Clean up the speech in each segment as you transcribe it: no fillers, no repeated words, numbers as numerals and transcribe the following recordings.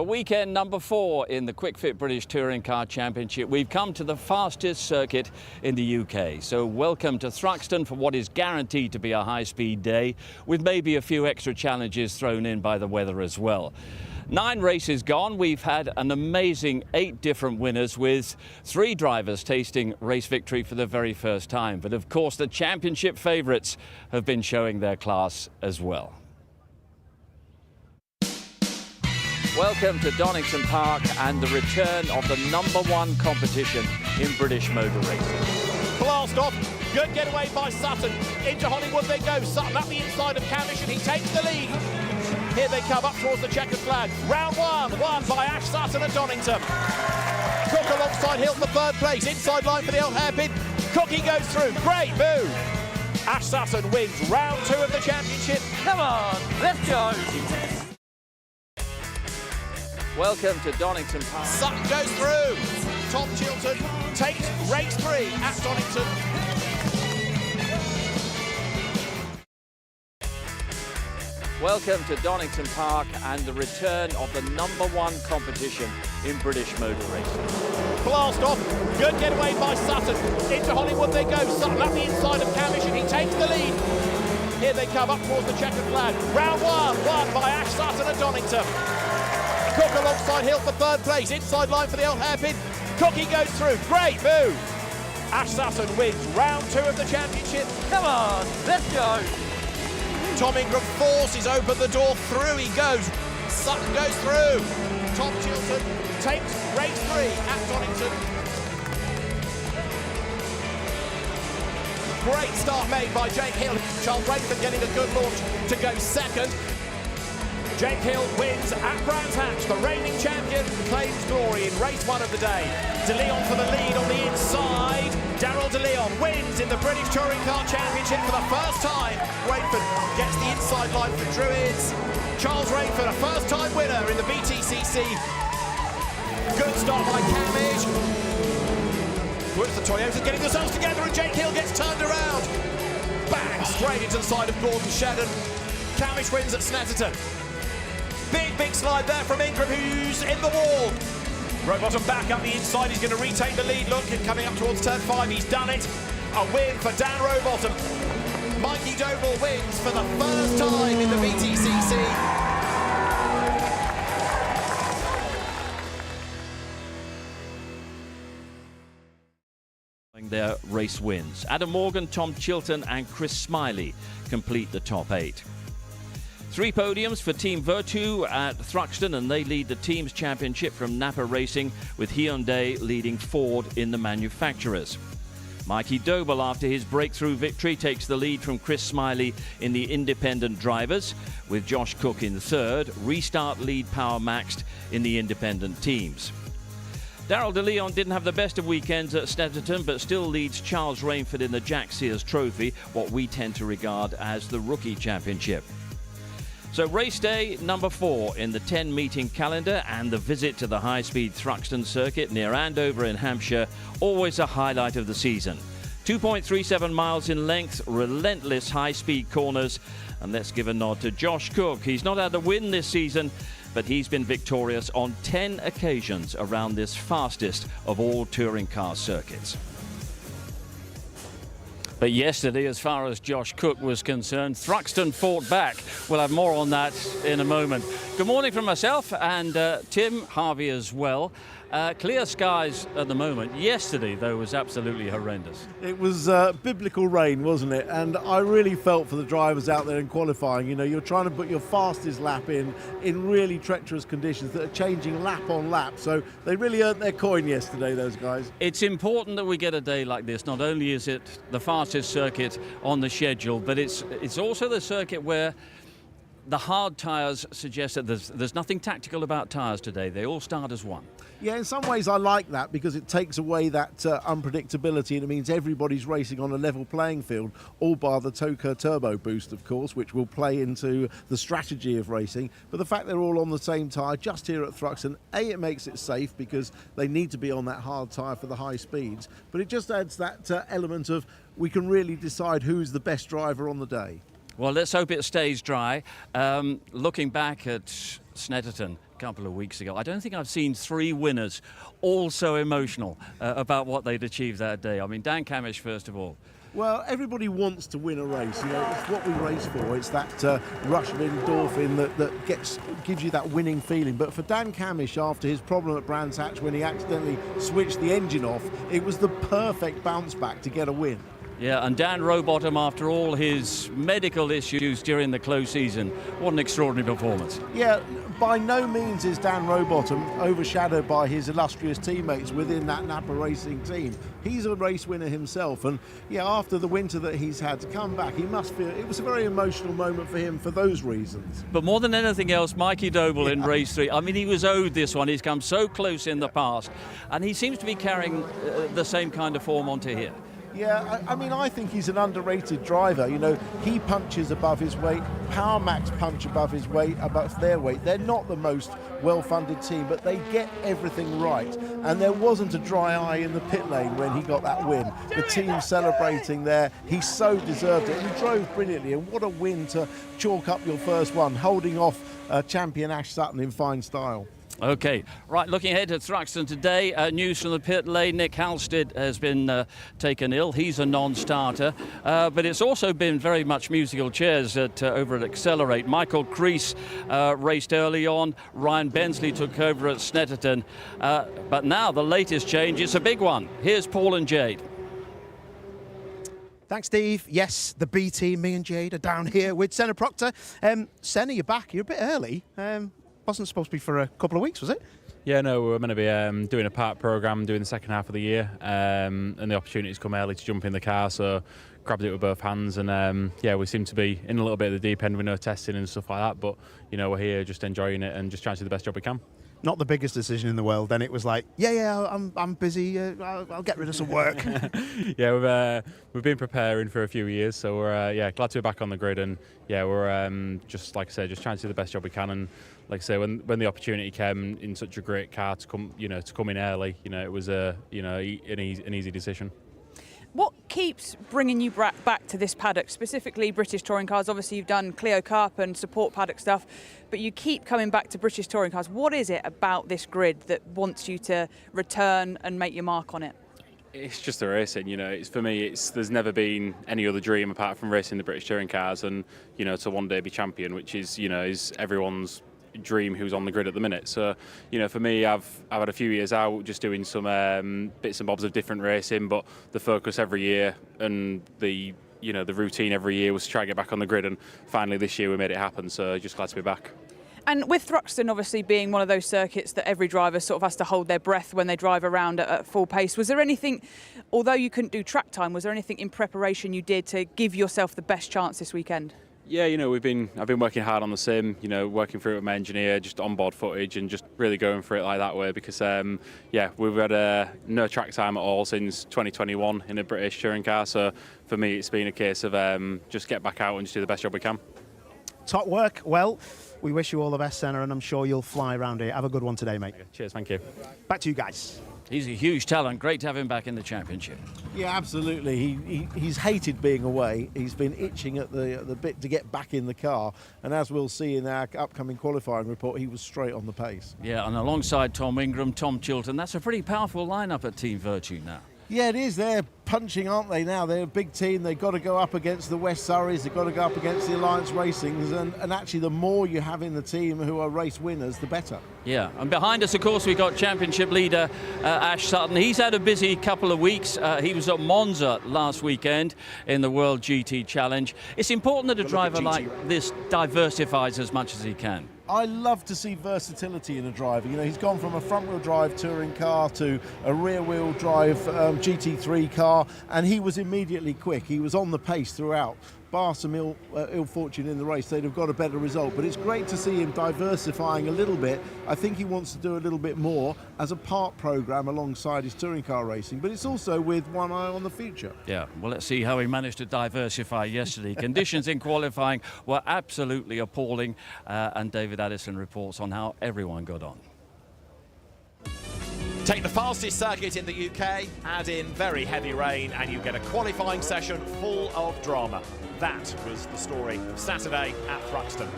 For weekend number 4 in the Kwik Fit British Touring Car Championship, we've come to the fastest circuit in the UK. So welcome to Thruxton for what is guaranteed to be a high-speed day, with maybe a few extra challenges thrown in by the weather as well. 9 races gone, we've had an amazing 8 different winners, with 3 drivers tasting race victory for the very first time. But of course the championship favourites have been showing their class as well. Welcome to Donington Park and the return of the #1 competition in British motor racing. Blast off, good getaway by Sutton. Into Hollywood they go, Sutton up the inside of Camish and he takes the lead. Here they come up towards the checkered flag. Round 1, won by Ash Sutton at Donington. Cook alongside Hill for 3rd place, inside line for the old hairpin. Cookie goes through, great move. Ash Sutton wins round 2 of the championship. Come on, let's go. Welcome to Donington Park. Sutton goes through. Tom Chilton takes race 3 at Donington. Welcome to Donington Park and the return of the #1 competition in British motor racing. Blast off, good getaway by Sutton. Into Hollywood they go, Sutton up the inside of Camish and he takes the lead. Here they come up towards the checkered flag. Round 1, won by Ash Sutton at Donington. Cook alongside Hill for 3rd place, inside line for the old hairpin. Cookie goes through, great move. Ash Sutton wins round 2 of the championship. Come on, let's go. Tom Ingram forces open the door, through he goes. Sutton goes through. Tom Chilton takes race 3 at Donington. Great start made by Jake Hill. Charles Rainford getting a good launch to go 2nd. Jake Hill wins at Brands Hatch. The reigning champion claims glory in race 1 of the day. De Leon for the lead on the inside. Daryl De Leon wins in the British Touring Car Championship for the first time. Rainford gets the inside line for Druids. Charles Rainford, a first-time winner in the BTCC. Good start by Camish. Woods, the Toyota's getting themselves together and Jake Hill gets turned around. Bang, straight into the side of Gordon Shedden. Camish wins at Snetterton. Big slide there from Ingram, who's in the wall. Rowbottom back up the inside, he's going to retain the lead. Look, coming up towards turn 5, he's done it. A win for Dan Rowbottom. Mikey Doble wins for the first time in the BTCC. Their race wins. Adam Morgan, Tom Chilton and Chris Smiley complete the top 8. 3 podiums for Team Vertu at Thruxton, and they lead the team's championship from Napa Racing, with Hyundai leading Ford in the manufacturers. Mikey Doble, after his breakthrough victory, takes the lead from Chris Smiley in the independent drivers, with Josh Cook in 3rd. Restart lead power maxed in the independent teams. Daryl De Leon didn't have the best of weekends at Snetterton, but still leads Charles Rainford in the Jack Sears Trophy, what we tend to regard as the Rookie Championship. So race day number 4 in the 10 meeting calendar, and the visit to the high-speed Thruxton circuit near Andover in Hampshire, always a highlight of the season. 2.37 miles in length, relentless high-speed corners, and let's give a nod to Josh Cook. He's not had a win this season, but he's been victorious on 10 occasions around this fastest of all touring car circuits. But yesterday, as far as Josh Cook was concerned, Thruxton fought back. We'll have more on that in a moment. Good morning from myself and Tim Harvey as well. Clear skies at the moment. Yesterday, though, was absolutely horrendous. It was biblical rain, wasn't it? And I really felt for the drivers out there in qualifying. You know, you're trying to put your fastest lap in really treacherous conditions that are changing lap on lap. So they really earned their coin yesterday, those guys. It's important that we get a day like this. Not only is it the fastest circuit on the schedule, but it's also the circuit where the hard tyres suggest that there's nothing tactical about tyres today. They all start as one. Yeah, in some ways I like that, because it takes away that unpredictability, and it means everybody's racing on a level playing field, all bar the Toka turbo boost, of course, which will play into the strategy of racing. But the fact they're all on the same tyre just here at Thruxton, it makes it safe because they need to be on that hard tyre for the high speeds, but it just adds that element of we can really decide who's the best driver on the day. Well, let's hope it stays dry. Looking back at Snetterton a couple of weeks ago, I don't think I've seen 3 winners all so emotional about what they'd achieved that day. I mean, Dan Camish, first of all. Well, everybody wants to win a race. You know, it's what we race for. It's that rush of endorphin that gives you that winning feeling. But for Dan Camish, after his problem at Brands Hatch when he accidentally switched the engine off, it was the perfect bounce back to get a win. Yeah, and Dan Rowbottom, after all his medical issues during the close season, what an extraordinary performance. Yeah, by no means is Dan Rowbottom overshadowed by his illustrious teammates within that Napa Racing team. He's a race winner himself, and yeah, after the winter that he's had to come back, he must feel it was a very emotional moment for him for those reasons. But more than anything else, Mikey Doble in race 3, I mean, he was owed this one. He's come so close in the past, and he seems to be carrying the same kind of form onto here. Yeah, I mean, I think he's an underrated driver. You know, he punches above his weight. Power Max punch above his weight, above their weight. They're not the most well-funded team, but they get everything right. And there wasn't a dry eye in the pit lane when he got that win. The team celebrating there. He so deserved it. He drove brilliantly, and what a win to chalk up your first one, holding off champion Ash Sutton in fine style. Okay, right, looking ahead to Thruxton today, news from the pit lane. Nick Halstead has been taken ill. He's a non-starter, but it's also been very much musical chairs over at Accelerate. Michael Crease raced early on. Ryan Bensley took over at Snetterton, but now the latest change is a big one. Here's Paul and Jade. Thanks, Steve. Yes, the B team, me and Jade, are down here with Senna Proctor. Senna, you're back. You're a bit early. Wasn't supposed to be for a couple of weeks, was it? Yeah, no, we were going to be doing a part programme doing the second half of the year, and the opportunity's come early to jump in the car, so grabbed it with both hands, and yeah, we seem to be in a little bit of the deep end with no testing and stuff like that, but you know, we're here just enjoying it and just trying to do the best job we can. Not the biggest decision in the world. Then it was like, I'm busy. I'll get rid of some work. Yeah, we've been preparing for a few years, so we're glad to be back on the grid, and yeah, we're just like I said, just trying to do the best job we can. And like I say, when the opportunity came in such a great car to come in early, it was an easy decision. What keeps bringing you back to this paddock, specifically British touring cars? Obviously, you've done Clio Cup and support paddock stuff, but you keep coming back to British touring cars. What is it about this grid that wants you to return and make your mark on it? It's just the racing, It's for me. There's never been any other dream apart from racing the British touring cars, and to one day be champion, which is is everyone's dream who's on the grid at the minute. So for me, I've had a few years out just doing some bits and bobs of different racing, but the focus every year and the routine every year was to try and get back on the grid, and finally this year we made it happen, so just glad to be back. And with Thruxton obviously being one of those circuits that every driver sort of has to hold their breath when they drive around at full pace, was there anything, although you couldn't do track time, was there anything in preparation you did to give yourself the best chance this weekend? Yeah, I've been working hard on the sim, working through it with my engineer, just onboard footage and just really going for it like that way, because we've had no track time at all since 2021 in a British touring car, so for me it's been a case of just get back out and just do the best job we can. Top work. Well, we wish you all the best, Senna, and I'm sure you'll fly around here. Have a good one today, mate. Cheers, thank you. Back to you guys. He's a huge talent. Great to have him back in the championship. Yeah, absolutely. He's hated being away. He's been itching at the bit to get back in the car. And as we'll see in our upcoming qualifying report, he was straight on the pace. Yeah, and alongside Tom Ingram, Tom Chilton, that's a pretty powerful lineup at Team Vertu now. Yeah, it is. They're punching, aren't they, now? They're a big team. They've got to go up against the West Surreys. They've got to go up against the Alliance Racings. And actually, the more you have in the team who are race winners, the better. Yeah, and behind us, of course, we've got championship leader Ash Sutton. He's had a busy couple of weeks. He was at Monza last weekend in the World GT Challenge. It's important that a driver like this diversifies as much as he can. I love to see versatility in a driver. He's gone from a front-wheel drive touring car to a rear-wheel drive GT3 car, and he was immediately quick. He was on the pace throughout. Bar some ill fortune in the race, they'd have got a better result. But it's great to see him diversifying a little bit. I think he wants to do a little bit more as a part programme alongside his touring car racing, but it's also with one eye on the future. Yeah, well, let's see how he managed to diversify yesterday. Conditions in qualifying were absolutely appalling, and David Addison reports on how everyone got on. Take the fastest circuit in the UK, add in very heavy rain, and you get a qualifying session full of drama. That was the story of Saturday at Thruxton.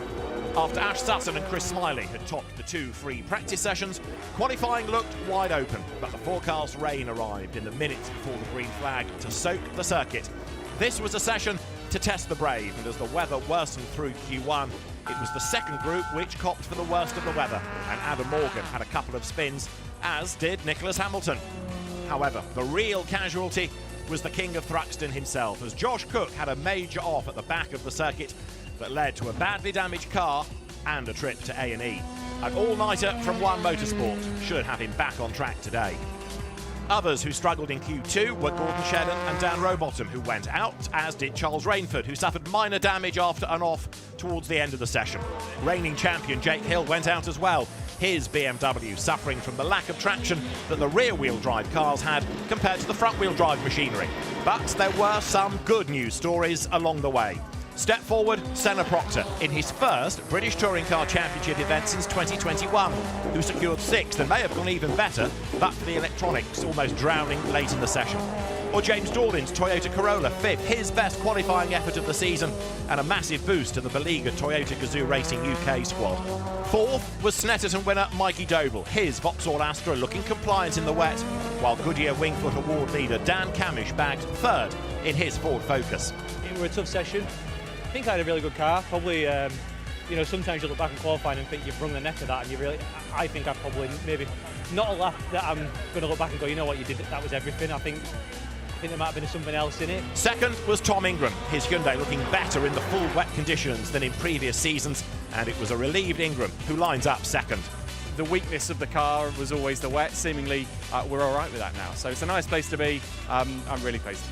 After Ash Sutton and Chris Smiley had topped the 2 free practice sessions, qualifying looked wide open, but the forecast rain arrived in the minutes before the green flag to soak the circuit. This was a session to test the brave, and as the weather worsened through Q1, it was the second group which copped for the worst of the weather, and Adam Morgan had a couple of spins, as did Nicholas Hamilton. However, the real casualty was the king of Thruxton himself, as Josh Cook had a major off at the back of the circuit that led to a badly damaged car and a trip to A&E. An all-nighter from One Motorsport should have him back on track today. Others who struggled in Q2 were Gordon Shedden and Dan Rowbottom, who went out, as did Charles Rainford, who suffered minor damage after an off towards the end of the session. Reigning champion Jake Hill went out as well, his BMW suffering from the lack of traction that the rear-wheel drive cars had compared to the front-wheel drive machinery. But there were some good news stories along the way. Step forward, Senna Proctor, in his first British Touring Car Championship event since 2021, who secured 6th and may have gone even better, but for the electronics almost drowning late in the session. Or James Dawlin's Toyota Corolla, 5th, his best qualifying effort of the season, and a massive boost to the beleaguered Toyota Gazoo Racing UK squad. 4th was Snetterton winner Mikey Doble, his Vauxhall Astra looking compliant in the wet, while Goodyear Wingfoot Award leader Dan Camish bagged 3rd in his Ford Focus. It was a tough session. I think I had a really good car. Probably, you know, sometimes you look back in qualifying and think you've wrung the neck of that, and you really, I think I probably maybe not a lap that I'm going to look back and go, you know what, you did, that was everything. I think there might have been something else in it. 2nd was Tom Ingram, his Hyundai looking better in the full wet conditions than in previous seasons, and it was a relieved Ingram who lines up 2nd. The weakness of the car was always the wet. Seemingly, we're all right with that now. So it's a nice place to be. I'm really pleased.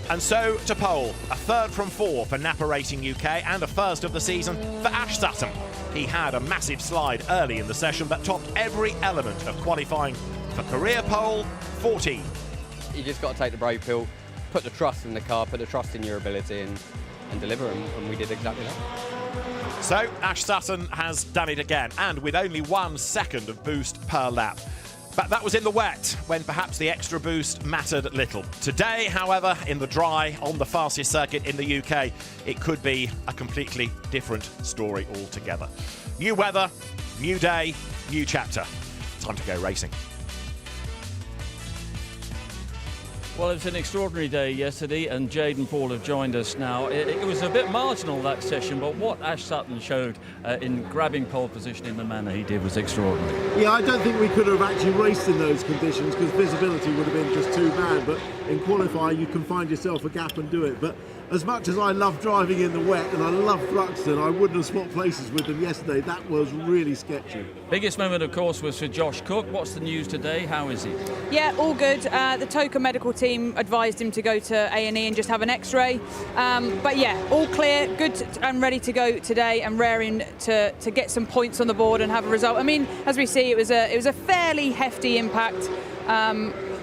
And so to pole, a 3rd from 4 for Napa Racing UK and a 1st of the season for Ash Sutton. He had a massive slide early in the session that topped every element of qualifying for career pole 14. You just got to take the brave pill, put the trust in the car, put the trust in your ability and deliver, and we did exactly that. So Ash Sutton has done it again, and with only 1 second of boost per lap. But that was in the wet, when perhaps the extra boost mattered little. Today, however, in the dry, on the fastest circuit in the UK, it could be a completely different story altogether. New weather, new day, new chapter. Time to go racing. Well, it was an extraordinary day yesterday, and Jade and Paul have joined us now. It was a bit marginal, that session, but what Ash Sutton showed in grabbing pole position in the manner he did was extraordinary. Yeah, I don't think we could have actually raced in those conditions because visibility would have been just too bad, but in qualifying you can find yourself a gap and do it. But as much as I love driving in the wet and I love Thruxton, I wouldn't have swapped places with them yesterday. That was really sketchy. Biggest moment, of course, was for Josh Cook. What's the news today? How is he? Yeah, all good. The TOCA medical team advised him to go to A&E and just have an X-ray. But yeah, all clear, good and ready to go today, and raring to get some points on the board and have a result. I mean, as we see, it was a fairly hefty impact.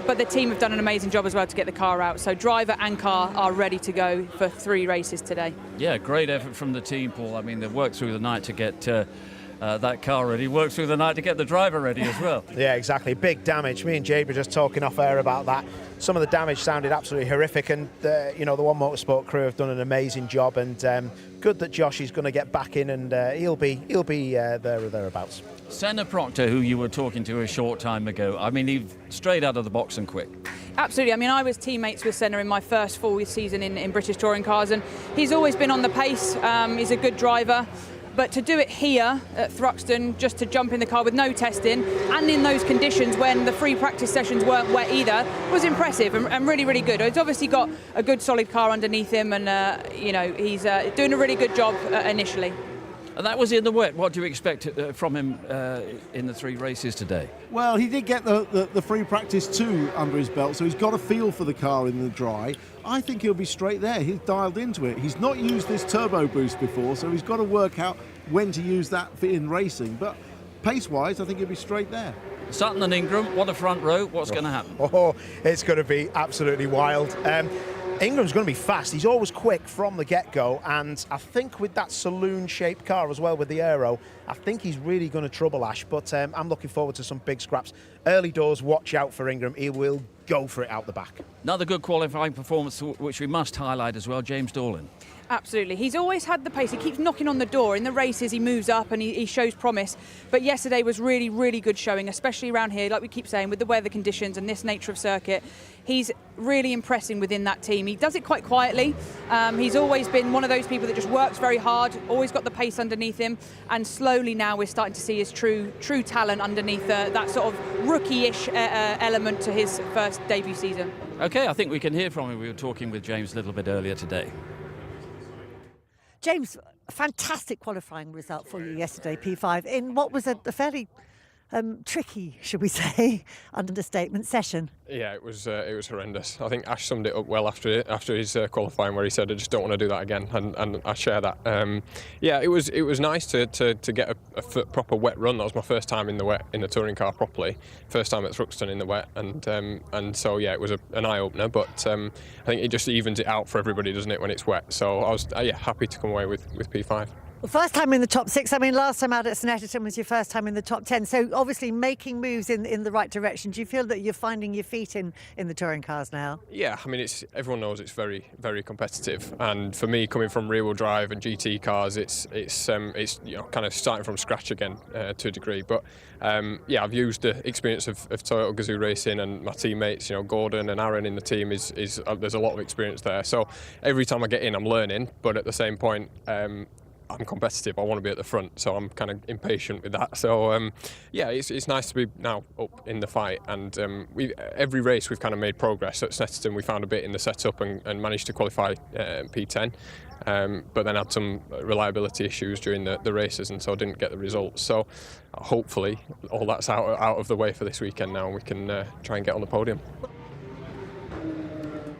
But the team have done an amazing job as well to get the car out. So driver and car are ready to go for 3 races today. Yeah, great effort from the team, Paul. I mean, they've worked through the night to get that car ready, worked through the night to get the driver ready as well. Yeah, exactly. Big damage. Me and Jade were just talking off air about that. Some of the damage sounded absolutely horrific, and you know, the One Motorsport crew have done an amazing job, and good that Josh is going to get back in, and he'll be there or thereabouts. Senna Proctor, who you were talking to a short time ago, I mean, he's straight out of the box and quick. Absolutely. I mean, I was teammates with Senna in my first full season in British Touring Cars, and he's always been on the pace. He's a good driver. But to do it here at Thruxton, just to jump in the car with no testing, and in those conditions when the free practice sessions weren't wet either, was impressive and really, really good. He's obviously got a good solid car underneath him, and you know, he's doing a really good job initially. And that was in the wet. What do you expect from him in the 3 races today? Well, he did get the free practice 2 under his belt, so he's got a feel for the car in the dry. I think he'll be straight there. He's dialed into it. He's not used this turbo boost before, so he's got to work out when to use that in racing. But pace-wise, I think he'll be straight there. Sutton and Ingram, what a front row. What's going to happen? Oh, it's going to be absolutely wild. Ingram's going to be fast. He's always quick from the get-go, and I think with that saloon-shaped car as well with the aero, I think he's really going to trouble Ash, but I'm looking forward to some big scraps. Early doors, watch out for Ingram. He will go for it out the back. Another good qualifying performance, which we must highlight as well, James Dorlin. Absolutely. He's always had the pace. He keeps knocking on the door. In the races, he moves up and he shows promise. But yesterday was really, really good showing, especially around here, like we keep saying, with the weather conditions and this nature of circuit. He's really impressing within that team. He does it quite quietly. He's always been one of those people that just works very hard, always got the pace underneath him, and slowly now we're starting to see his true talent underneath that sort of rookie-ish element to his first debut season. Okay, I think we can hear from him. We were talking with James a little bit earlier today. James, a fantastic qualifying result for you yesterday, P5, in what was a fairly tricky, should we say, understatement session. Yeah, it was horrendous. I think Ash summed it up well after his qualifying, where he said, "I just don't want to do that again," and I share that. Yeah, it was nice to get a proper wet run. That was my first time in the wet in a touring car properly. First time at Thruxton in the wet, and so yeah, it was an eye opener. But I think it just evens it out for everybody, doesn't it, when it's wet? So I was happy to come away with P5. Well, first time in the top 6. I mean, last time out at Snetterton was your first time in the top 10. So obviously making moves in the right direction. Do you feel that you're finding your feet in the touring cars now? Yeah, I mean, everyone knows it's very, very competitive. And for me, coming from rear-wheel drive and GT cars, it's kind of starting from scratch again to a degree. But yeah, I've used the experience of Toyota Gazoo Racing and my teammates. Gordon and Aaron in the team is there's a lot of experience there. So every time I get in, I'm learning. But at the same point, I'm competitive. I want to be at the front, so I'm kind of impatient with that. So yeah, it's nice to be now up in the fight. And every race we've kind of made progress. At Snetterton, we found a bit in the setup and managed to qualify P10, but then had some reliability issues during the races, and so didn't get the results. So hopefully all that's out of the way for this weekend now, and we can try and get on the podium.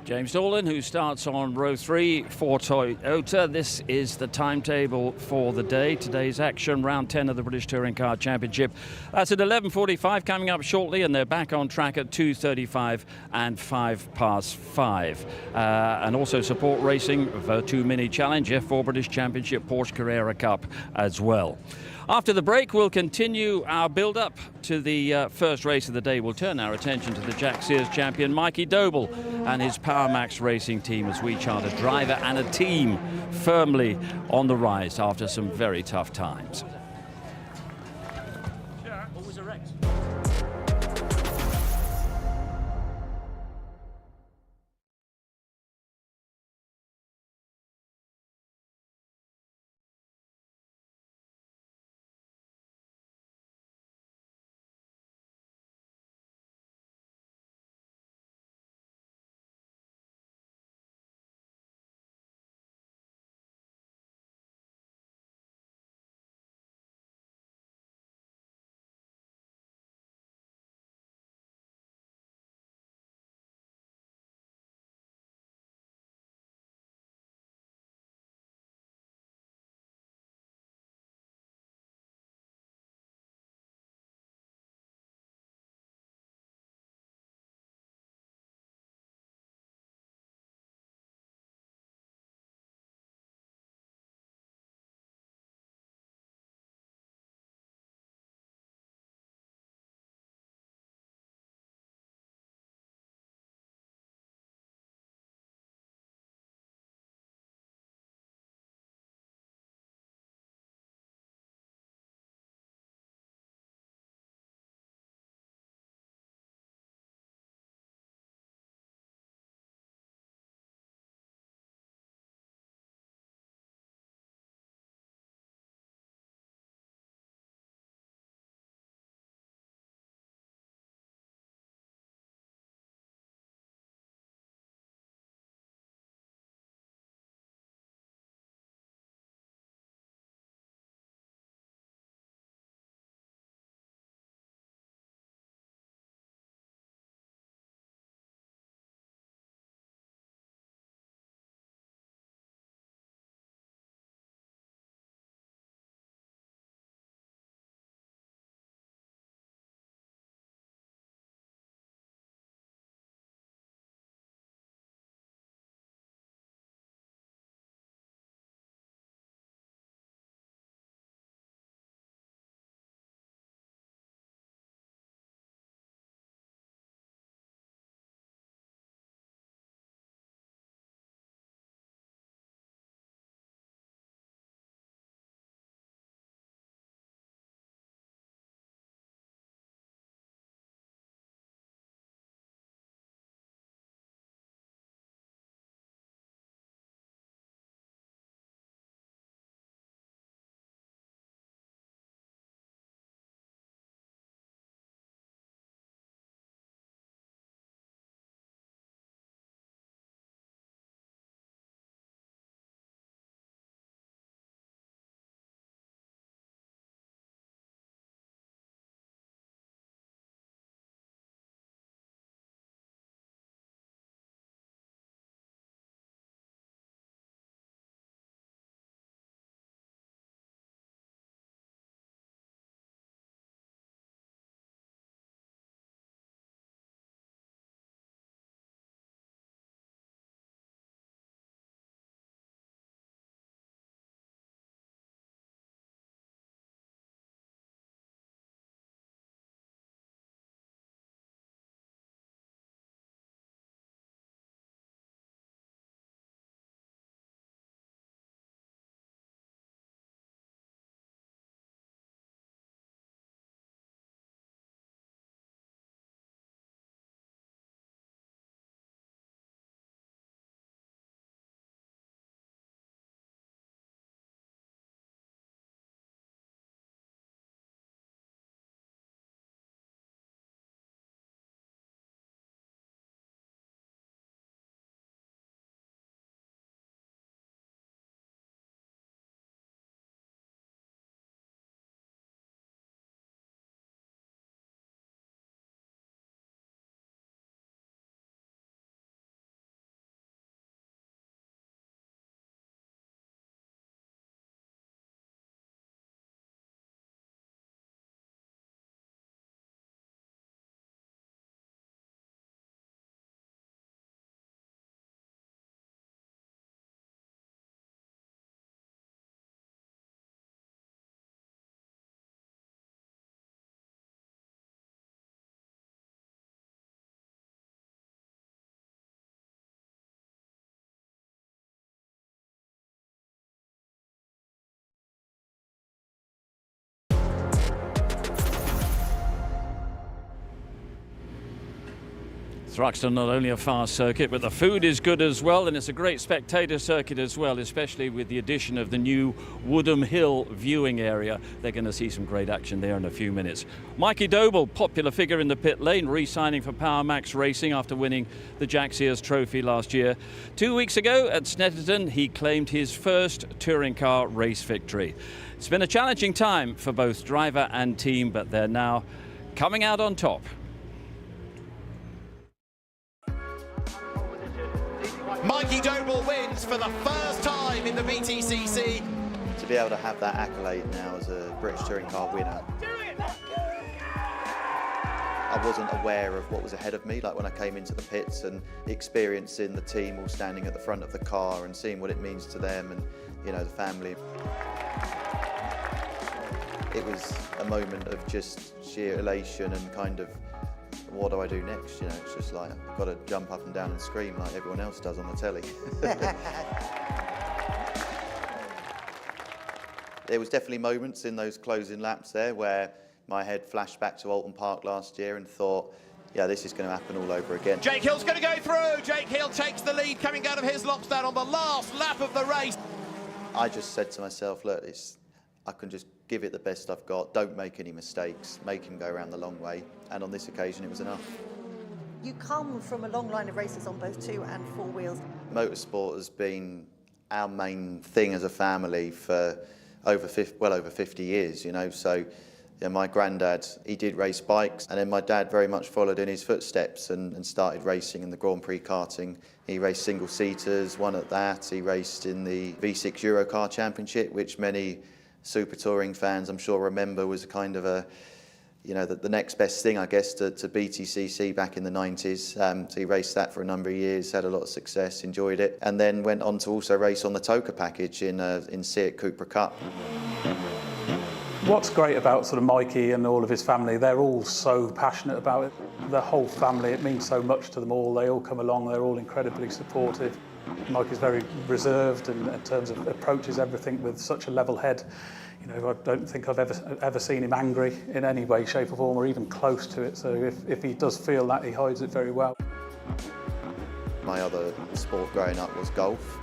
James Dorlin, who starts on row 3 for Toyota. This is the timetable for the day. Today's action, round 10 of the British Touring Car Championship. That's at 11:45 coming up shortly, and they're back on track at 2:35 and 5:05. And also support racing, Vertu Mini Challenge, F4 British Championship, Porsche Carrera Cup as well. After the break, we'll continue our build-up to the first race of the day. We'll turn our attention to the Jack Sears champion, Mikey Doble, and his PowerMax racing team as we chart a driver and a team firmly on the rise after some very tough times. Thruxton, not only a fast circuit, but the food is good as well, and it's a great spectator circuit as well, especially with the addition of the new Woodham Hill viewing area. They're going to see some great action there in a few minutes. Mikey Doble, popular figure in the pit lane, re-signing for Power Max Racing after winning the Jack Sears Trophy last year. 2 weeks ago at Snetterton, he claimed his first touring car race victory. It's been a challenging time for both driver and team, but they're now coming out on top. Mikey Doble wins for the first time in the BTCC. To be able to have that accolade now as a British Touring Car winner. I wasn't aware of what was ahead of me, like when I came into the pits and experiencing the team all standing at the front of the car and seeing what it means to them and, you know, the family. It was a moment of just sheer elation and kind of, what do I do next? You know, it's just like, I've got to jump up and down and scream like everyone else does on the telly. There was definitely moments in those closing laps there where my head flashed back to Alton Park last year and thought, yeah, this is going to happen all over again. Jake Hill's going to go through. Jake Hill takes the lead coming out of his lockdown on the last lap of the race. I just said to myself, look, I can just give it the best I've got, don't make any mistakes, make him go around the long way, and on this occasion it was enough. You come from a long line of races on both 2 and 4 wheels. Motorsport has been our main thing as a family for well over 50 years, you know, so yeah, my granddad, he did race bikes, and then my dad very much followed in his footsteps and started racing in the Grand Prix karting. He raced single-seaters, won at that, he raced in the V6 Eurocar Championship, which many super touring fans I'm sure remember was kind of a, you know, the next best thing I guess to BTCC back in the 90s. So he raced that for a number of years, had a lot of success, enjoyed it, and then went on to also race on the Toka package in Seat Cupra Cup. What's great about sort of Mikey and all of his family, they're all so passionate about it. The whole family, it means so much to them all. They all come along, they're all incredibly supportive. Mike is very reserved in terms of approaches everything with such a level head. You know, I don't think I've ever seen him angry in any way, shape or form, or even close to it. So if he does feel that, he hides it very well. My other sport growing up was golf.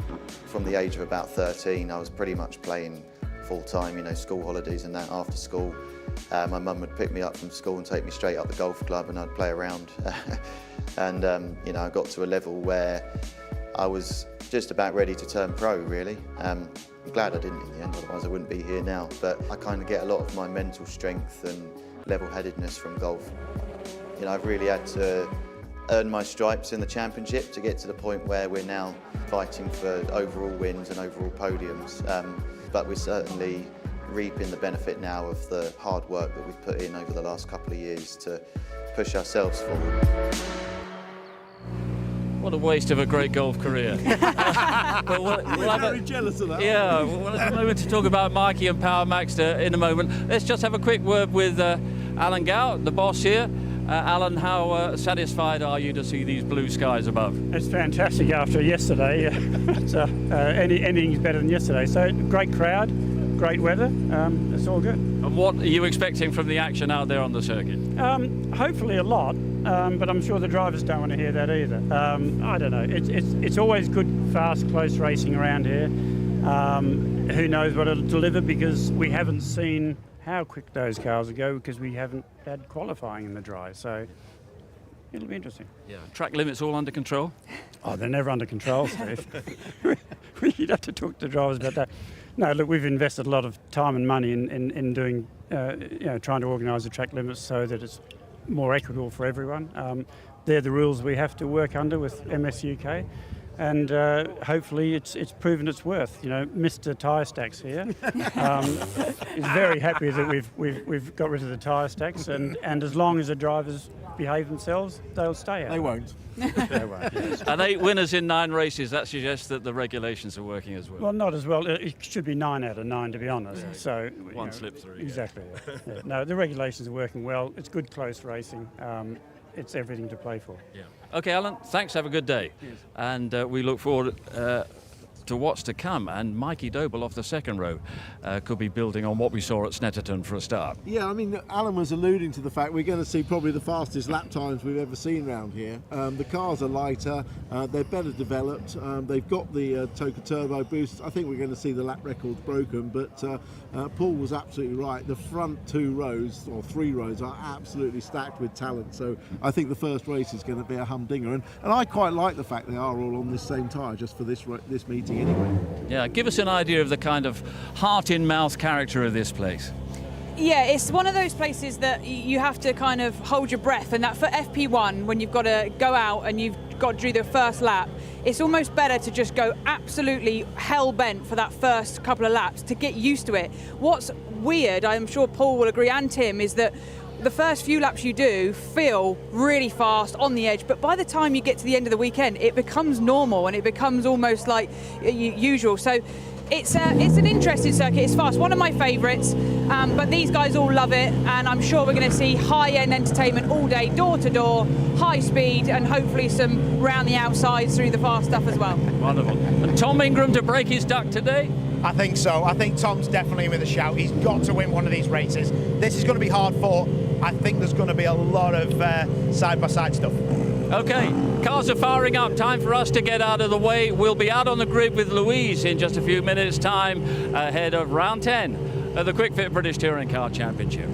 From the age of about 13, I was pretty much playing full-time, you know, school holidays and that after school. My mum would pick me up from school and take me straight up the golf club and I'd play around. And, you know, I got to a level where I was just about ready to turn pro, really. I'm glad I didn't in the end, otherwise I wouldn't be here now. But I kind of get a lot of my mental strength and level-headedness from golf. You know, I've really had to earn my stripes in the championship to get to the point where we're now fighting for overall wins and overall podiums. But we're certainly reaping the benefit now of the hard work that we've put in over the last couple of years to push ourselves forward. What a waste of a great golf career. We're very jealous of that. Yeah, we'll have a moment to talk about Mikey and Power Max in a moment. Let's just have a quick word with Alan Gout, the boss here. Alan, how satisfied are you to see these blue skies above? It's fantastic after yesterday. Anything's better than yesterday. So great crowd, great weather. It's all good. And what are you expecting from the action out there on the circuit? Hopefully a lot, but I'm sure the drivers don't want to hear that either. I don't know. It's always good, fast, close racing around here. Who knows what it'll deliver, because we haven't seen how quick those cars will go because we haven't had qualifying in the dry. So it'll be interesting. Yeah. Track limits all under control? Oh, they're never under control, Steve. You'd have to talk to drivers about that. No, look, we've invested a lot of time and money in doing, trying to organise the track limits so that it's more equitable for everyone. They're the rules we have to work under with MS UK, and hopefully it's proven its worth. You know, Mr. Tyre Stacks here is very happy that we've got rid of the tyre stacks, and as long as the drivers behave themselves, they'll stay out. They won't. They won't, yes. And 8 winners in 9 races, that suggests that the regulations are working as well. Well, not as well. It should be 9 out of 9, to be honest. Right. So one slip through. Exactly. Yeah. No, the regulations are working well. It's good, close racing. It's everything to play for. Yeah. Okay, Alan. Thanks. Have a good day. Cheers. And we look forward to what's to come, and Mikey Doble off the second row could be building on what we saw at Snetterton for a start. Yeah, I mean, Alan was alluding to the fact we're going to see probably the fastest lap times we've ever seen around here. The cars are lighter, they're better developed, they've got the TOCA turbo boost. I think we're going to see the lap records broken, but Paul was absolutely right. The front 2 rows, or 3 rows, are absolutely stacked with talent, so I think the first race is going to be a humdinger, and I quite like the fact they are all on this same tyre just for this meeting anyway. Yeah, give us an idea of the kind of heart-in-mouth character of this place. Yeah, it's one of those places that you have to kind of hold your breath, and that for FP1, when you've got to go out and you've got to do the first lap, it's almost better to just go absolutely hell-bent for that first couple of laps to get used to it. What's weird, I'm sure Paul will agree, and Tim, is that the first few laps you do feel really fast, on the edge, but by the time you get to the end of the weekend, it becomes normal and it becomes almost like usual. So it's an interesting circuit. It's fast, one of my favourites, but these guys all love it, and I'm sure we're going to see high-end entertainment all day, door to door, high speed, and hopefully some round the outsides through the fast stuff as well. Wonderful. And Tom Ingram to break his duck today? I think so. I think Tom's definitely with a shout. He's got to win one of these races. This is going to be hard fought. I think there's going to be a lot of side-by-side stuff. Okay, cars are firing up. Time for us to get out of the way. We'll be out on the grid with Louise in just a few minutes' time ahead of round 10 of the Kwik Fit British Touring Car Championship.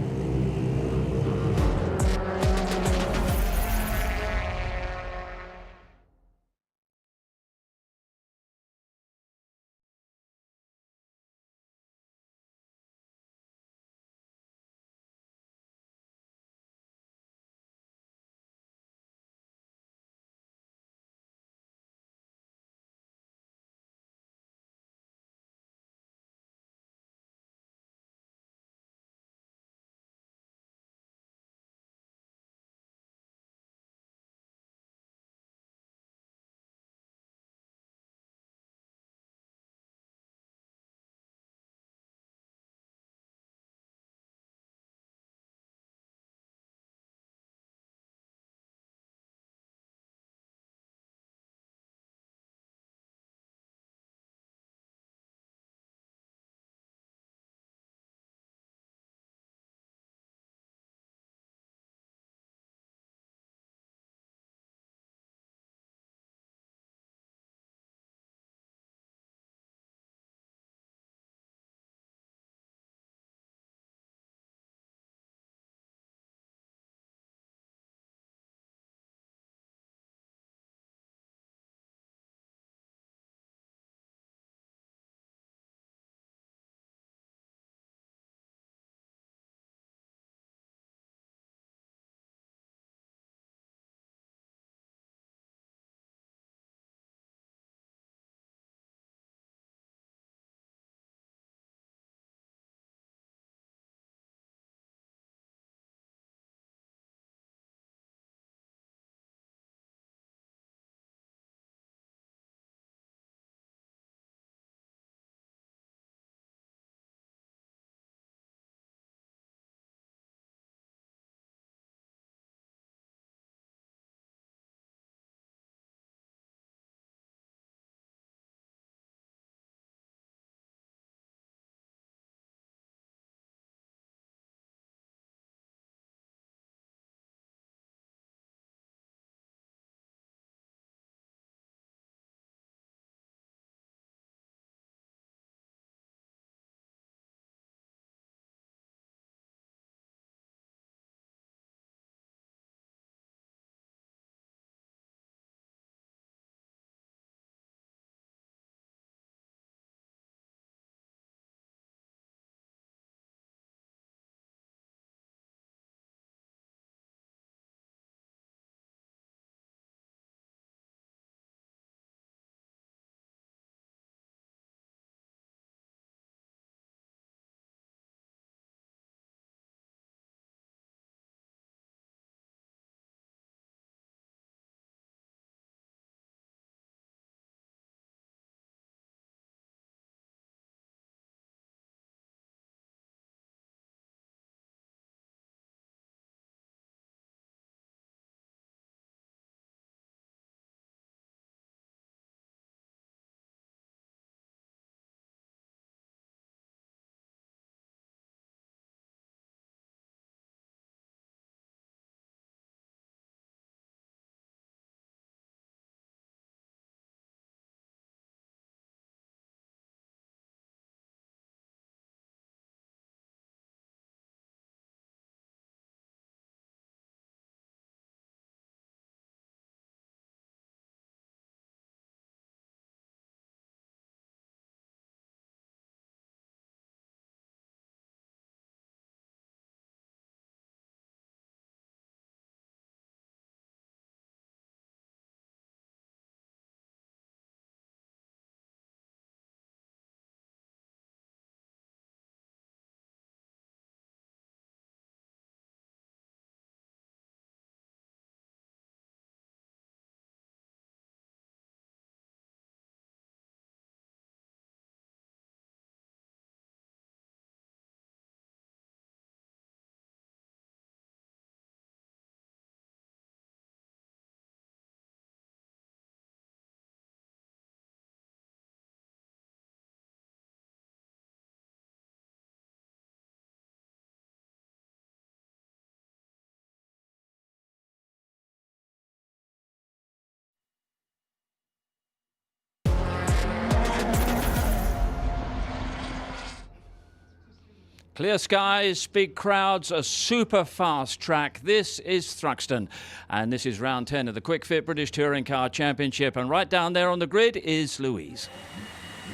Clear skies, big crowds, a super fast track. This is Thruxton, and this is round 10 of the Kwik Fit British Touring Car Championship. And right down there on the grid is Louise.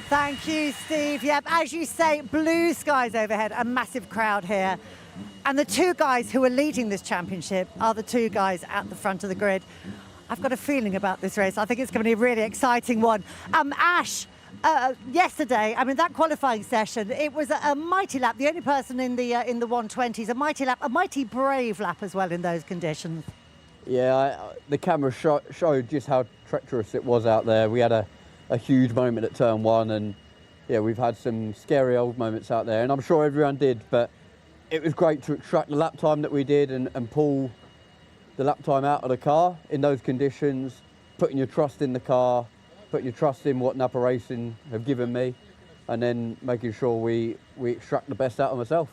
Thank you, Steve. Yep, as you say, blue skies overhead, a massive crowd here. And the two guys who are leading this championship are the two guys at the front of the grid. I've got a feeling about this race. I think it's going to be a really exciting one. Ash, yesterday, I mean, that qualifying session, it was a mighty lap. The only person in the 120s, a mighty lap, a mighty brave lap as well in those conditions. Yeah, the camera showed just how treacherous it was out there. We had a huge moment at turn 1, and yeah, we've had some scary old moments out there, and I'm sure everyone did, but it was great to extract the lap time that we did and pull the lap time out of the car in those conditions, putting your trust in the car, putting your trust in what Napa Racing have given me, and then making sure we extract the best out of myself.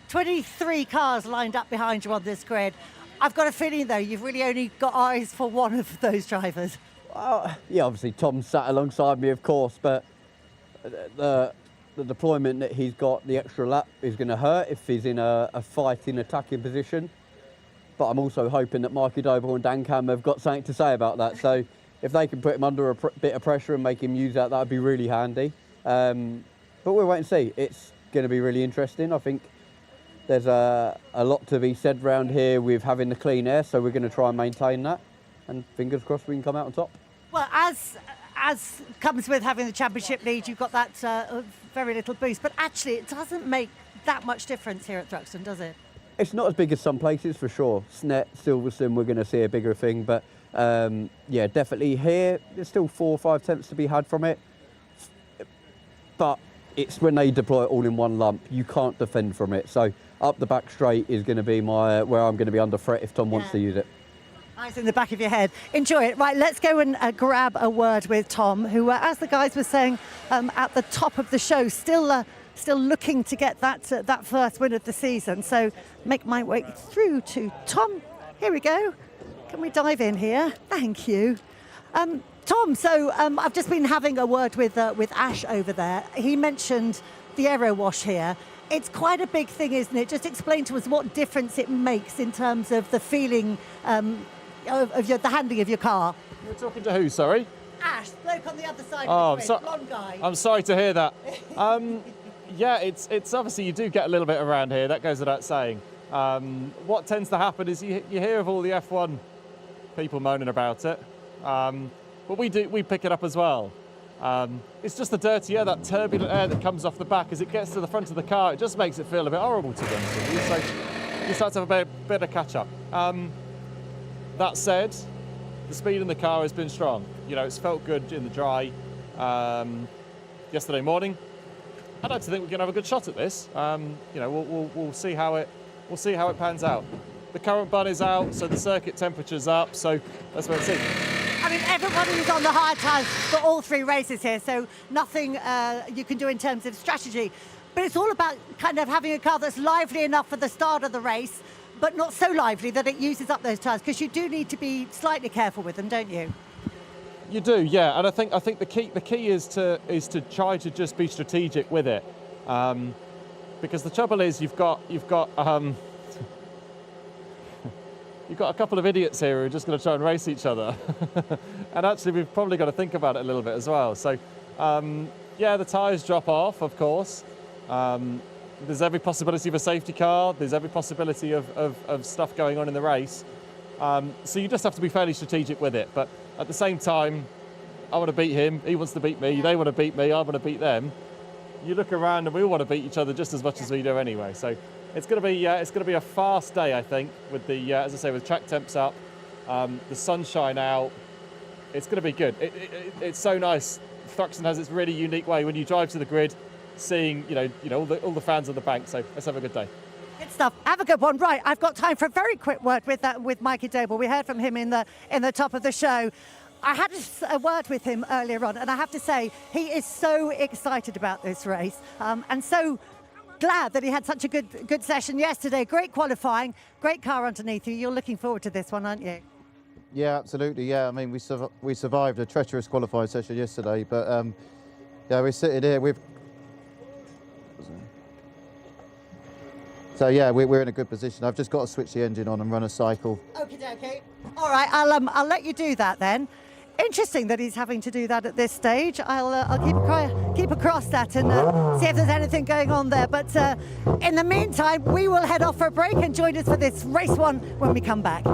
23 cars lined up behind you on this grid. I've got a feeling, though, you've really only got eyes for one of those drivers. Yeah, obviously Tom sat alongside me, of course, but the deployment that he's got, the extra lap, is going to hurt if he's in a fighting, attacking position. But I'm also hoping that Mikey Doble and Dan Cam have got something to say about that. So if they can put him under a bit of pressure and make him use that would be really handy. But we'll wait and see. It's going to be really interesting. I think there's a lot to be said around here with having the clean air, so we're going to try and maintain that. And fingers crossed we can come out on top. Well, as comes with having the championship lead, you've got that very little boost. But actually, it doesn't make that much difference here at Thruxton, does it? It's not as big as some places, for sure. Snet, Silverstone, we're going to see a bigger thing. But, yeah, definitely here, there's still 4 or 5 tenths to be had from it. But it's when they deploy it all in one lump, you can't defend from it. So up the back straight is going to be where I'm going to be under threat if Tom wants to use it. Eyes in the back of your head. Enjoy it. Right, let's go and grab a word with Tom, who, as the guys were saying at the top of the show, still looking to get that first win of the season. So make my way through to Tom. Here we go. Can we dive in here? Thank you. Tom, so I've just been having a word with Ash over there. He mentioned the aero wash here. It's quite a big thing, isn't it? Just explain to us what difference it makes in terms of the feeling of the handling of your car. You're talking to who, sorry? Ash, bloke on the other side of the grid, blonde guy. I'm sorry to hear that. Yeah, it's obviously you do get a little bit around here, that goes without saying. What tends to happen is you hear of all the F1 people moaning about it, but we pick it up as well. It's just the dirty air, that turbulent air that comes off the back as it gets to the front of the car. It just makes it feel a bit horrible to be honest with you. So you start to have a bit of catch up. That said, the speed in the car has been strong. You know, it's felt good in the dry. Yesterday morning, I'd like to think we can have a good shot at this. You know, we'll see how it pans out. The current bun is out, so the circuit temperature's up. So let's wait and see. I mean, everybody is on the hard tyres for all 3 races here, so nothing you can do in terms of strategy. But it's all about kind of having a car that's lively enough for the start of the race, but not so lively that it uses up those tyres, because you do need to be slightly careful with them, don't you? You do, yeah, and I think the key is to try to just be strategic with it, because the trouble is you've got a couple of idiots here who are just going to try and race each other, and actually we've probably got to think about it a little bit as well. So, yeah, the tyres drop off, of course. There's every possibility of a safety car. There's every possibility of stuff going on in the race. So you just have to be fairly strategic with it. But at the same time, I want to beat him. He wants to beat me. They want to beat me. I want to beat them. You look around and we all want to beat each other just as much as we do anyway. So it's going to be a fast day, I think, with the as I say, with track temps up, the sunshine out. It's going to be good. It's so nice. Thruxton has its really unique way when you drive to the grid, seeing all the fans on the bank. So let's have a good day. Good stuff. Have a good one. Right, I've got time for a very quick word with Mikey Doble. We heard from him in the top of the show. I had a word with him earlier on, and I have to say he is so excited about this race, and so glad that he had such a good session yesterday. Great qualifying, great car underneath you. You're looking forward to this one, aren't you? Yeah, absolutely. Yeah, I mean we survived a treacherous qualifying session yesterday, but yeah, we're sitting here with So yeah, we're in a good position. I've just got to switch the engine on and run a cycle. Okay. All right, I'll let you do that then. Interesting that he's having to do that at this stage. I'll keep across that and see if there's anything going on there. But in the meantime, we will head off for a break and join us for this race one when we come back.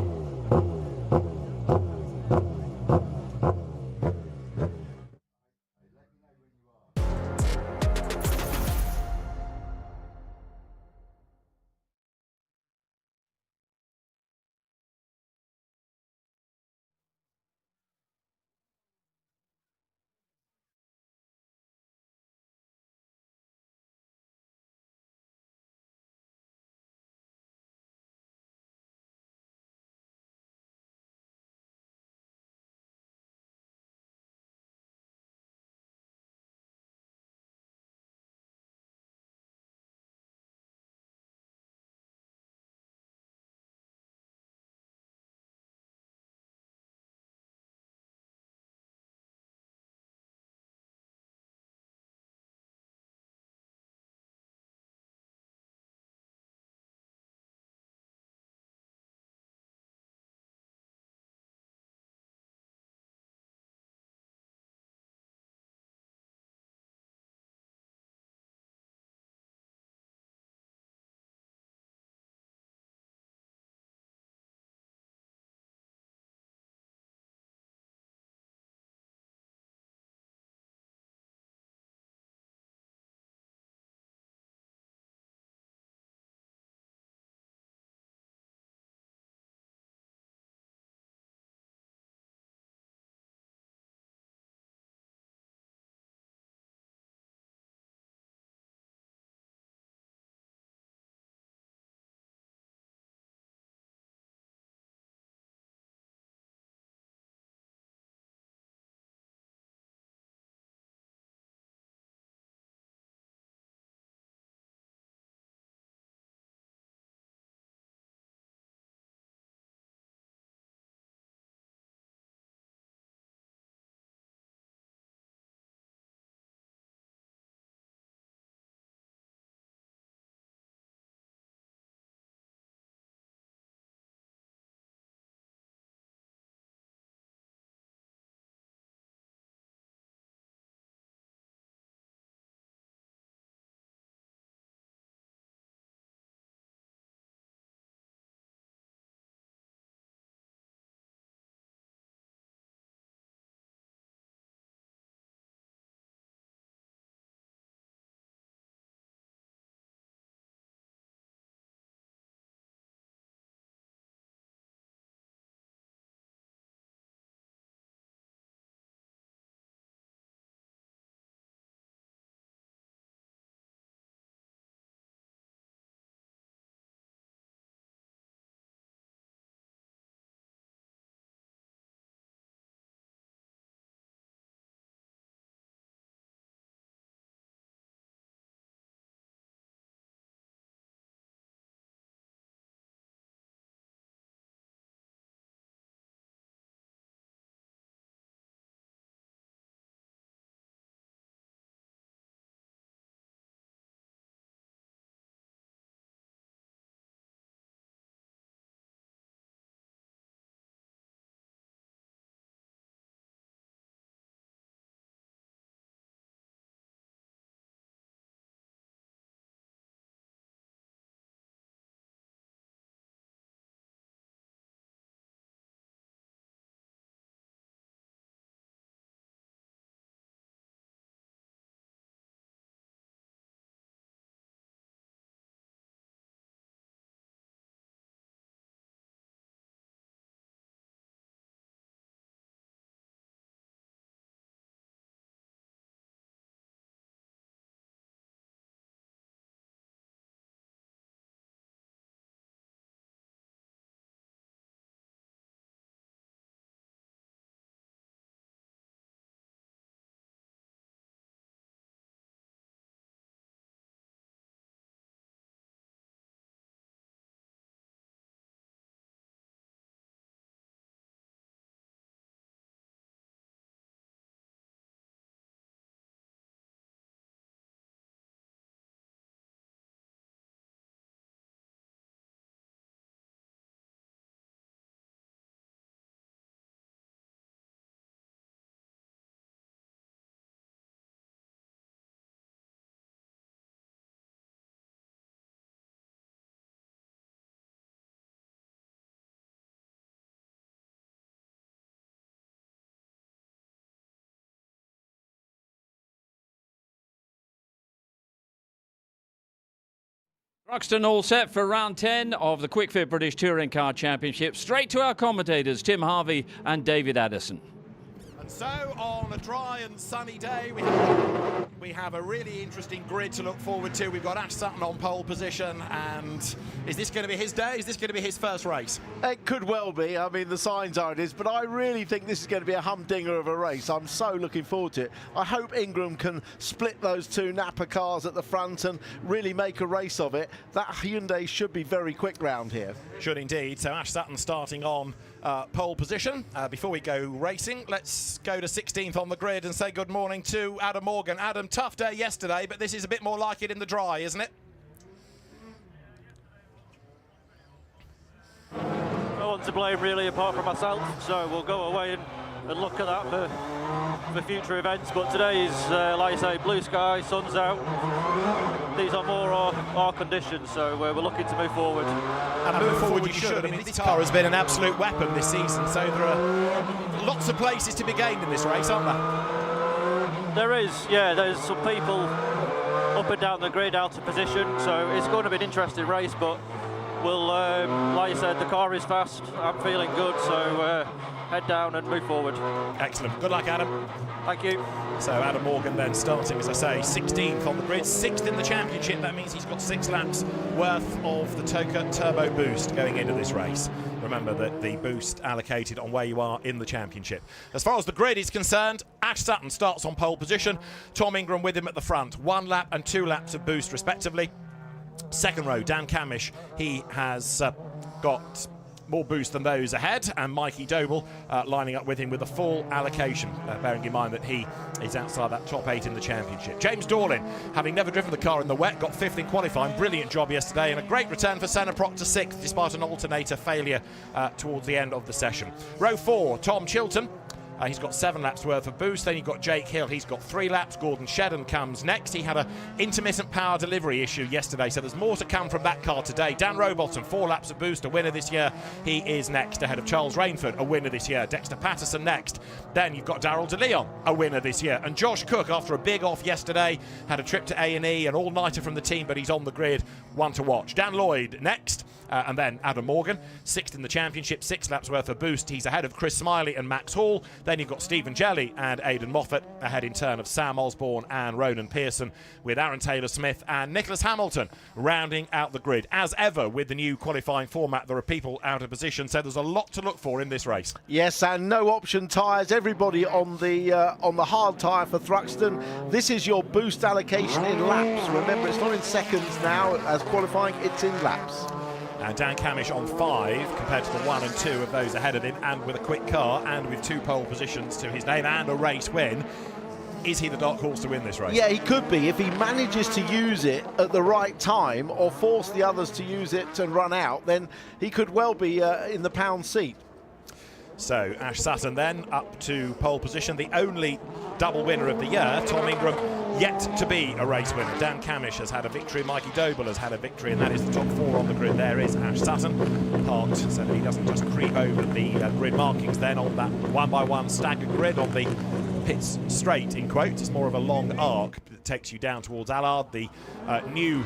Thruxton all set for round 10 of the Kwik Fit British Touring Car Championship. Straight to our commentators, Tim Harvey and David Addison. And so on a dry and sunny day, we have a really interesting grid to look forward to. We've got Ash Sutton on pole position, and is this going to be his day? Is this going to be his first race? It could well be. I mean, the signs are it is, but I really think this is going to be a humdinger of a race. I'm so looking forward to it. I hope Ingram can split those two Napa cars at the front and really make a race of it. That Hyundai should be very quick round here. Should indeed. So Ash Sutton starting on pole position. Before we go racing, let's go to 16th on the grid and say good morning to Adam Morgan. Adam, tough day yesterday, but this is a bit more like it in the dry, isn't it? No one to blame really apart from myself, so we'll go away and look at that for future events. But today is, like I say, blue sky, sun's out. These are more our conditions, so we're looking to move forward. And move forward you should. I mean, this car has been an absolute weapon this season, so there are lots of places to be gained in this race, aren't there? There is, yeah. There's some people up and down the grid out of position, so it's going to be an interesting race, but we'll, like you said, the car is fast. I'm feeling good, so head down and move forward. Excellent. Good luck, Adam. Thank you. So Adam Morgan then starting, as I say, 16th on the grid, 6th in the championship. That means he's got 6 laps worth of the TOCA Turbo Boost going into this race. Remember that the boost allocated on where you are in the championship. As far as the grid is concerned, Ash Sutton starts on pole position. Tom Ingram with him at the front. 1 lap and 2 laps of boost respectively. Second row, Dan Camish, he has got more boost than those ahead, and Mikey Doble lining up with him with a full allocation, bearing in mind that he is outside that top 8 in the championship. James Dorlin, having never driven the car in the wet, got 5th in qualifying. Brilliant job yesterday, and a great return for Senna Proctor 6th, despite an alternator failure towards the end of the session. Row 4, Tom Chilton. He's got 7 laps worth of boost. Then you've got Jake Hill. He's got 3 laps. Gordon Shedden comes next. He had an intermittent power delivery issue yesterday, so there's more to come from that car today. Dan Rowbottom, 4 laps of boost, a winner this year. He is next, ahead of Charles Rainford, a winner this year. Dexter Patterson next. Then you've got Darryl DeLeon, a winner this year. And Josh Cook, after a big off yesterday, had a trip to A&E, an all-nighter from the team, but he's on the grid, one to watch. Dan Lloyd next. And then Adam Morgan, 6th in the championship, 6 laps worth of boost. He's ahead of Chris Smiley and Max Hall. Then you've got Stephen Jelly and Aidan Moffat, ahead in turn of Sam Osborne and Ronan Pearson, with Aaron Taylor-Smith and Nicholas Hamilton rounding out the grid. As ever, with the new qualifying format, there are people out of position, so there's a lot to look for in this race. Yes, and no option tyres. Everybody on the hard tyre for Thruxton. This is your boost allocation in laps. Remember, it's not in seconds now as qualifying, it's in laps. And Dan Camish on 5 compared to the 1 and 2 of those ahead of him, and with a quick car and with 2 pole positions to his name and a race win. Is he the dark horse to win this race? Yeah, he could be if he manages to use it at the right time or force the others to use it and run out, then he could well be in the pound seat. So Ash Sutton then up to pole position, the only double winner of the year. Tom Ingram yet to be a race winner. Dan Camish has had a victory, Mikey Doble has had a victory, and that is the top 4 on the grid. There is Ash Sutton, parked so that he doesn't just creep over the grid markings then on that 1-by-1 staggered grid on the pits straight, in quotes. It's more of a long arc that takes you down towards Allard. The new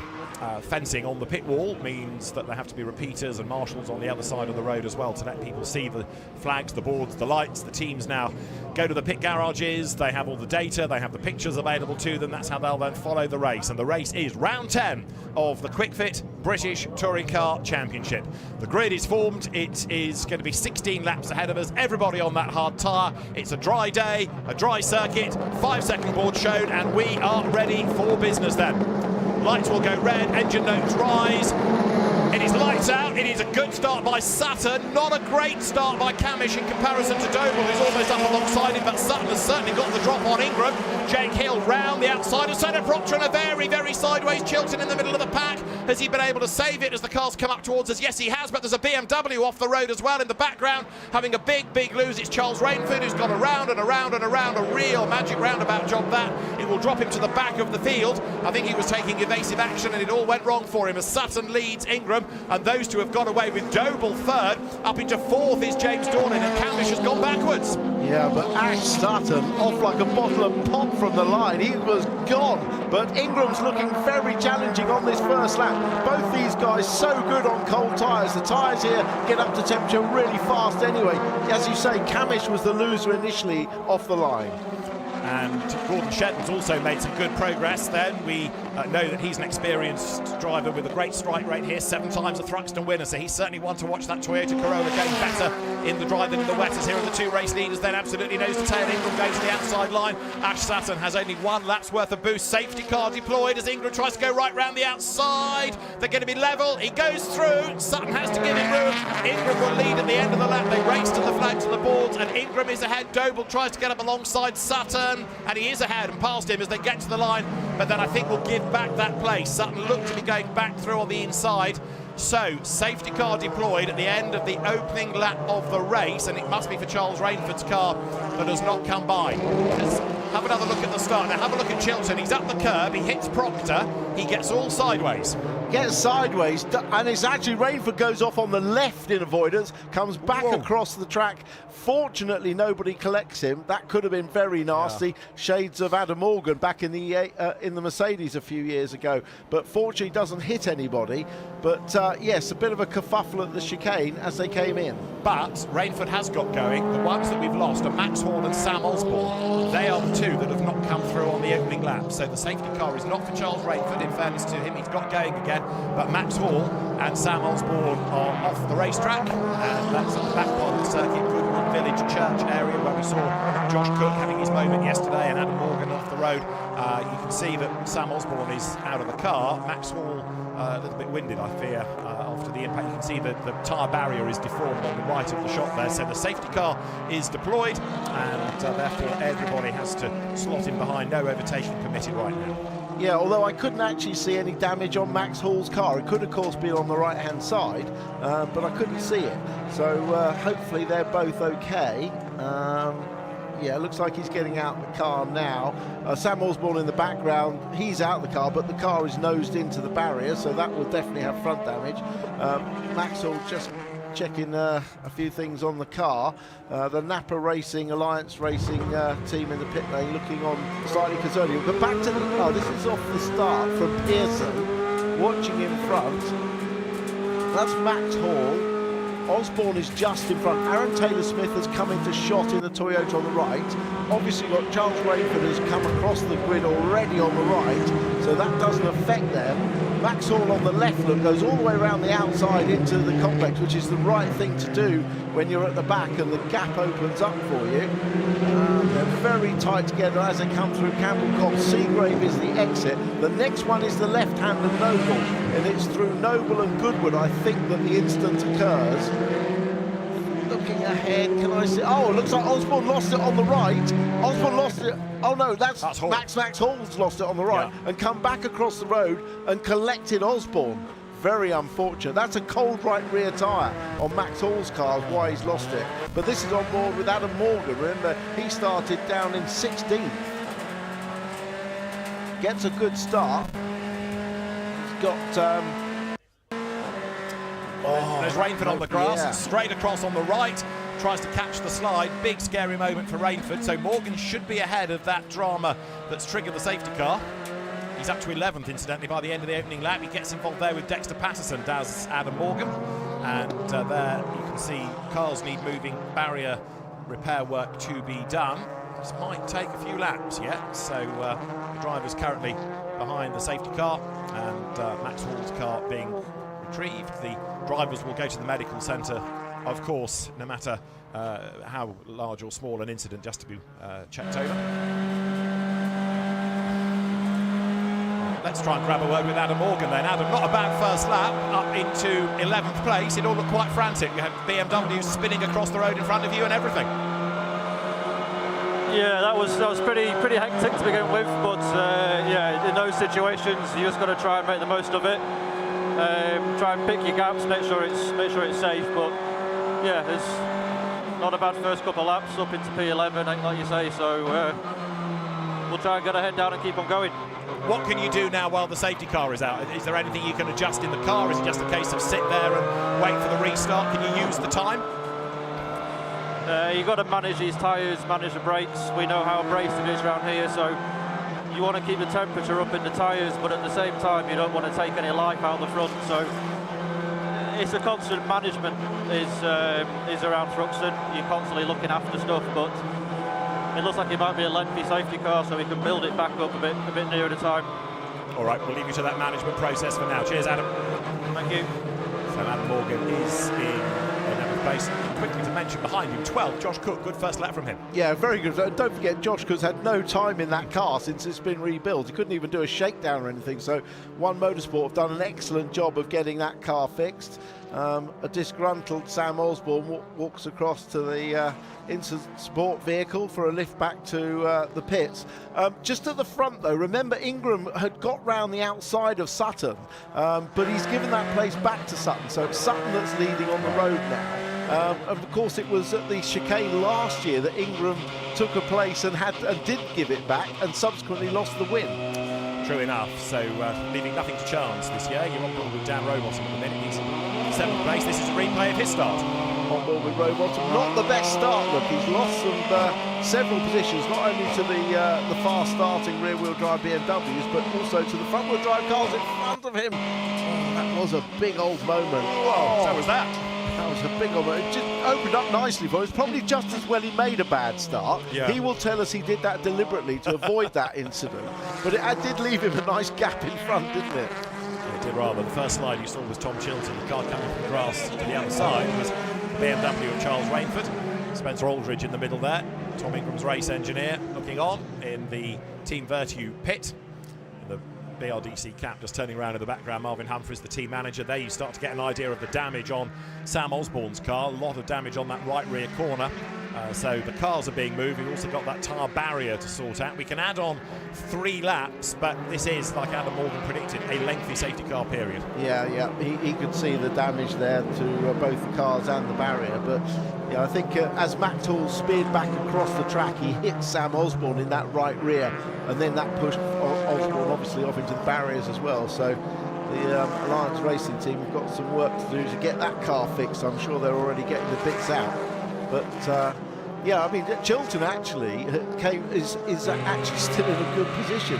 fencing on the pit wall means that there have to be repeaters and marshals on the other side of the road as well to let people see the flags, the boards, the lights. The teams now go to the pit garages, they have all the data, they have the pictures available to them. That's how they'll then follow the race, and the race is round 10 of the Kwik Fit British Touring Car Championship. The grid is formed. It is going to be 16 laps ahead of us, everybody on that hard tyre. It's a dry day, a dry circuit, 5-second board shown, and we are ready for business then. Lights will go red, engine notes rise. It is lights out. It is a good start by Sutton. Not a great start by Camish in comparison to Doble, who's almost up alongside him, but Sutton has certainly got the drop on Ingram. Jake Hill round the outside of Senna Proctor, and a very, very sideways Chilton in the middle of the pack. Has he been able to save it as the cars come up towards us? Yes, he has, but there's a BMW off the road as well in the background, having a big, big lose. It's Charles Rainford, who's gone around and around and around. A real magic roundabout job that. It will drop him to the back of the field. I think he was taking evasive action, and it all went wrong for him as Sutton leads Ingram, and those two have gone away with Doble third. Up into 4th is James Dornan, and Camish has gone backwards. Yeah, but Ash Sutton off like a bottle of pop from the line. He was gone. But Ingram's looking very challenging on this first lap. Both these guys so good on cold tyres. The tyres here get up to temperature really fast anyway. As you say, Camish was the loser initially off the line. And Gordon Shetton's also made some good progress then. We know that he's an experienced driver with a great strike rate here, 7 times a Thruxton winner, so he's certainly one to watch that Toyota Corolla getting better in the drive than in the wet. As here are the 2 race leaders then, absolutely nose to tail. Ingram goes to the outside line. Ash Sutton has only 1 lap's worth of boost. Safety car deployed as Ingram tries to go right round the outside. They're going to be level. He goes through. Sutton has to give him room. Ingram will lead at the end of the lap. They race to the flags and the boards, and Ingram is ahead. Doble tries to get up alongside Sutton, and he is ahead and past him as they get to the line, but then I think we'll give back that place. Sutton looked to be going back through on the inside. So, safety car deployed at the end of the opening lap of the race, and it must be for Charles Rainford's car that has not come by. Let's have another look at the start. Now have a look at Chilton. He's up the curb, he hits Proctor, he gets all sideways. Gets sideways, and it's actually Rainford goes off on the left in avoidance, comes back across the track. Fortunately, nobody collects him. That could have been very nasty. Yeah. Shades of Adam Morgan back in the Mercedes a few years ago, but fortunately doesn't hit anybody. But yes, a bit of a kerfuffle at the chicane as they came in. But Rainford has got going. The ones that we've lost are Max Hall and Sam Osborne. They are the 2 that have not come through on the opening lap. So the safety car is not for Charles Rainford, in fairness to him. He's got going again. But Max Hall and Sam Osborne are off the racetrack. And that's at the back part of the circuit, Goodwood Village Church area, where we saw Josh Cook having his moment yesterday and Adam Morgan off the road. You can see that Sam Osborne is out of the car. Max Hall a little bit winded, I fear, after the impact. You can see that the tyre barrier is deformed on the right of the shot there. So the safety car is deployed, and therefore everybody has to slot in behind. No overtaking permitted right now. Yeah, although I couldn't actually see any damage on Max Hall's car. It could, of course, be on the right-hand side, but I couldn't see it. So hopefully they're both okay. Yeah, it looks like he's getting out the car now. Sam Osborne in the background, he's out the car, but the car is nosed into the barrier, so that will definitely have front damage. Max Hall just checking a few things on the car. The Napa Racing, Alliance Racing team in the pit lane looking on slightly concerned. But back to the, this is off the start from Pearson, watching in front. That's Max Hall. Osborne is just in front. Aaron Taylor-Smith has come into shot in the Toyota on the right. Obviously got Charles Rainford who's come across the grid already on the right, so that doesn't affect them. Max Hall on the left, look, goes all the way around the outside into the complex, which is the right thing to do when you're at the back and the gap opens up for you. They're very tight together as they come through Campbell Cobb. Seagrave is the exit. The next one is the left hand of Noble, and it's through Noble and Goodwood, I think, that the incident occurs. Looking ahead, can I see? Oh, it looks like Osborne lost it on the right. Osborne lost it. Oh no, that's Hall. Max Hall's lost it on the right, and come back across the road and collected Osborne. Very unfortunate. That's a cold right rear tyre on Max Hall's car, is why he's lost it. But this is on board with Adam Morgan. Remember, he started down in 16th. Gets a good start. He's got... There's Rainford on the grass, straight across on the right, tries to catch the slide. Big scary moment for Rainford, so Morgan should be ahead of that drama that's triggered the safety car. He's up to 11th, incidentally, by the end of the opening lap. He gets involved there with Dexter Patterson, does Adam Morgan. And there you can see cars need moving, barrier repair work to be done. This might take a few laps yet, so the driver's currently behind the safety car, and Max Hall's car being retrieved. The drivers will go to the medical centre, of course, no matter how large or small an incident, just to be checked over. Let's try and grab a word with Adam Morgan then. Adam, not a bad first lap, up into 11th place. It all looked quite frantic. You had BMW spinning across the road in front of you and everything. Yeah, that was pretty hectic to begin with, but yeah, in those situations you just got to try and make the most of it. Try and pick your gaps, make sure it's safe. But yeah, it's not a bad first couple of laps up into P11, like you say. So we'll try and get our head down and keep on going. What can you do now while the safety car is out? Is there anything you can adjust in the car? Is it just a case of sit there and wait for the restart? Can you use the time? You've got to manage these tyres, manage the brakes. We know how abrasive it is around here, so you want to keep the temperature up in the tyres, but at the same time you don't want to take any life out the front. So it's a constant management is around Thruxton. You're constantly looking after stuff, but it looks like it might be a lengthy safety car, so we can build it back up a bit nearer the time. All right, we'll leave you to that management process for now. Cheers, Adam. Thank you. So Adam Morgan is in 11th place. Quickly to mention, behind him, 12, Josh Cook. Good first lap from him. Yeah, very good. Don't forget, Josh Cook's had no time in that car since it's been rebuilt. He couldn't even do a shakedown or anything. So One Motorsport have done an excellent job of getting that car fixed. A disgruntled Sam Osborne walks across to the instant support vehicle for a lift back to the pits. Just at the front though, remember Ingram had got round the outside of Sutton, but he's given that place back to Sutton, so it's Sutton that's leading on the road now. Of course it was at the chicane last year that Ingram took a place and did give it back and subsequently lost the win. True enough, so leaving nothing to chance this year. You're on board with Dan Rowbottom at the minute. He's 7th place. This is a replay of his start. On board with Rowbottom. Not the best start, look. He's lost several positions, not only to the fast-starting rear-wheel drive BMWs, but also to the front-wheel drive cars in front of him. Oh, that was a big old moment. Whoa, so was that. That was a big old moment. It just opened up nicely for him. It's probably just as well he made a bad start. Yeah. He will tell us he did that deliberately to avoid that incident. But it did leave him a nice gap in front, didn't it? It did rather. The first slide you saw was Tom Chilton. The car coming from the grass to the other side was BMW of Charles Rainford. Spencer Aldridge in the middle there. Tom Ingram's race engineer looking on in the Team Vertu pit. The BRDC cap just turning around in the background. Marvin Humphries, the team manager. There you start to get an idea of the damage on Sam Osborne's car. A lot of damage on that right rear corner. So the cars are being moved. We've also got that tyre barrier to sort out. We can add on 3 laps, but this is, like Adam Morgan predicted, a lengthy safety car period. Yeah. He could see the damage there to both the cars and the barrier. But yeah, I think as Matt Toole speared back across the track, he hit Sam Osborne in that right rear, and then that pushed Osborne obviously off into the barriers as well. So the Alliance Racing team have got some work to do to get that car fixed. I'm sure they're already getting the bits out. But yeah, I mean, Chilton actually is actually still in a good position.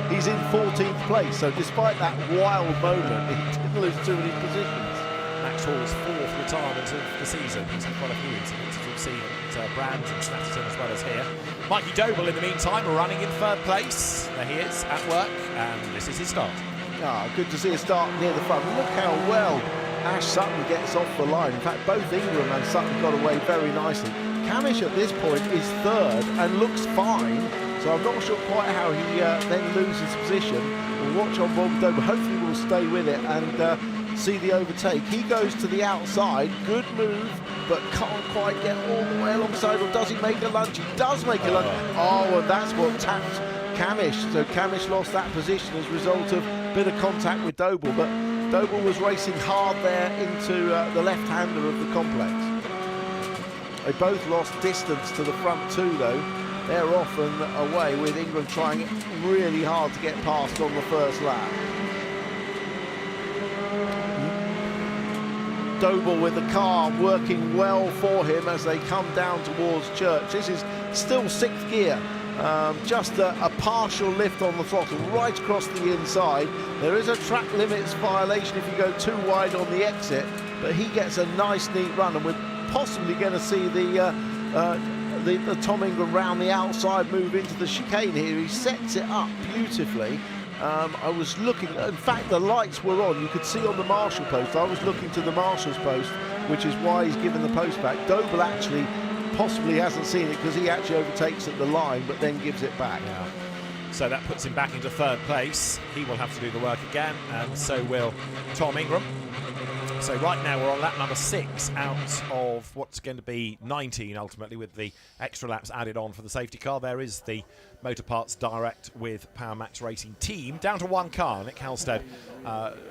He's in 14th place, so despite that wild moment, he didn't lose too many positions. Max Hall's 4th retirement of the season. He's had quite a few incidents, as we've seen at Brands and Snetterton as well as here. Mikey Doble, in the meantime, running in 3rd place. There he is, at work, and this is his start. Good to see a start near the front. Look how well Ash Sutton gets off the line. In fact, both Ingram and Sutton got away very nicely. Camish at this point is 3rd and looks fine, so I'm not sure quite how he then loses position. We'll watch on Bob Dover. Hopefully we'll stay with it and see the overtake. He goes to the outside, good move, but can't quite get all the way alongside, or does he make a lunge? He does make a lunge. Oh, and that's what tapped Camish. So Camish lost that position as a result of a bit of contact with Doble, but Doble was racing hard there into the left-hander of the complex. They both lost distance to the front too, though. They're off and away, with Ingram trying really hard to get past on the first lap. Doble with the car working well for him as they come down towards Church. This is still 6th gear. Just a partial lift on the throttle right across the inside. There is a track limits violation if you go too wide on the exit, but he gets a nice neat run, and we're possibly going to see the Tom Ingram round the outside move into the chicane here. He sets it up beautifully. I was looking, in fact the lights were on, you could see on the marshal post. I was looking to the marshal's post, which is why he's given the post back. Doble actually possibly hasn't seen it because he actually overtakes at the line but then gives it back. Yeah. So that puts him back into 3rd place. He will have to do the work again, and so will Tom Ingram. So right now we're on lap number 6 out of what's going to be 19 ultimately, with the extra laps added on for the safety car. There is the Motor Parts Direct with Power Max Racing team. Down to 1 car. Nick Halstead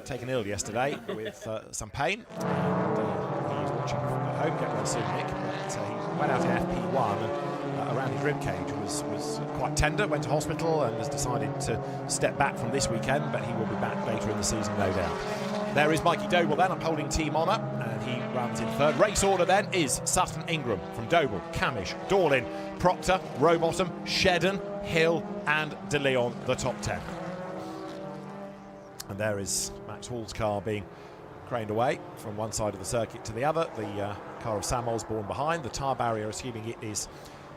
taken ill yesterday with some pain. And he was watching at home. Get well soon, Nick. But he went out in FP1 and around his rib cage was quite tender. Went to hospital and has decided to step back from this weekend, but he will be back later in the season, no doubt. There is Mikey Doble then, upholding team honour, and he runs in third. Race order then is Sutton, Ingram from Doble, Camish, Dorlin, Proctor, Rowbottom, Shedden, Hill and De Leon, the top 10. And there is Max Hall's car being craned away from one side of the circuit to the other. The car of Sam Osborne behind. The tyre barrier, assuming it is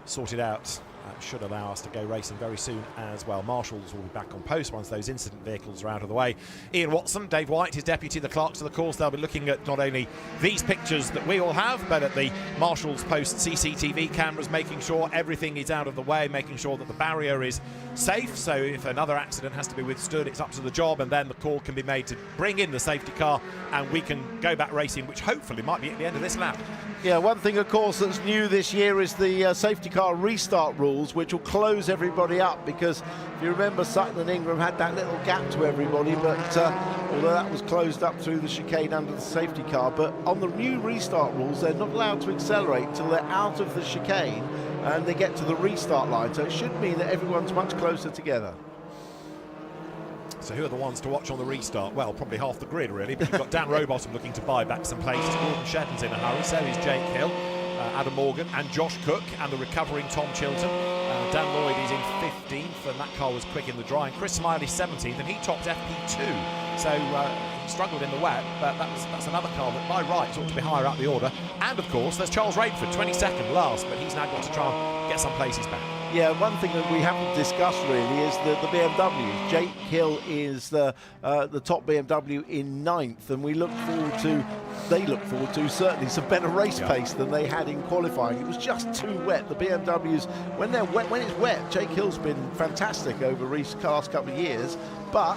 sorted out, should allow us to go racing very soon as well. Marshals will be back on post once those incident vehicles are out of the way. Ian Watson, Dave White, his deputy, the clerks of the course, they'll be looking at not only these pictures that we all have, but at the Marshals post CCTV cameras, making sure everything is out of the way, making sure that the barrier is safe. So if another accident has to be withstood, it's up to the job, and then the call can be made to bring in the safety car and we can go back racing, which hopefully might be at the end of this lap. Yeah, one thing, of course, that's new this year is the safety car restart rules, which will close everybody up, because if you remember, Sutton and Ingram had that little gap to everybody, but although that was closed up through the chicane under the safety car, but on the new restart rules, they're not allowed to accelerate till they're out of the chicane and they get to the restart line, so it should mean that everyone's much closer together. So who are the ones to watch on the restart? Well, probably half the grid, really. But you've got Dan Rowbottom looking to buy back some places. Gordon Shedden's in a hurry. So is Jake Hill, Adam Morgan and Josh Cook and the recovering Tom Chilton. Dan Lloyd is in 15th, and that car was quick in the dry. And Chris Smiley 17th, and he topped FP2. So he struggled in the wet, but that's another car that by rights ought to be higher up the order. And of course, there's Charles Rainford, 22nd last, but he's now got to try and get some places back. Yeah, one thing that we haven't discussed really is the BMWs. Jake Hill is the top BMW in 9th, and they look forward to certainly some better race pace than they had in qualifying. It was just too wet. The BMWs, when it's wet, Jake Hill's been fantastic over the last couple of years, but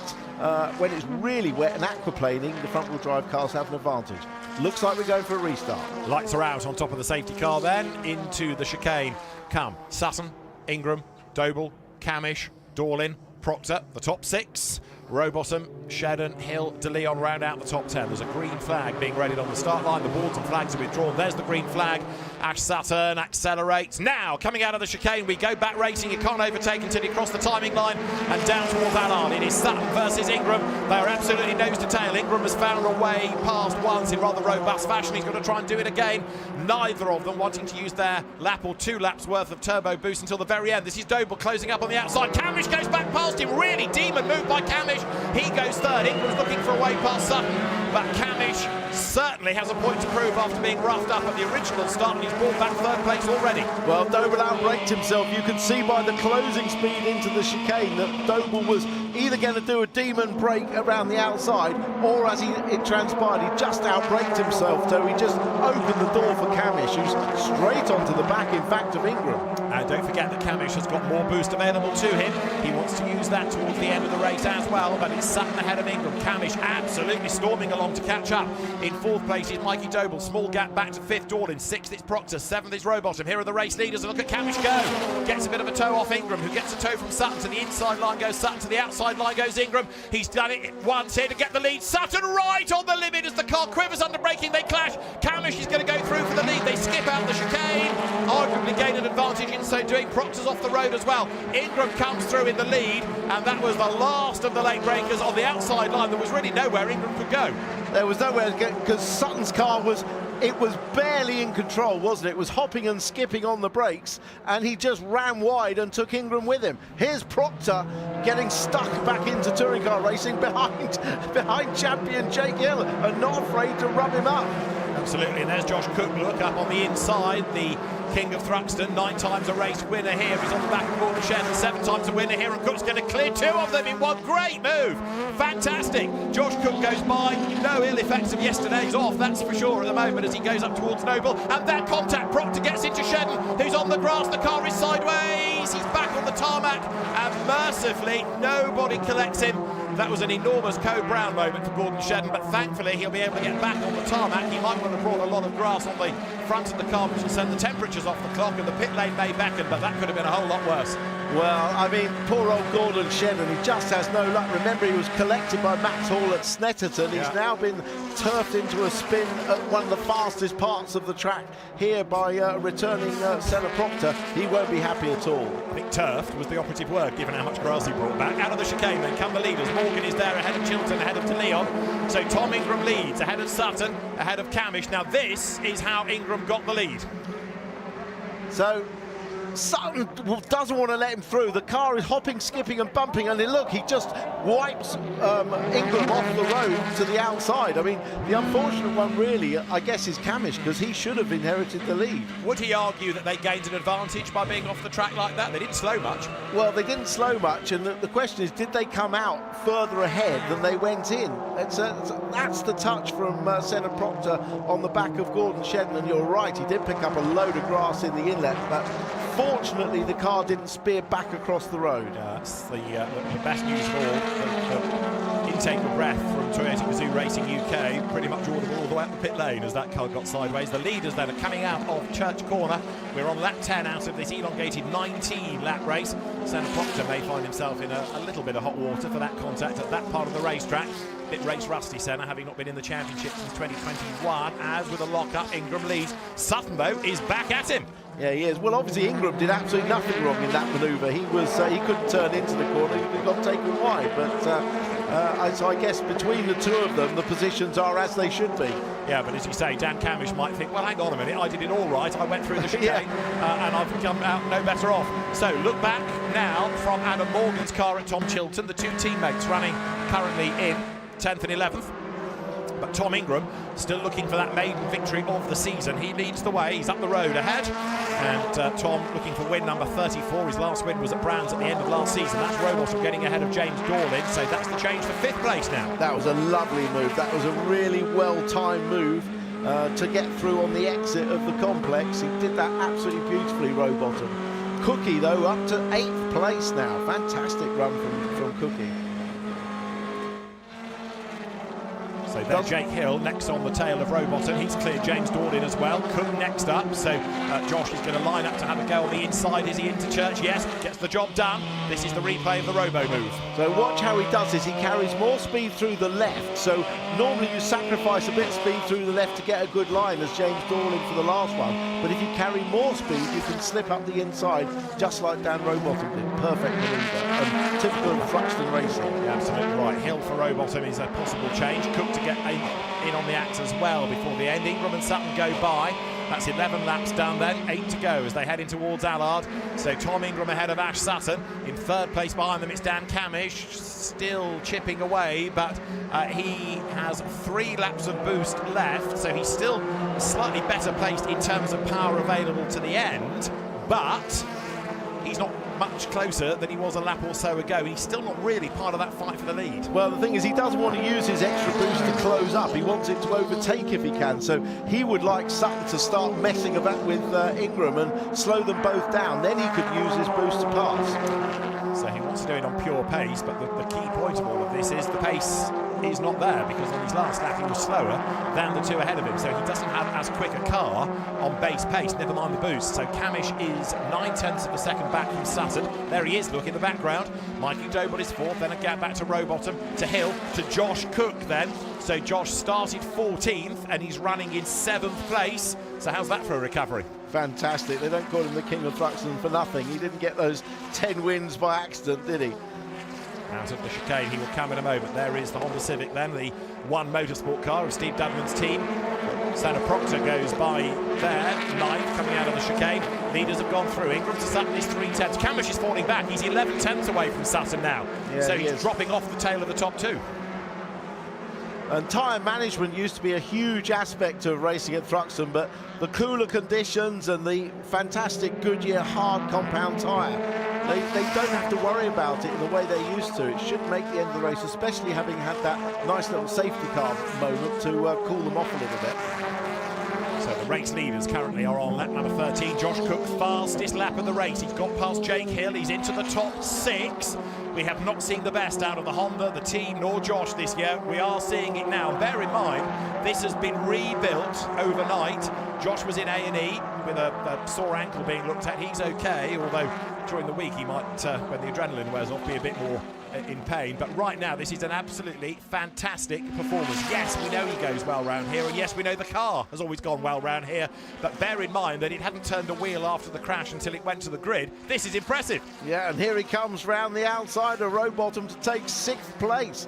when it's really wet and aquaplaning, the front-wheel drive cars have an advantage. Looks like we're going for a restart. Lights are out on top of the safety car then. Into the chicane come Sutton, Ingram, Doble, Camish, Dorlin, Proctor, the top 6. Rowbottom, Shedden, Hill, De Leon round out the top 10. There's a green flag being readied on the start line. The boards and flags are withdrawn. There's the green flag. Ash Sutton accelerates. Now, coming out of the chicane, we go back racing. You can't overtake until you cross the timing line and down towards Allard. It is Sutton versus Ingram. They are absolutely nose to tail. Ingram has found a way past once in rather robust fashion. He's going to try and do it again. Neither of them wanting to use their lap or 2 laps worth of turbo boost until the very end. This is Doble closing up on the outside. Camish goes back past him. Really demon move by Camish. He goes third. Ingram's looking for a way past Sutton, but Camish certainly has a point to prove after being roughed up at the original start, and he's brought back third place already. Well, Doble outbraked himself. You can see by the closing speed into the chicane that Doble was either going to do a demon brake around the outside, or as it transpired, he just outbraked himself, so he just opened the door for Camish, who's straight onto the back, in fact, of Ingram. And don't forget that Camish has got more boost available to him. He wants to use that towards the end of the race as well, but it's Sutton ahead of Ingram. Camish absolutely storming along to catch up. In 4th place is Mikey Doble. Small gap back to 5th, Dorlin. 6th is Proctor. 7th is Rowbottom. Here are the race leaders. And look at Camish go. Gets a bit of a toe off Ingram, who gets a toe from Sutton. To the inside line goes Sutton. To the outside line goes Ingram. He's done it once here to get the lead. Sutton right on the limit as the car quivers under braking. They clash. Camish is going to go through for the lead. They skip out the chicane. Arguably gain an advantage in so doing. Proctor's off the road as well. Ingram comes through in the lead, and that was the last of the late breakers on the outside line. There was really nowhere Ingram could go. There was nowhere to go, because Sutton's car was barely in control, wasn't it? It was hopping and skipping on the brakes, and he just ran wide and took Ingram with him. Here's Proctor getting stuck back into touring car racing behind champion Jake Hill, and not afraid to rub him up. Absolutely, and there's Josh Cook. Look up on the inside, the king of Thruxton, 9 times a race winner here. He's on the back of Gordon Shedden, 7 times a winner here, and Cook's going to clear 2 of them in one great move. Fantastic. Josh Cook goes by. No ill effects of yesterday's off, that's for sure at the moment, as he goes up towards Noble. And that contact, Proctor gets into Shedden, who's on the grass. The car is sideways. He's back on the tarmac, and mercifully, nobody collects him. That was an enormous Code Brown moment for Gordon Shedden, but thankfully he'll be able to get back on the tarmac. He might want to brought a lot of grass on the front of the car, which will send the temperatures off the clock, and the pit lane may beckon, but that could have been a whole lot worse. Well, I mean, poor old Gordon Shedden, he just has no luck. Remember, he was collected by Max Hall at Snetterton. He's now been turfed into a spin at one of the fastest parts of the track here by returning Senna Proctor. He won't be happy at all. I think turfed was the operative word, given how much grass he brought back. Out of the chicane, then come the leaders. Morgan is there ahead of Chilton, ahead of De Leon. So Tom Ingram leads ahead of Sutton, ahead of Camish. Now this is how Ingram got the lead. So Sutton doesn't want to let him through. The car is hopping, skipping and bumping, and look, he just wipes Ingram off the road to the outside. I mean, the unfortunate one really, I guess, is Camish, because he should have inherited the lead. Would he argue that they gained an advantage by being off the track like that? They didn't slow much. Well, they didn't slow much, and the question is, did they come out further ahead than they went in? That's the touch from Senna Proctor on the back of Gordon Shedden, and you're right, he did pick up a load of grass in the inlet, but fortunately the car didn't spear back across the road. That's the best news of all. The intake of breath from Toyota Gazoo Racing UK, pretty much audible all the way up the pit lane as that car got sideways. The leaders then are coming out of Church Corner. We're on lap 10 out of this elongated 19-lap race. Senna Proctor may find himself in a little bit of hot water for that contact at that part of the racetrack. Bit race rusty, Senna, having not been in the championship since 2021. As with a lock-up, Ingram leads. Sutton, though, is back at him. Yeah, he is. Well, obviously Ingram did absolutely nothing wrong in that manoeuvre. He couldn't turn into the corner. He got taken wide. But so I guess between the two of them, the positions are as they should be. Yeah, but as you say, Dan Camish might think, well, hang on a minute, I did it all right. I went through the chicane and I've come out no better off. So look back now from Adam Morgan's car at Tom Chilton. The two teammates running currently in 10th and 11th. But Tom Ingram still looking for that maiden victory of the season. He leads the way. He's up the road ahead. And Tom looking for win number 34. His last win was at Brands at the end of last season. That's Rowbottom getting ahead of James Dorlin. So that's the change for 5th place now. That was a lovely move. That was a really well-timed move to get through on the exit of the complex. He did that absolutely beautifully, Rowbottom. Cookie, though, up to 8th place now. Fantastic run from Cookie. So then Jake Hill next on the tail of Rowbottom. He's cleared James Dorlin as well. Cook next up. So Josh is going to line up to have a go on the inside. Is he into Church? Yes, gets the job done. This is the replay of the Robo move. So watch how he does this. He carries more speed through the left. So normally you sacrifice a bit of speed through the left to get a good line, as James Dorlin for the last one. But if you carry more speed, you can slip up the inside, just like Dan Rowbottom did. Perfect manoeuvre. And typical Thruxton racing. Yeah, absolutely right. Hill for Rowbottom is a possible change. Cook to get in on the axe as well before the end. Ingram and Sutton go by. That's 11 laps done then, 8 to go as they head in towards Allard. So Tom Ingram ahead of Ash Sutton. In 3rd place behind them it's Dan Camish, still chipping away, but he has 3 laps of boost left, so he's still slightly better placed in terms of power available to the end, but he's not much closer than he was a lap or so ago. He's still not really part of that fight for the lead. Well, the thing is, he doesn't want to use his extra boost to close up. He wants it to overtake if he can. So he would like Sutton to start messing about with Ingram and slow them both down. Then he could use his boost to pass. So he wants to do it on pure pace, but the key point of all of this is the pace is not there, because on his last lap he was slower than the 2 ahead of him, so he doesn't have as quick a car on base pace, never mind the boost. So Camish is 9/10 of a second back from Sutton. There he is, look in the background. Mikey Dobell is 4th, then a gap back to Rowbottom, to Hill, to Josh Cook then. So Josh started 14th and he's running in 7th place. So how's that for a recovery? Fantastic. They don't call him the King of Thruxton for nothing. He didn't get those 10 wins by accident, did he? Out of the chicane, he will come in a moment. There is the Honda Civic then, the One Motorsport car of Steve Dudman's team. Senna Proctor goes by there, 9th, coming out of the chicane. Leaders have gone through. Ingram to Sutton is 3/10. Camish is falling back. He's 11/10 away from Sutton now. Yeah, so he's dropping off the tail of the top 2. And tyre management used to be a huge aspect of racing at Thruxton, but the cooler conditions and the fantastic Goodyear hard compound tyre, they don't have to worry about it in the way they used to. It should make the end of the race, especially having had that nice little safety car moment to cool them off a little bit. So the race leaders currently are on lap number 13. Josh Cook, fastest lap of the race. He's gone past Jake Hill. He's into the top 6. We have not seen the best out of the Honda, the team, nor Josh this year. We are seeing it now. Bear in mind, this has been rebuilt overnight. Josh was in A&E with a sore ankle being looked at. He's okay, although during the week he might, when the adrenaline wears off, be a bit more in pain. But right now, this is an absolutely fantastic performance. Yes, we know he goes well round here, and yes, we know the car has always gone well round here, but bear in mind that it hadn't turned a wheel after the crash until it went to the grid. This is impressive. Yeah, and here he comes round the outside of Rowbottom to take 6th place.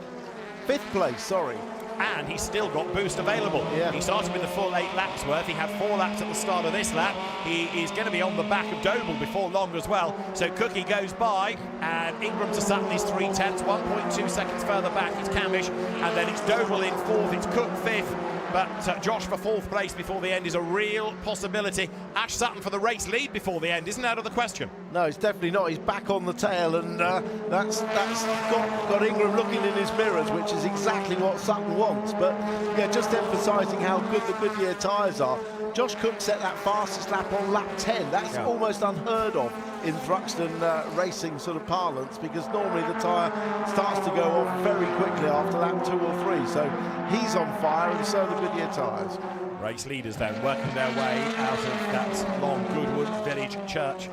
5th place, sorry. and he's still got boost available. He started with the full 8 laps worth. He had 4 laps at the start of this lap. He is going to be on the back of Doble before long as well. So Cookie goes by, and Ingram to Sutton is 3/10, 1.2 seconds further back. It's Camish, and then it's Doble in 4th. It's Cook 5th. But Josh for 4th place before the end is a real possibility. Ash Sutton for the race lead before the end isn't out of the question. No, it's definitely not. He's back on the tail, and that's got Ingram looking in his mirrors, which is exactly what Sutton wants. But yeah, just emphasising how good the Goodyear tyres are. Josh Cook set that fastest lap on lap 10. That's almost unheard of in Thruxton racing sort of parlance, because normally the tyre starts to go off very quickly after lap 2 or 3. So he's on fire, and so the Goodyear tyres. Race leaders then working their way out of that long Goodwood Village Church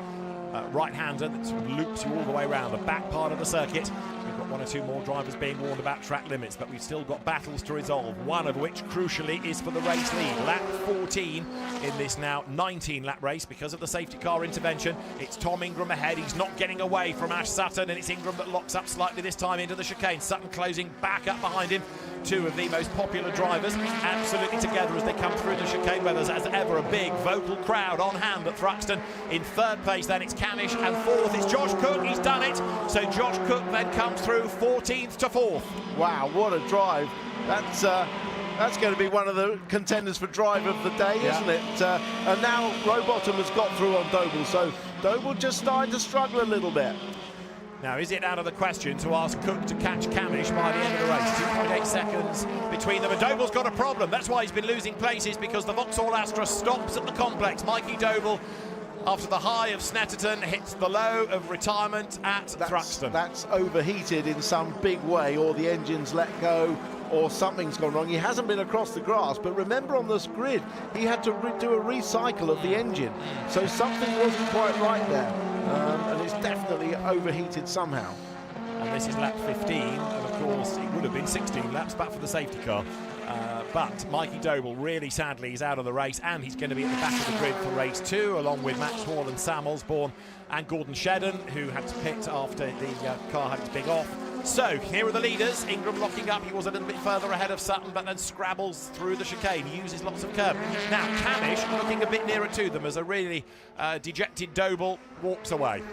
right-hander that loops you all the way around the back part of the circuit. We've got 1 or 2 more drivers being warned about track limits, but we've still got battles to resolve, one of which crucially is for the race lead. Lap 14 in this now 19-lap race because of the safety car intervention. It's Tom Ingram ahead. He's not getting away from Ash Sutton, and it's Ingram that locks up slightly this time into the chicane. Sutton closing back up behind him. 2 of the most popular drivers absolutely together as they come through the chicane, where there's as ever a big vocal crowd on hand at Thruxton. In 3rd place then it's Camish, and 4th is Josh Cook. He's done it. So Josh Cook then comes through 14th to 4th. Wow, what a drive. That's going to be one of the contenders for drive of the day, isn't it? And now Rowbottom has got through on Doble, so Doble just starting to struggle a little bit. Now, is it out of the question to ask Cook to catch Camish by the end of the race? 2.8 seconds between them, and Doble's got a problem. That's why he's been losing places, because the Vauxhall Astra stops at the complex. Mikey Doble, after the high of Snetterton, hits the low of retirement at Thruxton. That's overheated in some big way, or the engine's let go, or something's gone wrong. He hasn't been across the grass, but remember on this grid, he had to do a recycle of the engine. So something wasn't quite right there. And it's definitely overheated somehow. And this is lap 15, and of course it would have been 16 laps but for the safety car. But Mikey Doble really sadly is out of the race, and he's going to be at the back of the grid for race 2, along with Max Hall and Sam Osborne and Gordon Shedden, who had to pit after the car had its big off. So here are the leaders. Ingram locking up. He was a little bit further ahead of Sutton, but then scrabbles through the chicane. He uses lots of curb. Now Camish looking a bit nearer to them as a really dejected Doble walks away.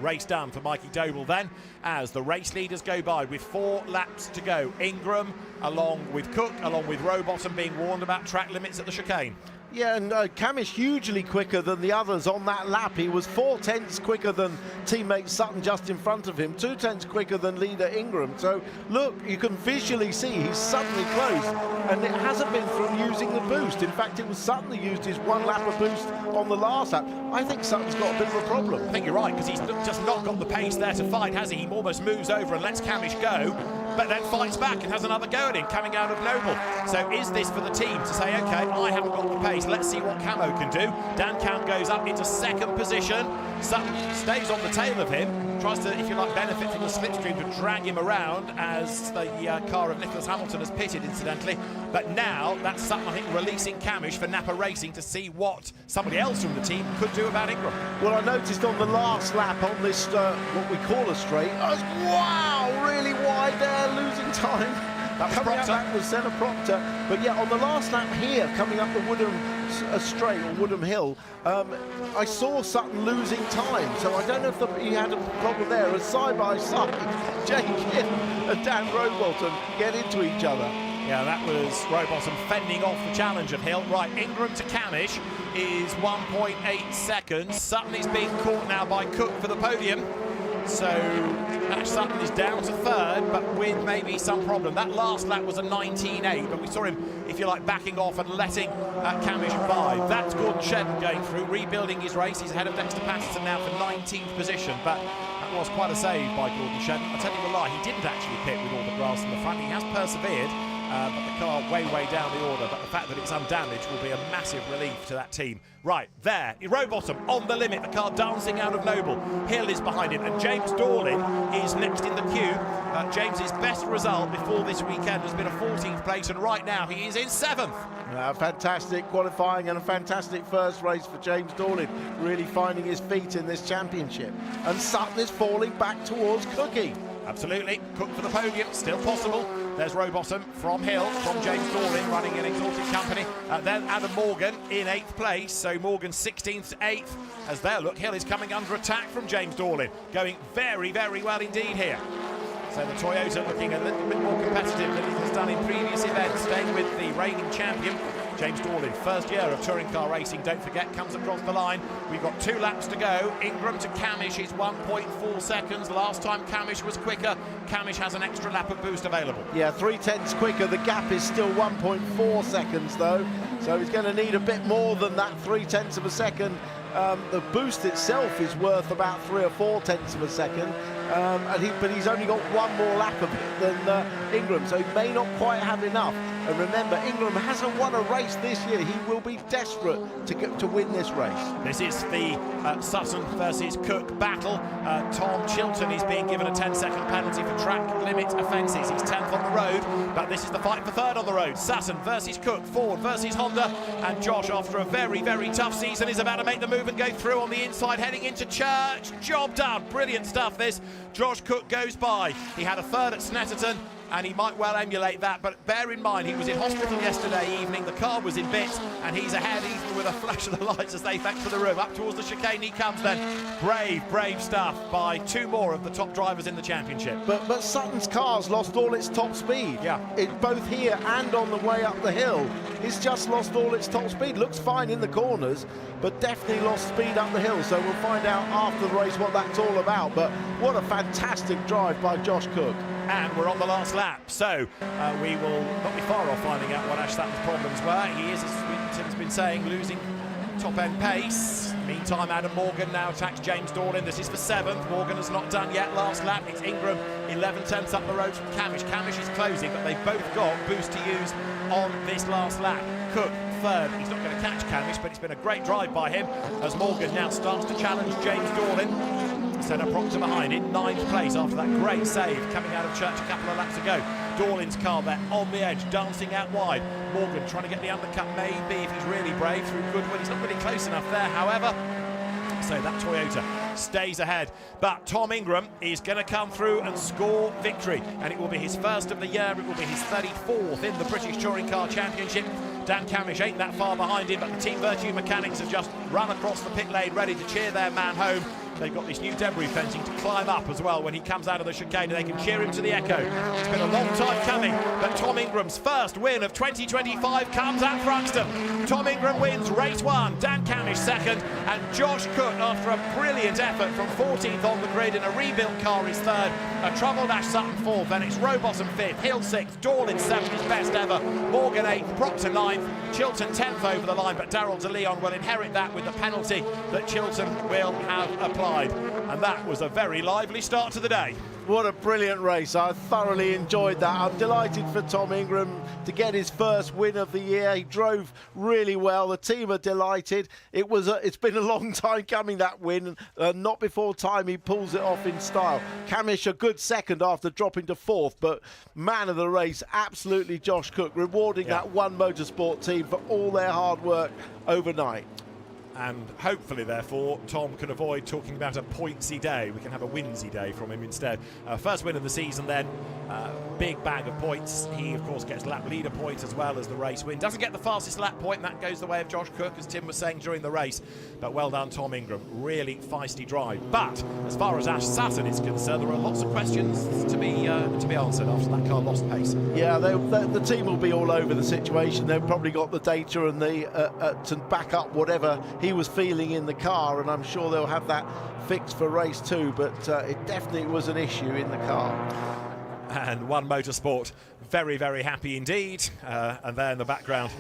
Race done for Mikey Doble then, as the race leaders go by with 4 laps to go. Ingram along with Cook, along with Rowbottom, being warned about track limits at the chicane. Yeah, and Camish hugely quicker than the others on that lap. He was 4/10 quicker than teammate Sutton just in front of him, 2/10 quicker than leader Ingram. So look, you can visually see he's suddenly close, and it hasn't been from using the boost. In fact, it was Sutton that used his 1 lap of boost on the last lap. I think Sutton's got a bit of a problem. I think you're right, because he's just not got the pace there to fight, has he? He almost moves over and lets Camish go, but then fights back and has another go at him coming out of Noble. So is this for the team to say, okay, I haven't got the pace, let's see what Camo can do. Dan Camp goes up into 2nd position. Sutton stays on the tail of him, tries to, if you like, benefit from the slipstream to drag him around as the car of Nicholas Hamilton has pitted, incidentally. But now that's Sutton, I think, releasing Camish for Napa Racing to see what somebody else from the team could do about Ingram. Well, I noticed on the last lap on this, what we call a straight, wow, really wide there, losing time. Coming up that was Senna Proctor, but yeah, on the last lap here, coming up the Woodham straight or Woodham Hill, I saw Sutton losing time, so I don't know if he had a problem there. As side by side, Jake Hill and Dan Rowbottom get into each other. Yeah, that was Rowbottom fending off the challenge of Hill. Right, Ingram to Camish is 1.8 seconds. Sutton is being caught now by Cook for the podium. So Ash Sutton is down to 3rd, but with maybe some problem. That last lap was a 19.8, but we saw him, if you like, backing off and letting Camish by. That's Gordon Shedden going through, rebuilding his race. He's ahead of Dexter Patterson now for 19th position, but that was quite a save by Gordon Shedden. I'll tell you a lie, he didn't actually pit with all the grass in the front. He has persevered, but the car way down the order. But the fact that it's undamaged will be a massive relief to that team. Right, there, Rowbottom on the limit, the car dancing out of Noble. Hill is behind him, and James Dorlin is next in the queue. James's best result before this weekend has been a 14th place, and right now he is in 7th. Fantastic qualifying and a fantastic first race for James Dorlin, really finding his feet in this championship. And Sutton is falling back towards Cookie. Absolutely, Cook for the podium, still possible. There's Rowbottom from Hill, from James Dorlin, running in exalted company. Then Adam Morgan in 8th place, so Morgan 16th to 8th. As there, look, Hill is coming under attack from James Dorlin, going very, very well indeed here. So the Toyota looking a little bit more competitive than it has done in previous events, staying with the reigning champion. James Dorlin, first year of touring car racing, don't forget, comes across the line. We've got 2 laps to go. Ingram to Camish is 1.4 seconds. Last time Camish was quicker. Camish has an extra lap of boost available. Yeah, 3/10 quicker. The gap is still 1.4 seconds though, so he's going to need a bit more than that 3/10 of a second. The boost itself is worth about 3 or 4 tenths of a second, but he's only got 1 more lap of it than Ingram, so he may not quite have enough. And remember, Ingram hasn't won a race this year. He will be desperate to win this race. This is the Sutton versus Cook battle. Tom Chilton is being given a 10-second penalty for track limit offences. He's 10th on the road, but this is the fight for 3rd on the road. Sutton versus Cook, Ford versus Honda, and Josh, after a very, very tough season, is about to make the move and go through on the inside, heading into Church. Job done. Brilliant stuff, this. Josh Cook goes by. He had a 3rd at Snetterton, and he might well emulate that, but bear in mind he was in hospital yesterday evening, the car was in bits, and he's ahead even with a flash of the lights as they thank for the room. Up towards the chicane he comes then. Brave stuff by 2 more of the top drivers in the championship. But Sutton's car's lost all its top speed. Yeah. Both here and on the way up the hill. It's just lost all its top speed. Looks fine in the corners, but definitely lost speed up the hill. So we'll find out after the race what that's all about. But what a fantastic drive by Josh Cook. And we're on the last lap, so we will not be far off finding out what Ash Sutton's problems were. He is, as Tim's been saying, losing top-end pace. Meantime, Adam Morgan now attacks James Dorlin. This is for 7th. Morgan has not done yet. Last lap, it's Ingram, 11 tenths up the road from Camish. Camish is closing, but they've both got boost to use on this last lap. Cook, 3rd. He's not going to catch Camish, but it's been a great drive by him as Morgan now starts to challenge James Dorlin. Senna Proctor behind in 9th place after that great save coming out of Church a couple of laps ago. Dorlin's car there on the edge, dancing out wide. Morgan trying to get the undercut, maybe if he's really brave through Goodwin. He's not really close enough there, however. So that Toyota stays ahead. But Tom Ingram is going to come through and score victory. And it will be his 1st of the year. It will be his 34th in the British Touring Car Championship. Dan Camish ain't that far behind him, but the Team Vertu mechanics have just run across the pit lane ready to cheer their man home. They've got this new debris fencing to climb up as well when he comes out of the chicane, and they can cheer him to the echo. It's been a long time coming, but Tom Ingram's 1st win of 2025 comes at Thruxton. Tom Ingram wins race 1, Dan Camish 2nd, and Josh Cook, after a brilliant effort from 14th on the grid in a rebuilt car, is 3rd. A troubled Ash Sutton 4th, then it's Rowbottom 5th, Hill 6th, Dorlin 7th, his best ever, Morgan 8th, Proctor 9th, Chilton 10th over the line, but Daryl De Leon will inherit that with the penalty that Chilton will have applied. And that was a very lively start to the day. What a brilliant race. I thoroughly enjoyed that. I'm delighted for Tom Ingram to get his 1st win of the year. He drove really well. The team are delighted. It's been a long time coming, that win. Not before time he pulls it off in style. Camish a good 2nd after dropping to 4th, but man of the race, absolutely Josh Cook, rewarding that One Motorsport team for all their hard work overnight. And hopefully, therefore, Tom can avoid talking about a pointsy day. We can have a winsy day from him instead. 1st win of the season then, big bag of points. He, of course, gets lap leader points as well as the race win. Doesn't get the fastest lap point, and that goes the way of Josh Cook, as Tim was saying during the race. But well done, Tom Ingram. Really feisty drive. But as far as Ash Sutton is concerned, there are lots of questions to be answered after that car lost pace. Yeah, the team will be all over the situation. They've probably got the data and to back up whatever he was feeling in the car, and I'm sure they'll have that fixed for race 2, but it definitely was an issue in the car. And One Motorsport very, very happy indeed. And there in the background,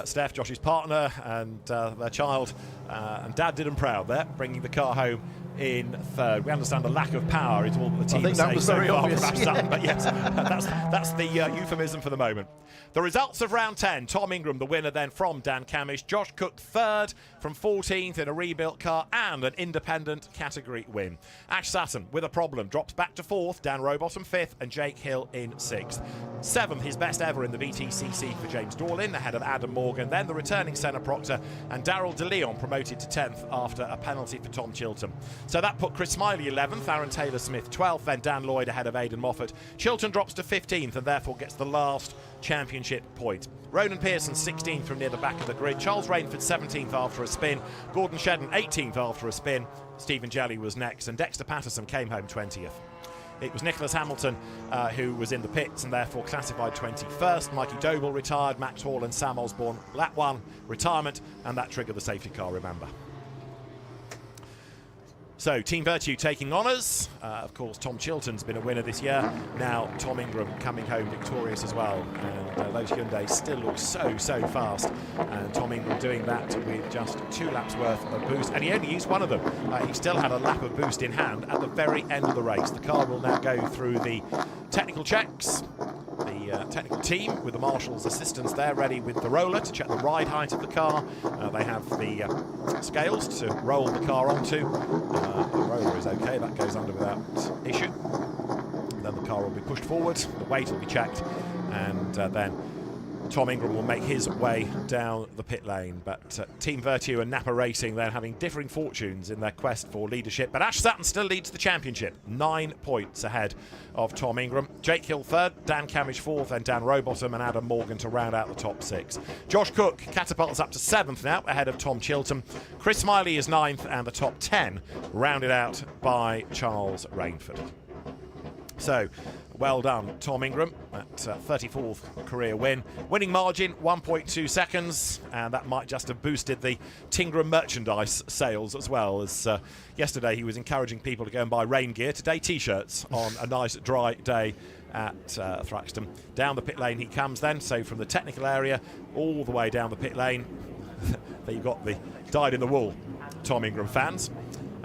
Steph, Josh's partner, and their child, and Dad did them proud there, bringing the car home in 3rd. We understand the lack of power is all the team is saying so far from Ash Sutton, but yes, that's the euphemism for the moment. The results of round 10, Tom Ingram the winner then from Dan Camish, Josh Cook 3rd from 14th in a rebuilt car and an independent category win. Ash Sutton with a problem drops back to 4th, Dan Rowbottom 5th and Jake Hill in 6th. 7th, his best ever in the BTCC for James Dorlin, ahead of Adam Morgan, then the returning Senna Proctor, and Daryl De Leon promoted to 10th after a penalty for Tom Chilton. So that put Chris Smiley 11th, Aaron Taylor-Smith 12th, then Dan Lloyd ahead of Aidan Moffat. Chilton drops to 15th and therefore gets the last championship point. Ronan Pearson 16th from near the back of the grid. Charles Rainford 17th after a spin. Gordon Shedden 18th after a spin. Stephen Jelly was next, and Dexter Patterson came home 20th. It was Nicholas Hamilton who was in the pits and therefore classified 21st. Mikey Doble retired, Max Hall and Sam Osborne lap 1 retirement, and that triggered the safety car, remember. So Team Vertu taking honours. Of course, Tom Chilton's been a winner this year. Now Tom Ingram coming home victorious as well. And those Hyundais still look so fast. And Tom Ingram doing that with just 2 laps worth of boost. And he only used one of them. He still had a lap of boost in hand at the very end of the race. The car will now go through the technical checks. The technical team with the marshal's assistants there ready with the roller to check the ride height of the car. They have the scales to roll the car onto. The roller is okay, that goes under without issue. Then the car will be pushed forward, the weight will be checked, and then Tom Ingram will make his way down the pit lane. But Team Vertu and Napa Racing then having differing fortunes in their quest for leadership. But Ash Sutton still leads the championship, 9 points ahead of Tom Ingram. Jake Hill 3rd, Dan Camish 4th, and Dan Rowbottom and Adam Morgan to round out the top 6. Josh Cook catapults up to 7th now, ahead of Tom Chilton. Chris Smiley is 9th, and the top 10 rounded out by Charles Rainford. So, well done, Tom Ingram, at 34th career win. Winning margin, 1.2 seconds, and that might just have boosted the Tingram merchandise sales as well, as yesterday he was encouraging people to go and buy rain gear. Today, T-shirts on a nice dry day at Thruxton. Down the pit lane he comes then, so from the technical area all the way down the pit lane. There you've got the dyed-in-the-wool Tom Ingram fans.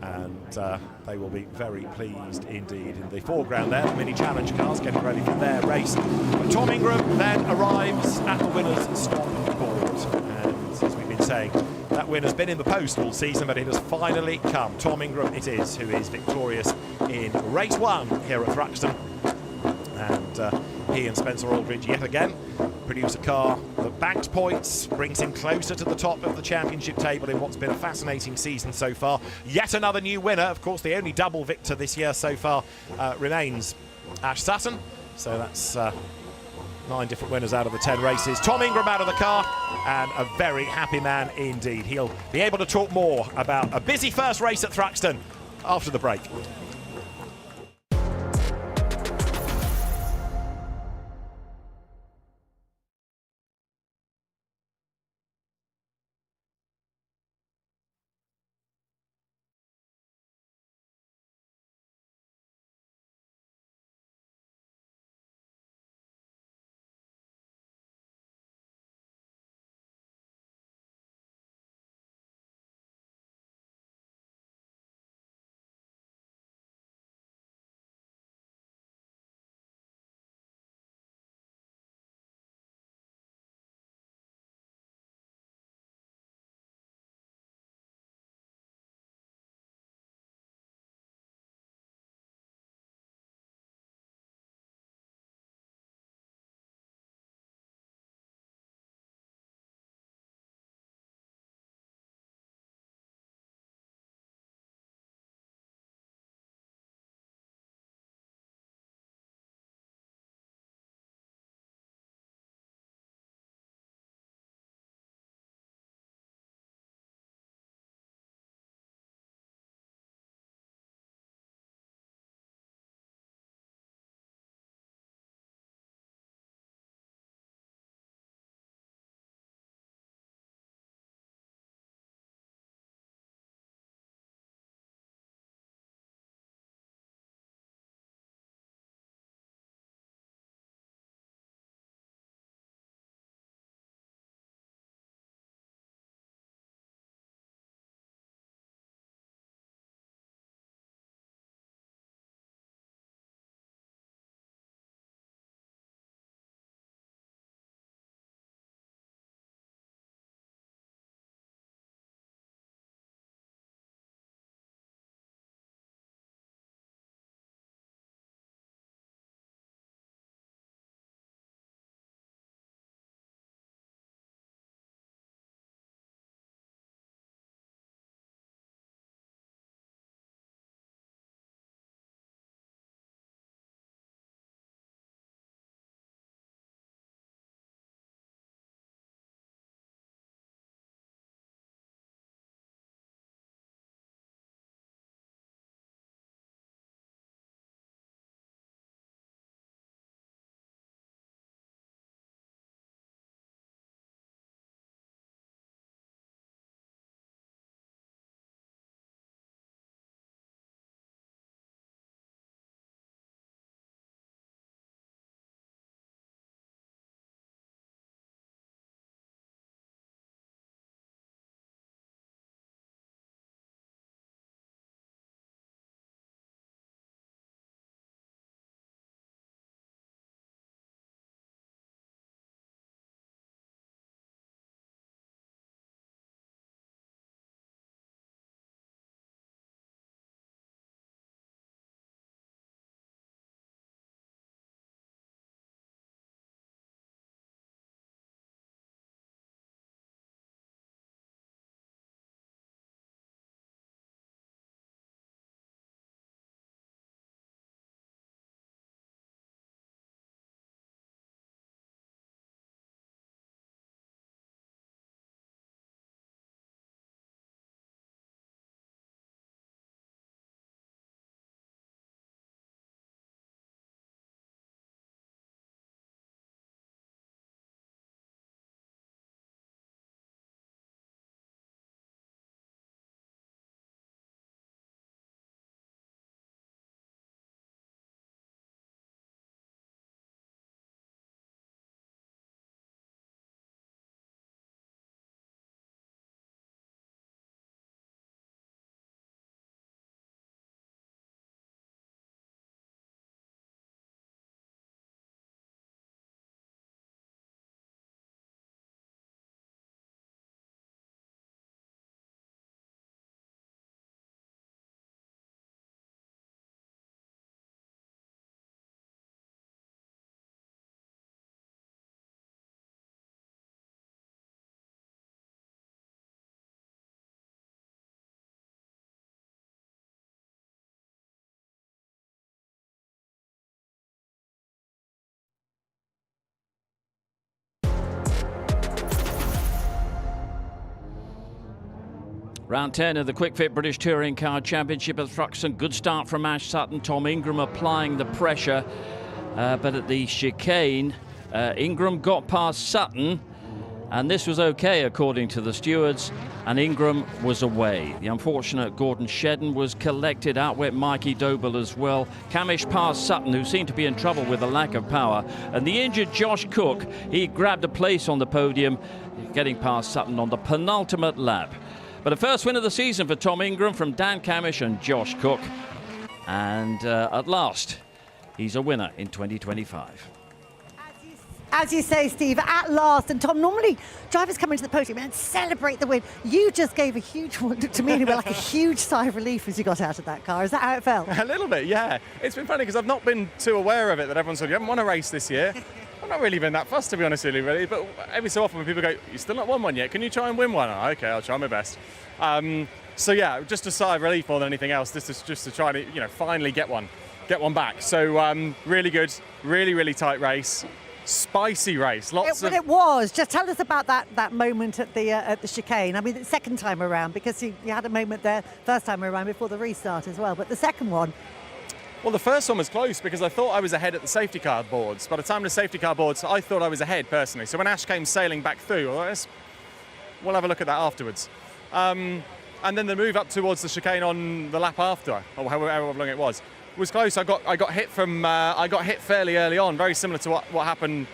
And they will be very pleased indeed. In the foreground there, the mini challenge cars getting ready for their race. But Tom Ingram then arrives at the winners' stop board. And as we've been saying, that win has been in the post all season, but it has finally come. Tom Ingram it is who is victorious in race 1 here at Thruxton. And he and Spencer Aldridge yet again produce a car that banks points, brings him closer to the top of the championship table in what's been a fascinating season so far. Yet another new winner. Of course, the only double victor this year so far remains Ash Sutton. So that's 9 different winners out of the 10 races. Tom Ingram out of the car, and a very happy man indeed. He'll be able to talk more about a busy first race at Thruxton after the break. Round 10 of the Kwik Fit British Touring Car Championship at Thruxton. Good start from Ash Sutton. Tom Ingram applying the pressure. But at the chicane, Ingram got past Sutton. And this was okay, according to the stewards. And Ingram was away. The unfortunate Gordon Shedden was collected. Out went Mikey Doble as well. Camish passed Sutton, who seemed to be in trouble with a lack of power. And the injured Josh Cook, he grabbed a place on the podium, getting past Sutton on the penultimate lap. But the first win of the season for Tom Ingram from Dan Camish and Josh Cook. And at last, he's a winner in 2025. As you say, Steve, at last. And Tom, normally drivers come into the podium and celebrate the win. You just gave a huge one to me, anyway, like a huge sigh of relief as you got out of that car. Is that how it felt? A little bit, yeah. It's been funny because I've not been too aware of it, that everyone said, you haven't won a race this year. I've not really been that fussed, to be honest with you, really. But every so often when people go, you still not won one yet, can you try and win one? Oh, okay, I'll try my best. So yeah, just a sigh of relief more than anything else, just to try to, finally get one back. So really good, really tight race. Spicy race, It was. Just tell us about that moment at the chicane. I mean, the second time around, because you had a moment there first time around before the restart as well. But the second one. Well, the first one was close because I thought I was ahead at the safety car boards. By the time of the safety car boards, I thought I was ahead personally. So when Ash came sailing back through, we'll have a look at that afterwards. And then the move up towards the chicane on the lap after, or however long it was close. I got hit fairly early on, very similar to what happened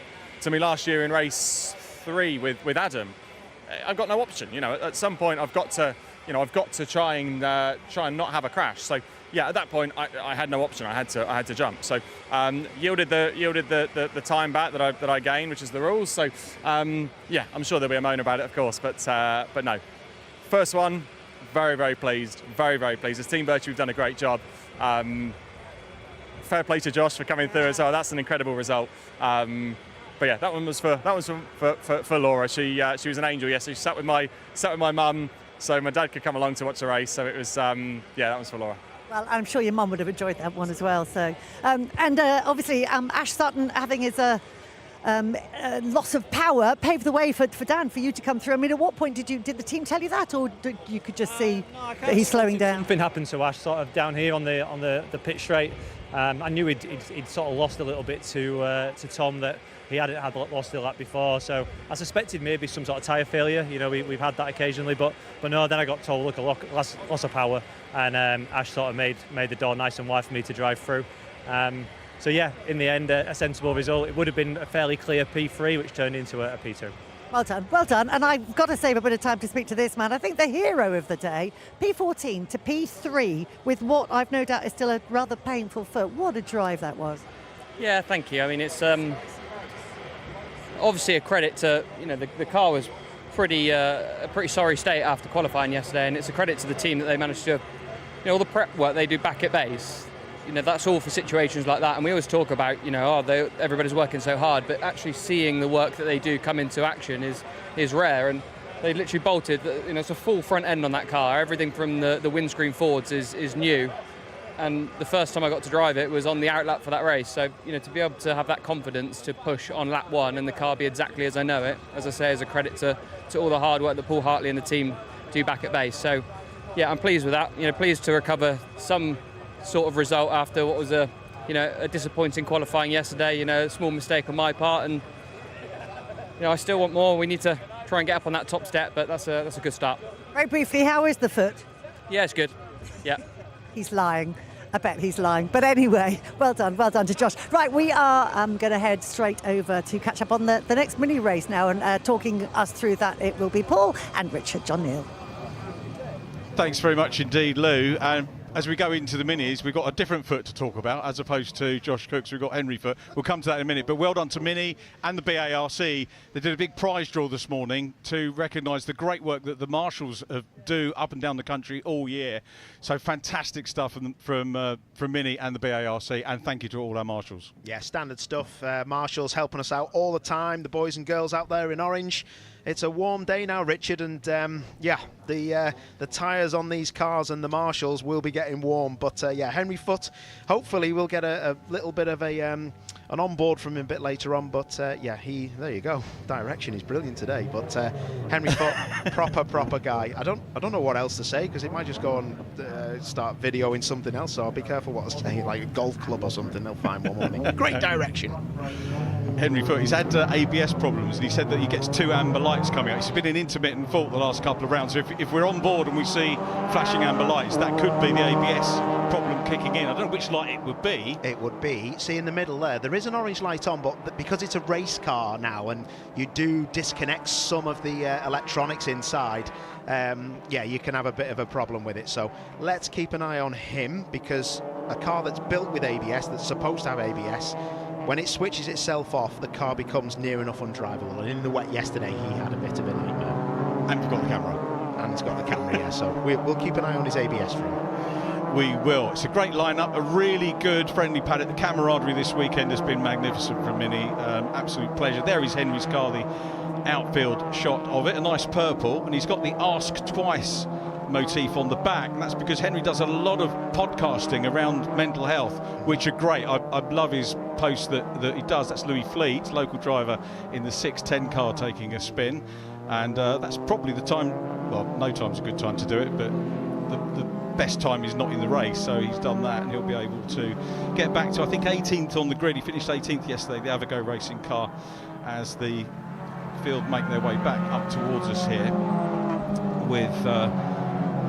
to me last year in race 3 with Adam. I've got no option, At some point, I've got to try and not have a crash. So yeah, at that point, I had no option. I had to jump. So yielded the time back that I gained, which is the rules. So yeah, I'm sure there'll be a moan about it, of course, but no. First one, very pleased, very pleased. As Team Vertu, we've done a great job. Fair play to Josh for coming through as well. That's an incredible result. But yeah, that was for Laura. She was an angel yesterday. She sat with my mum, so my dad could come along to watch the race. So it was yeah, that was for Laura. Well, I'm sure your mum would have enjoyed that one as well. So obviously Ash Sutton having his loss of power paved the way for Dan, for you to come through. I mean, at what point did the team tell you that, or you could just see that he's slowing down? Something happened to Ash sort of down here on the pit straight. I knew he'd sort of lost a little bit to Tom, that he hadn't had lost the lap before. So I suspected maybe some sort of tyre failure. We've had that occasionally, but no. Then I got told, look, a loss of power, and Ash sort of made the door nice and wide for me to drive through. So yeah, in the end, a sensible result. It would have been a fairly clear P3, which turned into a P2. Well done. And I've got to save a bit of time to speak to this man. I think the hero of the day, P14 to P3, with what I've no doubt is still a rather painful foot. What a drive that was. Yeah, thank you. I mean, it's obviously a credit to, the car was a pretty sorry state after qualifying yesterday, and it's a credit to the team that they managed to, all the prep work they do back at base. That's all for situations like that. And we always talk about, everybody's working so hard, but actually seeing the work that they do come into action is rare. And they literally bolted, it's a full front end on that car. Everything from the windscreen forwards is new. And the first time I got to drive it was on the outlap for that race. So, to be able to have that confidence to push on lap 1 and the car be exactly as I know it, as I say, is a credit to all the hard work that Paul Hartley and the team do back at base. So, yeah, I'm pleased with that. Pleased to recover some sort of result after what was a disappointing qualifying yesterday. A small mistake on my part, and I still want more. We need to try and get up on that top step, but that's a good start. Very briefly, how is the foot? Yeah, it's good. Yeah. He's lying. I bet he's lying. But anyway, well done to Josh. Right, we are going to head straight over to catch up on the next mini race now, and talking us through that, it will be Paul and Richard John Neal. Thanks very much indeed, Lou. As we go into the minis, we've got a different foot to talk about as opposed to Josh Cook's. We've got Henry foot. We'll come to that in a minute. But well done to Mini and the BARC. They did a big prize draw this morning to recognise the great work that the marshals do up and down the country all year. So fantastic stuff from Mini and the BARC. And thank you to all our marshals. Yeah, standard stuff. Marshals helping us out all the time. The boys and girls out there in orange. It's a warm day now, Richard, and yeah, the tyres on these cars and the Marshalls will be getting warm. But yeah, Henry Foote, hopefully we'll get a little bit of an onboard from him a bit later on. But yeah, there you go. Direction is brilliant today. But Henry Foote, proper guy. I don't know what else to say, because it might just go and start videoing something else. So be careful what I say, like a golf club or something. They'll find one morning. Great direction. Henry Foote, he's had ABS problems, and he said that he gets 2 amber lights coming out. It's been an intermittent fault the last couple of rounds. So if we're on board and we see flashing amber lights, that could be the ABS problem kicking in. I don't know which light it would be. It would be, see in the middle there is an orange light on, but because it's a race car now and you do disconnect some of the electronics inside, yeah, you can have a bit of a problem with it. So let's keep an eye on him, because a car that's built with ABS, that's supposed to have ABS, when it switches itself off, the car becomes near enough undrivable. And in the wet yesterday, he had a bit of a nightmare. And we've got the camera. And he's got the camera, yeah. So we'll keep an eye on his ABS for him. We will. It's a great lineup, a really good friendly paddock. The camaraderie this weekend has been magnificent from Mini. Absolute pleasure. There is Henry's car, the outfield shot of it, a nice purple, and he's got the Ask Twice motif on the back, and that's because Henry does a lot of podcasting around mental health, which are great. I love his post that he does. That's Louis Fleet, local driver in the 610 car, taking a spin, and that's probably the time, well, no time's a good time to do it, but the best time is not in the race, so he's done that, and he'll be able to get back to, I think, 18th on the grid. He finished 18th yesterday, the Avago racing car, as the field make their way back up towards us here with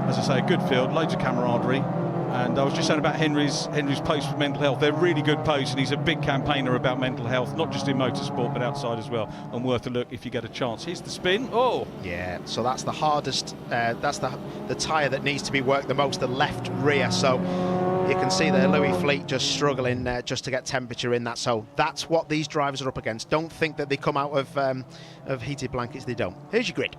as I say, a good field, loads of camaraderie. And I was just saying about Henry's post for mental health. They're really good posts, and he's a big campaigner about mental health, not just in motorsport but outside as well, and worth a look if you get a chance. Here's the spin. Oh! Yeah, so that's the hardest, that's the tyre that needs to be worked the most, the left rear. So you can see there Louis Fleet just struggling just to get temperature in that. So that's what these drivers are up against. Don't think that they come out of heated blankets. They don't. Here's your grid.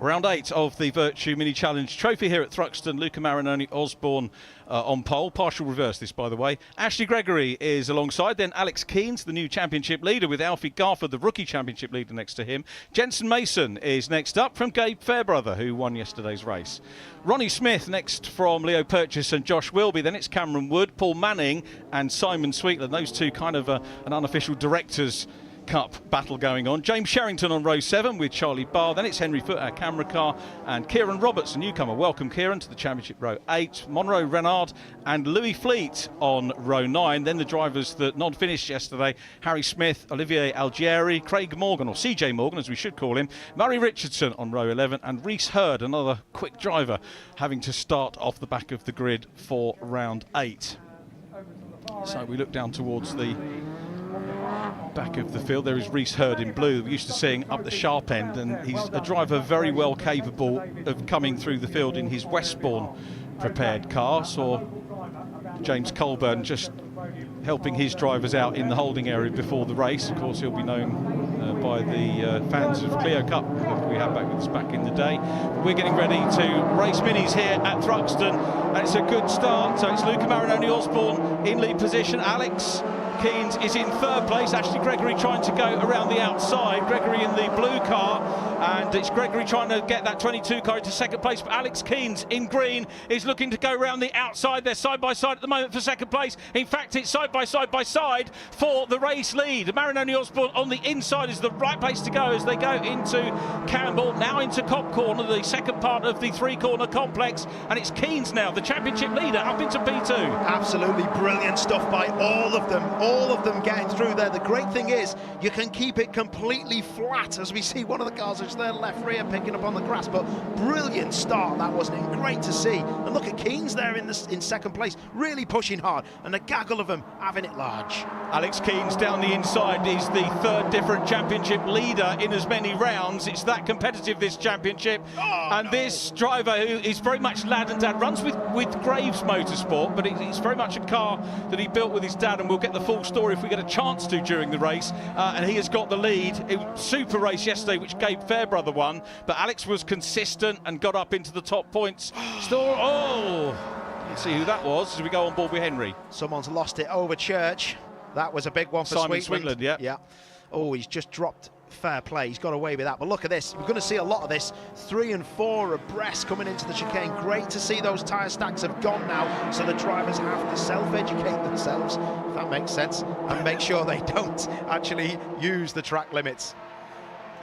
Round 8 of the Vertu Mini Challenge Trophy here at Thruxton. Luca Marinoni, Osborne on pole. Partial reverse this, by the way. Ashley Gregory is alongside. Then Alex Keynes, the new championship leader, with Alfie Garford, the rookie championship leader, next to him. Jensen Mason is next up from Gabe Fairbrother, who won yesterday's race. Ronnie Smith next from Leo Purchase and Josh Wilby. Then it's Cameron Wood, Paul Manning and Simon Sweetland. Those two kind of an unofficial directors' Cup battle going on. James Sherrington on row 7 with Charlie Barr. Then it's Henry Foote, our camera car, and Kieran Roberts, a newcomer. Welcome, Kieran, to the championship row 8. Monroe Renard and Louis Fleet on row 9. Then the drivers that non-finished yesterday: Harry Smith, Olivier Algieri, Craig Morgan, or CJ Morgan as we should call him, Murray Richardson on row 11, and Reese Hurd, another quick driver, having to start off the back of the grid for round 8. So we look down towards the back of the field. There is Reese Hurd in blue. We're used to seeing up the sharp end, and he's a driver very well capable of coming through the field in his Westbourne prepared car. Saw James Colburn just helping his drivers out in the holding area before the race. Of course, he'll be known by the fans of Clio Cup that we had back with us back in the day. But we're getting ready to race minis here at Thruxton, and it's a good start. So it's Luca Marinoni Osborne in lead position. Alex Keynes is in third place. Ashley Gregory trying to go around the outside. Gregory in the blue car, and it's Gregory trying to get that 22 car into second place. But Alex Keynes in green is looking to go around the outside. They're side by side at the moment for second place. In fact, it's side by side for the race lead. Marinoni Osborne on the inside is the right place to go as they go into Campbell, now into Cop Corner, the second part of the 3-corner complex, and it's Keynes now, the championship leader, up into P2. Absolutely brilliant stuff by all of them getting through there. The great thing is you can keep it completely flat, as we see one of the cars which their left rear picking up on the grass. But brilliant start that, wasn't it? Great to see. And look at Keynes there in second place, really pushing hard, and a gaggle of them having it large. Alex Keynes down the inside is the third different championship leader in as many rounds. It's that competitive, this championship. This driver, who is very much lad and dad, runs with Graves Motorsport, but it's very much a car that he built with his dad, and we'll get the full story if we get a chance to during the race. And he has got the lead. It was a super race yesterday, which Gabe Fairbrother won, but Alex was consistent and got up into the top points. Let's see who that was as we go on board with Henry. Someone's lost it over Church. That was a big one for Simon Sweetland, yeah. Oh, he's just dropped fair play. He's got away with that. But look at this. We're going to see a lot of this. 3 and 4 abreast coming into the chicane. Great to see those tyre stacks have gone now, so the drivers have to self-educate themselves, if that makes sense, and make sure they don't actually use the track limits.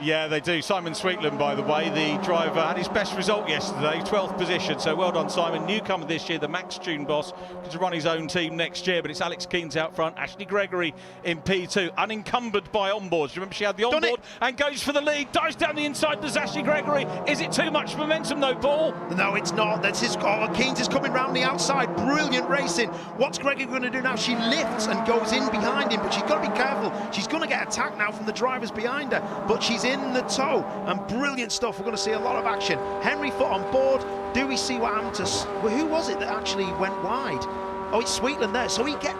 Yeah, they do. Simon Sweetland, by the way, the driver, had his best result yesterday, 12th position. So well done, Simon. Newcomer this year, the Max Tune boss, going to run his own team next year. But it's Alex Keanes out front, Ashley Gregory in P2, unencumbered by onboards. Remember, she had the onboard and goes for the lead, dives down the inside. Does Ashley Gregory? Is it too much momentum, though, Paul? No, it's not. That's his. Keanes is coming round the outside. Brilliant racing. What's Gregory going to do now? She lifts and goes in behind him, but she's got to be careful. She's going to get attacked now from the drivers behind her, but she's in the tow. And brilliant stuff. We're going to see a lot of action. Henry Foot on board. Do we see what happened to... Well, who was it that actually went wide? Oh, it's Sweetland there. So he get...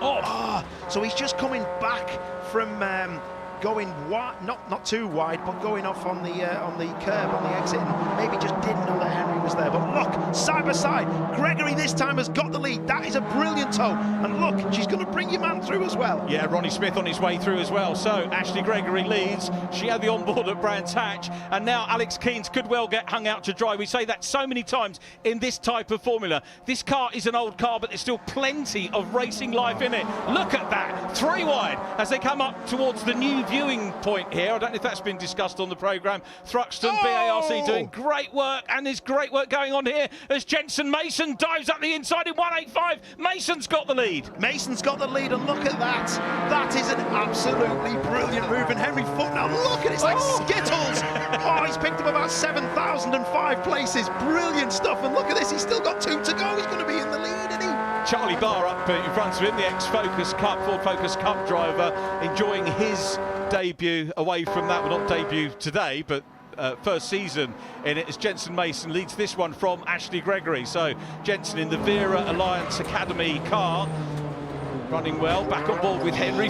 so he's just coming back from going wide, not too wide, but going off on the curb, on the exit, and maybe just didn't know that Henry was there. But look, side by side, Gregory this time has got the lead. That is a brilliant tow. And look, she's going to bring your man through as well. Yeah, Ronnie Smith on his way through as well. So Ashley Gregory leads. She had the onboard at Brands Hatch, and now Alex Keanes could well get hung out to dry. We say that so many times in this type of formula. This car is an old car, but there's still plenty of racing life in it. Look at that, 3 wide as they come up towards the new viewing point here. I don't know if that's been discussed on the programme. Thruxton, BARC doing great work, and there's great work going on here as Jensen Mason dives up the inside in 185. Mason's got the lead. Mason's got the lead, and look at that. That is an absolutely brilliant move. And Henry Foot now, look at it, it's like Skittles. He's picked up about 7,005 places. Brilliant stuff. And look at this, he's still got 2 to go. He's going to be in the lead, isn't he? Charlie Barr up in front of him, the ex-Focus Cup, Ford Focus Cup driver, enjoying his debut away from that. Well, not debut today, but first season in it, as Jensen Mason leads this one from Ashley Gregory. So Jensen in the Wera Alliance Academy car, running well, back on board with Henry.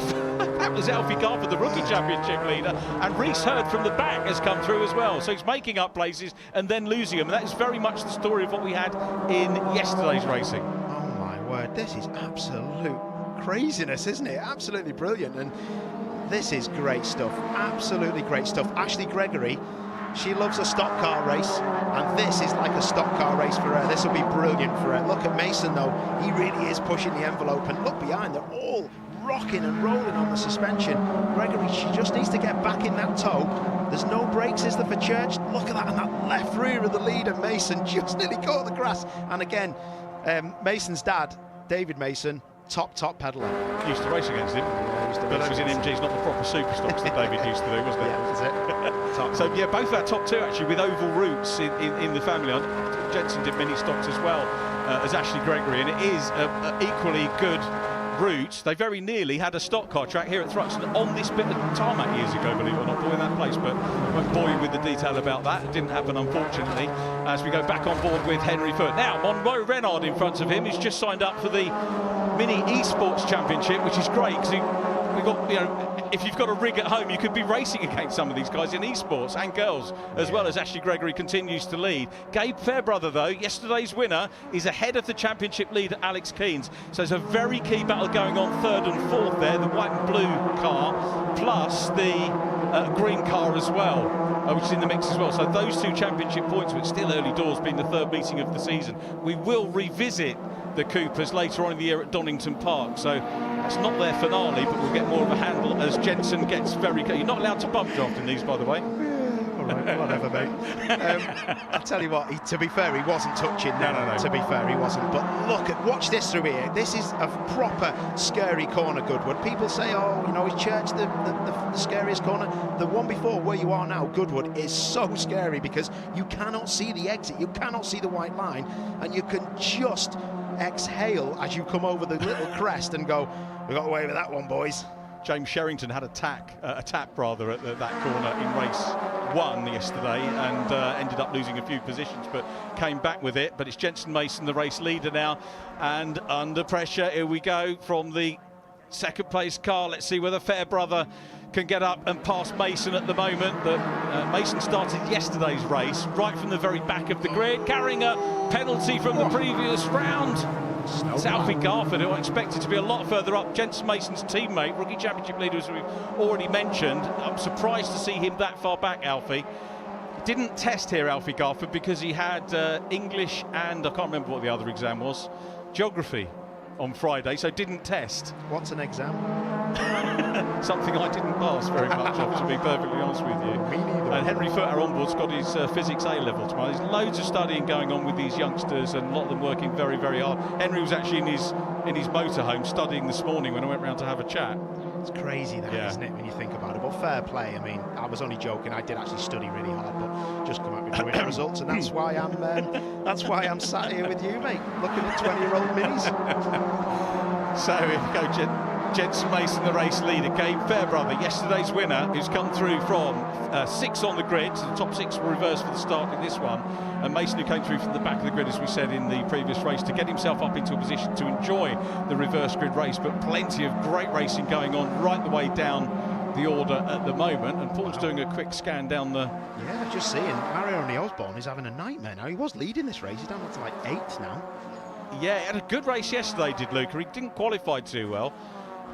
That was Alfie Garford, the rookie championship leader, and Reese Hurd from the back has come through as well. So he's making up places and then losing them. And that is very much the story of what we had in yesterday's racing. Oh my word, this is absolute craziness, isn't it? Absolutely brilliant. And this is great stuff, absolutely great stuff. Ashley Gregory, she loves a stock car race, and this is like a stock car race for her. This will be brilliant for her. Look at Mason though, he really is pushing the envelope, and look behind, they're all rocking and rolling on the suspension. Gregory, she just needs to get back in that tow. There's no brakes, is there, for Church? Look at that, and that left rear of the leader, Mason, just nearly caught the grass. And again, Mason's dad, David Mason, top pedaler. Used to race against him, but that was in MGs, not the proper super stocks that David used to do, wasn't it? Yeah, that's it. So yeah, both our top 2 actually with oval roots in the family. Jensen did mini stocks as well as Ashley Gregory, and it is equally good route. They very nearly had a stock car track here at Thruxton on this bit of tarmac years ago, believe it or not, in that place, but I won't bore you with the detail about that. It didn't happen, unfortunately, as we go back on board with Henry Foot. Now, Monroe Renard in front of him, he's just signed up for the Mini Esports Championship, which is great, because we've got, you know, if you've got a rig at home, you could be racing against some of these guys in esports, and girls as well, as Ashley Gregory continues to lead. Gabe Fairbrother, though, yesterday's winner, is ahead of the championship leader Alex Keanes. So there's a very key battle going on 3rd and 4th there, the white and blue car, plus the green car as well, which is in the mix as well. So those 2 championship points, but still early doors, being the 3rd meeting of the season. We will revisit the Coopers later on in the year at Donington Park, so that's not their finale, but we'll get more of a handle as Jensen gets very... You're not allowed to bump draft in these, by the way. All right, whatever, mate. I'll tell you what, to be fair, he wasn't touching. No. To be fair, he wasn't. But watch this through here. This is a proper scary corner, Goodwood. People say, oh, you know, is Church the scariest corner? The one before where you are now, Goodwood, is so scary because you cannot see the exit. You cannot see the white line, and you can just exhale as you come over the little crest and go, we got away with that one, boys. James Sherrington had a tap at that corner in race 1 yesterday, and ended up losing a few positions, but came back with it. But it's Jensen Mason, the race leader now, and under pressure. Here we go from the 2nd place car. Let's see whether Fairbrother can get up and pass Mason at the moment. But Mason started yesterday's race right from the very back of the grid, carrying a penalty from the previous round. It's Alfie Garford, who I expected to be a lot further up. Jensen Mason's teammate, rookie championship leader, as we've already mentioned. I'm surprised to see him that far back, Alfie. Didn't test here, Alfie Garford, because he had English and I can't remember what the other exam was, geography on Friday, so didn't test. What's an exam? Something I didn't pass very much of, to be perfectly honest with you. Me neither. And Henry Foot, our onboard's got his physics A-level tomorrow. There's loads of studying going on with these youngsters, and a lot of them working very, very hard. Henry was actually in his motorhome studying this morning when I went round to have a chat. It's crazy that, isn't it, when you think about it? But fair play. I mean, I was only joking. I did actually study really hard, but just come out with brilliant results, and that's why I'm sat here with you, mate, looking at 20-year-old minis. So here we go, Jensen Mason, the race leader. Gabe Fairbrother, yesterday's winner, who's come through from 6 on the grid. So the top 6 were reversed for the start in this one. And Mason, who came through from the back of the grid, as we said in the previous race, to get himself up into a position to enjoy the reverse grid race. But plenty of great racing going on right the way down the order at the moment. And Paul's doing a quick scan down the... Yeah, just seeing Mario Osborne is having a nightmare now. He was leading this race. He's down to like 8th now. Yeah, he had a good race yesterday, did Luca. He didn't qualify too well.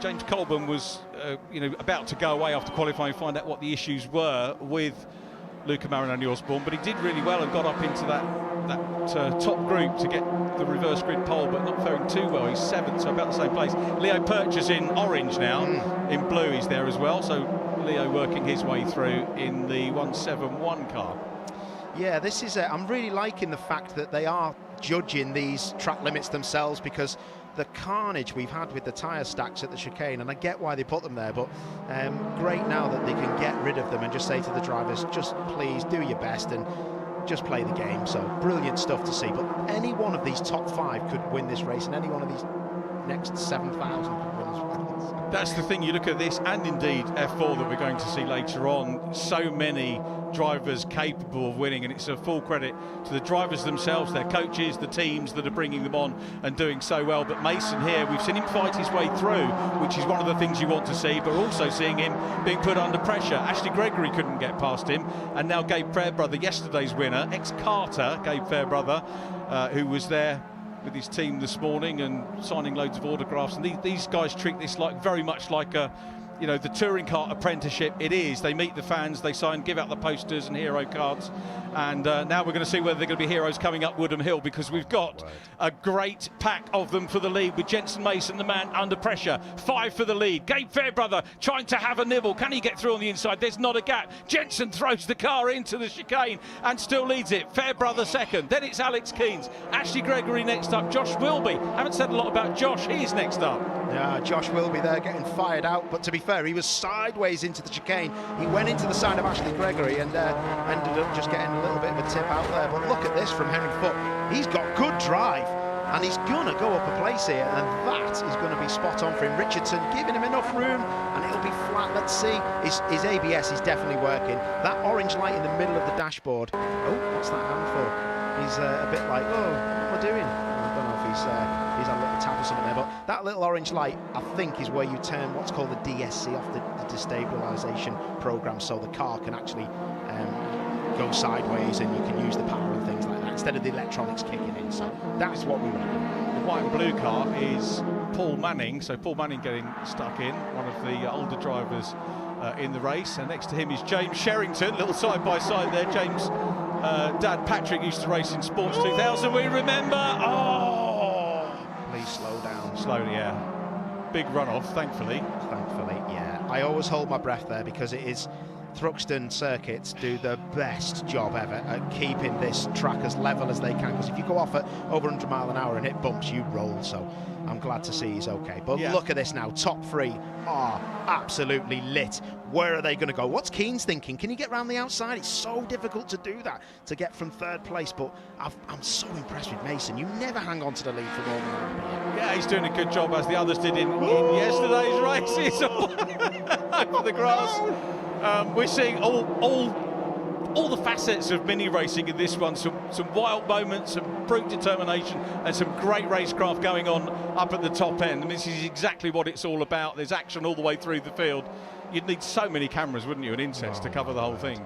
James Colburn was, about to go away after qualifying, find out what the issues were with Luca Marinoni Osborne, but he did really well and got up into that top group to get the reverse grid pole, but not faring too well. He's 7th, so about the same place. Leo Purchase in orange now, in blue he's there as well, so Leo working his way through in the 171 car. Yeah, this is I'm really liking the fact that they are judging these track limits themselves, because the carnage we've had with the tyre stacks at the chicane, and I get why they put them there, but great now that they can get rid of them and just say to the drivers, just please do your best and just play the game. So brilliant stuff to see. But any one of these top 5 could win this race, and any one of these next 7,000 could win this race. That's the thing, you look at this, and indeed F4 that we're going to see later on, so many drivers capable of winning, and it's a full credit to the drivers themselves, their coaches, the teams that are bringing them on and doing so well. But Mason here, we've seen him fight his way through, which is one of the things you want to see, but also seeing him being put under pressure. Ashley Gregory couldn't get past him, and now Gabe Fairbrother, yesterday's winner, ex-Carter Gabe Fairbrother, who was there with his team this morning and signing loads of autographs. And these guys treat this very much like a, the touring car apprenticeship. It is. They meet the fans, they sign, give out the posters and hero cards. And now we're going to see whether they're going to be heroes coming up Woodham Hill, because we've got a great pack of them for the lead, with Jensen Mason, the man under pressure. 5 for the lead. Gabe Fairbrother trying to have a nibble. Can he get through on the inside? There's not a gap. Jensen throws the car into the chicane and still leads it. Fairbrother second. Then it's Alex Keynes. Ashley Gregory next up. Josh Wilby. Haven't said a lot about Josh. He's next up. Yeah, Josh Wilby there getting fired out, but to be fair, he was sideways into the chicane. He went into the side of Ashley Gregory and ended up just getting a little bit of a tip out there. But look at this from Henry Foot. He's got good drive, and he's gonna go up a place here, and that is going to be spot on for him. Richardson giving him enough room, and it'll be flat. Let's see. His ABS is definitely working. That orange light in the middle of the dashboard. Oh, what's that hand for? He's a bit like, oh, what am I doing? I don't know if he's had a little tap or something there, but that little orange light, I think, is where you turn what's called the DSC off, the destabilisation program, so the car can actually go sideways and you can use the power and things like that instead of the electronics kicking in. So that's what we want. The white and blue car is Paul Manning, so Paul Manning getting stuck in, one of the older drivers in the race, and next to him is James Sherrington, little side by side there. James' dad Patrick used to race in Sports 2000, we remember. Oh, please slow down. Slowly, yeah. Big runoff, thankfully. Thankfully, yeah. I always hold my breath there, because it is Thruxton circuits do the best job ever at keeping this track as level as they can, because if you go off at over 100 mile an hour and hit bumps, you roll. So I'm glad to see he's okay. But look at this now, top 3 are absolutely lit. Where are they going to go? What's Keynes thinking? Can he get round the outside? It's so difficult to do that, to get from 3rd place. But I'm so impressed with Mason. You never hang on to the lead for more than that. Yeah, he's doing a good job, as the others did in yesterday's races. Over the grass. We're seeing all the facets of mini racing in this one. Some wild moments, some brute determination, and some great racecraft going on up at the top end. And this is exactly what it's all about. There's action all the way through the field. You'd need so many cameras, wouldn't you, and insets to cover the whole thing.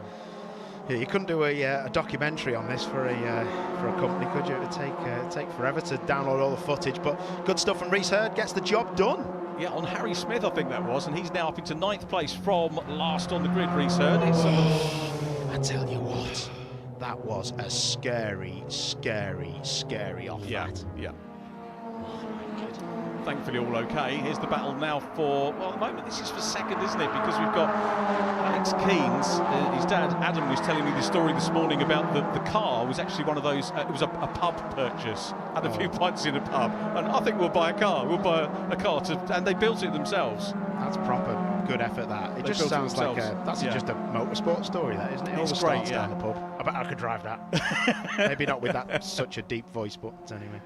Yeah, you couldn't do a documentary on this for a company, could you? It would take forever to download all the footage, but good stuff from Rhys Hurd, gets the job done. Yeah, on Harry Smith, I think that was, and he's now up into 9th place from last on the grid, Rhys Hurd. I tell you what, that was a scary, scary, scary off that. Yeah. Thankfully all okay. Here's the battle now for, well, at the moment this is for second, isn't it? Because we've got Alex Keynes. His dad Adam was telling me the story this morning about the car was actually one of those, it was a pub purchase. Had a few pints in a pub, and I think we'll buy a car. We'll buy a car, and they built it themselves. That's proper good effort, that. It just sounds like that's just a motorsport story, that, isn't it? All the starts down the pub. I bet I could drive that. Maybe not with that such a deep voice, but anyway.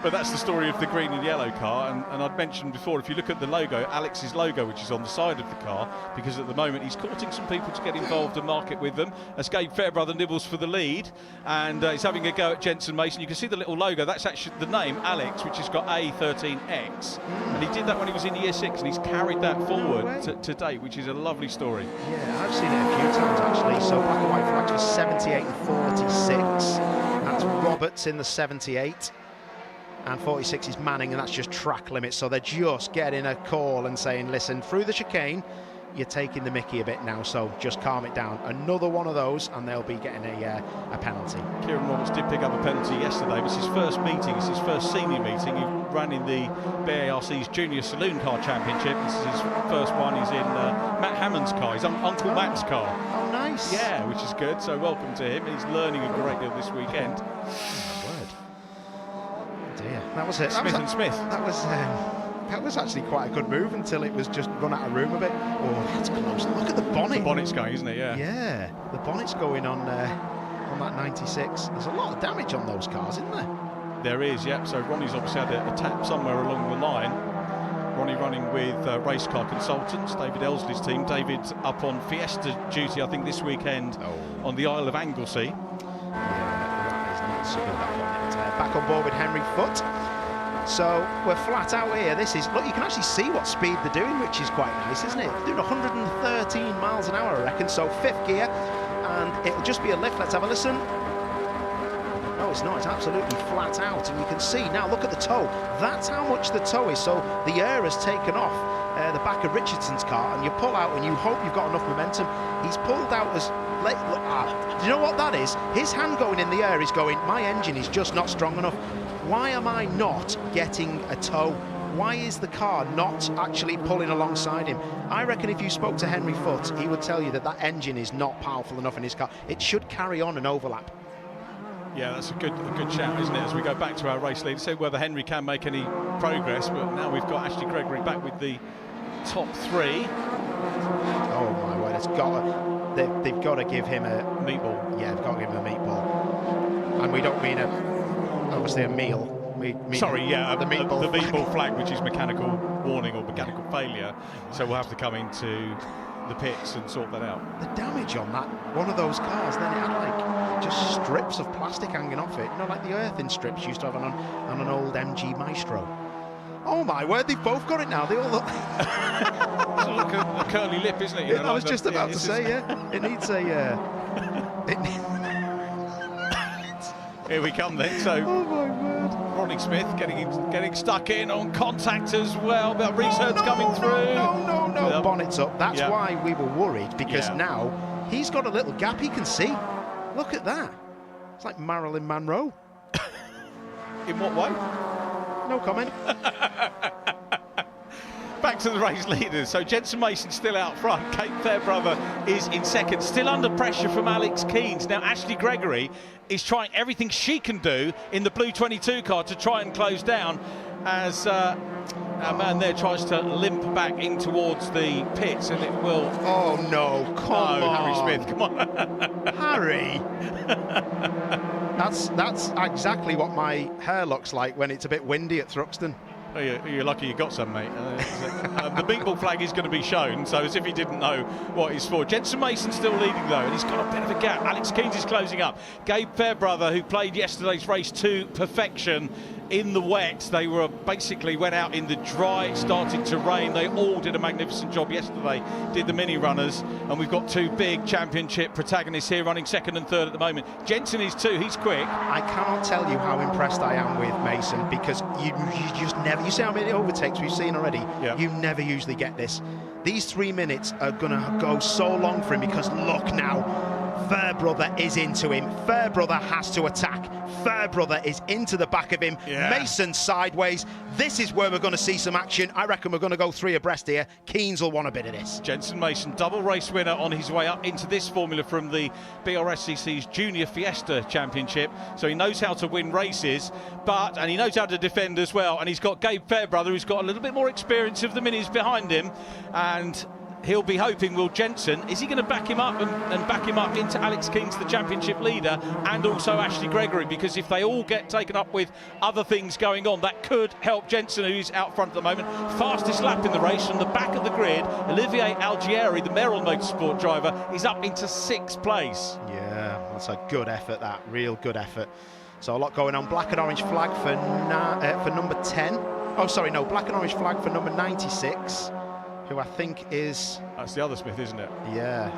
But that's the story of the green and yellow car, and I'd mentioned before, if you look at the logo, Alex's logo, which is on the side of the car, because at the moment he's courting some people to get involved and market with them, as Gabe Fairbrother nibbles for the lead, and he's having a go at Jensen Mason. You can see the little logo, that's actually the name, Alex, which has got A13X, and he did that when he was in year 6, and he's carried that forward to date, which is a lovely story. Yeah, I've seen it a few times actually. So black and white flags was 78 and 46. That's Roberts in the 78. And 46 is Manning, and that's just track limits. So they're just getting a call and saying, listen, through the chicane, you're taking the mickey a bit now, so just calm it down. Another one of those, and they'll be getting a penalty. Kieran Roberts did pick up a penalty yesterday. It was his first meeting, it's his first senior meeting. He ran in the BARC's Junior Saloon Car Championship. This is his first one. He's in Matt Hammond's car, his Uncle Matt's car. Oh, nice. Yeah, which is good, so welcome to him. He's learning a great deal this weekend. That was it. Smith and Smith. That was actually quite a good move until it was just run out of room a bit. Oh, that's close. Look at the bonnet. The bonnet's going, isn't it? Yeah. Yeah, the bonnet's going on that 96. There's a lot of damage on those cars, isn't there? There is, yep. So Ronnie's obviously had a tap somewhere along the line. Ronnie running with Race Car Consultants, David Elsley's team. David's up on Fiesta duty, I think, this weekend on the Isle of Anglesey. Yeah, that is not so good, that bonnet. Back on board with Henry Foote. So we're flat out here. This is, look, you can actually see what speed they're doing, which is quite nice, isn't it? They're doing 113 miles an hour, I reckon. So 5th gear, and it'll just be a lift. Let's have a listen. No, it's not. It's absolutely flat out, and you can see now. Look at the toe. That's how much the toe is. So the air has taken off the back of Richardson's car, and you pull out, and you hope you've got enough momentum. He's pulled out as late. Do you know what that is? His hand going in the air is going, my engine is just not strong enough. Why am I not getting a tow? Why is the car not actually pulling alongside him? I reckon if you spoke to Henry Foote, he would tell you that that engine is not powerful enough in his car. It should carry on and overlap. Yeah, that's a good shout, isn't it, as we go back to our race lead. See whether Henry can make any progress, but now we've got Ashley Gregory back with the top 3. Oh my word, they've got to give him a meatball. Yeah, they've got to give him a meatball. And we don't mean obviously a meal. Sorry, yeah, the meatball, the meatball flag, which is mechanical warning or mechanical failure. So we'll have to come into the pits and sort that out. The damage on that one of those cars, then it had like just strips of plastic hanging off it, you know, like the earthing strips you used to have on an old MG Maestro. Oh my word, they've both got it now. They all look like a curly lip, isn't it? You know, I was just about to say, yeah. It needs a Here we come then. So oh my word. Ronnie Smith getting stuck in on contact as well, but Rhys Hurd's coming through. No, bonnet's up. That's why we were worried, because now he's got a little gap he can see. Look at that. It's like Marilyn Monroe. In what way? No comment. Back to the race leaders. So Jensen Mason still out front. Kate Fairbrother is in second, still under pressure from Alex Keynes. Now Ashley Gregory is trying everything she can do in the blue 22 car to try and close down, as our man there tries to limp back in towards the pits, and it will... Oh no, come on. Harry Smith, come on. Harry! That's exactly what my hair looks like when it's a bit windy at Thruxton. Oh, you're lucky you got some, mate. The meatball flag is going to be shown, so as if he didn't know what he's for. Jensen Mason still leading, though, and he's got a bit of a gap. Alex Keynes is closing up. Gabe Fairbrother, who played yesterday's race to perfection, in the wet. They were basically went out in the dry. It started to rain. They all did a magnificent job yesterday, did the mini runners, and we've got two big championship protagonists here running second and third at the moment. Jensen is too. He's quick. I cannot tell you how impressed I am with Mason, because you just never, you see how many overtakes we've seen already. Yeah. You never usually get this. These 3 minutes are going to go so long for him, because look now, Fairbrother is into him. Fairbrother has to attack. Fairbrother is into the back of him. Yeah. Mason sideways. This is where we're going to see some action. I reckon we're going to go 3 abreast here. Keens will want a bit of this. Jensen Mason, double race winner on his way up into this formula from the BRSCC's Junior Fiesta Championship. So he knows how to win races, and he knows how to defend as well. And he's got Gabe Fairbrother, who's got a little bit more experience of the minis behind him. And he'll be hoping, will Jensen, is he going to back him up and back him up into Alex Keens, the championship leader, and also Ashley Gregory? Because if they all get taken up with other things going on, that could help Jensen, who's out front at the moment. Fastest lap in the race from the back of the grid. Olivier Algieri, the Merrill Motorsport driver, is up into 6th place. Yeah, that's a good effort, that. Real good effort. So a lot going on. Black and orange flag for number 10. Oh, sorry, no. Black and orange flag for number 96. Who I think is... That's the other Smith, isn't it? Yeah.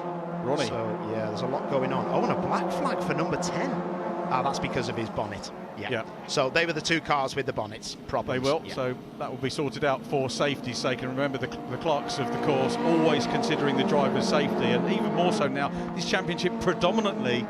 Ronnie. So, yeah, there's a lot going on. Oh, and a black flag for number 10. Ah, that's because of his bonnet. Yeah. So they were the 2 cars with the bonnets. Problems. They will. Yeah. So that will be sorted out for safety's sake. And remember, the clerks of the course always considering the driver's safety. And even more so now, this championship predominantly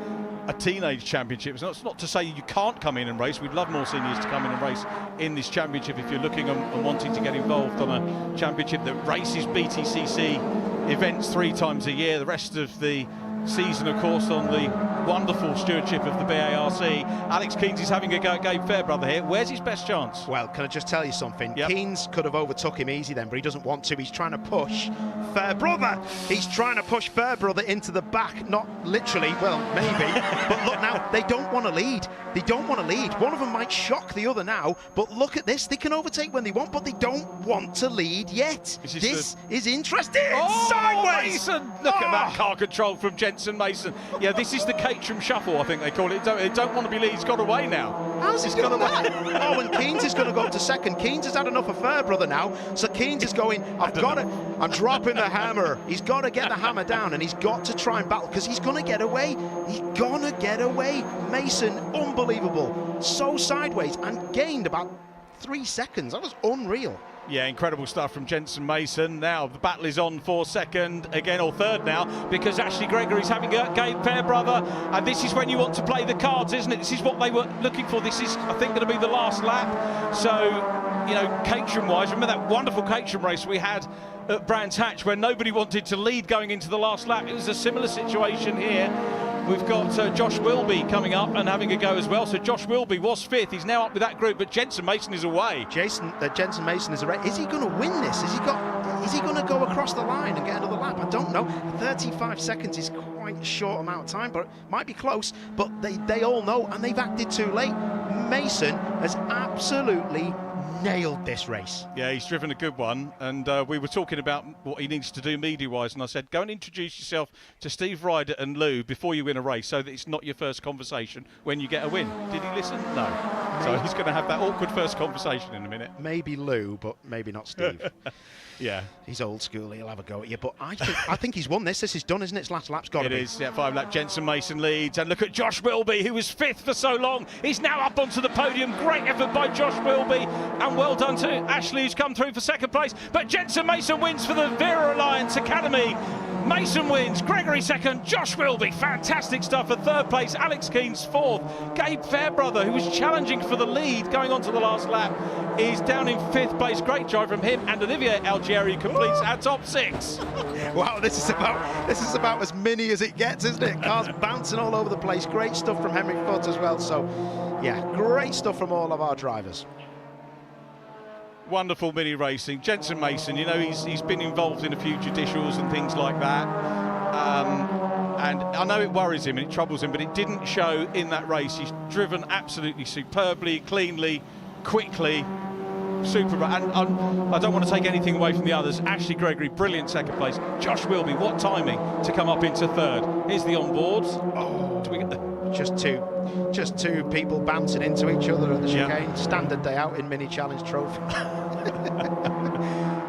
a teenage championship. It's not to say you can't come in and race. We'd love more seniors to come in and race in this championship if you're looking and wanting to get involved on a championship that races BTCC events 3 times a year. The rest of the season, of course, on the wonderful stewardship of the BARC. Alex Keens is having a go at Gabe Fairbrother here. Where's his best chance? Well, can I just tell you something? Yep. Keens could have overtook him easy then, but he doesn't want to. He's trying to push Fairbrother. He's trying to push Fairbrother into the back. Not literally, well, maybe. But look now, they don't want to lead. They don't want to lead. One of them might shock the other now, but look at this. They can overtake when they want, but they don't want to lead yet. This is interesting. Oh, sideways. Mason! Look at that car control from Jensen Mason. Yeah, this is the Caterham Shuffle, I think they call it. They don't want to be lead. He's got away now. How's he done that? Oh, and Keens is going to go up to second. Keens has had enough of Fairbrother now, so Keens is going, I'm dropping the hammer. He's got to get the hammer down, and he's got to try and battle, because he's going to get away. He's going to get away. Mason, unbelievable. So sideways and gained about 3 seconds. That was unreal. Yeah, incredible stuff from Jensen Mason. Now the battle is on for second again, or third now, because Ashley Gregory's having a Gabe Fairbrother, and this is when you want to play the cards, isn't it? This is what they were looking for. This is, I think, going to be the last lap. So, you know, Caterham-wise, remember that wonderful Caterham race we had at Brands Hatch where nobody wanted to lead going into the last lap? It was a similar situation here. We've got Josh Wilby coming up and having a go as well. So Josh Wilby was 5th. He's now up with that group, but Jensen Mason is away. Jensen Mason is away. Is he going to win this? Is he going to go across the line and get another lap? I don't know. 35 seconds is quite a short amount of time, but it might be close. But they all know, and they've acted too late. Mason has absolutely nailed this race. Yeah, he's driven a good one, and we were talking about what he needs to do media-wise, and I said, go and introduce yourself to Steve Ryder and Lou before you win a race, so that it's not your first conversation when you get a win. Did he listen? No. So he's going to have that awkward first conversation in a minute. Maybe Lou, but maybe not Steve. Yeah. He's old school, he'll have a go at you, but I think he's won this. This is done, isn't it? It's last lap's got to be. It is, yeah, 5 lap. Jensen Mason leads, and look at Josh Wilby, who was 5th for so long. He's now up onto the podium. Great effort by Josh Wilby, and well done to Ashley, who's come through for 2nd place. But Jensen Mason wins for the Wera Alliance Academy. Mason wins, Gregory 2nd, Josh Wilby, fantastic stuff for 3rd place, Alex Keens 4th. Gabe Fairbrother, who was challenging for the lead going on to the last lap, is down in 5th place. Great drive from him, and Olivier Algieri completes our top 6. Wow, this is about as mini as it gets, isn't it? Cars bouncing all over the place. Great stuff from Henry Foote as well. So, yeah, great stuff from all of our drivers. Wonderful mini racing. Jensen Mason, you know, he's been involved in a few judicials and things like that. And I know it worries him and it troubles him, but it didn't show in that race. He's driven absolutely superbly, cleanly, quickly, super. And I don't want to take anything away from the others. Ashley Gregory, brilliant 2nd place. Josh Wilby, what timing to come up into 3rd. Here's the onboards. Oh, do we get the just two people bouncing into each other at the chicane. Standard day out in Mini Challenge Trophy.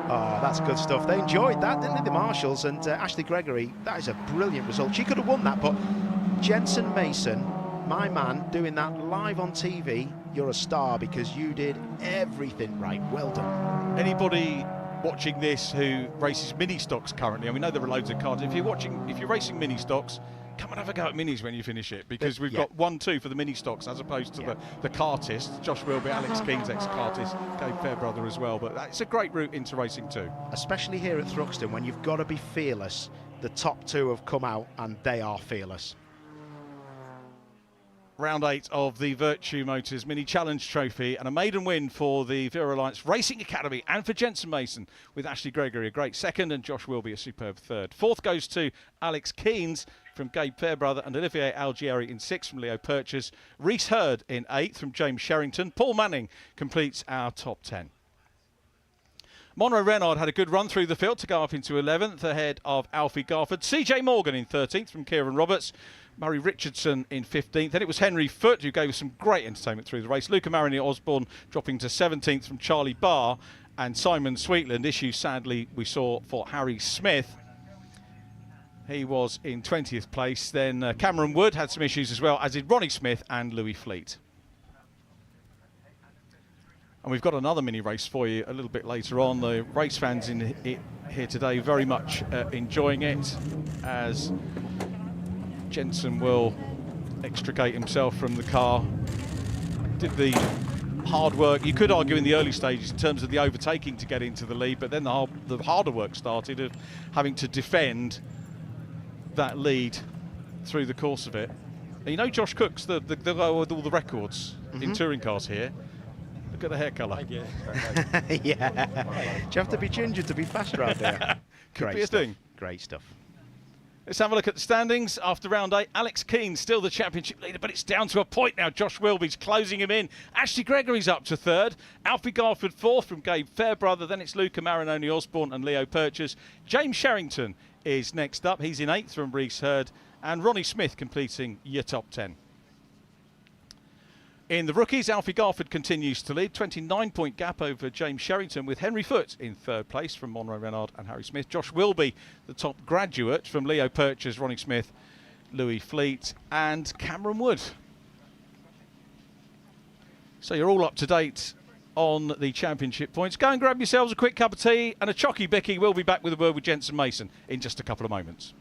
Oh, that's good stuff. They enjoyed that, didn't they, the Marshals? And Ashley Gregory, that is a brilliant result. She could have won that, but Jensen Mason, my man, doing that live on TV, you're a star because you did everything right. Well done. Anybody watching this who races mini stocks currently, and we know there are loads of cars. If you're racing mini stocks, come and have a go at minis when you finish it, because we've got 1-2 for the mini stocks as opposed to the kartists. Josh Wilby, Alex Keen's ex-kartist, Gabe Fairbrother as well. But it's a great route into racing too. Especially here at Thruxton, when you've got to be fearless. The top two have come out and they are fearless. Round 8 of the Vertu Motors Mini Challenge Trophy, and a maiden win for the Vera Alliance Racing Academy and for Jensen Mason, with Ashley Gregory a great second and Josh Wilby a superb third. Fourth goes to Alex Keen's from Gabe Fairbrother and Olivier Algieri in 6th from Leo Purchase. Reese Hurd in 8th from James Sherrington. Paul Manning completes our top 10. Monroe Renard had a good run through the field to go up into 11th ahead of Alfie Garford. CJ Morgan in 13th from Kieran Roberts. Murray Richardson in 15th. Then it was Henry Foote who gave us some great entertainment through the race. Luca Marini Osborne dropping to 17th from Charlie Barr. And Simon Sweetland, issue sadly we saw for Harry Smith. He was in 20th place. Then Cameron Wood had some issues as well, as did Ronnie Smith and Louis Fleet. And we've got another mini race for you a little bit later on. The race fans in here today very much enjoying it, as Jensen will extricate himself from the car. Did the hard work, you could argue, in the early stages in terms of the overtaking to get into the lead, but then the harder work started of having to defend that lead through the course of it. And you know Josh Cook's the guy with all the records in touring cars here. Look at the hair colour. Yeah. Do you have to be ginger to be fast around there? Could be a thing. Great stuff. Let's have a look at the standings after round 8. Alex Keane still the championship leader, but it's down to a point now. Josh Wilby's closing him in. Ashley Gregory's up to 3rd. Alfie Garford 4th from Gabe Fairbrother. Then it's Luca Marinoni Osborne and Leo Purchase. James Sherrington is next up. He's in 8th from Reese Hurd. And Ronnie Smith completing your top 10. In the rookies, Alfie Garford continues to lead, 29-point gap over James Sherrington, with Henry Foote in 3rd place from Monroe Renard and Harry Smith. Josh Wilby, the top graduate, from Leo Purchase, Ronnie Smith, Louis Fleet and Cameron Wood. So you're all up to date on the championship points. Go and grab yourselves a quick cup of tea and a chocky bicky. We'll be back with a word with Jensen Mason in just a couple of moments.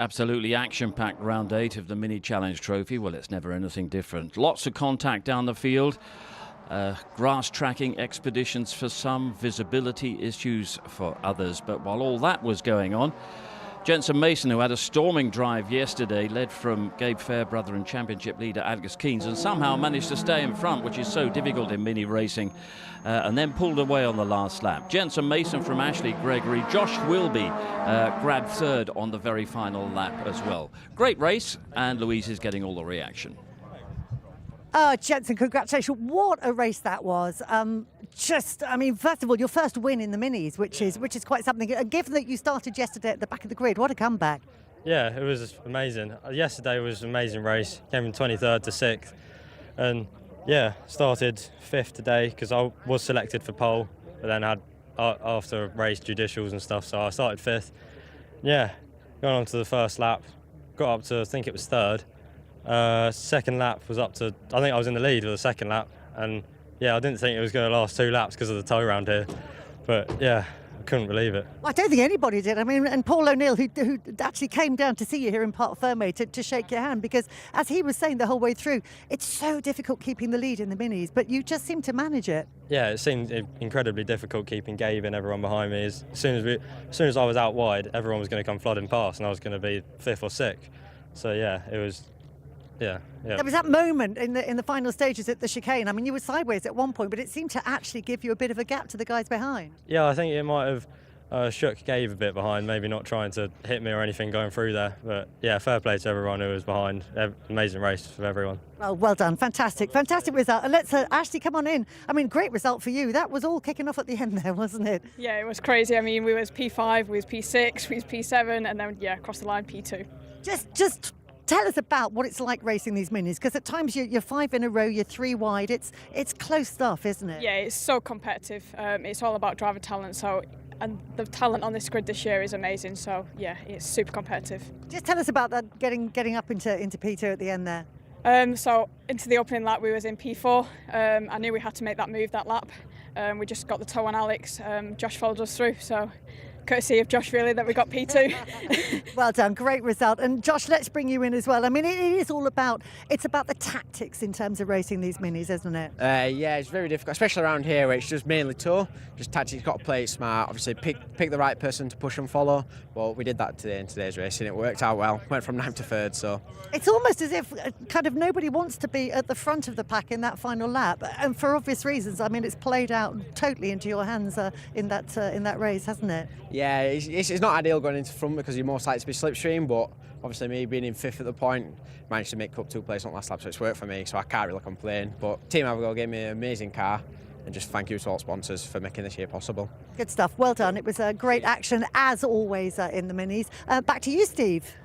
Absolutely action-packed round 8 of the Mini Challenge Trophy. Well, it's never anything different. Lots of contact down the field. Grass tracking expeditions for some, visibility issues for others. But while all that was going on, Jensen Mason, who had a storming drive yesterday, led from Gabe Fairbrother and championship leader Agus Keynes, and somehow managed to stay in front, which is so difficult in mini racing, and then pulled away on the last lap. Jensen Mason from Ashley Gregory. Josh Wilby grabbed third on the very final lap as well. Great race, and Louise is getting all the reaction. Oh, Jensen, congratulations. What a race that was. I mean, first of all, your first win in the minis, which is quite something. Given that you started yesterday at the back of the grid, what a comeback. Yeah, it was amazing. Yesterday was an amazing race. Came from 23rd to 6th. And yeah, started 5th today because I was selected for pole, but then had after race judicials and stuff, so I started 5th. Yeah, going on to the first lap, got up to, I think it was 3rd. Second lap was up to, I think I was in the lead for the second lap, and yeah, I didn't think it was going to last 2 laps because of the tow round here, but yeah, I couldn't believe it. I don't think anybody did. I mean, and Paul O'Neill, who actually came down to see you here in Parc Fermé to shake your hand, because as he was saying the whole way through, it's so difficult keeping the lead in the minis, but you just seem to manage it. Yeah, it seemed incredibly difficult keeping Gabe and everyone behind me. As soon as I was out wide, everyone was going to come flooding past, and I was going to be 5th or 6th. So yeah, it was. Yeah. There was that moment in the final stages at the chicane. I mean, you were sideways at one point, but it seemed to actually give you a bit of a gap to the guys behind. Yeah, I think it might have shook Gabe a bit behind, maybe not trying to hit me or anything going through there. But yeah, fair play to everyone who was behind. Amazing race for everyone. Well done. Fantastic result. And let's, Ashley, come on in. I mean, great result for you. That was all kicking off at the end there, wasn't it? Yeah, it was crazy. I mean, we was P5, we was P6, we was P7, and then, yeah, across the line, P2. Just tell us about what it's like racing these minis, because at times you're 5 in a row, you're 3 wide. It's close stuff, isn't it? Yeah, it's so competitive. It's all about driver talent. And the talent on this grid this year is amazing. So yeah, it's super competitive. Just tell us about that getting up into P2 at the end there. So into the opening lap, we was in P4. I knew we had to make that move that lap. We just got the toe on Alex. Josh followed us through. So. Courtesy of Josh, really, that we got P2. Well done, great result. And Josh, let's bring you in as well. I mean, it is all about the tactics in terms of racing these minis, isn't it? Yeah, it's very difficult, especially around here where it's just mainly tow. Just tactics, got to play it smart. Obviously, pick the right person to push and follow. Well, we did that today in today's race, and it worked out well. Went from 9th to 3rd, so. It's almost as if kind of nobody wants to be at the front of the pack in that final lap, and for obvious reasons. I mean, it's played out totally into your hands in that race, hasn't it? Yeah, it's not ideal going into front because you're most likely to be slipstream, but obviously me being in 5th at the point, managed to make up 2 places on last lap, so it's worked for me, so I can't really complain. But Team Avigo gave me an amazing car, and just thank you to all sponsors for making this year possible. Good stuff, well done. It was a great action, as always, in the minis. Back to you, Steve.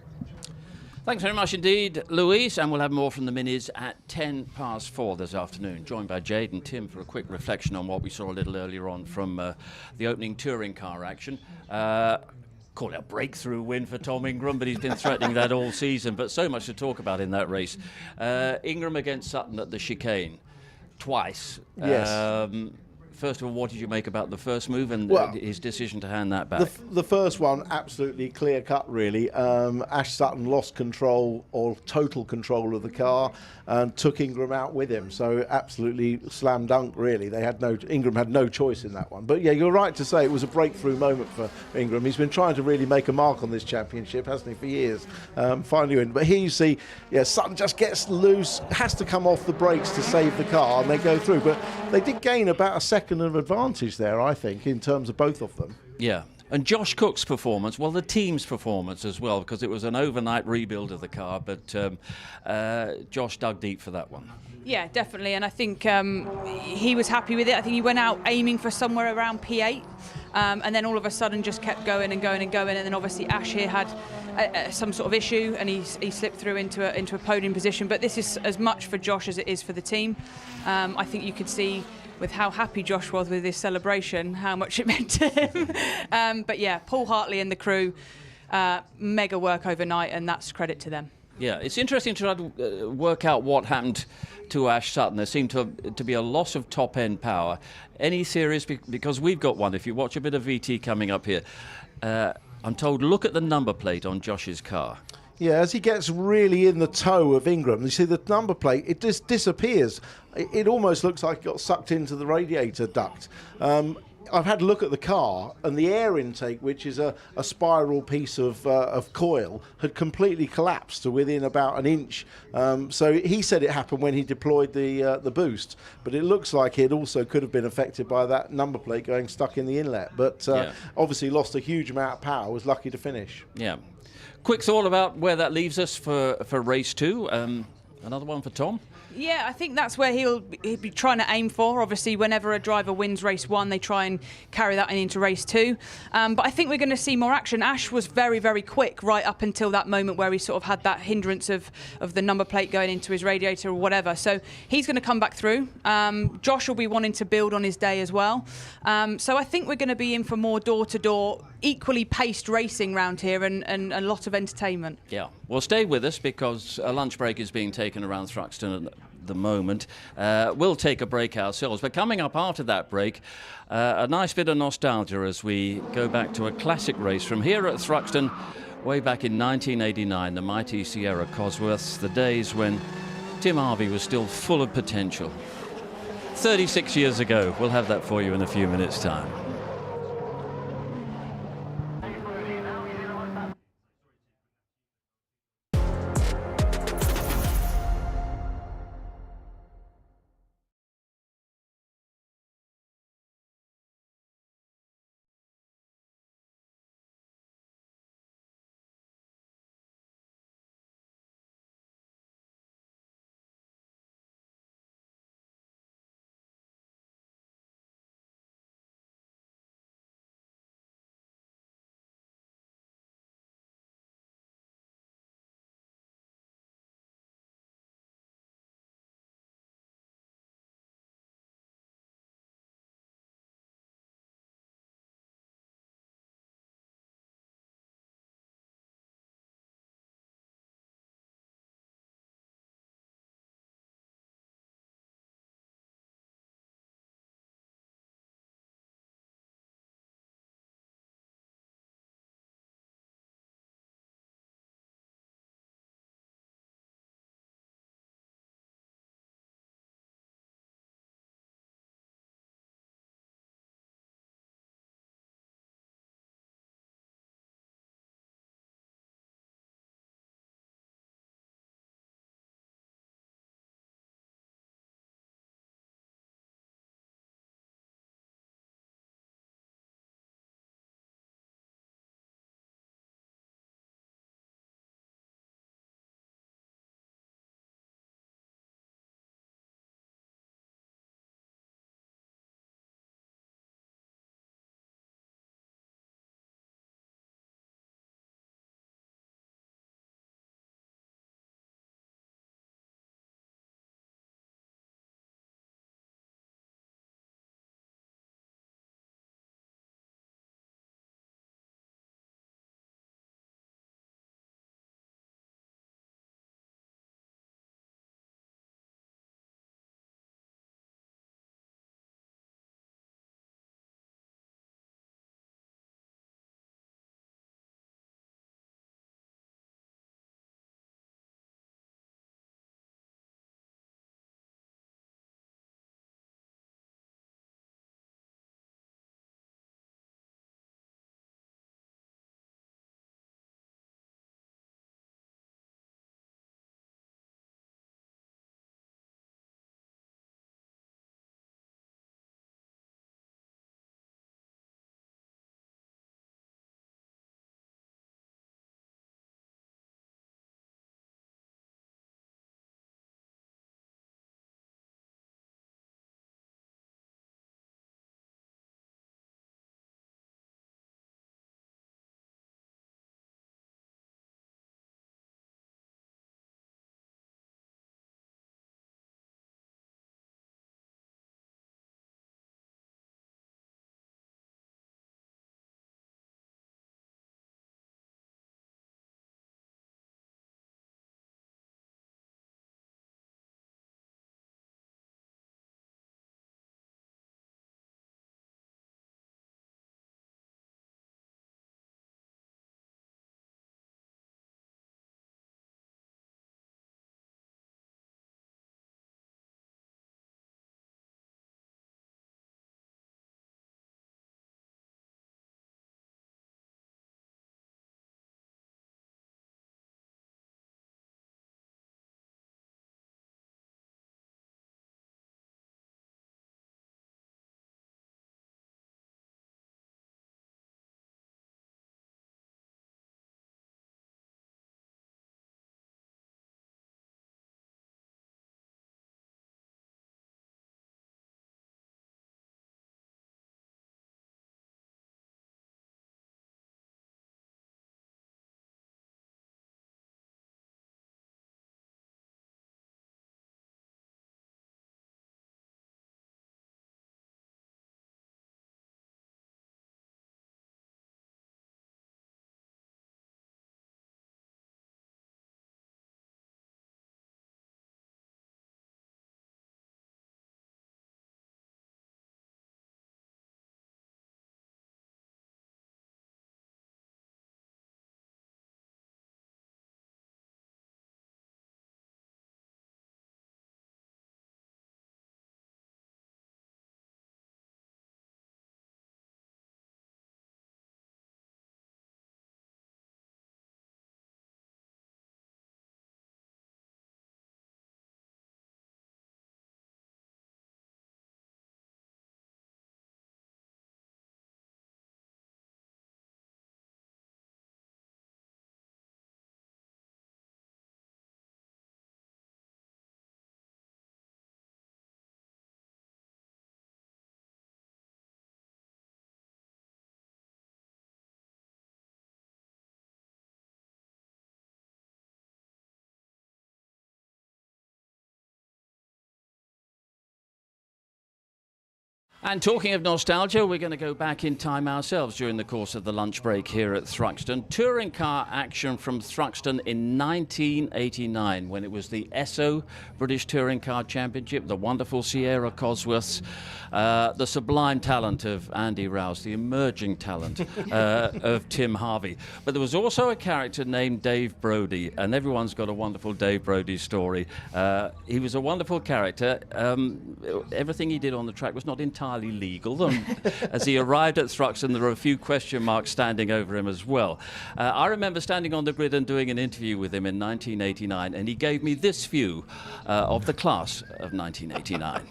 Thanks very much indeed, Louise, and we'll have more from the minis at 4:10 this afternoon, joined by Jade and Tim for a quick reflection on what we saw a little earlier on from the opening touring car action. Call it a breakthrough win for Tom Ingram, but he's been threatening that all season, but so much to talk about in that race. Ingram against Sutton at the chicane, twice. Yes. First of all, what did you make about the first move and his decision to hand that back? The first one, absolutely clear cut, really. Ash Sutton lost control or total control of the car and took Ingram out with him. So absolutely slam dunk, really. Ingram had no choice in that one. But yeah, you're right to say it was a breakthrough moment for Ingram. He's been trying to really make a mark on this championship, hasn't he, for years. Finally win. But here you see, Sutton just gets loose, has to come off the brakes to save the car, and they go through. But they did gain about a second of advantage there, I think, in terms of both of them. Yeah. And Josh Cook's performance, well, the team's performance as well, because it was an overnight rebuild of the car, but Josh dug deep for that one. Yeah, definitely, and I think he was happy with it. I think he went out aiming for somewhere around P8, and then all of a sudden just kept going and going and going, and then obviously Ash here had some sort of issue, and he slipped through into a podium position. But this is as much for Josh as it is for the team. I think you could see with how happy Josh was with his celebration, how much it meant to him. But yeah, Paul Hartley and the crew, mega work overnight, and that's credit to them. Yeah, it's interesting to try to work out what happened to Ash Sutton. There seemed to be a loss of top-end power. Any theories? Because we've got one. If you watch a bit of VT coming up here, I I'm told, look at the number plate on Josh's car. Yeah, as he gets really in the toe of Ingram, you see the number plate, it just disappears. It almost looks like it got sucked into the radiator duct. I've had a look at the car, and the air intake, which is a spiral piece of coil, had completely collapsed to within about an inch. So he said it happened when he deployed the boost, but it looks like it also could have been affected by that number plate going stuck in the inlet. But obviously lost a huge amount of power, was lucky to finish. Yeah. Quick thought about where that leaves us for race 2. Another one for Tom. Yeah, I think that's where he'll be trying to aim for. Obviously, whenever a driver wins race 1, they try and carry that into race 2. But I think we're going to see more action. Ash was very, very quick right up until that moment where he sort of had that hindrance of the number plate going into his radiator or whatever. So he's going to come back through. Josh will be wanting to build on his day as well. So I think we're going to be in for more door-to-door, equally paced racing round here and a lot of entertainment. Yeah. Well, stay with us because a lunch break is being taken around Thruxton at the moment. We'll take a break ourselves, but coming up after that break, a nice bit of nostalgia as we go back to a classic race from here at Thruxton way back in 1989, the mighty Sierra Cosworths, the days when Tim Harvey was still full of potential. 36 years ago. We'll have that for you in a few minutes' time. And talking of nostalgia, we're going to go back in time ourselves during the course of the lunch break here at Thruxton. Touring car action from Thruxton in 1989, when it was the Esso British Touring Car Championship, the wonderful Sierra Cosworths, the sublime talent of Andy Rouse, the emerging talent of Tim Harvey. But there was also a character named Dave Brodie, and everyone's got a wonderful Dave Brodie story. He was a wonderful character. Everything he did on the track was not entirely legal. As he arrived at Thruxton, there were a few question marks standing over him as well. I remember standing on the grid and doing an interview with him in 1989, and he gave me this view of the class of 1989.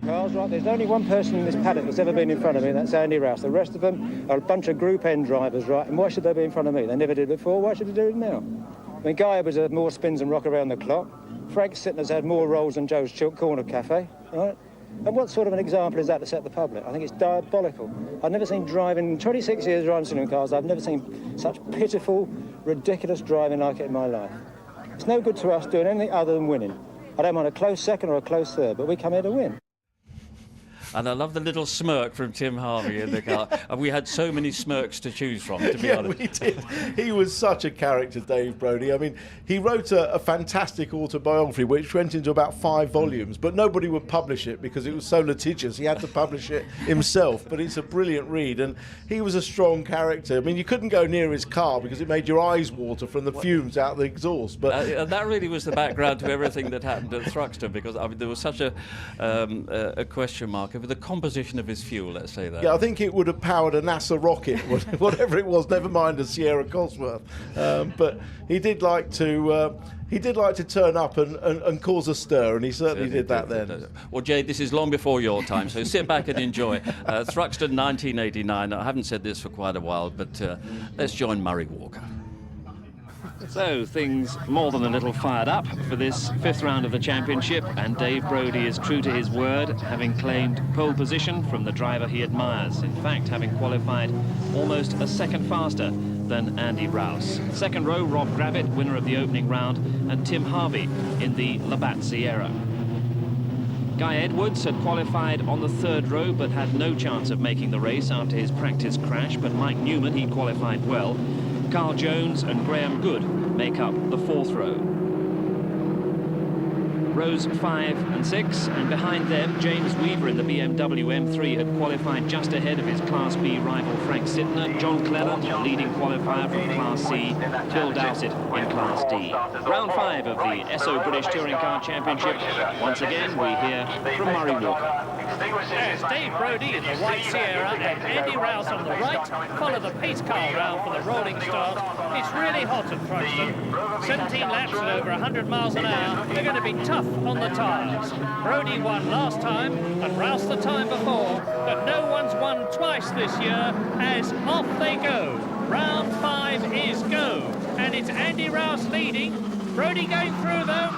Carl's right, there's only one person in this paddock that's ever been in front of me, that's Andy Rouse. The rest of them are a bunch of Group N drivers, right? And why should they be in front of me? They never did before, why should they do it now? I mean, Guy Edwards had more spins and rock around the clock. Frank Sittner's had more rolls than Joe's Chilk Corner Cafe, right? And what sort of an example is that to set the public? I think it's diabolical. I've never seen driving, 26 years driving saloon cars, I've never seen such pitiful, ridiculous driving like it in my life. It's no good to us doing anything other than winning. I don't mind a close second or a close third, but we come here to win. And I love the little smirk from Tim Harvey in the car. And we had so many smirks to choose from, to be honest. We did. He was such a character, Dave Brodie. I mean, he wrote a fantastic autobiography which went into about 5 volumes, but nobody would publish it because it was so litigious. He had to publish it himself, but it's a brilliant read. And he was a strong character. I mean, you couldn't go near his car because it made your eyes water from the fumes out the exhaust. But and that really was the background to everything that happened at Thruxton, because I mean, there was such a question mark over the composition of his fuel, let's say that. Yeah, I think it would have powered a NASA rocket, whatever it was, never mind a Sierra Cosworth. But he did like to turn up and cause a stir, and he certainly did that then. Well, Jay, this is long before your time, so sit back and enjoy. Thruxton 1989. I haven't said this for quite a while, but let's join Murray Walker. So things more than a little fired up for this 5th round of the championship, and Dave Brodie is true to his word, having claimed pole position from the driver he admires. In fact, having qualified almost a second faster than Andy Rouse. Second row, Rob Gravitt, winner of the opening round, and Tim Harvey in the Labatt Sierra. Guy Edwards had qualified on the 3rd row but had no chance of making the race after his practice crash, but Mike Newman, he qualified well. Carl Jones and Graham Good make up the 4th row. Rows 5 and 6, and behind them, James Weaver in the BMW M3 had qualified just ahead of his Class B rival Frank Sittner. John Clelland, a leading qualifier from Class C, Phil Dowsett in Class D. Round 5 of the Esso British Touring Car Championship. Once again, we hear from Murray Walker. There's Dave Brodie in the white Sierra and Andy Rouse on the right. Follow the pace car round for the rolling start. It's really hot at Thruxton. 17 laps at over 100 miles an hour. They're going to be tough on the tyres. Brodie won last time and Rouse the time before, but no one's won twice this year, as off they go. Round 5 is go, and it's Andy Rouse leading. Brodie going through though.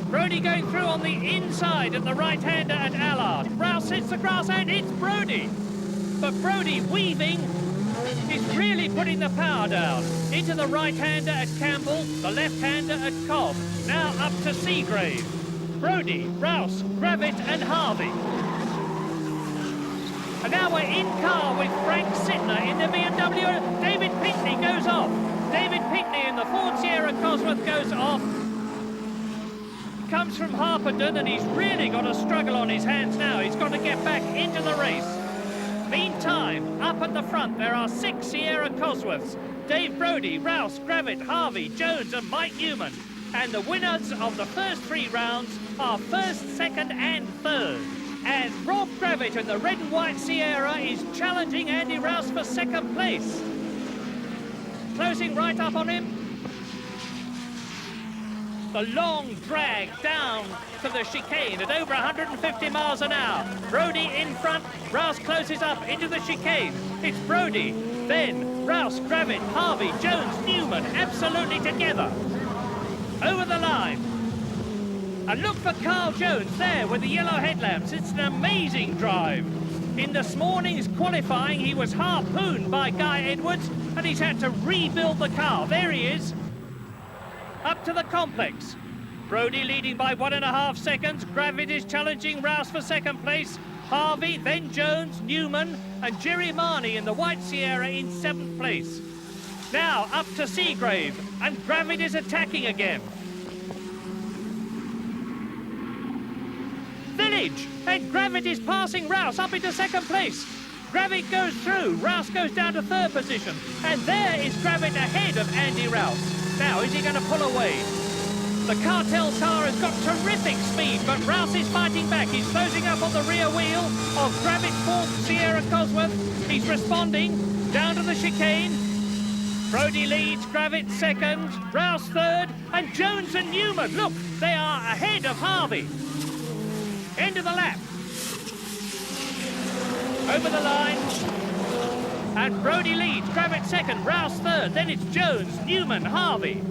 Brodie going through on the inside of the right-hander at Allard. Rouse hits the grass and it's Brodie. But Brodie weaving is really putting the power down. Into the right-hander at Campbell, the left-hander at Cobb. Now up to Seagrave. Brodie, Rouse, Gravitt and Harvey. And now we're in car with Frank Sittner in the BMW. David Pinkney goes off. David Pinkney in the Ford Sierra Cosworth goes off. Comes from Harpenden, and he's really got a struggle on his hands now. He's got to get back into the race. Meantime, up at the front, there are 6 Sierra Cosworths. Dave Brodie, Rouse, Gravitt, Harvey, Jones and Mike Newman. And the winners of the first 3 rounds are 1st, 2nd and 3rd. And Rob Gravitt in the red and white Sierra is challenging Andy Rouse for 2nd place. Closing right up on him. The long drag down to the chicane at over 150 miles an hour. Brodie in front, Rouse closes up into the chicane. It's Brodie, then Rouse, Gravitt, Harvey, Jones, Newman, absolutely together. Over the line. And look for Carl Jones there with the yellow headlamps. It's an amazing drive. In this morning's qualifying, he was harpooned by Guy Edwards, and he's had to rebuild the car. There he is. Up to the complex. Brody leading by 1.5 seconds. Gravitt is challenging Rouse for second place. Harvey, then Jones, Newman and Jerry Marnie in the White Sierra in 7th place. Now up to Seagrave, and Gravitt is attacking again. Village, and Gravitt is passing Rouse up into 2nd place. Gravitt goes through, Rouse goes down to 3rd position, and there is Gravitt ahead of Andy Rouse. Now, is he going to pull away? The Cartel car has got terrific speed, but Rouse is fighting back. He's closing up on the rear wheel of Gravitt's 4th Sierra Cosworth. He's responding down to the chicane. Brody leads, Gravitt 2nd, Rouse 3rd, and Jones and Newman, look, they are ahead of Harvey. End of the lap. Over the line. And Brody leads, Gravitt 2nd, Rouse 3rd, then it's Jones, Newman, Harvey.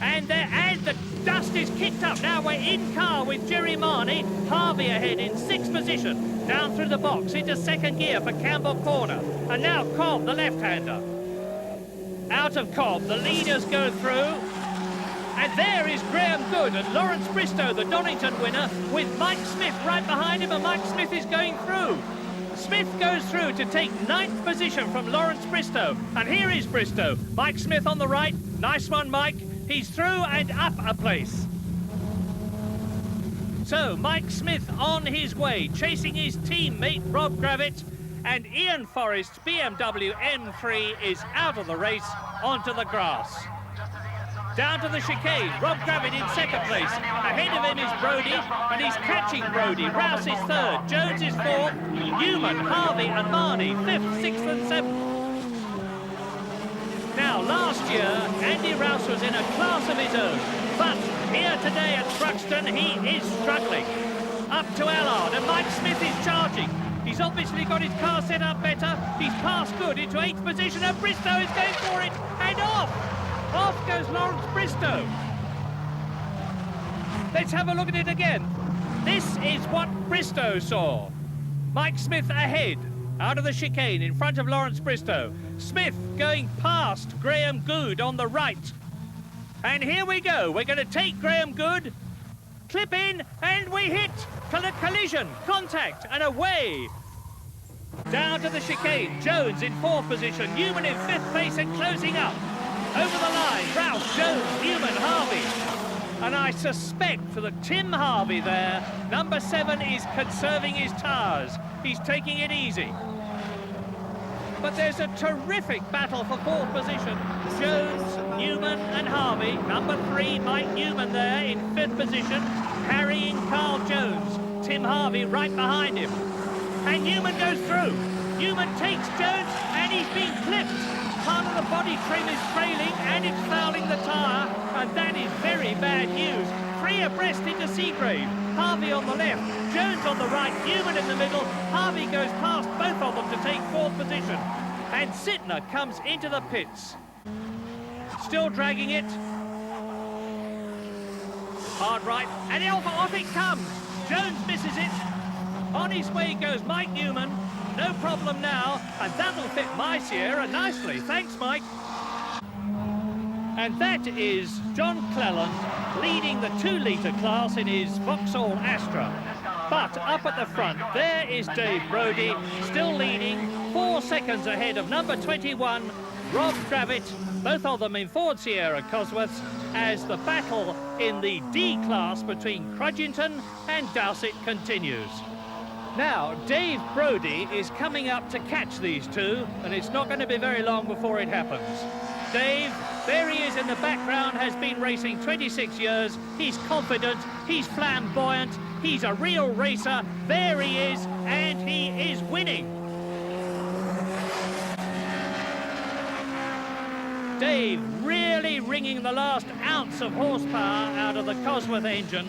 And the dust is kicked up. Now we're in car with Jerry Marnie. Harvey ahead in 6th position. Down through the box into 2nd gear for Campbell Corner. And now Cobb, the left-hander. Out of Cobb, the leaders go through. And there is Graham Good and Lawrence Bristow, the Donington winner, with Mike Smith right behind him, and Mike Smith is going through. Smith goes through to take 9th position from Lawrence Bristow. And here is Bristow. Mike Smith on the right. Nice one, Mike. He's through and up a place. So Mike Smith on his way, chasing his teammate Rob Gravitt, and Ian Forrest's BMW M3 is out of the race onto the grass. Down to the chicane, Rob Gravitt in 2nd place. Ahead of him is Brody, and he's catching Brody. Rouse is 3rd, Jones is 4th, Newman, Harvey and Marnie 5th, 6th and 7th. Now, last year, Andy Rouse was in a class of his own, but here today at Thruxton, he is struggling. Up to Allard, and Mike Smith is charging. He's obviously got his car set up better. He's passed Good into 8th position, and Bristow is going for it, and off! Off goes Lawrence Bristow. Let's have a look at it again. This is what Bristow saw. Mike Smith ahead, out of the chicane in front of Lawrence Bristow. Smith going past Graham Good on the right. And here we go. We're going to take Graham Good, clip in, and we hit. Collision, contact, and away. Down to the chicane. Jones in 4th position. Newman in 5th place and closing up. Over the line, Rouse, Jones, Newman, Harvey. And I suspect for the Tim Harvey there, number 7 is conserving his tyres. He's taking it easy. But there's a terrific battle for 4th position. Jones, Newman and Harvey. Number 3, Mike Newman there in 5th position, carrying Carl Jones. Tim Harvey right behind him. And Newman goes through. Newman takes Jones and he's being clipped. Part of the body trim is trailing and it's fouling the tyre, and that is very bad news. 3 abreast into Seagrave. Harvey on the left, Jones on the right, Newman in the middle. Harvey goes past both of them to take 4th position. And Sittner comes into the pits. Still dragging it. Hard right, and off it comes. Jones misses it. On his way goes Mike Newman. No problem now, and that'll fit my Sierra nicely. Thanks, Mike. And that is John Cleland leading the 2-litre class in his Vauxhall Astra. But up at the front, there is Dave Brody, still leading, 4 seconds ahead of number 21, Rob Gravitt, both of them in Ford Sierra Cosworths, as the battle in the D class between Crudgington and Dowsett continues. Now, Dave Brody is coming up to catch these two, and it's not going to be very long before it happens. Dave, there he is in the background, has been racing 26 years. He's confident, he's flamboyant, he's a real racer. There he is, and he is winning. Dave really wringing the last ounce of horsepower out of the Cosworth engine.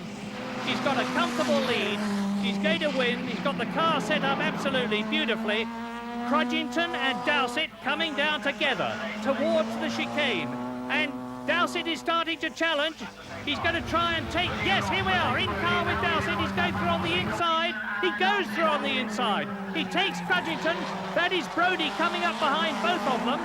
He's got a comfortable lead. He's going to win. He's got the car set up absolutely beautifully. Crudgington and Dowsett coming down together towards the chicane. And Dowsett is starting to challenge. He's going to try and take... Yes, here we are, in car with Dowsett. He's going through on the inside. He goes through on the inside. He takes Crudgington. That is Brody coming up behind both of them.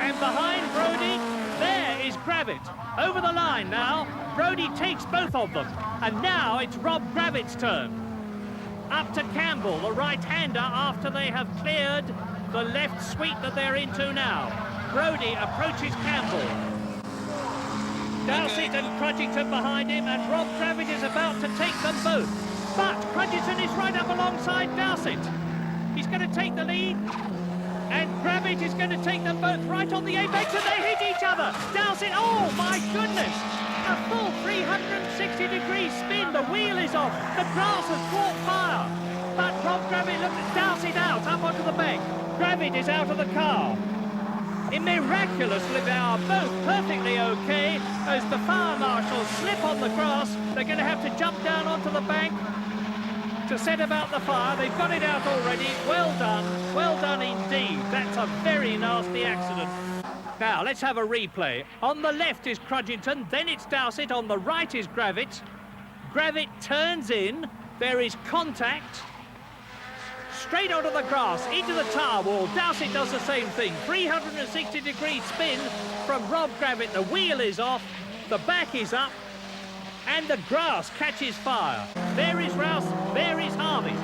And behind Brodie, there is Gravett. Over the line now. Brodie takes both of them. And now it's Rob Gravett's turn. Up to Campbell, the right-hander, after they have cleared the left sweep that they're into now. Brodie approaches Campbell. Dowsett and Crudgington behind him, and Rob Gravett is about to take them both. But Crudgington is right up alongside Dowsett. He's going to take the lead. And Gravett is going to take them both right on the apex, and they hit each other. Dowsett, oh my goodness! A full 360-degree spin. The wheel is off. The grass has caught fire. But Rob Gravett looked at Dowsett out, up onto the bank. Gravett is out of the car. Miraculously, they are both perfectly okay as the fire marshals slip on the grass. They're going to have to jump down onto the bank to set about the fire. They've got it out already. Well done indeed. That's a very nasty accident. Now, let's have a replay. On the left is Crudgington, then it's Dowsett. On the right is Gravett. Gravett turns in. There is contact. Straight onto the grass, into the tyre wall. Dowsett does the same thing. 360-degree spin from Rob Gravett. The wheel is off, the back is up, and the grass catches fire. There is Rouse, there is Harvey.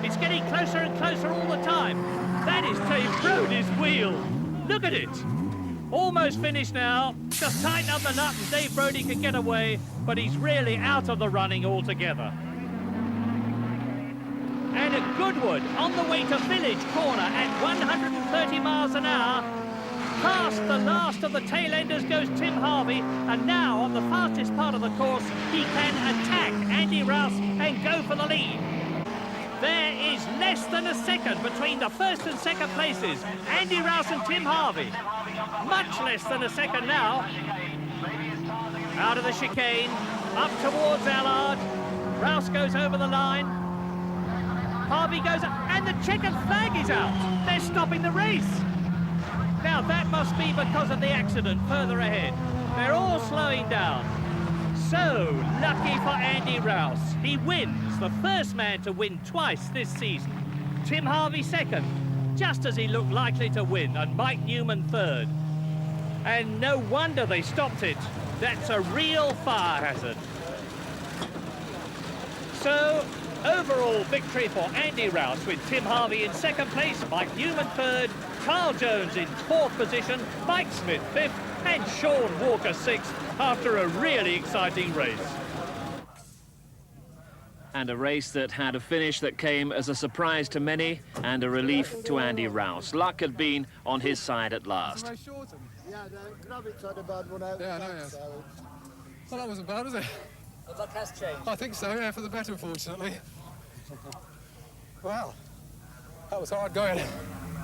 It's getting closer and closer all the time. That is Dave Brodie's wheel. Look at it. Almost finished now. Just tighten up the nut and Dave Brodie can get away, but he's really out of the running altogether. And at Goodwood, on the way to Village Corner at 130 miles an hour, past the last of the tail-enders goes Tim Harvey, and now on the fastest part of the course, he can attack Andy Rouse and go for the lead. There is less than a second between the first and second places, Andy Rouse and Tim Harvey. Much less than a second now. Out of the chicane, up towards Allard. Rouse goes over the line. Harvey goes up, and the checkered flag is out. They're stopping the race. Now that must be because of the accident further ahead. They're all slowing down. So lucky for Andy Rouse. He wins, the first man to win twice this season. Tim Harvey second, just as he looked likely to win, and Mike Newman third. And no wonder they stopped it. That's a real fire hazard. So, overall victory for Andy Rouse with Tim Harvey in second place, Mike Newman third, Carl Jones in fourth position, Mike Smith fifth, and Sean Walker sixth after a really exciting race. And a race that had a finish that came as a surprise to many and a relief to Andy Rouse. Luck had been on his side at last. Yeah, Gravett's had a bad one out. Yeah, I know, yes. Well, that wasn't bad, was it? The luck has changed. I think so, yeah, for the better, unfortunately. Well, that was hard going.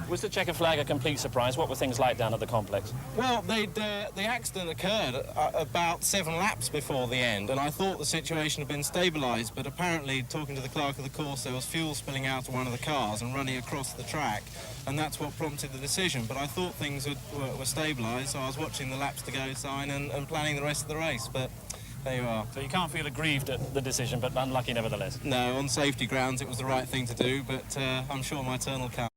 Was the checkered flag a complete surprise? What were things like down at the complex? Well, the accident occurred about 7 laps before the end, and I thought the situation had been stabilised, but apparently, talking to the clerk of the course, there was fuel spilling out of one of the cars and running across the track, and that's what prompted the decision. But I thought things were stabilised, so I was watching the laps to go sign and planning the rest of the race, but there you are. So you can't feel aggrieved at the decision, but unlucky nevertheless? No, on safety grounds it was the right thing to do, but I'm sure my turn will come.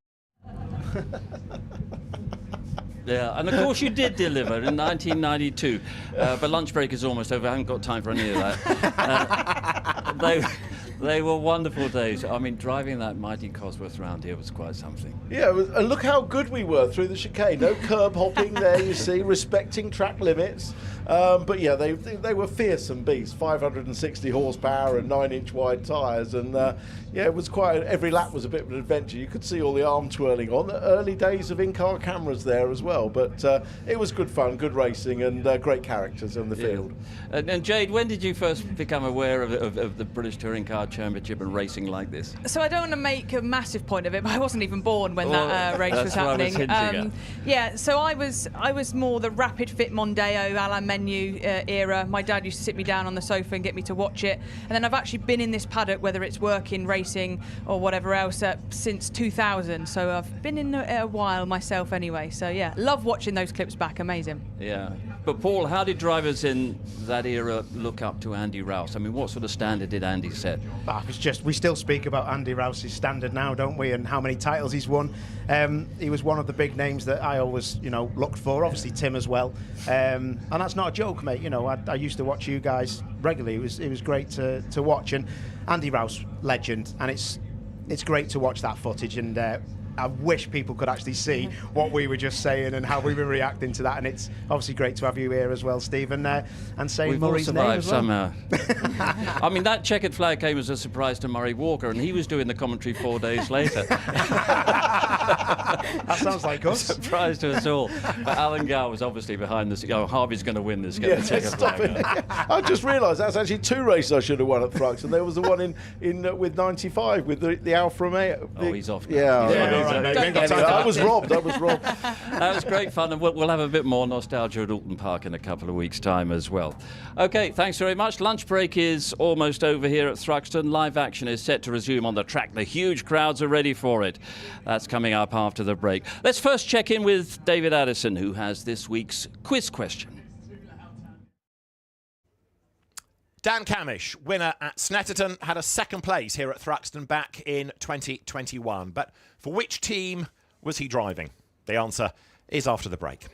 Yeah, and of course you did deliver in 1992, but lunch break is almost over. I haven't got time for any of that. They were wonderful days. I mean, driving that mighty Cosworth round here was quite something. Yeah, and look how good we were through the chicane. No curb hopping there, you see, respecting track limits. But yeah, they were fearsome beasts. 560 horsepower and 9-inch wide tyres, and yeah, it was quite. Every lap was a bit of an adventure. You could see all the arm twirling on. The early days of in-car cameras there as well. But it was good fun, good racing, and great characters in the field. And Jade, when did you first become aware of the British Touring Car Championship and racing like this? So I don't want to make a massive point of it, but I wasn't even born when that race was happening. Yeah, so I was more the rapid fit Mondeo, Alain Menu era. My dad used to sit me down on the sofa and get me to watch it. And then I've actually been in this paddock, whether it's working, racing, or whatever else, since 2000. So I've been in a while myself anyway. So yeah, love watching those clips back. Amazing. Yeah. But Paul, how did drivers in that era look up to Andy Rouse? I mean, what sort of standard did Andy set? It's just, we still speak about Andy Rouse's standard now, don't we, and how many titles he's won. He was one of the big names that I always, looked for. Obviously Tim as well, and that's not a joke, mate. I used to watch you guys regularly. It was great to watch, and Andy Rouse, legend, and it's great to watch that footage, and I wish people could actually see what we were just saying and how we were reacting to that. And it's obviously great to have you here as well, Stephen, and saying Murray's name as well. Somehow. I mean, that checkered flag came as a surprise to Murray Walker, and he was doing the commentary 4 days later. That sounds like us. Surprise to us all. But Alan Gow was obviously behind this. Harvey's going to win this. Get the checkered flag. I just realised that's actually 2 races I should have won at Thruxton. There was the one in with 95 with the Alfa Romeo. Oh, he's off now. Yeah. I was robbed. That was great fun, and we'll have a bit more nostalgia at Alton Park in a couple of weeks' time as well. Okay, thanks very much. Lunch break is almost over here at Thruxton. Live action is set to resume on the track. The huge crowds are ready for it. That's coming up after the break. Let's first check in with David Addison, who has this week's quiz question. Dan Camish, winner at Snetterton, had a second place here at Thruxton back in 2021. But for which team was he driving? The answer is after the break.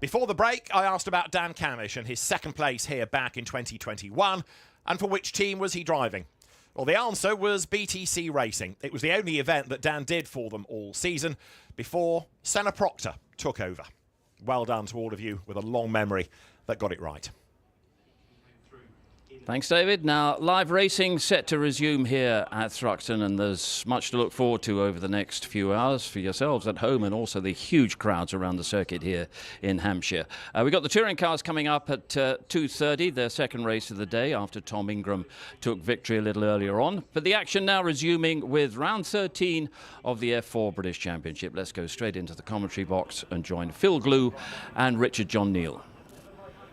Before the break, I asked about Dan Camish and his second place here back in 2021, and for which team was he driving? Well, the answer was BTC Racing. It was the only event that Dan did for them all season before Senna Proctor took over. Well done to all of you with a long memory that got it right. Thanks, David. Now, live racing set to resume here at Thruxton, and there's much to look forward to over the next few hours for yourselves at home and also the huge crowds around the circuit here in Hampshire. We've got the touring cars coming up at 2:30, their second race of the day after Tom Ingram took victory a little earlier on. But the action now resuming with round 13 of the F4 British Championship. Let's go straight into the commentary box and join Phil Glue and Richard John Neal.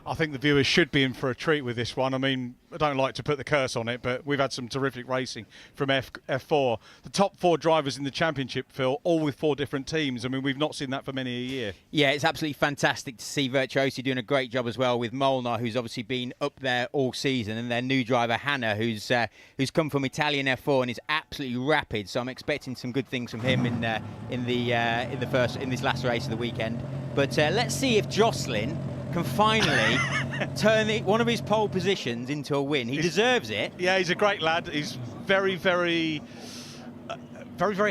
I think the viewers should be in for a treat with this one. I mean, I don't like to put the curse on it, but we've had some terrific racing from F4. The top 4 drivers in the championship, Phil, all with 4 different teams. I mean, we've not seen that for many a year. Yeah, it's absolutely fantastic to see Virtuosi doing a great job as well with Molnar, who's obviously been up there all season, and their new driver Hannah, who's come from Italian F4 and is absolutely rapid. So I'm expecting some good things from him in this last race of the weekend. But let's see if Jocelyn can finally turn one of his pole positions into a win. He deserves it. Yeah, he's a great lad. He's very, very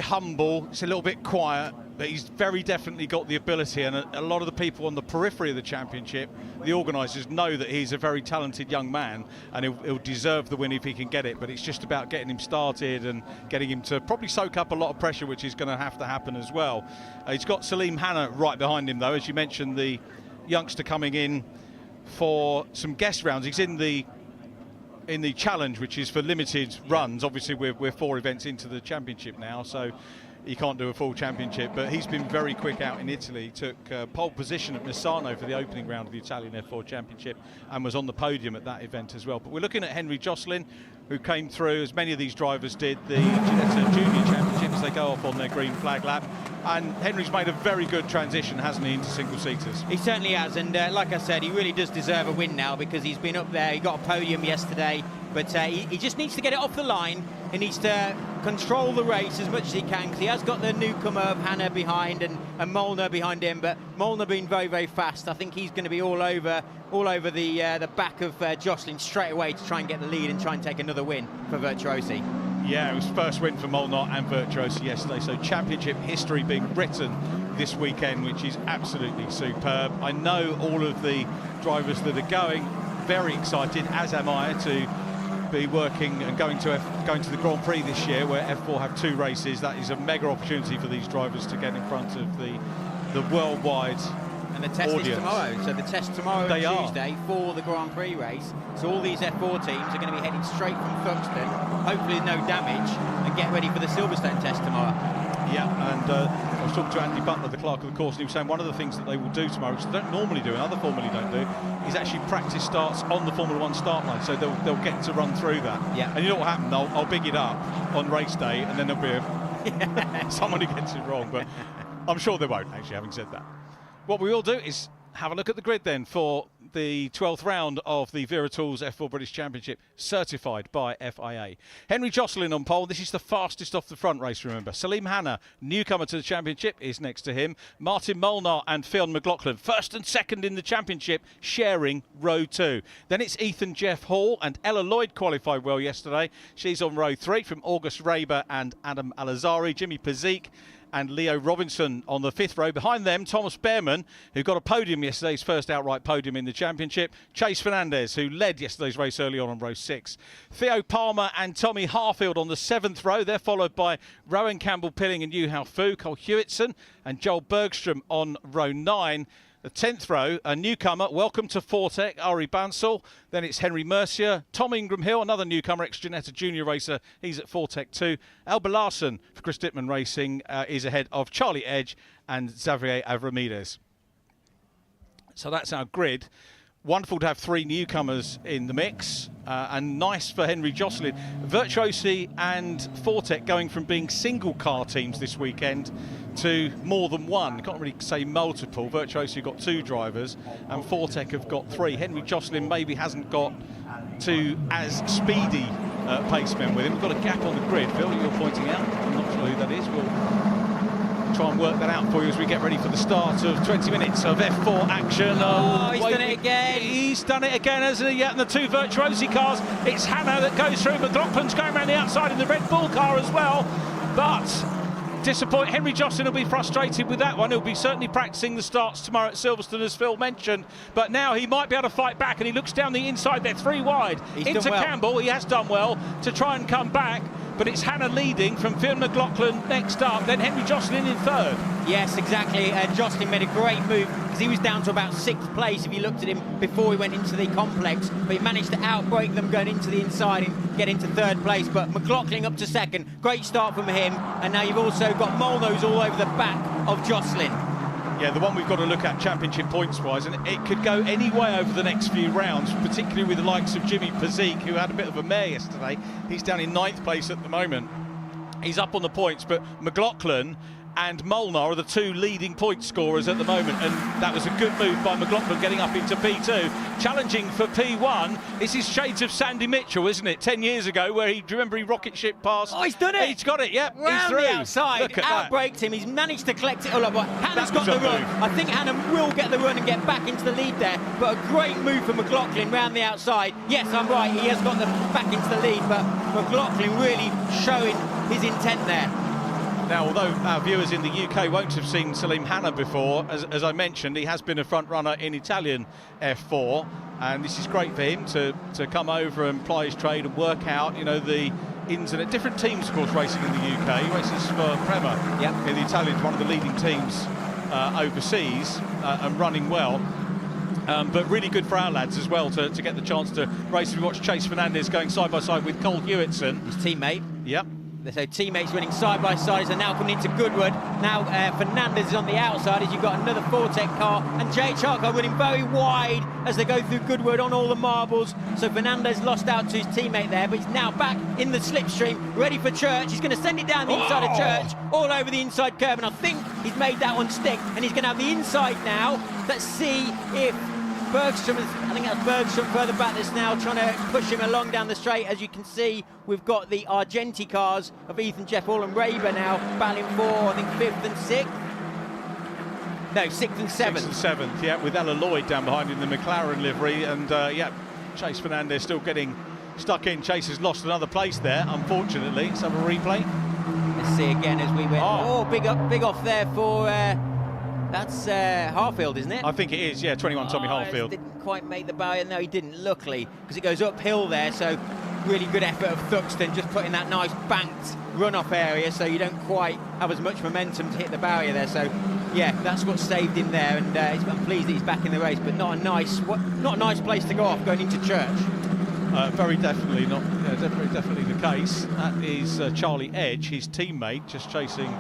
humble. He's a little bit quiet, but he's very definitely got the ability. And a lot of the people on the periphery of the championship, the organisers, know that he's a very talented young man, and he'll deserve the win if he can get it. But it's just about getting him started and getting him to probably soak up a lot of pressure, which is going to have to happen as well. He's got Salim Hanna right behind him, though. As you mentioned, the youngster coming in for some guest rounds. He's in the challenge, which is for limited runs. Obviously we're 4 events into the championship now, so he can't do a full championship, but he's been very quick out in Italy. He took pole position at Misano for the opening round of the Italian F4 Championship and was on the podium at that event as well. But we're looking at Henry Jocelyn, who came through, as many of these drivers did, the Ginetta Junior Championship as they go off on their green flag lap. And Henry's made a very good transition, hasn't he, into single-seaters? He certainly has, and like I said, he really does deserve a win now because he's been up there. He got a podium yesterday, but he just needs to get it off the line. He needs to control the race as much as he can because he has got the newcomer of Hannah behind and Molnar behind him, but Molnar being very, very fast. I think he's going to be all over the back of Jocelyn straight away to try and get the lead and try and take another win for Virtuosi. Yeah, it was first win for Molnar and Virtuosi yesterday, so championship history being written this weekend, which is absolutely superb. I know all of the drivers that are going, very excited, as am I, to be working and going to the Grand Prix this year, where F4 have 2 races. That is a mega opportunity for these drivers to get in front of the worldwide and the test audience. is tomorrow. So the test tomorrow and Tuesday for the Grand Prix race. So all these F4 teams are going to be heading straight from Thruxton, hopefully no damage, and get ready for the Silverstone test tomorrow. Yeah, and I was talking to Andy Butler, the clerk of the course, and he was saying one of the things that they will do tomorrow, which they don't normally do and other Formula don't do, is actually practice starts on the Formula 1 start line, so they'll get to run through that. Yeah. And you know what happened? I'll big it up on race day, and then there'll be someone who gets it wrong, but I'm sure they won't, actually, having said that. What we will do is have a look at the grid then for the 12th round of the Vera Tools F4 British Championship, certified by FIA. Henry Jocelyn on pole. This is the fastest off the front race, remember. Salim Hanna, newcomer to the championship, is next to him. Martin Molnar and Fionn McLaughlin, first and second in the championship, sharing row 2. Then it's Ethan Jeff Hall, and Ella Lloyd qualified well yesterday. She's on row 3 from August Raber and Adam Alazari. Jimmy Pazik and Leo Robinson on the 5th row. Behind them, Thomas Behrman, who got a podium yesterday, his first outright podium in the championship. Chase Fernandez, who led yesterday's race early on row 6. Theo Palmer and Tommy Harfield on the 7th row. They're followed by Rowan Campbell-Pilling and Yu Hao Fu, Cole Hewitson and Joel Bergstrom on row 9. The 10th row, a newcomer, welcome to Fortec, Ari Bansal. Then it's Henry Mercier, Tom Ingram Hill, another newcomer, ex-Ginetta Junior racer. He's at Fortec too. Alba Larson for Chris Dittman Racing is ahead of Charlie Edge and Xavier Avramidez. So that's our grid. Wonderful to have 3 newcomers in the mix, and nice for Henry Jocelyn. Virtuosi and Fortec going from being single car teams this weekend to more than one. Can't really say multiple. Virtuosi got 2 drivers and Fortec have got 3. Henry Jocelyn maybe hasn't got 2 as speedy pacemen with him. We've got a gap on the grid, Phil, you're pointing out. I'm not sure who that is. try and work that out for you as we get ready for the start of 20 minutes of F4 action. He's done it again. He's done it again, hasn't he? Yeah, and the two Virtuosi cars. It's Hannah that goes through. McLaughlin's going around the outside in the Red Bull car as well. But Henry Jocelyn will be frustrated with that one. He'll be certainly practicing the starts tomorrow at Silverstone, as Phil mentioned. But now he might be able to fight back, and he looks down the inside there, 3 wide. He's into done well. Campbell. He has done well to try and come back. But it's Hannah leading from Phil McLaughlin next up, then Henry Jocelyn in 3rd. Yes, exactly. Jocelyn made a great move because he was down to about 6th place if you looked at him before he went into the complex. But he managed to outbrake them going into the inside and get into 3rd place. But McLaughlin up to 2nd. Great start from him. And now you've also got Molnose all over the back of Jocelyn. Yeah, the one we've got to look at championship points-wise, and it could go any way over the next few rounds, particularly with the likes of Jimmy Pazik, who had a bit of a mare yesterday. He's down in 9th place at the moment. He's up on the points, but McLaughlin and Molnar are the 2 leading point scorers at the moment, and that was a good move by McLaughlin getting up into P2. Challenging for P1 is his shades of Sandy Mitchell, isn't it? 10 years ago, where he rocket ship past. Oh, he's done it! He's got it, yep. Round he's through. The outside, Look at that. outbraked him. He's managed to collect it all up, but Hannah's got was the a run. move. I think Hannah will get the run and get back into the lead there, but a great move from McLaughlin round the outside. Yes, I'm right, he has got them back into the lead, but McLaughlin really showing his intent there. Now, although our viewers in the UK won't have seen Salim Hannah before, as I mentioned, he has been a front runner in Italian F4, and this is great for him to come over and ply his trade and work out, you know, the ins and different teams, of course, racing in the UK. He races for Prema in the Italians, one of the leading teams overseas, and running well. But really good for our lads as well to get the chance to race. We watched Chase Fernandez going side by side with Cole Hewitson, his teammate. Yep. So teammates running side by side, so now coming into Goodwood. Now Fernandez is on the outside as you've got another Fortec car, and JHR car running very wide as they go through Goodwood on all the marbles. So Fernandez lost out to his teammate there, but he's now back in the slipstream, ready for Church. He's going to send it down the inside of Church, all over the inside curve, and I think he's made that one stick, and he's going to have the inside now. Let's see if Bergstrom, I think that's Bergstrom further back that's now trying to push him along down the straight. As you can see, we've got the Argenti cars of Ethan Jeffall and Raber now battling for, I think, 5th and 6th. No, 6th and 7th. 6th and 7th, yeah, with Ella Lloyd down behind in the McLaren livery, and yeah, Chase Fernandez still getting stuck in. Chase has lost another place there, unfortunately. Let's have a replay. Let's see again as we went. Oh, big off there for... that's Harfield, isn't it? I think it is, yeah, 21 Tommy Harfield. Didn't quite make the barrier. No, he didn't, luckily, because it goes uphill there, so really good effort of Thruxton, just putting that nice banked run-off area so you don't quite have as much momentum to hit the barrier there. So, yeah, that's what saved him there, and I'm pleased that he's back in the race, but not a nice place to go off going into Church. Very definitely not. Yeah, definitely the case. That is Charlie Edge, his teammate, just chasing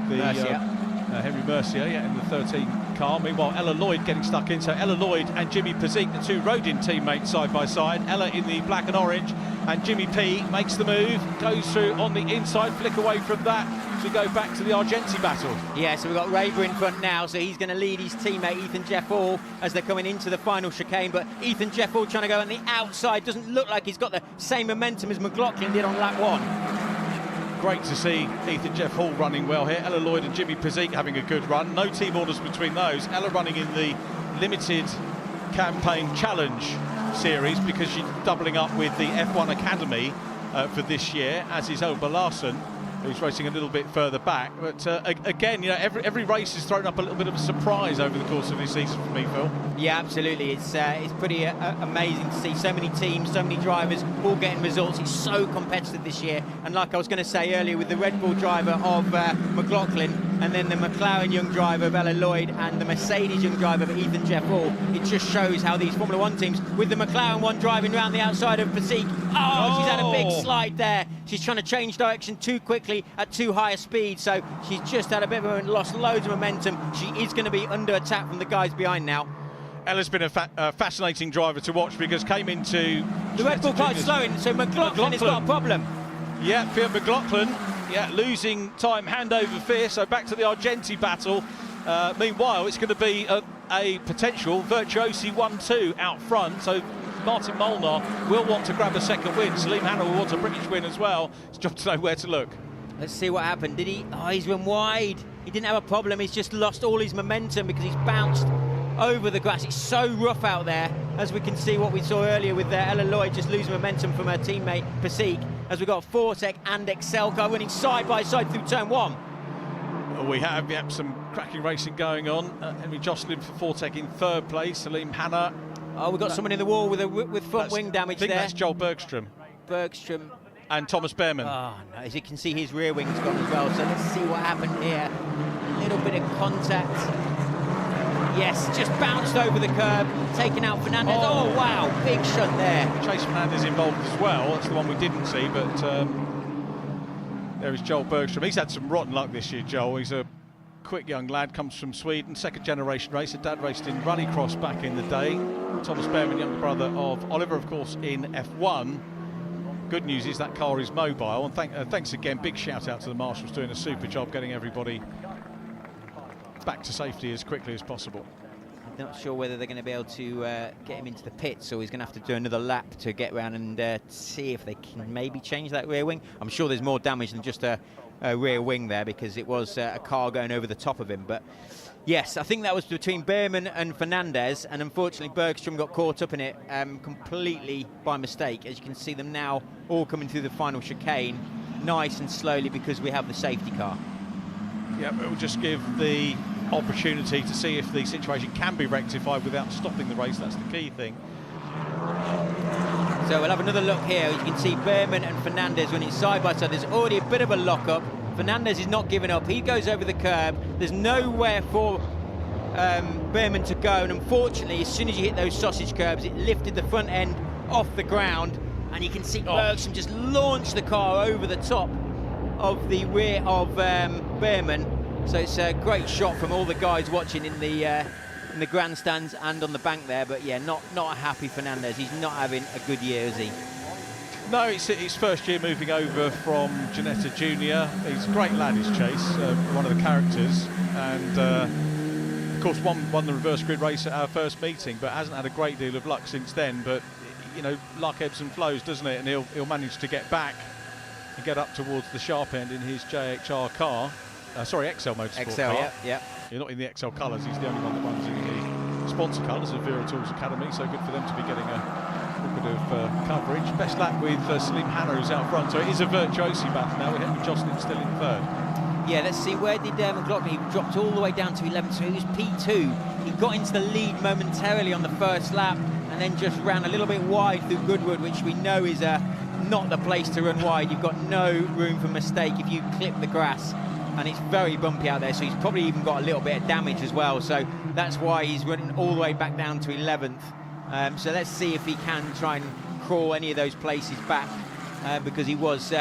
the... Henry Mercier, yeah, in the 13 car. Meanwhile, Ella Lloyd getting stuck in. So Ella Lloyd and Jimmy Pazik, the 2 Rodin teammates, side by side. Ella in the black and orange, and Jimmy P makes the move, goes through on the inside, flick away from that to go back to the Argenti battle. Yeah, so we've got Raber in front now, so he's going to lead his teammate Ethan Jeffall as they're coming into the final chicane. But Ethan Jeffall trying to go on the outside, doesn't look like he's got the same momentum as McLaughlin did on lap 1. Great to see Ethan Jeff Hall running well here. Ella Lloyd and Jimmy Pazik having a good run. No team orders between those. Ella running in the limited campaign challenge series because she's doubling up with the F1 Academy for this year, as is Elba Larson, who's racing a little bit further back. But again, you know, every race has thrown up a little bit of a surprise over the course of this season for me, Phil. Yeah, absolutely. It's pretty amazing to see so many teams, so many drivers all getting results. It's so competitive this year. And like I was going to say earlier, with the Red Bull driver of McLaughlin, and then the McLaren young driver of Ella Lloyd, and the Mercedes young driver of Ethan Jeffall, it just shows how these Formula 1 teams, with the McLaren one driving around the outside of Pazik. Oh, she's had a big slide there. She's trying to change direction too quickly at too high a speed, so she's just had a bit of lost loads of momentum. She is going to be under attack from the guys behind now. Ella's been a fascinating driver to watch because came into... The Red Bull car's slowing, so McLaughlin has got a problem. Yeah, Pierre McLaughlin, yeah, losing time hand over fist, so back to the Argenti battle. Meanwhile, it's going to be a potential Virtuosi 1-2 out front, so Martin Molnar will want to grab a second win. Salim Hannah will want a British win as well. It's job to know where to look. Let's see what happened. Did he? Oh, he's run wide. He didn't have a problem. He's just lost all his momentum because he's bounced over the grass. It's so rough out there, as we can see what we saw earlier with Ella Lloyd just losing momentum from her teammate Pasik, as we've got Fortec and Excel car running side by side through turn 1. We have some cracking racing going on. Henry Jocelyn for Fortec in 3rd place. Salim Hanna. Oh, we've got someone in the wall with front wing damage there. I think that's Joel Bergstrom. Bergstrom. And Thomas Behrman. Oh, no, as you can see, his rear wing's gone as well. So let's see what happened here. A little bit of contact. Yes, just bounced over the curb, taking out Fernandez. Oh, wow, big shot there. Chase Fernandez involved as well. That's the one we didn't see, but there is Joel Bergstrom. He's had some rotten luck this year, Joel. He's a quick young lad, comes from Sweden, 2nd generation racer. Dad raced in Rallycross back in the day. Thomas Behrman, younger brother of Oliver, of course, in F1. Good news is that car is mobile, and thanks again, big shout out to the marshals doing a super job getting everybody back to safety as quickly as possible. I'm not sure whether they're going to be able to get him into the pits, so he's going to have to do another lap to get round and see if they can maybe change that rear wing. I'm sure there's more damage than just a rear wing there, because it was a car going over the top of him. But yes, I think that was between Behrman and Fernandez, and unfortunately Bergstrom got caught up in it completely by mistake. As you can see them now all coming through the final chicane, nice and slowly, because we have the safety car. Yeah, it will just give the opportunity to see if the situation can be rectified without stopping the race. That's the key thing. So we'll have another look here. As you can see, Behrman and Fernandez running side by side. There's already a bit of a lock-up. Fernandez is not giving up. He goes over the curb. There's nowhere for Behrman to go, and unfortunately, as soon as you hit those sausage curbs, it lifted the front end off the ground, and you can see Bergstrom just launch the car over the top of the rear of Behrman. So it's a great shot from all the guys watching in the grandstands and on the bank there. But yeah, not a happy Fernandez. He's not having a good year, is he? No, it's his first year moving over from Ginetta Junior. He's a great lad, is Chase, one of the characters, and of course won the reverse grid race at our first meeting, but hasn't had a great deal of luck since then. But you know, luck ebbs and flows, doesn't it? And he'll manage to get back and get up towards the sharp end in his JHR car. Sorry, XL Motorsport XL, car. yeah. You're not in the XL colours. He's the only one that runs in the sponsor colours of Vera Tools Academy. So good for them to be getting a bit of coverage. Best lap with Salim Hanna, who's out front. So it is a virtuosi battle now. We have Jocelyn still in 3rd. Yeah, let's see, where did McLaughlin? He dropped all the way down to 11th, so he was P2. He got into the lead momentarily on the first lap, and then just ran a little bit wide through Goodwood, which we know is not the place to run wide. You've got no room for mistake if you clip the grass, and it's very bumpy out there, so he's probably even got a little bit of damage as well. So that's why he's running all the way back down to 11th. So let's see if he can try and crawl any of those places back, because he was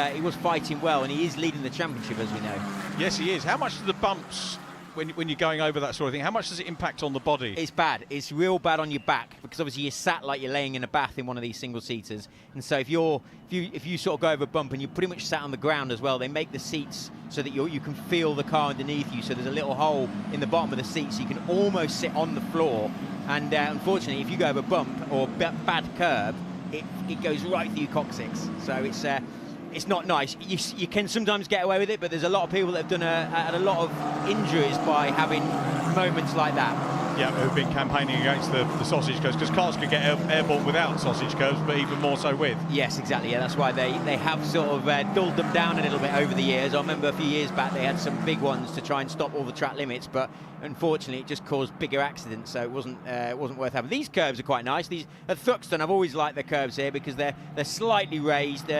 fighting well, and he is leading the championship, as we know. Yes, he is. How much do the bumps, when you're going over that sort of thing, how much does it impact on the body? It's bad. It's real bad on your back, because obviously you're sat like you're laying in a bath in one of these single seaters, and so if you sort of go over a bump and you're pretty much sat on the ground as well, they make the seats so that you can feel the car underneath you. So there's a little hole in the bottom of the seat, so you can almost sit on the floor. And unfortunately, if you go over a bump or bad curb, it goes right through your coccyx. So it's not nice. You can sometimes get away with it, but there's a lot of people that have had a lot of injuries by having moments like that. Yeah, who've been campaigning against the sausage curves, because cars can get airborne without sausage curves, but even more so with. Yes, exactly. Yeah, that's why they have sort of dulled them down a little bit over the years. I remember a few years back they had some big ones to try and stop all the track limits, but unfortunately it just caused bigger accidents, so it wasn't worth having. These curves are quite nice. These at Thruxton, I've always liked the curves here because they're slightly raised.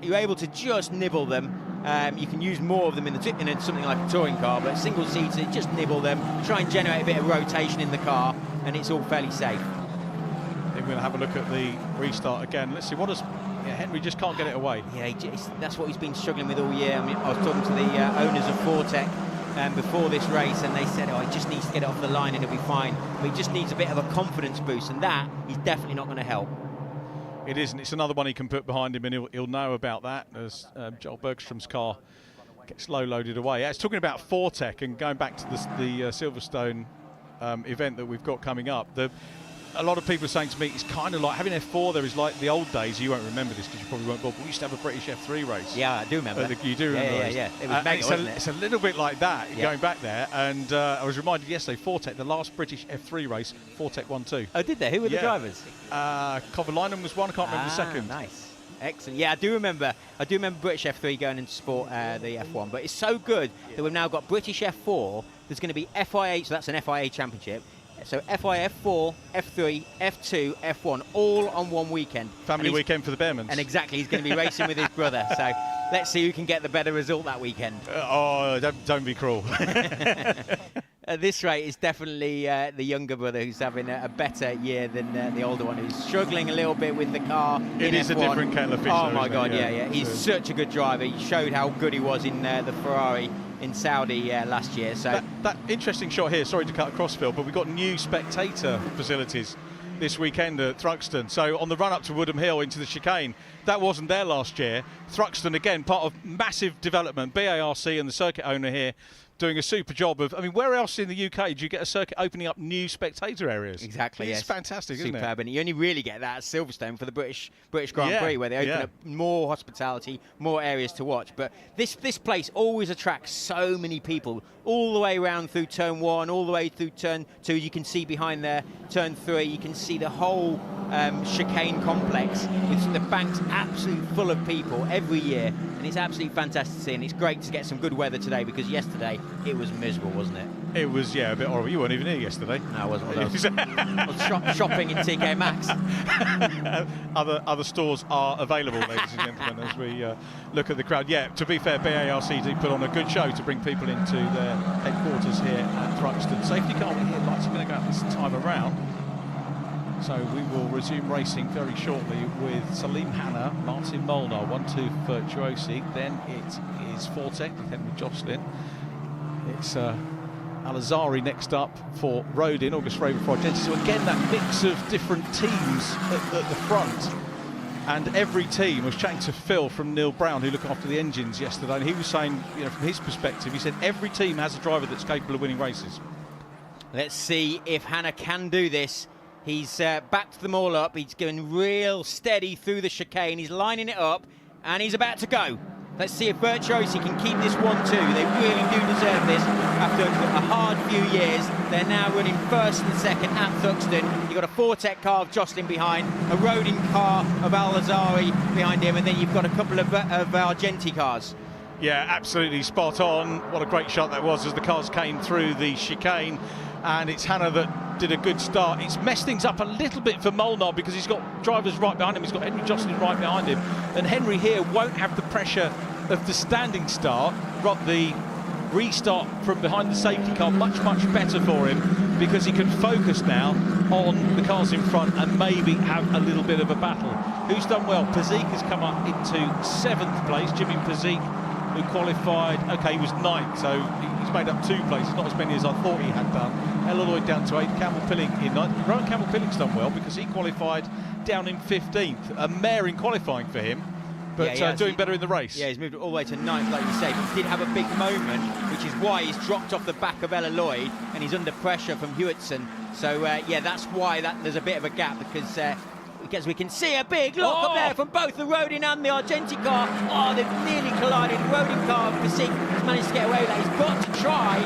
You're able to just nibble them. You can use more of them in something like a touring car, but single seater, just nibble them, try and generate a bit of rotation in the car, and it's all fairly safe. I think we're going to have a look at the restart again. Let's see, Henry just can't get it away. Yeah, that's what he's been struggling with all year. I mean, I was talking to the owners of Fortec before this race, and they said, he just needs to get it off the line and he'll be fine. But he just needs a bit of a confidence boost, and that is definitely not going to help. It isn't. It's another one he can put behind him, and he'll know about that as Joel Bergstrom's car gets low-loaded away. Yeah, it's talking about Fortec and going back to the Silverstone event that we've got coming up. a lot of people are saying to me, it's kind of like having F4 there is like the old days. You won't remember this because you probably won't, but we used to have a British F3 race. Yeah, I do remember. You do remember those? Yeah. It was mega, wasn't it? It's a little bit like that, going back there. And I was reminded yesterday, Fortec, the last British F3 race, Fortec won 2. Oh, did they? Who were the drivers? Kovalainen was one, I can't remember the second. Nice. Excellent. Yeah, I do remember British F3 going into sport the F1, but it's so good that we've now got British F4. There's going to be FIA, so that's an FIA championship. So FIA F4, F3, F2, F1, all on one weekend. Family weekend for the Bearmans. And exactly, he's going to be racing with his brother. So let's see who can get the better result that weekend. Don't be cruel. At this rate, it's definitely the younger brother who's having a better year than the older one, who's struggling a little bit with the car. It is F1. a different kettle of fish. Oh my God, yeah. He's such a good driver. He showed how good he was in the Ferrari in Saudi last year. So that interesting shot here. Sorry to cut across, Phil, but we've got new spectator facilities this weekend at Thruxton. So on the run up to Woodham Hill into the chicane, that wasn't there last year. Thruxton again, part of massive development. BARC and the circuit owner here doing a super job of, I mean, where else in the UK do you get a circuit opening up new spectator areas? Exactly, It's fantastic, isn't it? Superb, and you only really get that at Silverstone for the British Grand Prix, where they open up more hospitality, more areas to watch. But this place always attracts so many people, all the way around through turn 1, all the way through turn 2. You can see behind there, turn 3, you can see the whole chicane complex with the banks absolutely full of people every year, and it's absolutely fantastic to see. And it's great to get some good weather today, because yesterday it was miserable, wasn't it? It was, a bit horrible. You weren't even here yesterday. No, I wasn't. I was shopping in TK Maxx. Other stores are available, ladies and gentlemen, as we look at the crowd. Yeah, to be fair, BARC did put on a good show to bring people into their headquarters here at Thruxton. Safety car here, lights are going to go out this time around. So we will resume racing very shortly with Salim Hanna, Martin Molnar, 1-2 Virtuosi. Then it is Fortec with Henry Jocelyn. It's Al-Azhari next up for Rodin, August Raver for Argentina. So again, that mix of different teams at the front. And every team was chatting to Phil from Neil Brown, who looked after the engines yesterday. And he was saying, from his perspective, he said every team has a driver that's capable of winning races. Let's see if Hanna can do this. He's backed them all up. He's going real steady through the chicane. He's lining it up, and he's about to go. Let's see if Virtuosi can keep this 1-2. They really do deserve this after a hard few years. They're now running first and second at Thruxton. You've got a Fortec car of Jocelyn behind, a Rodin car of Al-Azhari behind him, and then you've got a couple of Argenti cars. Yeah, absolutely spot on. What a great shot that was as the cars came through the chicane. And it's Hanna that did a good start. It's messed things up a little bit for Molnar because he's got drivers right behind him. He's got Henry Jocelyn right behind him. And Henry here won't have the pressure of the standing start. Got the restart from behind the safety car much better for him, because he can focus now on the cars in front and maybe have a little bit of a battle. Who's done well? Pazik has come up into 7th place. Jimmy Pazik, who qualified, okay, he was 9th, so he's made up 2 places, not as many as I thought he had done. Ella Lloyd down to 8th, Campbell Pilling in 9th. Rowan Campbell Pilling's done well because he qualified down in 15th. A mare in qualifying for him, but doing better in the race. Yeah, he's moved all the way to 9th, like you say, but he did have a big moment, which is why he's dropped off the back of Ella Lloyd, and he's under pressure from Hewitson. So, that's why there's a bit of a gap, because we can see a big lock up there from both the Rodin and the Argenti car. Oh, they've nearly collided. The Rodin car, Pazik has managed to get away with that. He's got to try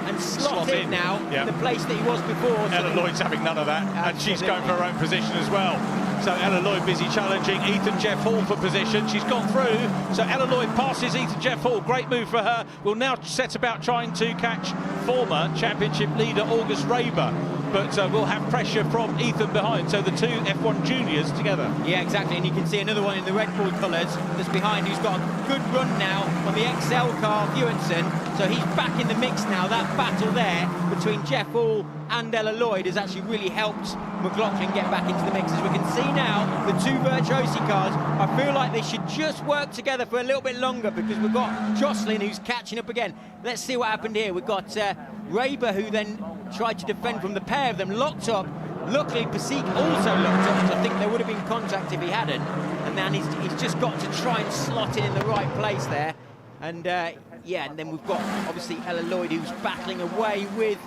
and slot in now the place that he was before. Ella Lloyd's having none of that, and she's going for her own position as well. So Ella Lloyd busy challenging Ethan Jeff Hall for position. She's gone through, so Ella Lloyd passes Ethan Jeff Hall. Great move for her. Will now set about trying to catch former championship leader August Raber. But we'll have pressure from Ethan behind, so the 2 F1 juniors together. Yeah, exactly, and you can see another one in the Red Bull colours that's behind, who's got a good run now on the XL car, Hewitson. So he's back in the mix now. That battle there between Jeff Hall and Ella Lloyd has actually really helped McLaughlin get back into the mix. As we can see now, the 2 Virtuosi cars, I feel like they should just work together for a little bit longer, because we've got Jocelyn who's catching up again. Let's see what happened here. We've got Raber, who then tried to defend from the pair of them, locked up. Luckily, Pazik also locked up, because I think there would have been contact if he hadn't. And then he's just got to try and slot in the right place there. And and then we've got obviously Ella Lloyd, who's battling away with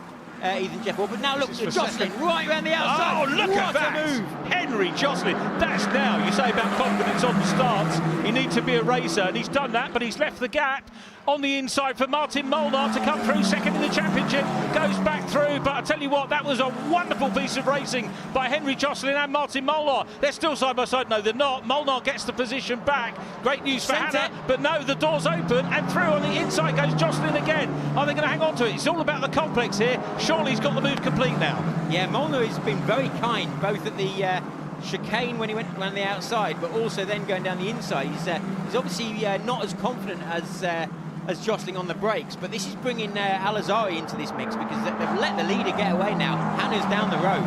Ethan Jeff Hall. But now look, Jocelyn right around the outside. Oh, look at that! Move. Henry Jocelyn, that's now, you say about confidence on the starts, he needs to be a racer, and he's done that, but he's left the gap on the inside for Martin Molnar to come through second in the championship, goes back through, but I tell you what, that was a wonderful piece of racing by Henry Jocelyn and Martin Molnar. They're still side by side, no they're not. Molnar gets the position back, great news for Hannah, but no, the door's open, and through on the inside goes Jocelyn again. Are they going to hang on to it? It's all about the complex here. Surely he's got the move complete now. Yeah, Molnar has been very kind, both at the chicane when he went around the outside, but also then going down the inside. He's obviously not as confident as Jocelyn on the brakes, but this is bringing Al-Azhari into this mix because they've let the leader get away now. Hannah's down the road.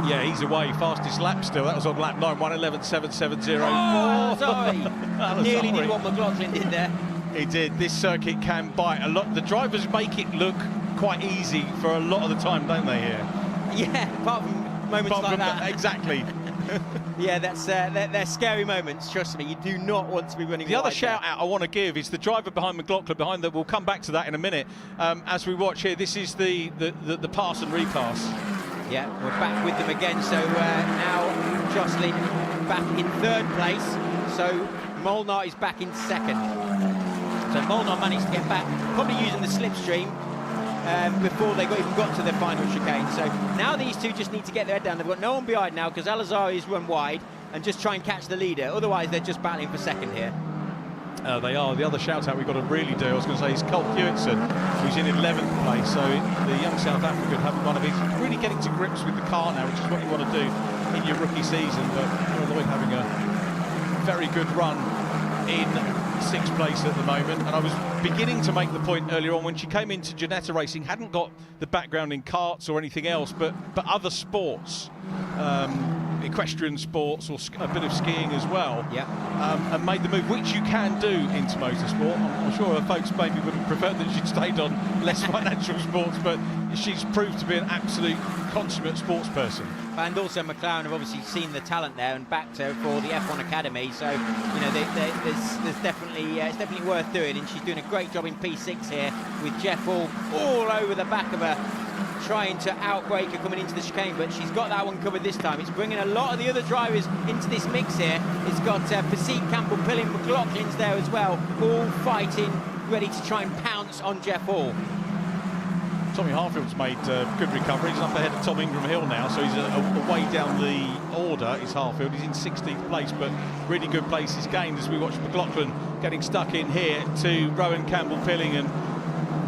Yeah, he's away, fastest lap still. That was on lap 9, 1:11.770. Oh, Al-Azhari nearly did what McLaughlin did there. He did. This circuit can bite a lot. The drivers make it look quite easy for a lot of the time, don't they, here? Yeah, apart from moments like that. Exactly. Yeah, they're scary moments, trust me. You do not want to be running. The other shout out I want to give is the driver behind McLaughlin, we'll come back to that in a minute. As we watch here, this is the pass and repass. Yeah, we're back with them again. So now Jocelyn back in third place. So Molnar is back in second. So Molnar managed to get back, probably using the slipstream before they even got to the final chicane. So now these two just need to get their head down. They've got no one behind now because Al-Azhari's run wide and just try and catch the leader. Otherwise, they're just battling for second here. They are. The other shout-out we've got to really do, I was going to say, is Colt Hewitson, who's in 11th place. So the young South African having one of his, really getting to grips with the car now, which is what you want to do in your rookie season. But Lloyd having a very good run in 6th place at the moment. And I was beginning to make the point earlier on when she came into Ginetta Racing, hadn't got the background in karts or anything else, but other sports. Equestrian sports or a bit of skiing as well, and made the move, which you can do into motorsport. I'm sure her folks maybe would have preferred that she'd stayed on less financial sports, but she's proved to be an absolute consummate sports person. And also McLaren have obviously seen the talent there and backed her for the F1 Academy, so you know there's definitely it's definitely worth doing, and she's doing a great job in P6 here with Jeff all over the back of her, trying to outbrake her coming into the chicane, but she's got that one covered this time. It's bringing a lot of the other drivers into this mix here. It's got Paseek, Campbell, Pilling, McLaughlin's there as well, all fighting, ready to try and pounce on Jeff Hall. Tommy Harfield's made good recovery. He's up ahead of Tom Ingram Hill now, so he's way down the order. Is Harfield. He's in 16th place, but really good places gained as we watch McLaughlin getting stuck in here to Rowan Campbell Pilling, and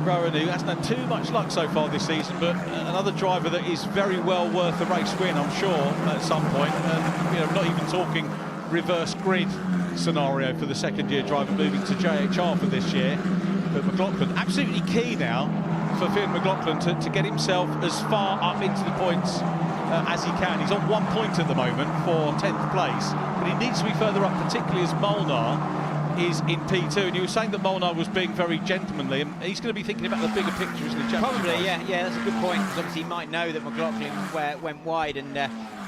Rowan, who hasn't had too much luck so far this season, but another driver that is very well worth a race win, I'm sure, at some point. And you know, not even talking reverse grid scenario for the second-year driver moving to JHR for this year. But McLaughlin, absolutely key now for Finn McLaughlin to get himself as far up into the points as he can. He's on 1 point at the moment for 10th place, but he needs to be further up, particularly as Molnar is in P2. And you were saying that Molnar was being very gentlemanly, and he's going to be thinking about the bigger picture, isn't he? Probably, yeah, that's a good point, because obviously he might know that McLaughlin went wide, and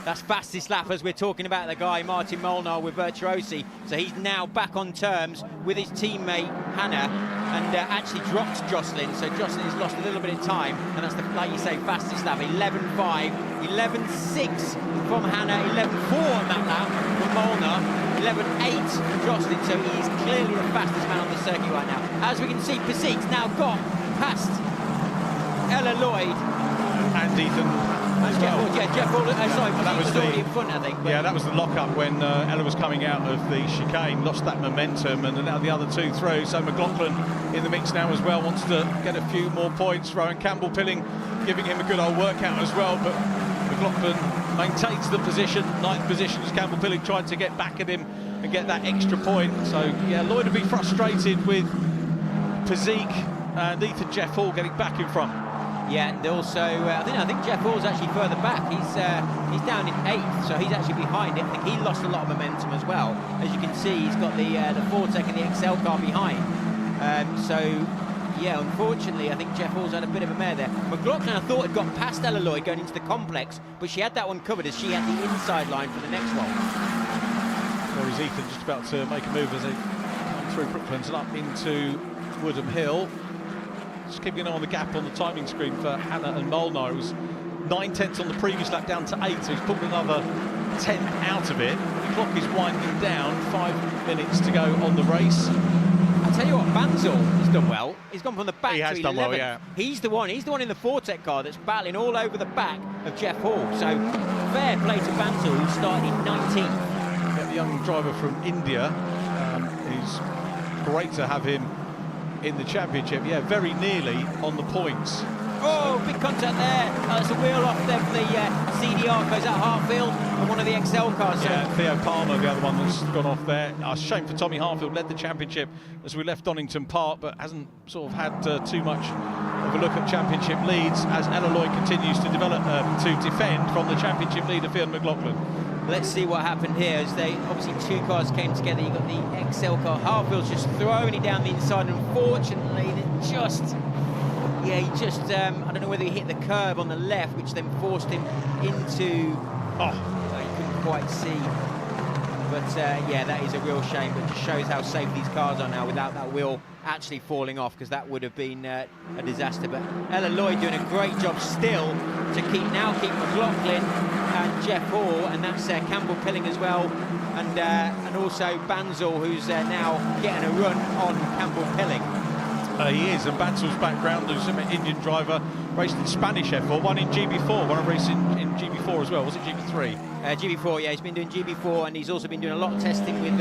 that's fastest lap as we're talking about the guy Martin Molnar with Virtuosi. So he's now back on terms with his teammate Hannah, and actually dropped Jocelyn. So Jocelyn has lost a little bit of time, and that's the, like you say, fastest lap. 11.5, 11.6 from Hannah, 11.4 on that lap from Molnar, 11.8 Jocelyn. So he's clearly the fastest man on the circuit right now. As we can see, Paseek's now got past Ella Lloyd and Ethan. Jeff Hall, sorry, that was already in front, I think. Yeah, that was the lock-up when Ella was coming out of the chicane, lost that momentum, and now the other two through. So McLaughlin in the mix now as well, wants to get a few more points. Rowan Campbell Pilling giving him a good old workout as well, but McLaughlin maintains the position, 9th position, as Campbell Pilling tried to get back at him and get that extra point. So yeah, Lloyd will be frustrated with Paseek and Ethan Jeff Hall getting back in front. Yeah, and also I think Jeff Hall's actually further back. He's down in 8th, so he's actually behind it. I think he lost a lot of momentum as well. As you can see, he's got the Fortec and the XL car behind. So yeah, unfortunately, I think Jeff Hall's had a bit of a mare there. McLaughlin, I thought, had got past Ella Lloyd going into the complex, but she had that one covered as she had the inside line for the next one. There is Ethan just about to make a move as they come through Brooklands and up into Woodham Hill. just keeping an eye on the gap on the timing screen for Hannah and Molnar. It was 9 tenths on the previous lap, down to 8, so he's pulled another 10 out of it. The clock is winding down, 5 minutes to go on the race. I'll tell you what, Banzel has done well. He's gone from the back He has to 11th. done well, yeah. He's the one in the Fortec car that's battling all over the back of Jeff Hall. So fair play to Banzel, who started in 19th. Yeah, the young driver from India. It's great to have him in the championship. Yeah, very nearly on the points. Oh, big contact there. That's a wheel off there for the CDR, goes out Hartfield, and one of the XL cars. Yeah, Theo Palmer, the other one that's gone off there. Shame for Tommy Hartfield, led the championship as we left Donington Park, but hasn't sort of had too much of a look at championship leads as Eloy continues to develop to defend from the championship leader, Fiona McLaughlin. Let's see what happened here as they obviously two cars came together. You got the XL car. Hartfield's just throwing it down the inside, and unfortunately, he just I don't know whether he hit the curb on the left, which then forced him into. He couldn't quite see. But yeah, that is a real shame. But it just shows how safe these cars are now without that wheel actually falling off, because that would have been a disaster. But Ella Lloyd doing a great job still to keep McLaughlin and Jeff Hall, and that's Campbell Pilling as well, and also Banzel, who's now getting a run on Campbell Pilling. He is, and Banzel's background is an Indian driver, raced in Spanish F4, one in GB4, one race in GB4 as well. Was it GB3? GB4, yeah, he's been doing GB4, and he's also been doing a lot of testing with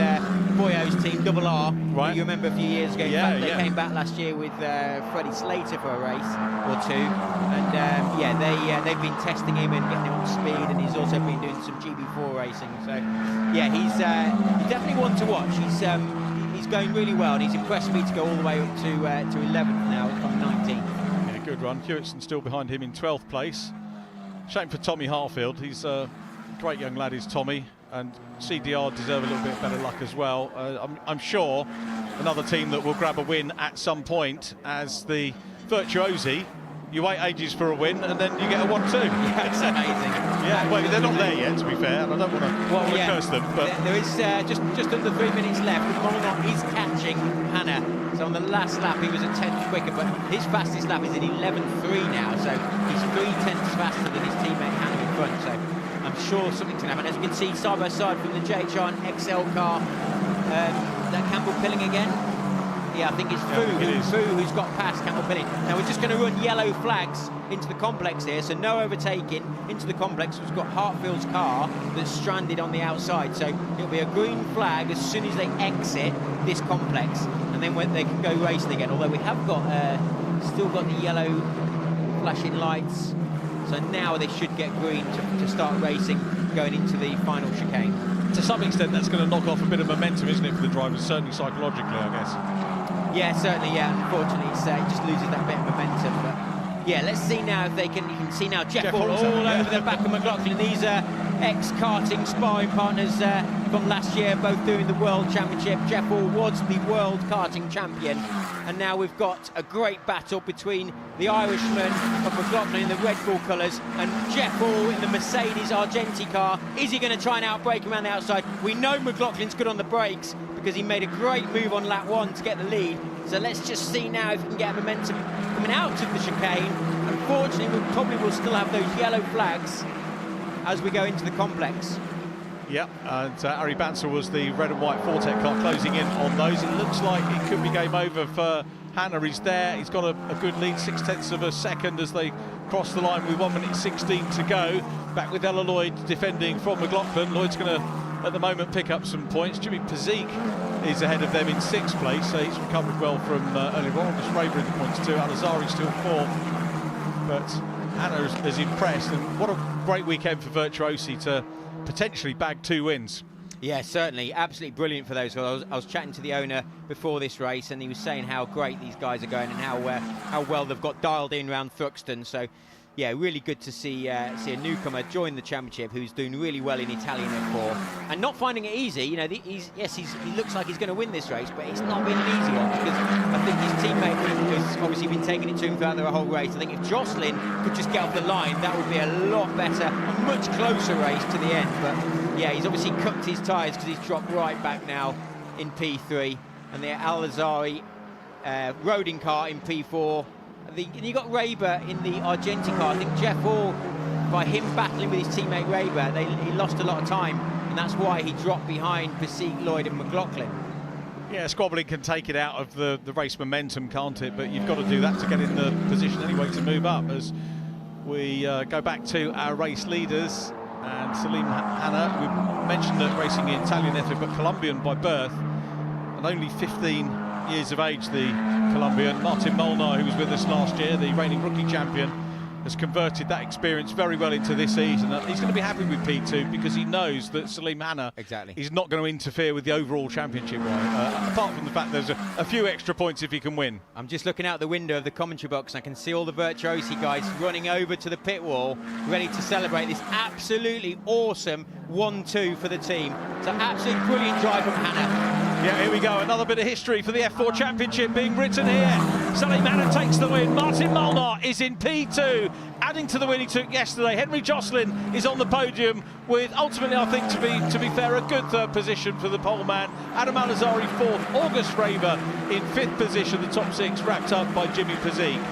Boyo's team, Double R. Right. You remember a few years ago, Yeah, they came back last year with Freddie Slater for a race or two, and they've been testing him and getting him up to speed, and he's also been doing some GB4 racing. So, yeah, he's definitely one to watch. He's going really well, and he's impressed me to go all the way up to 11th now from 19th. Yeah, good run. Hewitson still behind him in 12th place. Shame for Tommy Hartfield. He's a great young lad, is Tommy, and CDR deserve a little bit better luck as well. I'm sure another team that will grab a win at some point, as the Virtuosi. You wait ages for a win, and then you get a 1-2. Yeah, it's amazing. Yeah, well, they're not there yet, to be fair, and I don't want to curse them. But there is just under 3 minutes left. Molnar is catching Hannah. So on the last lap, he was a tenth quicker, but his fastest lap is in 11.3 now. So he's 3 tenths faster than his teammate Hannah in front. So I'm sure something's going to happen. As you can see, side by side from the JHR and XL car, that Campbell Pilling again. Yeah, I think it's Fu who's got past Campbell Pilling. Now we're just going to run yellow flags into the complex here, so no overtaking into the complex. We've got Hartfield's car that's stranded on the outside, so it'll be a green flag as soon as they exit this complex, and then when they can go racing again. Although we have got still got the yellow flashing lights, so now they should get green to start racing going into the final chicane. To some extent, that's going to knock off a bit of momentum, isn't it, for the drivers? Certainly psychologically, I guess. Yeah, certainly, yeah. Unfortunately, it just loses that bit of momentum. But yeah, let's see now if they can. You can see now Jeff Hall all over the back of McLaughlin. These are ex-karting sparring partners from last year, both doing the World Championship. Jeff Hall was the World Karting Champion. And now we've got a great battle between the Irishman of McLaughlin in the Red Bull colours and Jeff Hall in the Mercedes Argenti car. Is he going to try and outbrake him around the outside? We know McLaughlin's good on the brakes because he made a great move on lap 1 to get the lead. So let's just see now if he can get momentum coming out of the chicane. Unfortunately, we probably will still have those yellow flags as we go into the complex. Yeah, and Harry Banzel was the red and white Fortec car closing in on those. It looks like it could be game over for Hannah. He's there, he's got a good lead, 0.6 of a second as they cross the line with 1 minute 16 to go. Back with Ella Lloyd defending from McLaughlin. Lloyd's going to, at the moment, pick up some points. Jimmy Pazik is ahead of them in 6th place, so he's recovered well from earlier on. Schraber in the points too, Al-Azhari still 4th. But Hannah is impressed, and what a great weekend for Virtuosi to potentially bag 2 wins. Yeah, certainly. Absolutely brilliant for those guys. I was chatting to the owner before this race, and he was saying how great these guys are going and how well they've got dialed in around Thruxton. So, yeah, really good to see a newcomer join the championship who's doing really well in Italian F4 and not finding it easy. You know, he looks like he's going to win this race, but it's not been an easy one because I think his teammate has obviously been taking it to him throughout the whole race. I think if Jocelyn could just get off the line, that would be a lot better, a much closer race to the end. But yeah, he's obviously cooked his tyres because he's dropped right back now in P3, and the Al-Azhari Roding car in P4. And you got Raber in the Argenti car. I think Jeff Hall, by him battling with his teammate Raber, he lost a lot of time, and that's why he dropped behind Pesic, Lloyd and McLaughlin. Yeah, squabbling can take it out of the race momentum, can't it? But you've got to do that to get in the position anyway to move up. As we go back to our race leaders, and Salim Hanna, we mentioned that racing in Italian ethnic, but Colombian by birth, and only 15 years of age, the Colombian. Martin Molnar, who was with us last year, the reigning rookie champion, has converted that experience very well into this season. He's going to be happy with P2 because he knows that Salim Hanna is not going to interfere with the overall championship, apart from the fact there's a few extra points if he can win. I'm just looking out the window of the commentary box and I can see all the Virtuosi guys running over to the pit wall, ready to celebrate this absolutely awesome 1-2 for the team. It's an absolutely brilliant drive from Hanna. Yeah, here we go. Another bit of history for the F4 Championship being written here. Salim Hanna takes the win. Martin Molnar is in P2, adding to the win he took yesterday. Henry Jocelyn is on the podium with, ultimately, I think, to be fair, a good third position for the pole man. Adam Alazari fourth. August Raber in fifth position. The top six wrapped up by Jimmy Pesic.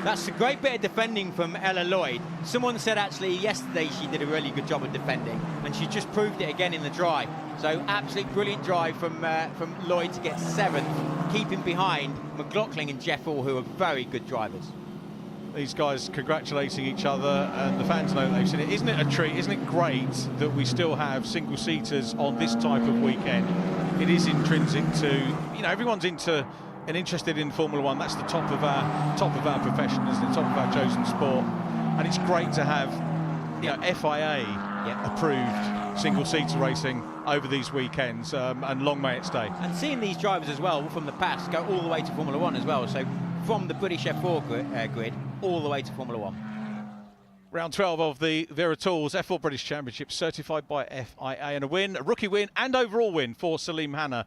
That's a great bit of defending from Ella Lloyd. Someone said actually yesterday she did a really good job of defending, and she just proved it again in the drive. So absolutely brilliant drive from Lloyd to get seventh, keeping behind McLaughlin and Jeff Hall, who are very good drivers. These guys congratulating each other, and the fans know they've seen it. Isn't it a treat? Isn't it great that we still have single-seaters on this type of weekend? It is intrinsic to, you know, everyone's into and interested in Formula One. That's the top of our profession, isn't it? Top of our chosen sport, and it's great to have, you know, FIA approved single-seater racing over these weekends, and long may it stay. And seeing these drivers as well from the past go all the way to Formula One as well. So from the British F4 grid all the way to Formula One. Round 12 of the Wera Tools F4 British Championship, certified by FIA, and a rookie win and overall win for Salim Hanna,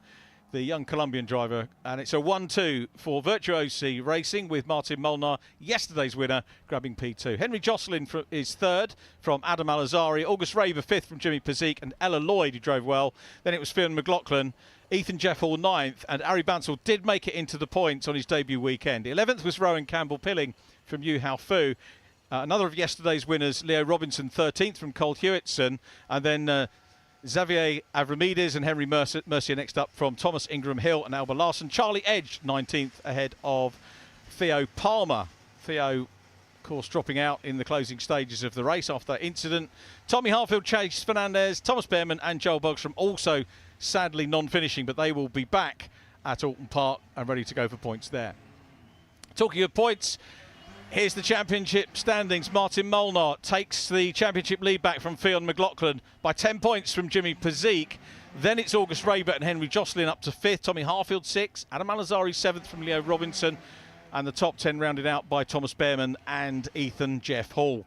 the young Colombian driver, and it's a 1-2 for Virtuosi Racing with Martin Molnar, yesterday's winner, grabbing P2. Henry Jocelyn is third from Adam Alazari, August Raber fifth from Jimmy Pesic, and Ella Lloyd, who drove well. Then it was Fionn McLaughlin, Ethan Jeff Hall ninth, and Ari Bansal did make it into the points on his debut weekend. 11th was Rowan Campbell-Pilling from Yu Hao Fu. Another of yesterday's winners, Leo Robinson 13th from Cole Hewitson, and then Xavier Avramides and Henry Mercier next up from Thomas Ingram Hill and Alba Larson. Charlie Edge 19th ahead of Theo Palmer. Theo, of course, dropping out in the closing stages of the race after that incident. Tommy Hartfield, Chase Fernandez, Thomas Behrman and Joel Bogstrom also sadly non-finishing, but they will be back at Alton Park and ready to go for points there. Talking of points, here's the championship standings. Martin Molnar takes the championship lead back from Fionn McLaughlin by 10 points from Jimmy Pesic. Then it's August Raber and Henry Jocelyn up to fifth. Tommy Harfield sixth. Adam Alazari seventh from Leo Robinson. And the top 10 rounded out by Thomas Behrman and Ethan Jeff Hall.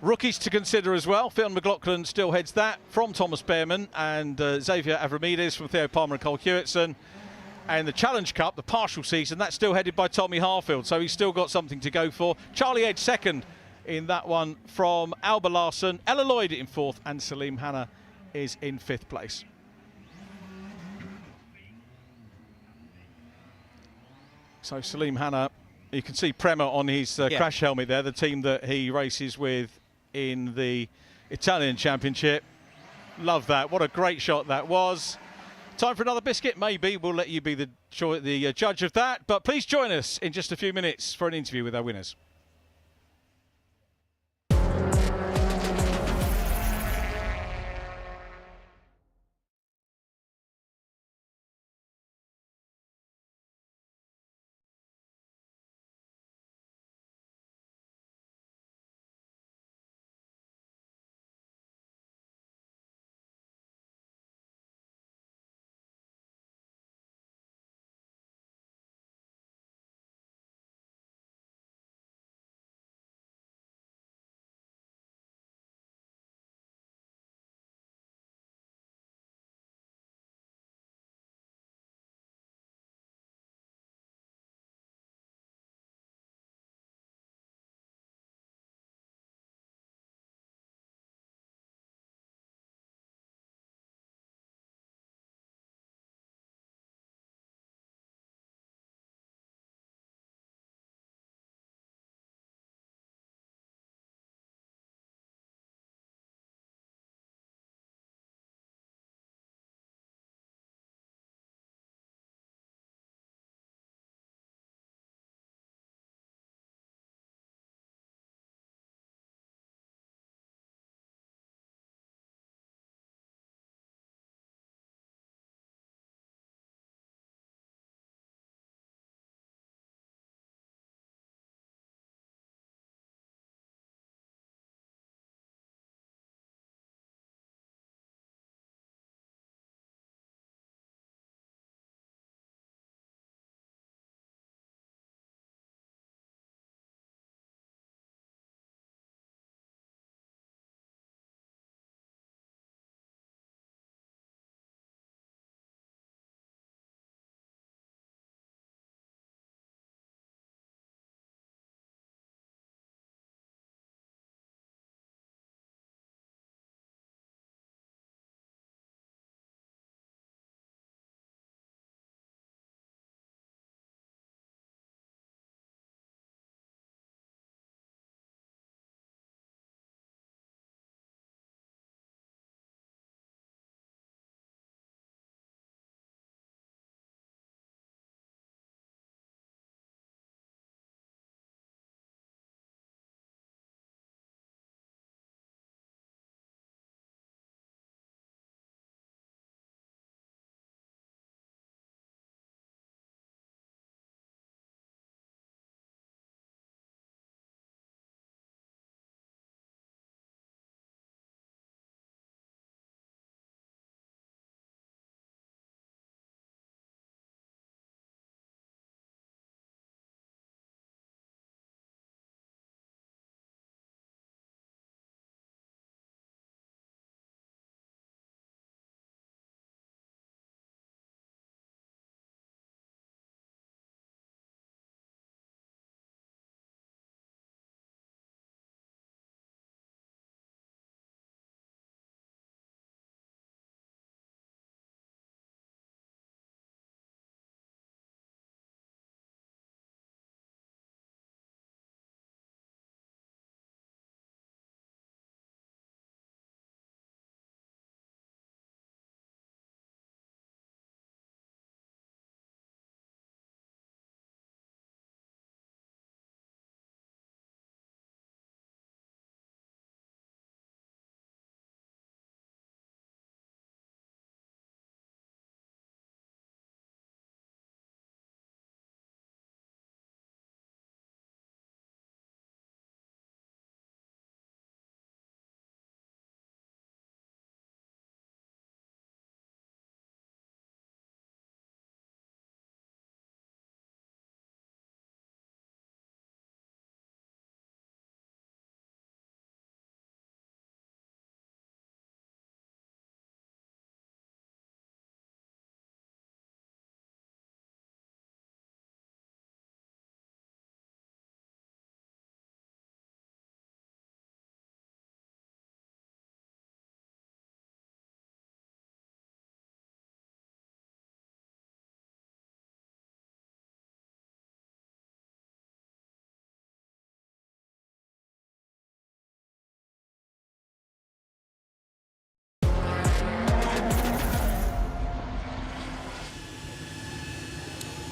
Rookies to consider as well. Fionn McLaughlin still heads that from Thomas Behrman, and Xavier Avramides from Theo Palmer and Cole Hewitson. And the Challenge Cup, the partial season, that's still headed by Tommy Harfield, so he's still got something to go for. Charlie Edge second in that one from Alba Larson. Ella Lloyd in fourth, and Salim Hanna is in fifth place. So Salim Hanna, you can see Prema on his crash helmet there, the team that he races with in the Italian Championship. Love that. What a great shot that was. Time for another biscuit, maybe. We'll let you be the judge of that. But please join us in just a few minutes for an interview with our winners.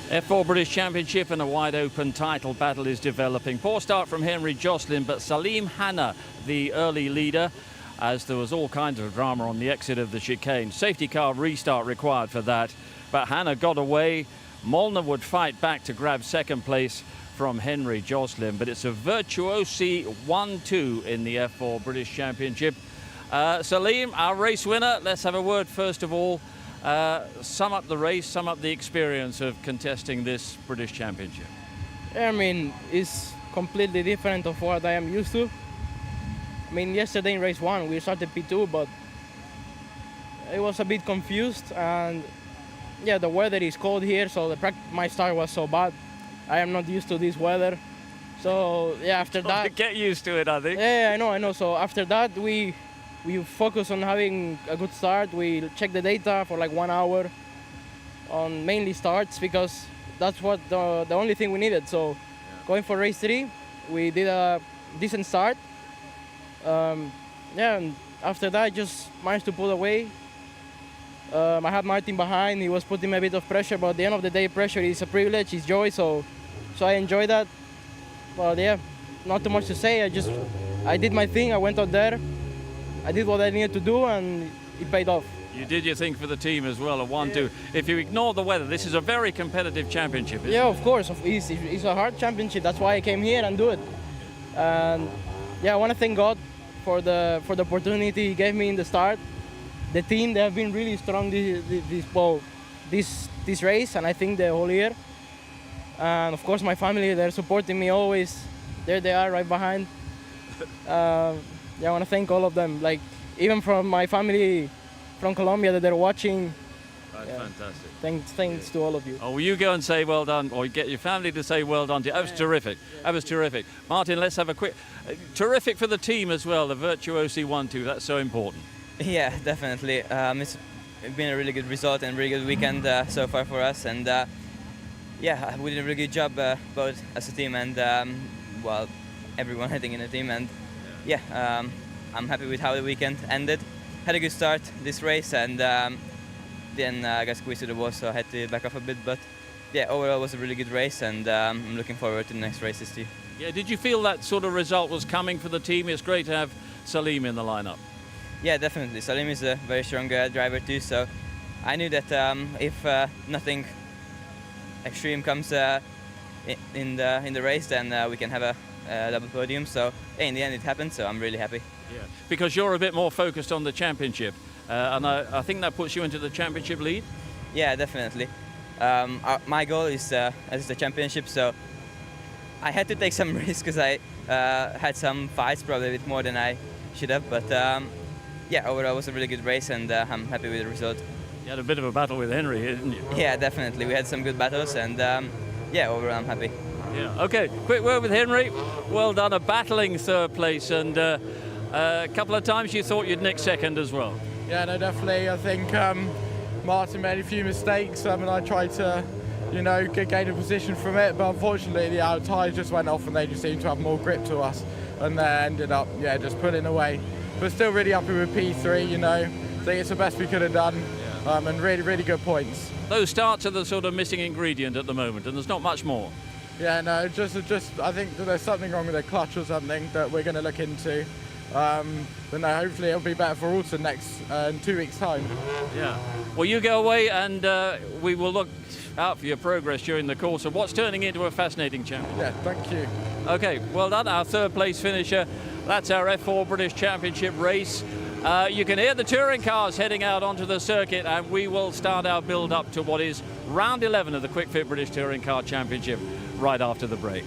F4 British Championship and a wide open title battle is developing. Poor start from Henry Jocelyn, but Salim Hanna, the early leader, as there was all kinds of drama on the exit of the chicane. Safety car restart required for that, but Hanna got away. Molnar would fight back to grab second place from Henry Jocelyn, but it's a virtuosi 1-2 in the F4 British Championship. Salim, our race winner, let's have a word first of all. Sum up the race, sum up the experience of contesting this British Championship. I mean, it's completely different of what I am used to. I mean, yesterday in race 1 we started P2, but it was a bit confused, and yeah, the weather is cold here, so my start was so bad. I am not used to this weather, so yeah, after that... Get used to it, I think. Yeah, I know. So after that we focus on having a good start. We check the data for like 1 hour on mainly starts, because that's what the only thing we needed. So going for race 3, we did a decent start. Yeah, and after that I just managed to pull away. I had Martin behind. He was putting a bit of pressure, but at the end of the day, pressure is a privilege, it's joy, so I enjoy that. But yeah, not too much to say. I did my thing. I went out there, I did what I needed to do, and it paid off. You did your thing for the team as well, a 1-2. If you ignore the weather, this is a very competitive championship, isn't it? Yeah, of course. It's a hard championship. That's why I came here and do it. And yeah, I want to thank God for the opportunity He gave me in the start. The team, they have been really strong this race, and I think the whole year. And of course my family, they're supporting me always. There they are, right behind. Yeah, I want to thank all of them. Like, even from my family from Colombia that they're watching. That's fantastic. Thanks to all of you. Oh, will you go and say well done, or get your family to say well done to you? That was terrific. That was terrific. Martin, let's have a quick... terrific for the team as well, the virtuosi 1-2. That's so important. Yeah, definitely. It's been a really good result and really good weekend so far for us. And yeah, we did a really good job both as a team and, well, everyone I think in the team. And yeah, I'm happy with how the weekend ended. Had a good start this race, and then I got squeezed to the wall, so I had to back off a bit. But yeah, overall it was a really good race, and I'm looking forward to the next races too. Yeah, did you feel that sort of result was coming for the team? It's great to have Salim in the lineup. Yeah, definitely. Salim is a very strong driver too, so I knew that if nothing extreme comes in the race, then we can have a double podium. So yeah, in the end it happened, so I'm really happy. Yeah, because you're a bit more focused on the championship, and I think that puts you into the championship lead. Yeah, definitely. My goal is the championship, so I had to take some risks because I had some fights, probably a bit more than I should have. But yeah, overall it was a really good race, and I'm happy with the result. You had a bit of a battle with Henry, didn't you? Yeah, definitely. We had some good battles, and yeah, overall I'm happy. Yeah. Okay, quick word with Henry. Well done, a battling third place, and a couple of times you thought you'd nick second as well. Yeah, no, definitely. I think Martin made a few mistakes, and I tried to, you know, gain a position from it, but unfortunately the outer tyres just went off and they just seemed to have more grip to us, and they ended up, yeah, just pulling away. But still really happy with P3, you know. I think it's the best we could have done, and really, really good points. Those starts are the sort of missing ingredient at the moment, and there's not much more. Yeah, no, just I think that there's something wrong with the clutch or something that we're going to look into. But no, hopefully it'll be better for Alton next in 2 weeks' time. Yeah. Well, you go away, and we will look out for your progress during the course of what's turning into a fascinating championship. Yeah, thank you. Okay, well done, our third place finisher. That's our F4 British Championship race. You can hear the touring cars heading out onto the circuit, and we will start our build up to what is round 11 of the Kwik Fit British Touring Car Championship right after the break.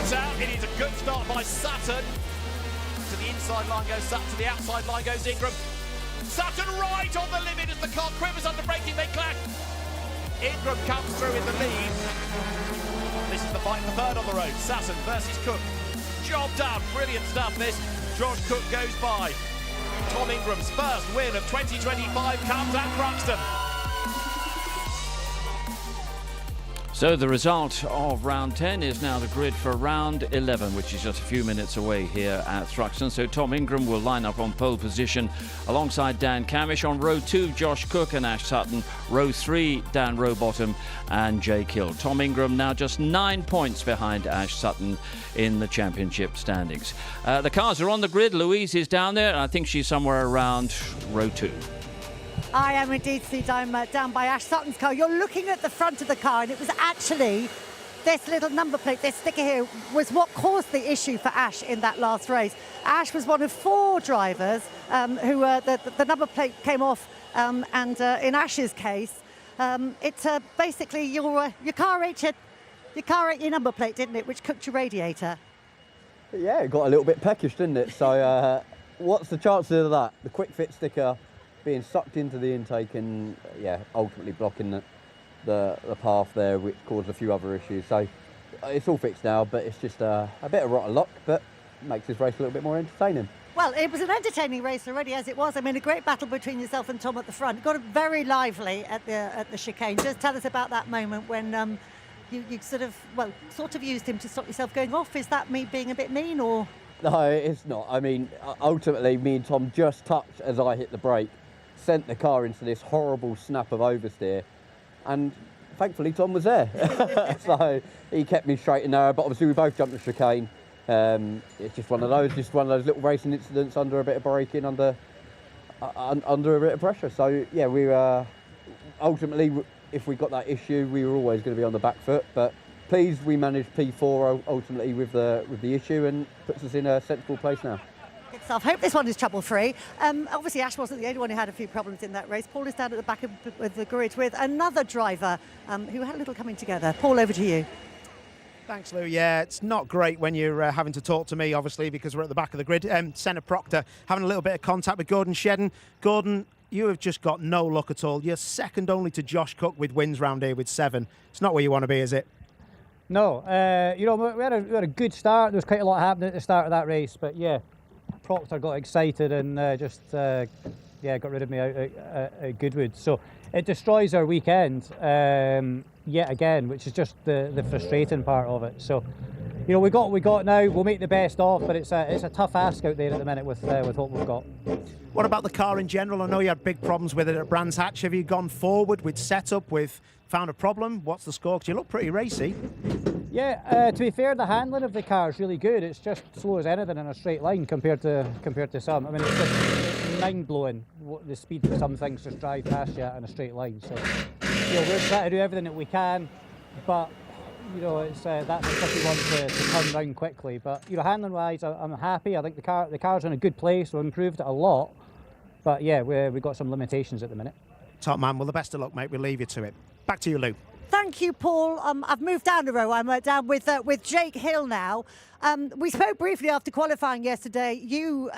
lights out. It is a good start by Sutton. To the inside line goes Sutton, to the outside line goes Ingram. Sutton right on the limit as the car quivers under braking, they clash. Ingram comes through in the lead. This is the fight for third on the road. Sutton versus Cook. Job done, brilliant stuff this. Josh Cook goes by. Tom Ingram's first win of 2025 comes at Thruxton. So the result of round 10 is now the grid for round 11, which is just a few minutes away here at Thruxton. So Tom Ingram will line up on pole position alongside Dan Camish. On row 2, Josh Cook and Ash Sutton. Row 3, Dan Rowbottom and Jake Hill. Tom Ingram now just 9 points behind Ash Sutton in the championship standings. The cars are on the grid. Louise is down there. I think she's somewhere around row 2. I am indeed, Steve. I'm down by Ash Sutton's car. You're looking at the front of the car, and it was actually this little number plate, this sticker here, was what caused the issue for Ash in that last race. Ash was one of 4 drivers who the number plate came off, and in Ash's case, it's basically your car ate your number plate, didn't it, which cooked your radiator. Yeah, it got a little bit peckish, didn't it? So what's the chances of that? The quick fit sticker being sucked into the intake and ultimately blocking the path there, which caused a few other issues. So it's all fixed now, but it's just a bit of rotten luck, but makes this race a little bit more entertaining. Well, it was an entertaining race already as it was. I mean, a great battle between yourself and Tom at the front. Got very lively at the chicane. Just tell us about that moment when you sort of used him to stop yourself going off. Is that me being a bit mean, or? No, it's not. I mean, ultimately, me and Tom just touched as I hit the brake, sent the car into this horrible snap of oversteer, and thankfully Tom was there. So he kept me straight and narrow, but obviously we both jumped the chicane. It's just one of those little racing incidents under a bit of braking, under a bit of pressure. So yeah, we were ultimately, if we got that issue, we were always going to be on the back foot, but pleased we managed P4 ultimately with the issue, and puts us in a sensible place now. Good stuff. Hope this one is trouble-free. Obviously, Ash wasn't the only one who had a few problems in that race. Paul is down at the back of the grid with another driver who had a little coming together. Paul, over to you. Thanks, Lou. Yeah, it's not great when you're having to talk to me, obviously, because we're at the back of the grid. Senna Proctor having a little bit of contact with Gordon Shedden. Gordon, you have just got no luck at all. You're second only to Josh Cook with wins round here with 7. It's not where you want to be, is it? No. We had a good start. There was quite a lot happening at the start of that race, but yeah, Proctor got excited and got rid of me out at Goodwood. So it destroys our weekend yet again, which is just the frustrating part of it. So, we got now. We'll make the best of, but it's a tough ask out there at the minute with what we've got. What about the car in general? I know you had big problems with it at Brands Hatch. Have you gone forward with setup, found a problem? What's the score? 'Cause you look pretty racy. Yeah, to be fair, the handling of the car is really good. It's just slow as anything in a straight line compared to some. I mean, it's just mind-blowing what the speed that some things just drive past you in a straight line. So, we're trying to do everything that we can, but it's that's a tricky one to turn around quickly. But handling-wise, I'm happy. I think the car's in a good place. We've improved it a lot, but yeah, we've got some limitations at the minute. Top man, well, the best of luck, mate. We'll leave you to it. Back to you, Lou. Thank you, Paul. I've moved down the row. I'm down with Jake Hill now. We spoke briefly after qualifying yesterday.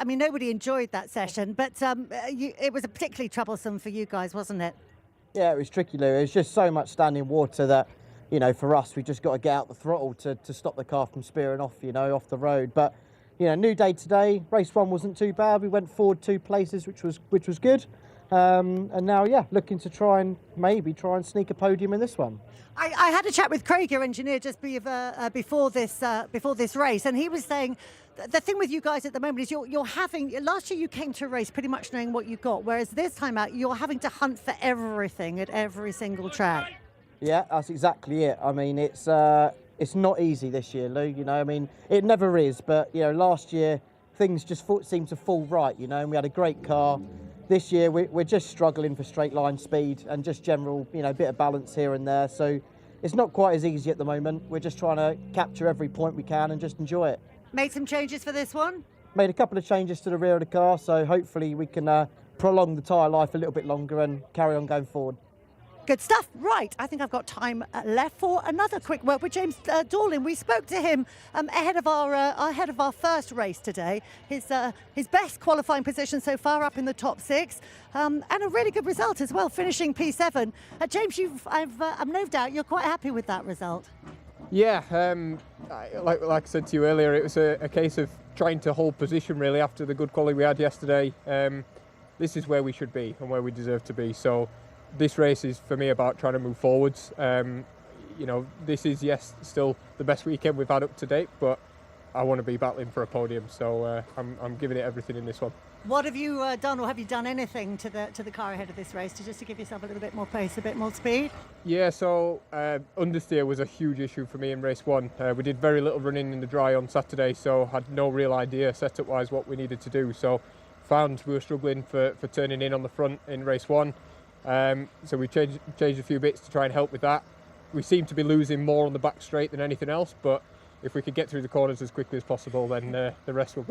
Nobody enjoyed that session, but it was particularly troublesome for you guys, wasn't it? Yeah, it was tricky, Lou. It was just so much standing water that, for us, we just got to get out the throttle to stop the car from spearing off, off the road. But, new day today. Race 1 wasn't too bad. We went forward 2 places, which was good. And now, looking to try and sneak a podium in this one. I had a chat with Craig, your engineer, just before this race, and he was saying the thing with you guys at the moment is you're having. Last year you came to a race pretty much knowing what you got, whereas this time out you're having to hunt for everything at every single track. Yeah, that's exactly it. I mean, it's not easy this year, Lou. It never is. But last year things just seemed to fall right. And we had a great car. This year we're just struggling for straight line speed and just general, bit of balance here and there. So it's not quite as easy at the moment. We're just trying to capture every point we can and just enjoy it. Made some changes for this one? Made a couple of changes to the rear of the car, so hopefully we can prolong the tyre life a little bit longer and carry on going forward. Good stuff. Right, I think I've got time left for another quick word with James Dorling. We spoke to him ahead of our first race today. His best qualifying position so far, up in the top 6, and a really good result as well, finishing P7. James, I've no doubt you're quite happy with that result. Yeah, like I said to you earlier, it was a case of trying to hold position really after the good quality we had yesterday. This is where we should be and where we deserve to be. So this race is for me about trying to move forwards. You know, this is, yes, still the best weekend we've had up to date, but I want to be battling for a podium, so I'm giving it everything in this one. What have you done, or have you done anything to the car ahead of this race to give yourself a little bit more pace, a bit more speed? Yeah, so understeer was a huge issue for me in race 1. We did very little running in the dry on Saturday, so had no real idea setup-wise what we needed to do. So found we were struggling for turning in on the front in race 1. So we changed a few bits to try and help with that. We seem to be losing more on the back straight than anything else, but if we could get through the corners as quickly as possible, then the rest will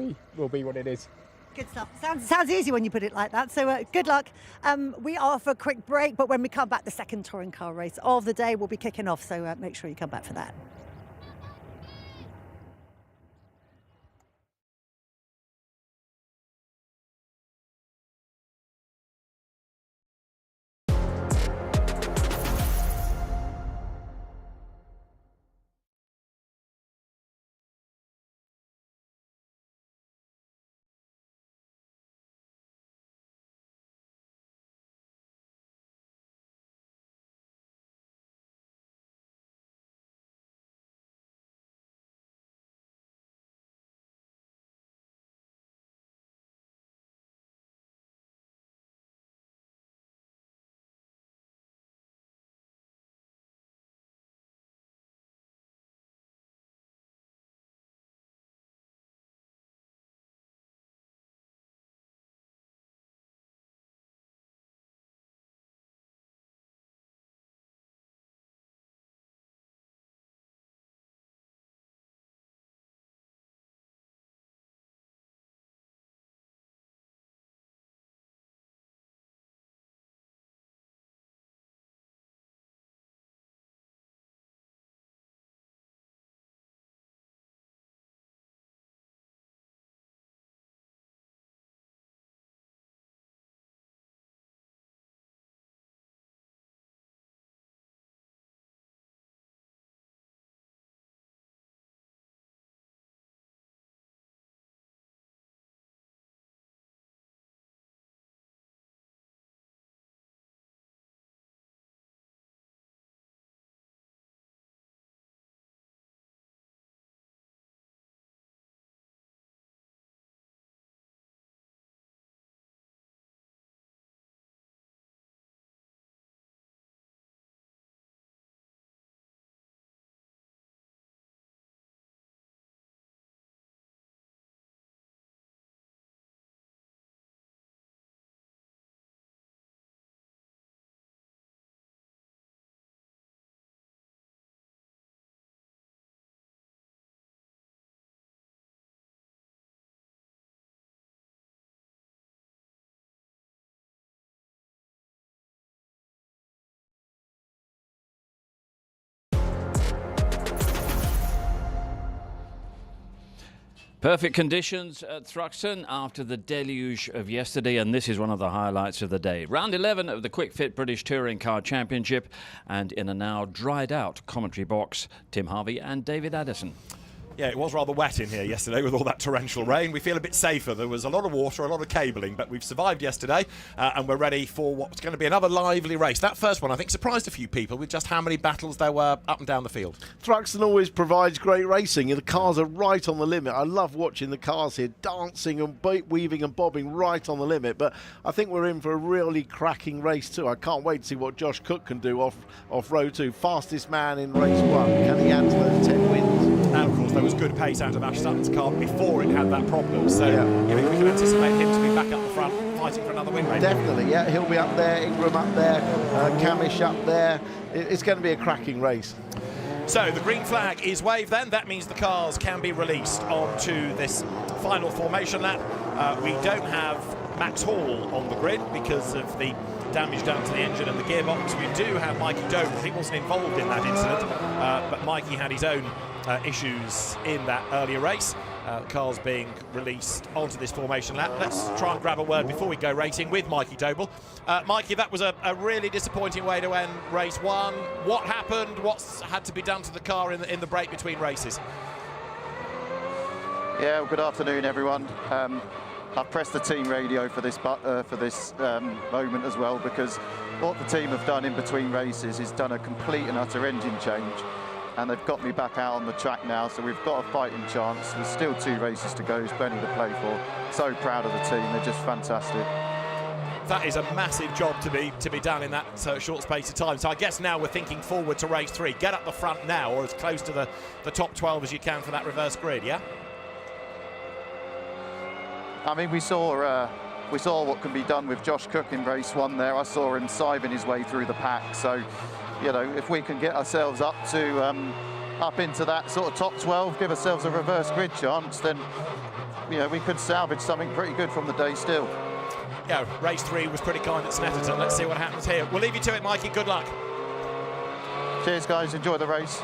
be what it is. Good stuff. Sounds easy when you put it like that. So good luck. We are for a quick break, but when we come back, the second touring car race of the day will be kicking off. So make sure you come back for that. Perfect conditions at Thruxton after the deluge of yesterday, and this is one of the highlights of the day. Round 11 of the Kwik Fit British Touring Car Championship, and in a now dried out commentary box, Tim Harvey and David Addison. Yeah, it was rather wet in here yesterday with all that torrential rain. We feel a bit safer. There was a lot of water, a lot of cabling, but we've survived yesterday and we're ready for what's going to be another lively race. That first one, I think, surprised a few people with just how many battles there were up and down the field. Thruxton always provides great racing. The cars are right on the limit. I love watching the cars here dancing and weaving and bobbing right on the limit, but I think we're in for a really cracking race too. I can't wait to see what Josh Cook can do off row 2. Fastest man in race 1. Can he add to those 10 wins? And of course there was good pace out of Ash Sutton's car before it had that problem, so I think we can anticipate him to be back up the front fighting for another win, maybe. Definitely, yeah, he'll be up there, Ingram up there, Camish up there. It's going to be a cracking race. So the green flag is waved then. That means the cars can be released onto this final formation lap. We don't have Max Hall on the grid because of the damage done to the engine and the gearbox. We do have Mikey Doble. He wasn't involved in that incident, but Mikey had his own issues in that earlier race. Cars being released onto this formation lap. Let's try and grab a word before we go racing with Mikey Doble. Mikey, that was a really disappointing way to end race 1. What happened? What's had to be done to the car in the break between races? Yeah, well, good afternoon, everyone. I've pressed the team radio for this moment as well, because what the team have done in between races is done a complete and utter engine change, and they've got me back out on the track now, so we've got a fighting chance. There's still 2 races to go, there's plenty to play for. So proud of the team, they're just fantastic. That is a massive job to be done in that short space of time. So I guess now we're thinking forward to race 3. Get up the front now, or as close to the top 12 as you can for that reverse grid, yeah? I mean, we saw what can be done with Josh Cook in race 1 there. I saw him siving his way through the pack. So, you know, if we can get ourselves up into that sort of top 12, give ourselves a reverse grid chance, then, you know, we could salvage something pretty good from the day still. Yeah, race 3 was pretty kind at Snetterton. Let's see what happens here. We'll leave you to it, Mikey. Good luck. Cheers, guys. Enjoy the race.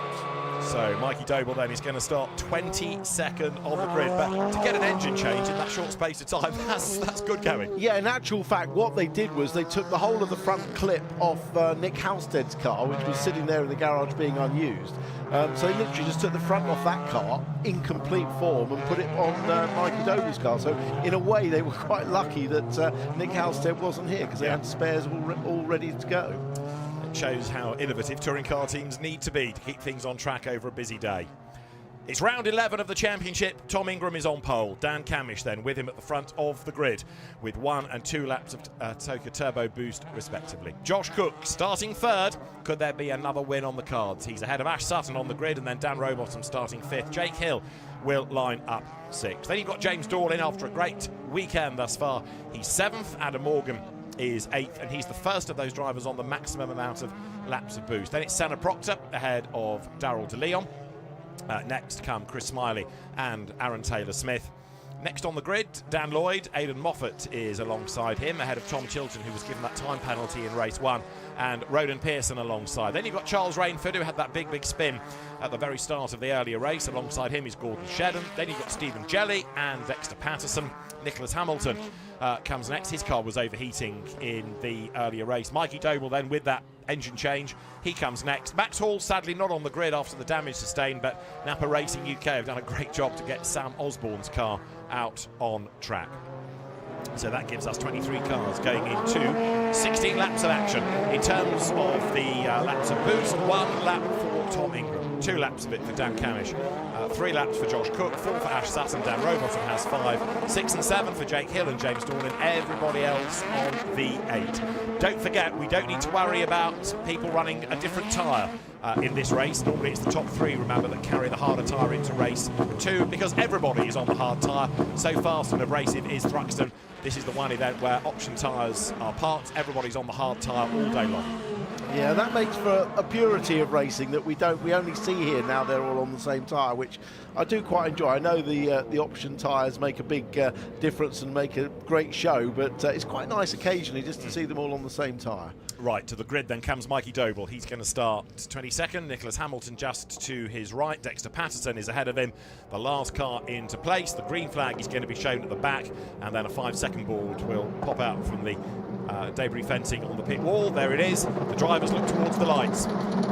So Mikey Doble then is going to start 22nd on the grid, but to get an engine change in that short space of time, that's good going. Yeah, in actual fact, what they did was they took the whole of the front clip off Nick Halstead's car, which was sitting there in the garage being unused. So they literally just took the front off that car in complete form and put it on Mikey Doble's car. So in a way, they were quite lucky that Nick Halstead wasn't here, because they had spares all ready to go. It shows how innovative touring car teams need to be to keep things on track over a busy day. It's round 11 of the championship. Tom Ingram is on pole. Dan Camish then with him at the front of the grid with 1 and 2 laps of Toka Turbo Boost respectively. Josh Cook starting 3rd. Could there be another win on the cards? He's ahead of Ash Sutton on the grid, and then Dan Rowbottom starting 5th. Jake Hill will line up 6th. Then you've got James Dorlin after a great weekend thus far. He's 7th. Adam Morgan is 8th, and he's the first of those drivers on the maximum amount of laps of boost. Then it's Senna Proctor ahead of Darrell De Leon. Next come Chris Smiley and Aaron Taylor-Smith. Next on the grid, Dan Lloyd. Aidan Moffat is alongside him, ahead of Tom Chilton, who was given that time penalty in race 1, and Roden Pearson alongside. Then you've got Charles Rainford, who had that big spin at the very start of the earlier race. Alongside him is Gordon Shedden. Then you've got Stephen Jelly and Dexter Patterson. Nicholas Hamilton comes next. His car was overheating in the earlier race. Mikey Doble then with that engine change. He comes next. Max Hall sadly not on the grid after the damage sustained, but Napa Racing UK have done a great job to get Sam Osborne's car out on track. So that gives us 23 cars going into 16 laps of action. In terms of the laps of boost, 1 lap for Tom Ingram, 2 laps of it for Dan Camish, 3 laps for Josh Cook, 4 for Ash Sutton. Dan Rowbottom has 5, 6 and 7 for Jake Hill and James Dorlin. Everybody else on V8. Don't forget, we don't need to worry about people running a different tyre in this race. Normally it's the top 3, remember, that carry the harder tyre into race 2, because everybody is on the hard tyre. So fast and abrasive is Thruxton. This is the one event where option tyres are parked. Everybody's on the hard tyre all day long. Yeah, that makes for a purity of racing that we only see here now. They're all on the same tyre, which I do quite enjoy. I know the option tyres make a big difference and make a great show, but it's quite nice occasionally just to see them all on the same tyre. Right, to the grid then comes Mikey Doble. He's going to start 22nd. Nicholas Hamilton just to his right. Dexter Patterson is ahead of him. The last car into place. The green flag is going to be shown at the back, and then a 5-second board will pop out from the debris fencing on the pit wall. There it is. The drivers look towards the lights.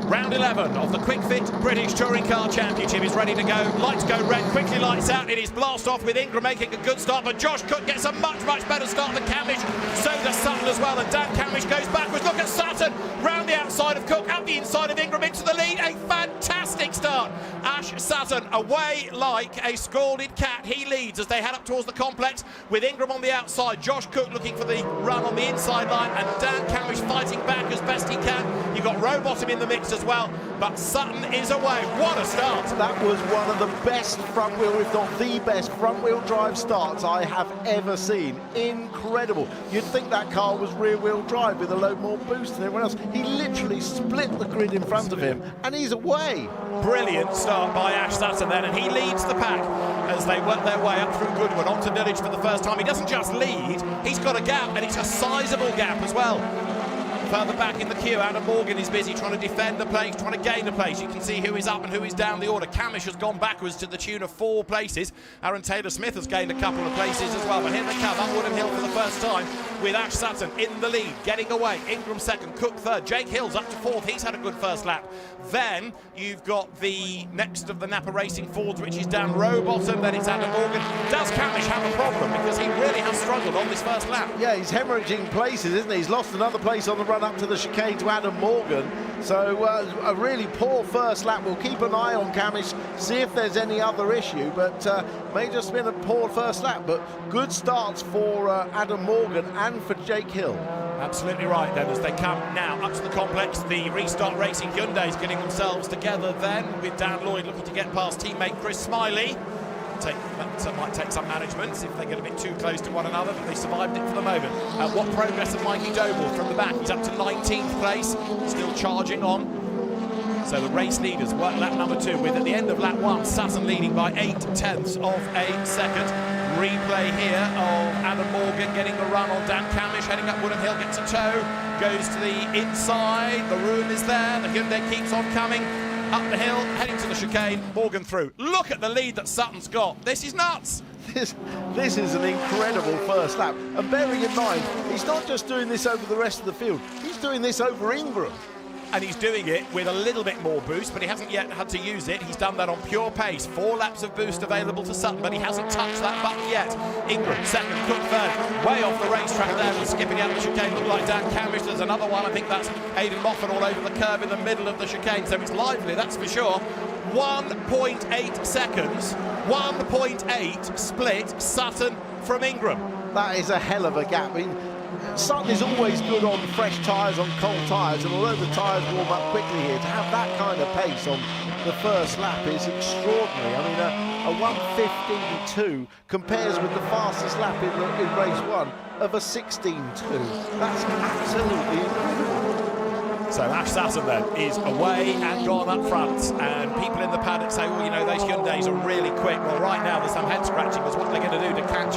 Round 11 of the Kwik Fit British Touring Car Championship is ready to go. Lights go red, quickly lights out. It is blast off with Ingram making a good start, but Josh Cook gets a much better start than Camish. So does Sutton as well, and Dan Camish goes backwards. Look at Sutton round the outside of Cook, up the inside of Ingram into the lead. A fantastic start. Ash Sutton away like a scalded cat. He leads as they head up towards the complex with Ingram on the outside. Josh Cook looking for the run on the inside line, and Dan Camish fighting back as best he can. You've got Rowbottom in the mix as well, but Sutton is away. What a start. That was one of the best front wheel, if not the best front wheel drive starts I have ever seen. Incredible. You'd think that car was rear wheel drive with a load more boost than everyone else. He literally split the grid in front of him, and he's away. Brilliant start by Ash Sutton then, and he leads the pack as they work their way up through Goodwood onto Village for the first time. He doesn't just lead, he's got a gap, and it's a sizable gap as well. Further back in the queue, Adam Morgan is busy trying to defend the place, trying to gain the place. You can see who is up and who is down the order. Camish has gone backwards to the tune of 4 places. Aaron Taylor-Smith has gained a couple of places as well. But here they come, up Woodham Hill for the first time with Ash Sutton in the lead, getting away. Ingram second, Cook third. Jake Hill's up to 4th. He's had a good first lap. Then you've got the next of the Napa Racing Fords, which is Dan Rowbottom. Then it's Adam Morgan. Does Camish have a problem? Because he really has struggled on this first lap. Yeah, he's hemorrhaging places, isn't he? He's lost another place on the run up to the chicane to Adam Morgan. So a really poor first lap. We'll keep an eye on Camish, see if there's any other issue, but may just been a poor first lap. But good starts for Adam Morgan and for Jake Hill. Absolutely right then, as they come now up to the complex. The Restart Racing Hyundai's getting themselves together then, with Dan Lloyd looking to get past teammate Chris Smiley. That might take some management if they get a bit too close to one another, but they survived it for the moment. What progress of Mikey Doble from the back? He's up to 19th place, still charging on. So the race leaders work lap number 2 with, at the end of lap 1, Sutton leading by 8/10 of a second. Replay here of Adam Morgan getting the run on Dan Camish, heading up Woodham Hill, gets a toe, goes to the inside, the room is there, the Hyundai keeps on coming. Up the hill, heading to the chicane, Morgan through. Look at the lead that Sutton's got. This is nuts. This is an incredible first lap. And bearing in mind, he's not just doing this over the rest of the field, he's doing this over Ingram. And he's doing it with a little bit more boost, but he hasn't yet had to use it. He's done that on pure pace. 4 laps of boost available to Sutton, but he hasn't touched that button yet. Ingram second, Cook third, way off the racetrack there, and skipping out the chicane. Looked like Dan Camish. There's another one. I think that's Aidan Moffat all over the curve in the middle of the chicane. So it's lively, that's for sure. 1.8 seconds, 1.8 split Sutton from Ingram. That is a hell of a gap. I mean, Sutton is always good on fresh tyres, on cold tyres, and although the tyres warm up quickly here, to have that kind of pace on the first lap is extraordinary. I mean, a 1:15.2 compares with the fastest lap in race 1 of a 16.2. That's absolutely incredible. So Ash Sutton then is away and gone up front, and people in the paddock say, well, you know, those Hyundais are really quick. Well, right now there's some head scratching as what they're going to do to catch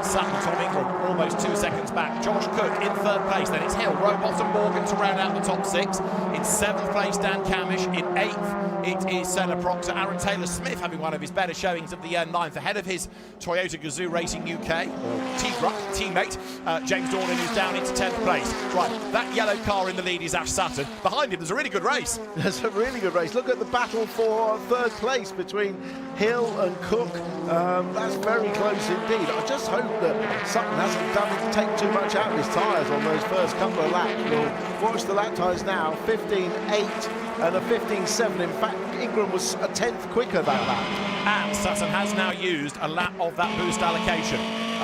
Sutton. Tom Ingram almost 2 seconds back. Josh Cook in 3rd place, then it's Hill, Rowbottom, Morgan to round out the top 6. In 7th place, Dan Camish. In 8th, it is Senna Proctor. Aaron Taylor-Smith having one of his better showings of the year, 9th, ahead of his Toyota Gazoo Racing UK, or teammate, James Dornan, who's down into 10th place. Right, that yellow car in the lead is Ash Sutton. Behind him, there's a really good race. There's a really good race. Look at the battle for 3rd place between Hill and Cook. That's very close indeed. I just hope that Sutton hasn't take too much out of his tyres on those first couple of laps. We'll watch the lap tyres now. 15.8 and a 15.7. In fact, Ingram was a 10th quicker that lap. And Sutton has now used a lap of that boost allocation.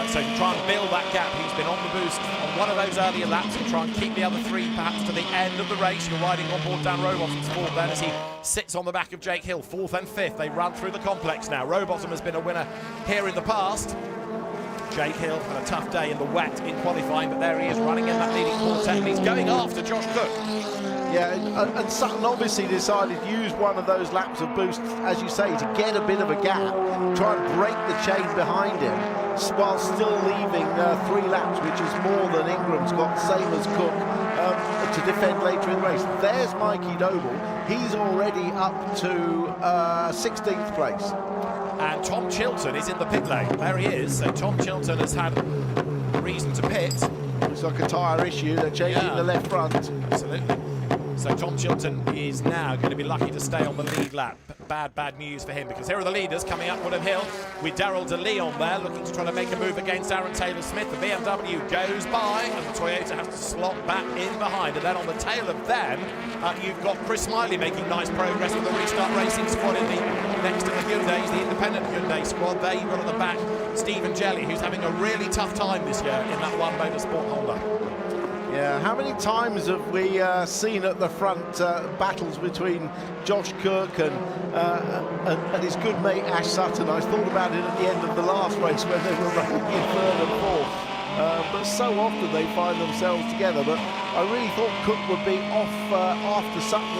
So to try and build that gap, he's been on the boost on one of those earlier laps and try and keep the other 3 perhaps to the end of the race. You're riding on board Dan Rowbottom's Ford then as he sits on the back of Jake Hill, 4th and 5th. They run through the complex now. Rowbottom has been a winner here in the past. Jake Hill had a tough day in the wet in qualifying, but there he is running in that leading quartet, and he's going after Josh Cook. Yeah, and Sutton obviously decided to use one of those laps of boost, as you say, to get a bit of a gap, try and break the chain behind him, while still leaving 3 laps, which is more than Ingram's got, same as Cook, to defend later in the race. There's Mikey Doble. He's already up to 16th place. And Tom Chilton is in the pit lane. There he is. So Tom Chilton has had reason to pit. Looks like a tyre issue. They're changing the left front. Absolutely. So Tom Chilton is now going to be lucky to stay on the lead lap. Bad news for him, because here are the leaders coming up Woodham Hill with Daryl De Leon there looking to try to make a move against Aaron Taylor-Smith. The BMW goes by and the Toyota has to slot back in behind. And then on the tail of them, you've got Chris Smiley making nice progress with the Restart Racing squad in the next to the Hyundais, the independent Hyundai squad. There you've got at the back Stephen Jelly, who's having a really tough time this year in that one Motorsport Honda. Yeah, how many times have we seen at the front battles between Josh Cook and his good mate Ash Sutton? I thought about it at the end of the last race when they were running in 3rd and 4th. But so often they find themselves together. But I really thought Cook would be off after Sutton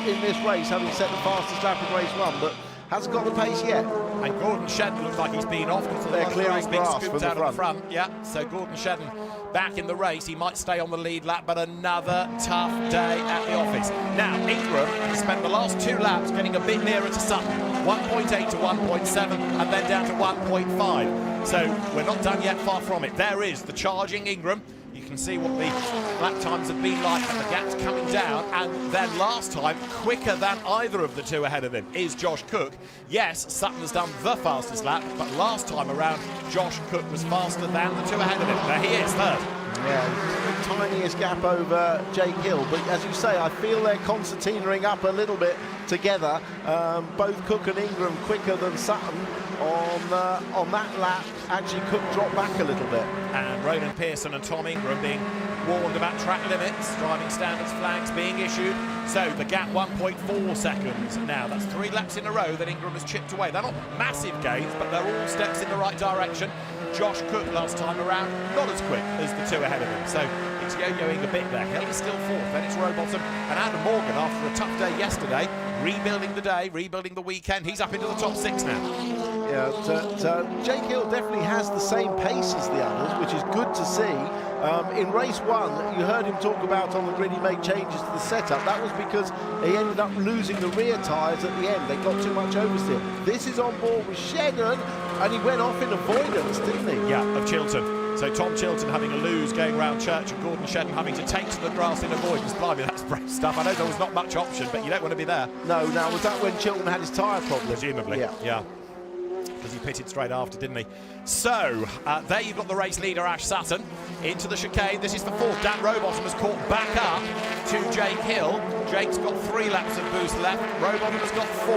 in this race, having set the fastest lap in race 1, but hasn't got the pace yet. And Gordon Shedden looks like he's been off because They're clearing being grass scooped from out the of the front. Yeah, so Gordon Shedden back in the race. He might stay on the lead lap, but another tough day at the office. Now, Ingram has spent the last 2 laps getting a bit nearer to Sutton. 1.8 to 1.7 and then down to 1.5. So we're not done yet, far from it. There is the charging Ingram. You can see what the lap times have been like, and the gap's coming down. And then last time, quicker than either of the 2 ahead of him is Josh Cook. Yes, Sutton has done the fastest lap, but last time around, Josh Cook was faster than the 2 ahead of him. There he is, third. Yeah, the tiniest gap over Jake Hill, but as you say, I feel they're concertinaing up a little bit together. Both Cook and Ingram quicker than Sutton on that lap. Actually, Cook dropped back a little bit. And Ronan Pearson and Tom Ingram being warned about track limits, driving standards flags being issued. So the gap 1.4 seconds now. That's 3 laps in a row that Ingram has chipped away. They're not massive gains, but they're all steps in the right direction. Josh Cook last time around, not as quick as the 2 ahead of him. So it's yo-yoing a bit there. Hill is still 4th, then it's Rowbottom. And Adam Morgan, after a tough day yesterday, rebuilding the day, rebuilding the weekend, he's up into the top 6 now. Yeah, Jake Hill definitely has the same pace as the others, which is good to see. In race 1, you heard him talk about on the grid he made changes to the setup. That was because he ended up losing the rear tyres at the end. They got too much oversteer. This is on board with Shedden, and he went off in avoidance, didn't he? Yeah, of Chilton. So Tom Chilton having a lose going round Church, and Gordon Shedden having to take to the grass in avoidance. Blimey, that's brave stuff. I know there was not much option, but you don't want to be there. No, now was that when Chilton had his tyre problem? Presumably, yeah. Because he pitted straight after, didn't he? So, there you've got the race leader, Ash Sutton, into the chicane. This is for 4th. Dan Rowbottom has caught back up to Jake Hill. Jake's got 3 laps of boost left. Rowbottom has got 4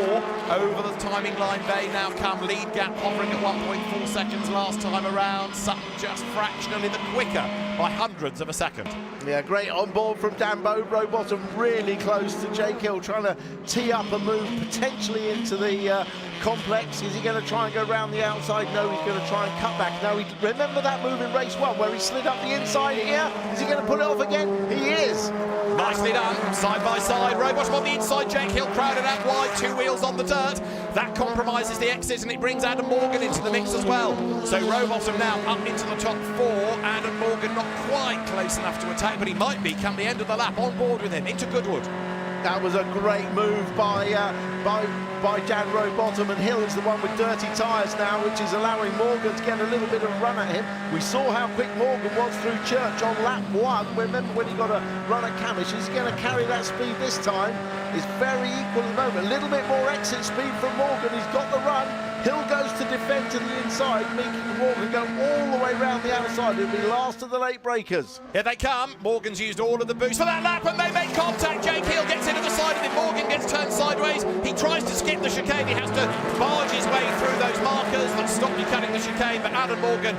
over the timing line. They now come. Lead gap hovering at 1.4 seconds last time around. Sutton just fractionally the quicker by hundredths of a second. Yeah, great on board from Dan Rowbottom, really close to Jake Hill, trying to tee up a move potentially into the complex. Is he going to try and go around the outside? No, he's going to try and cut back. No, remember that move in race 1 where he slid up the inside here? Is he going to pull it off again? He is. Nicely done, side by side. Rowbottom on the inside, Jake Hill crowded out wide, 2 wheels on the dirt. That compromises the exit and it brings Adam Morgan into the mix as well. So Rowbottom now up into the top 4. Adam Morgan not quite close enough to attack, but he might be come the end of the lap. On board with him into Goodwood. That was a great move by Dan Rowbottom, and Hill is the one with dirty tyres now, which is allowing Morgan to get a little bit of a run at him. We saw how quick Morgan was through Church on lap 1. Remember when he got a run at Camish? He's going to carry that speed this time. It's very equal at the moment. A little bit more exit speed from Morgan. He's got the run. Hill goes to defend to the inside, making Morgan go all the way round the outside. He'll be last of the late breakers. Here they come. Morgan's used all of the boost for that lap, and they make contact. Jake Hill gets into the side of it. Morgan gets turned sideways. He tries to skip the chicane. He has to barge his way through those markers that stop you cutting the chicane. But Adam Morgan,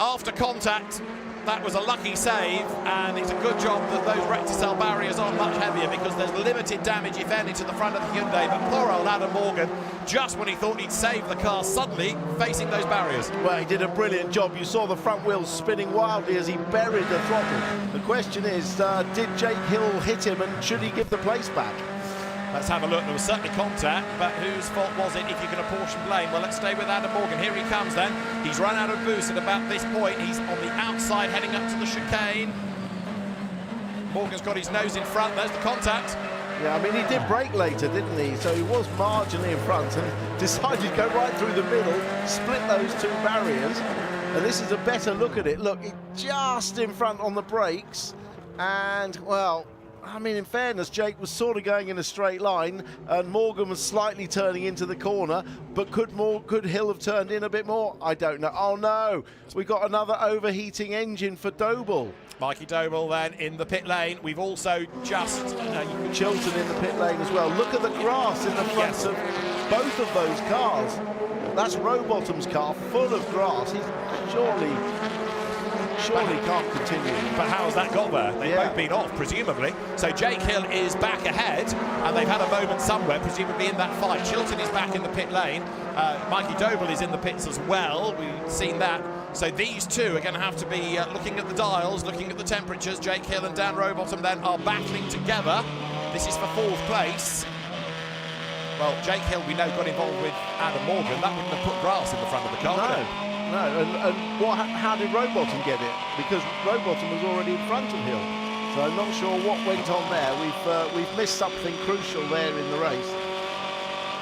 after contact, that was a lucky save, and it's a good job that those recticel barriers are much heavier because there's limited damage, if any, to the front of the Hyundai. But poor old Adam Morgan, just when he thought he'd saved the car, suddenly facing those barriers. Well, he did a brilliant job. You saw the front wheels spinning wildly as he buried the throttle. The question is, did Jake Hill hit him, and should he give the place back? Let's have a look. There was certainly contact, but whose fault was it if you can apportion blame? Well, let's stay with Adam Morgan. Here he comes then. He's run out of boost at about this point. He's on the outside heading up to the chicane. Morgan's got his nose in front. There's the contact. Yeah, I mean, he did brake later, didn't he? So he was marginally in front and decided to go right through the middle, split those 2 barriers. And this is a better look at it. Look, just in front on the brakes. And, well, I mean, in fairness, Jake was sort of going in a straight line and Morgan was slightly turning into the corner, but could Hill have turned in a bit more? I don't know. Oh no, we got another overheating engine for Doble. Mikey Doble then in the pit lane. We've also just... Chilton in the pit lane as well. Look at the grass in the fronts of both of those cars. That's Rowbottom's car, full of grass. He's surely can't continue. But how's that got there? They've both been off, presumably. So Jake Hill is back ahead, and they've had a moment somewhere, presumably in that fight. Chilton is back in the pit lane. Mikey Doble is in the pits as well. We've seen that. So these 2 are going to have to be looking at the dials, looking at the temperatures. Jake Hill and Dan Rowbottom then are battling together. This is for 4th place. Well, Jake Hill, we know, got involved with Adam Morgan. That wouldn't have put grass in the front of the car, would it? No, and how did Rowbottom get it? Because Rowbottom was already in front of Hill. So I'm not sure what went on there. We've missed something crucial there in the race.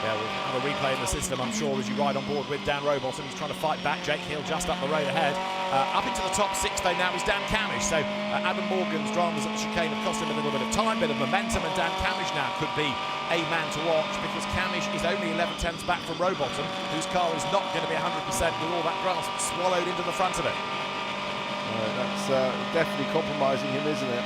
Yeah, we'll have a replay in the system, I'm sure, as you ride on board with Dan Rowbottom. He's trying to fight back. Jake Hill just up the road ahead. Up into the top 6, though, now is Dan Camish. So Adam Morgan's dramas at the chicane have cost him a little bit of time, bit of momentum, and Dan Camish now could be a man to watch, because Camish is only 11 tenths back from Rowbottom, whose car is not going to be 100% with all that grass swallowed into the front of it. That's definitely compromising him, isn't it?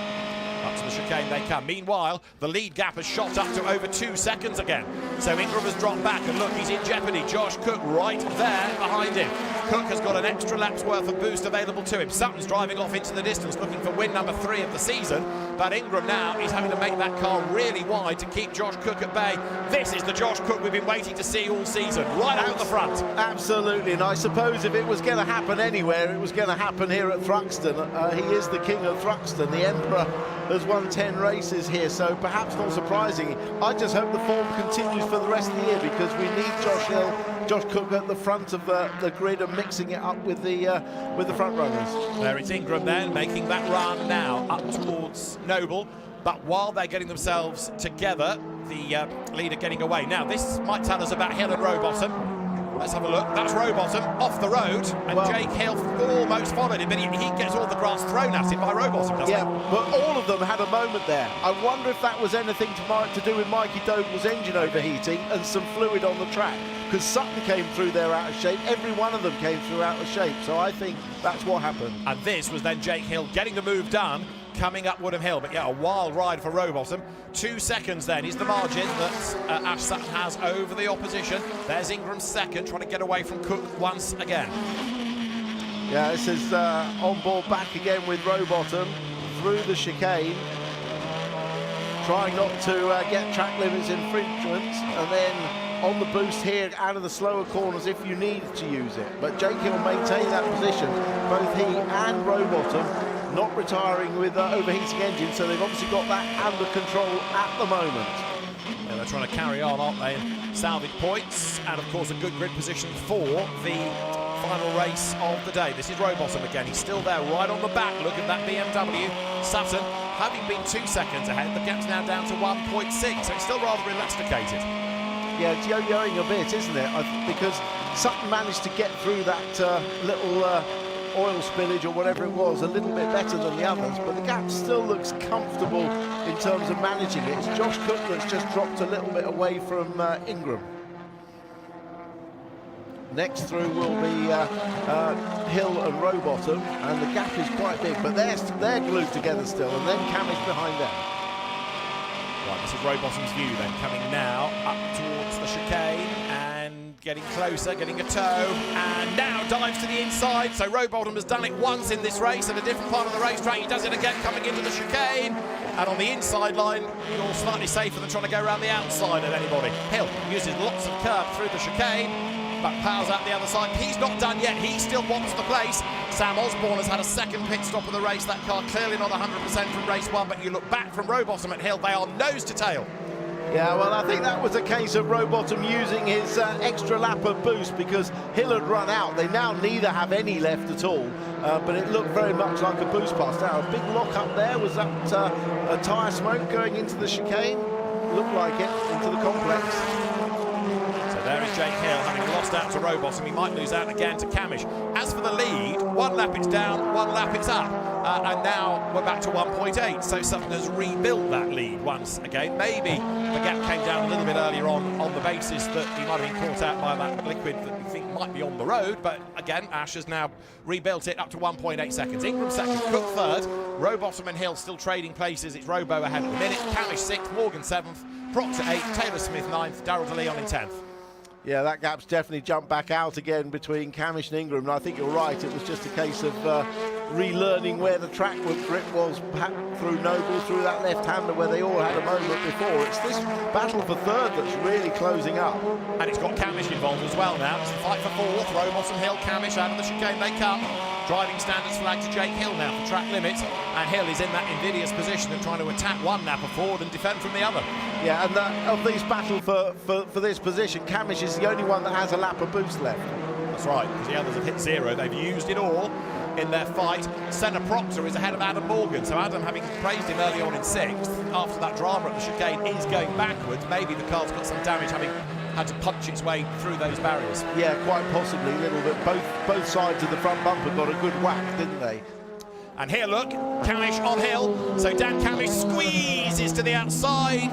Up to the chicane they come. Meanwhile, the lead gap has shot up to over 2 seconds again. So Ingram has dropped back, and look, he's in jeopardy. Josh Cook right there behind him. Cook has got an extra lap's worth of boost available to him. Sutton's driving off into the distance, looking for win number 3 of the season. But Ingram now is having to make that car really wide to keep Josh Cook at bay. This is the Josh Cook we've been waiting to see all season, right out the front. Absolutely, and I suppose if it was going to happen anywhere, it was going to happen here at Thruxton. He is the king of Thruxton. The Emperor has won 10 races here, so perhaps not surprising. I just hope the form continues for the rest of the year, because we need Josh Cook at the front of the grid and mixing it up with the front runners. There it's Ingram then, making that run now up towards Noble. But while they're getting themselves together, the leader getting away. Now, this might tell us about Hill and Rowbottom. Let's have a look. That's Rowbottom off the road, and Jake Hill almost followed him, but he gets all the grass thrown at him by Rowbottom, doesn't he? Yeah, but all of them had a moment there. I wonder if that was anything to do with Mikey Doble's engine overheating and some fluid on the track, because Sutton came through there out of shape. Every one of them came through out of shape, so I think that's what happened. And this was then Jake Hill getting the move done, coming up Woodham Hill. But yeah, a wild ride for Rowbottom. 2 seconds then is the margin that Ash Sutton has over the opposition. There's Ingram's second, trying to get away from Cook once again. Yeah, this is on board back again with Rowbottom through the chicane, trying not to get track limits infringements, and then on the boost here out of the slower corners if you need to use it. But Jake Hill maintain that position, both he and Rowbottom not retiring with overheating engines, so they've obviously got that under control at the moment. Yeah, they're trying to carry on, aren't they, and salvage points, and of course a good grid position for the final race of the day. This is Rowbottom again. He's still there right on the back. Look at that BMW. Sutton, having been 2 seconds ahead, the gap's now down to 1.6, so it's still rather elasticated. Yeah, it's yo-yoing a bit, isn't it? Because Sutton managed to get through that little oil spillage or whatever it was a little bit better than the others, but the gap still looks comfortable in terms of managing it. It's Josh Cook that's just dropped a little bit away from Ingram. Next through will be Hill and Rowbottom, and the gap is quite big, but they're glued together still, and then Camish behind them. Right, this is Rowbottom's view then, coming now up towards the chicane and getting closer, getting a tow, and now dives to the inside. So Rowbottom has done it once in this race at a different part of the racetrack. He does it again coming into the chicane, and on the inside line, you're slightly safer than trying to go around the outside of anybody. Hill uses lots of curb through the chicane, but powers out the other side. He's not done yet. He still wants the place. Sam Osborne has had a second pit stop of the race. That car clearly not 100% from race 1, but you look back from Rowbottom at Hill, they are nose to tail. Yeah, well, I think that was a case of Rowbottom using his extra lap of boost, because Hill had run out. They now neither have any left at all, but it looked very much like a boost pass. Now, a big lock up there. Was that a tyre smoke going into the chicane? Looked like it, into the complex. There is Jake Hill, having lost out to Rowbottom. He might lose out again to Camish. As for the lead, 1 lap it's down, 1 lap it's up. And now we're back to 1.8. So Sutton has rebuilt that lead once again. Maybe the gap came down a little bit earlier on the basis that he might have been caught out by that liquid that we think might be on the road. But again, Ash has now rebuilt it up to 1.8 seconds. Ingram second, Cook third. Rowbottom and Hill still trading places. It's Robo ahead at the minute. Camish 6th, Morgan 7th, Proctor 8th, Taylor Smith 9th, Darrell DeLeon in 10th. Yeah, that gap's definitely jumped back out again between Camish and Ingram, and I think you're right, it was just a case of relearning where the track grip was through Noble, through that left-hander where they all had a moment before. It's this battle for third that's really closing up. And it's got Camish involved as well now. It's the fight for 4th, Rowbottom, Hill, Camish, out of the chicane they come. Driving standards flag to Jake Hill now for track limits, and Hill is in that invidious position of trying to attack one napper forward and defend from the other. Yeah, and of these battle for this position, Camish is the only one that has a lap of boost left. That's right, because the others have hit zero. They've used it all in their fight. Senna Proctor is ahead of Adam Morgan, so Adam, having praised him early on in 6th, after that drama at the chicane, is going backwards. Maybe the car's got some damage, having had to punch its way through those barriers. Yeah, quite possibly a little bit. Both sides of the front bumper got a good whack, didn't they? And here, look, Camish on Hill. So Dan Camish squeezes to the outside,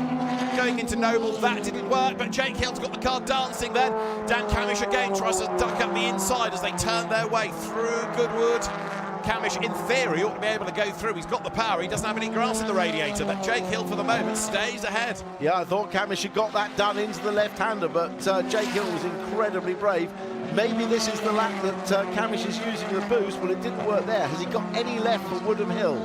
going into Noble. That didn't work, but Jake Hill's got the car dancing then. Dan Camish again tries to duck up the inside as they turn their way through Goodwood. Camish, in theory, ought to be able to go through. He's got the power. He doesn't have any grass in the radiator, but Jake Hill, for the moment, stays ahead. Yeah, I thought Camish had got that done into the left-hander, but Jake Hill was incredibly brave. Maybe this is the lap that Camish is using the boost, but it didn't work there. Has he got any left for Woodham Hill?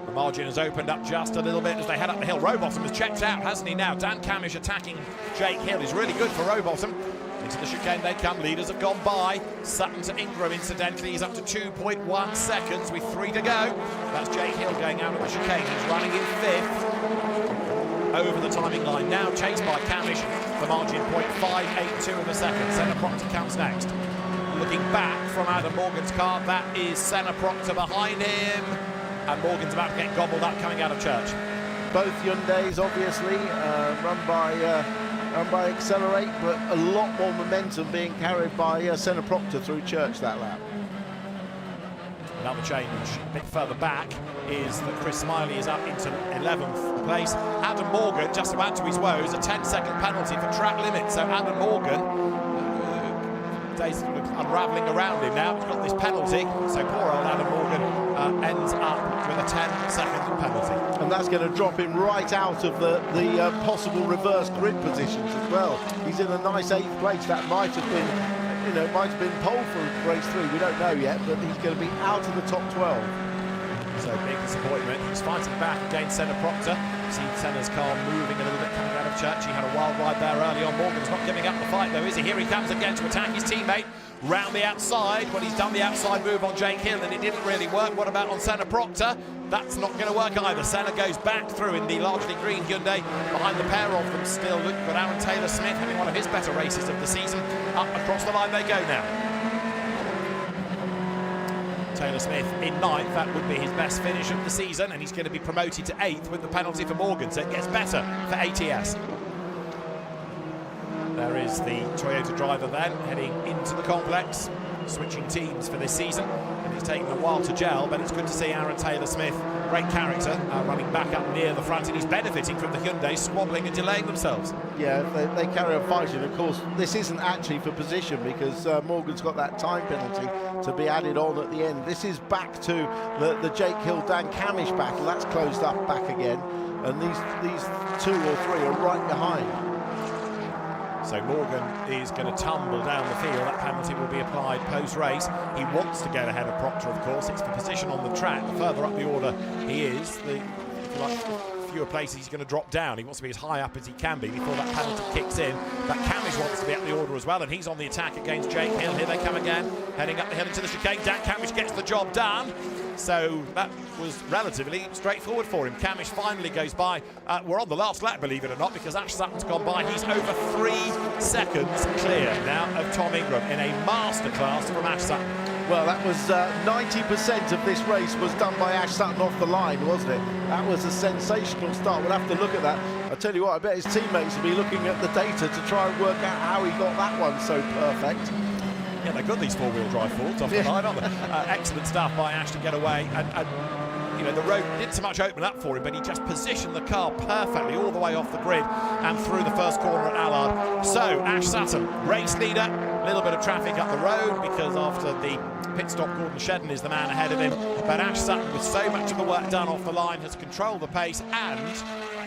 The margin has opened up just a little bit as they head up the hill. Rowbottom has checked out, hasn't he now? Dan Camish attacking Jake Hill is really good for Rowbottom. Into the chicane they come, leaders have gone by. Sutton to Ingram, incidentally, he's up to 2.1 seconds with 3 to go. That's Jake Hill going out of the chicane, he's running in 5th. Over the timing line now, chased by Camish, the margin 0.582 of a second. Senna Proctor comes next. Looking back from Adam Morgan's car, that is Senna Proctor behind him. And Morgan's about to get gobbled up coming out of church. Both Hyundais, obviously, run by Accelerate, but a lot more momentum being carried by Senna Proctor through church that lap. Another change a bit further back is that Chris Smiley is up into 11th place. Adam Morgan, just about to his woes, a 10-second penalty for track limit. So Adam Morgan, days unravelling around him now. He's got this penalty, so poor old Adam Morgan ends up with a 10-second penalty. And that's going to drop him right out of the possible reverse grid positions as well. He's in a nice 8th place. That might have been, might have been pole for race 3. We don't know yet, but he's going to be out of the top 12. So big disappointment. He's fighting back against Senna Proctor. See Senna's car moving a little bit coming out of church. He had a wild ride there early on. Morgan's not giving up the fight though, is he? Here he comes again to attack his teammate. Round the outside, when he's done the outside move on Jake Hill and it didn't really work. What about on Senna Proctor? That's not going to work either. Senna goes back through in the largely green Hyundai. Behind the pair of them still, look, but Aaron Taylor-Smith having one of his better races of the season. Up across the line they go now. Taylor-Smith in 9th, that would be his best finish of the season, and he's going to be promoted to 8th with the penalty for Morgan, so it gets better for ATS. There is the Toyota driver then, heading into the complex, switching teams for this season, and he's taken a while to gel, but it's good to see Aaron Taylor-Smith, great character, running back up near the front, and he's benefiting from the Hyundai squabbling and delaying themselves. Yeah, they carry on fighting. Of course, this isn't actually for position because Morgan's got that time penalty to be added on at the end. This is back to the Jake Hill-Dan Camish battle. That's closed up back again, and these 2 or 3 are right behind. So Morgan is going to tumble down the field. That penalty will be applied post-race. He wants to get ahead of Proctor, of course. It's for position on the track. The further up the order he is, the fewer places he's going to drop down. He wants to be as high up as he can be before that penalty kicks in. But Camish wants to be up the order as well, and he's on the attack against Jake Hill. Here they come again, heading up the hill into the chicane. Dan Camish gets the job done. So that was relatively straightforward for him. Camish finally goes by. We're on the last lap, believe it or not, because Ash Sutton's gone by. He's over 3 seconds clear now of Tom Ingram in a masterclass from Ash Sutton. Well, that was 90% of this race was done by Ash Sutton off the line, wasn't it? That was a sensational start. We'll have to look at that. I tell you what, I bet his teammates will be looking at the data to try and work out how he got that one so perfect. Yeah, they're good, these four-wheel drive Fords off the line, aren't they? Excellent stuff by Ash to get away. And you know, the road didn't so much open up for him, but he just positioned the car perfectly all the way off the grid and through the first corner at Allard. So, Ash Sutton, race leader. A little bit of traffic up the road because after the pit stop, Gordon Shedden is the man ahead of him. But Ash Sutton, with so much of the work done off the line, has controlled the pace. And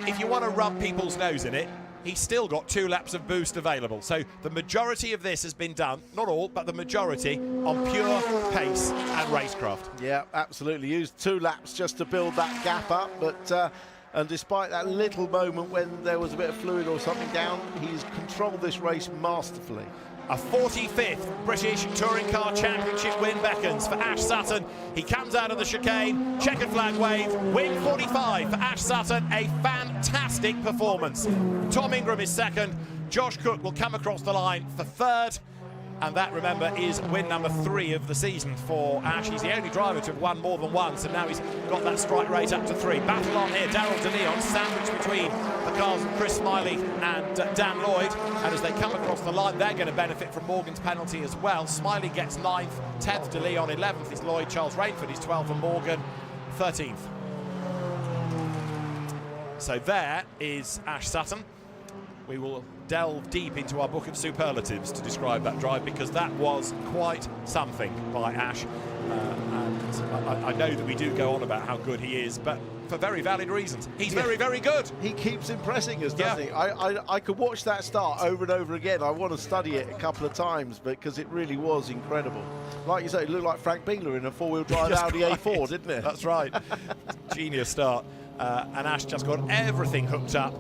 if you want to rub people's nose in it, he's still got 2 laps of boost available. So the majority of this has been done, not all, but the majority, on pure pace and racecraft. Yeah, absolutely. Used 2 laps just to build that gap up, but and despite that little moment when there was a bit of fluid or something down, he's controlled this race masterfully. A 45th British Touring Car Championship win beckons for Ash Sutton. He comes out of the chicane, checkered flag wave, win 45 for Ash Sutton. A fantastic performance. Tom Ingram is second. Josh Cook will come across the line for third. And that, remember, is win number 3 of the season for Ash. He's the only driver to have won more than once, and now he's got that strike rate up to 3. Battle on here, Daryl De Leon sandwiched between the cars of Chris Smiley and Dan Lloyd. And as they come across the line, they're going to benefit from Morgan's penalty as well. Smiley gets 9th, 10th De Leon, 11th is Lloyd, Charles Rainford is 12th, and Morgan 13th. So there is Ash Sutton. We will delve deep into our book of superlatives to describe that drive, because that was quite something by Ash. And I know that we do go on about how good he is, but for very valid reasons. He's very, very good. He keeps impressing us, doesn't he? I could watch that start over and over again. I want to study it a couple of times because it really was incredible. Like you say, it looked like Frank Biegler in a four-wheel drive Audi A4, didn't it? That's right. Genius start. And Ash just got everything hooked up.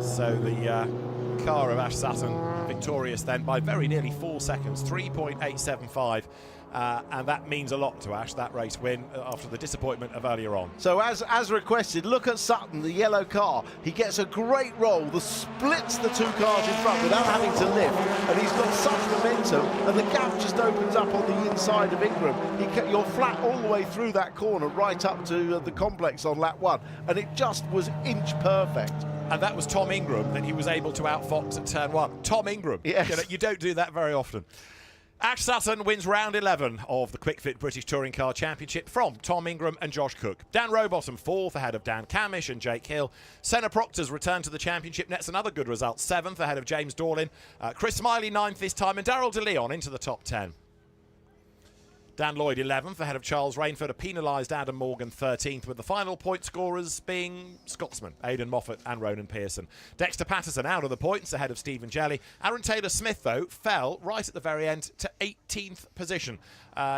So the car of Ash Sutton victorious then by very nearly 4 seconds, 3.875. And that means a lot to Ash, that race win, after the disappointment of earlier on. So as requested, look at Sutton, the yellow car. He gets a great roll that splits the two cars in front without having to lift, and he's got such momentum, and the gap just opens up on the inside of Ingram. You're flat all the way through that corner, right up to the complex on lap 1, and it just was inch perfect. And that was Tom Ingram that he was able to outfox at turn 1. Tom Ingram. Yes. You don't do that very often. Ash Sutton wins round 11 of the Kwik Fit British Touring Car Championship from Tom Ingram and Josh Cook. Dan Rowbottom 4th ahead of Dan Camish and Jake Hill. Senna Proctor's return to the championship nets another good result, 7th ahead of James Dorlin. Chris Smiley 9th this time, and Daryl De Leon into the top 10. Dan Lloyd 11th ahead of Charles Rainford, a penalised Adam Morgan 13th, with the final point scorers being Scotsmen, Aidan Moffat and Ronan Pearson. Dexter Patterson out of the points ahead of Stephen Jelly. Aaron Taylor-Smith, though, fell right at the very end to 18th position.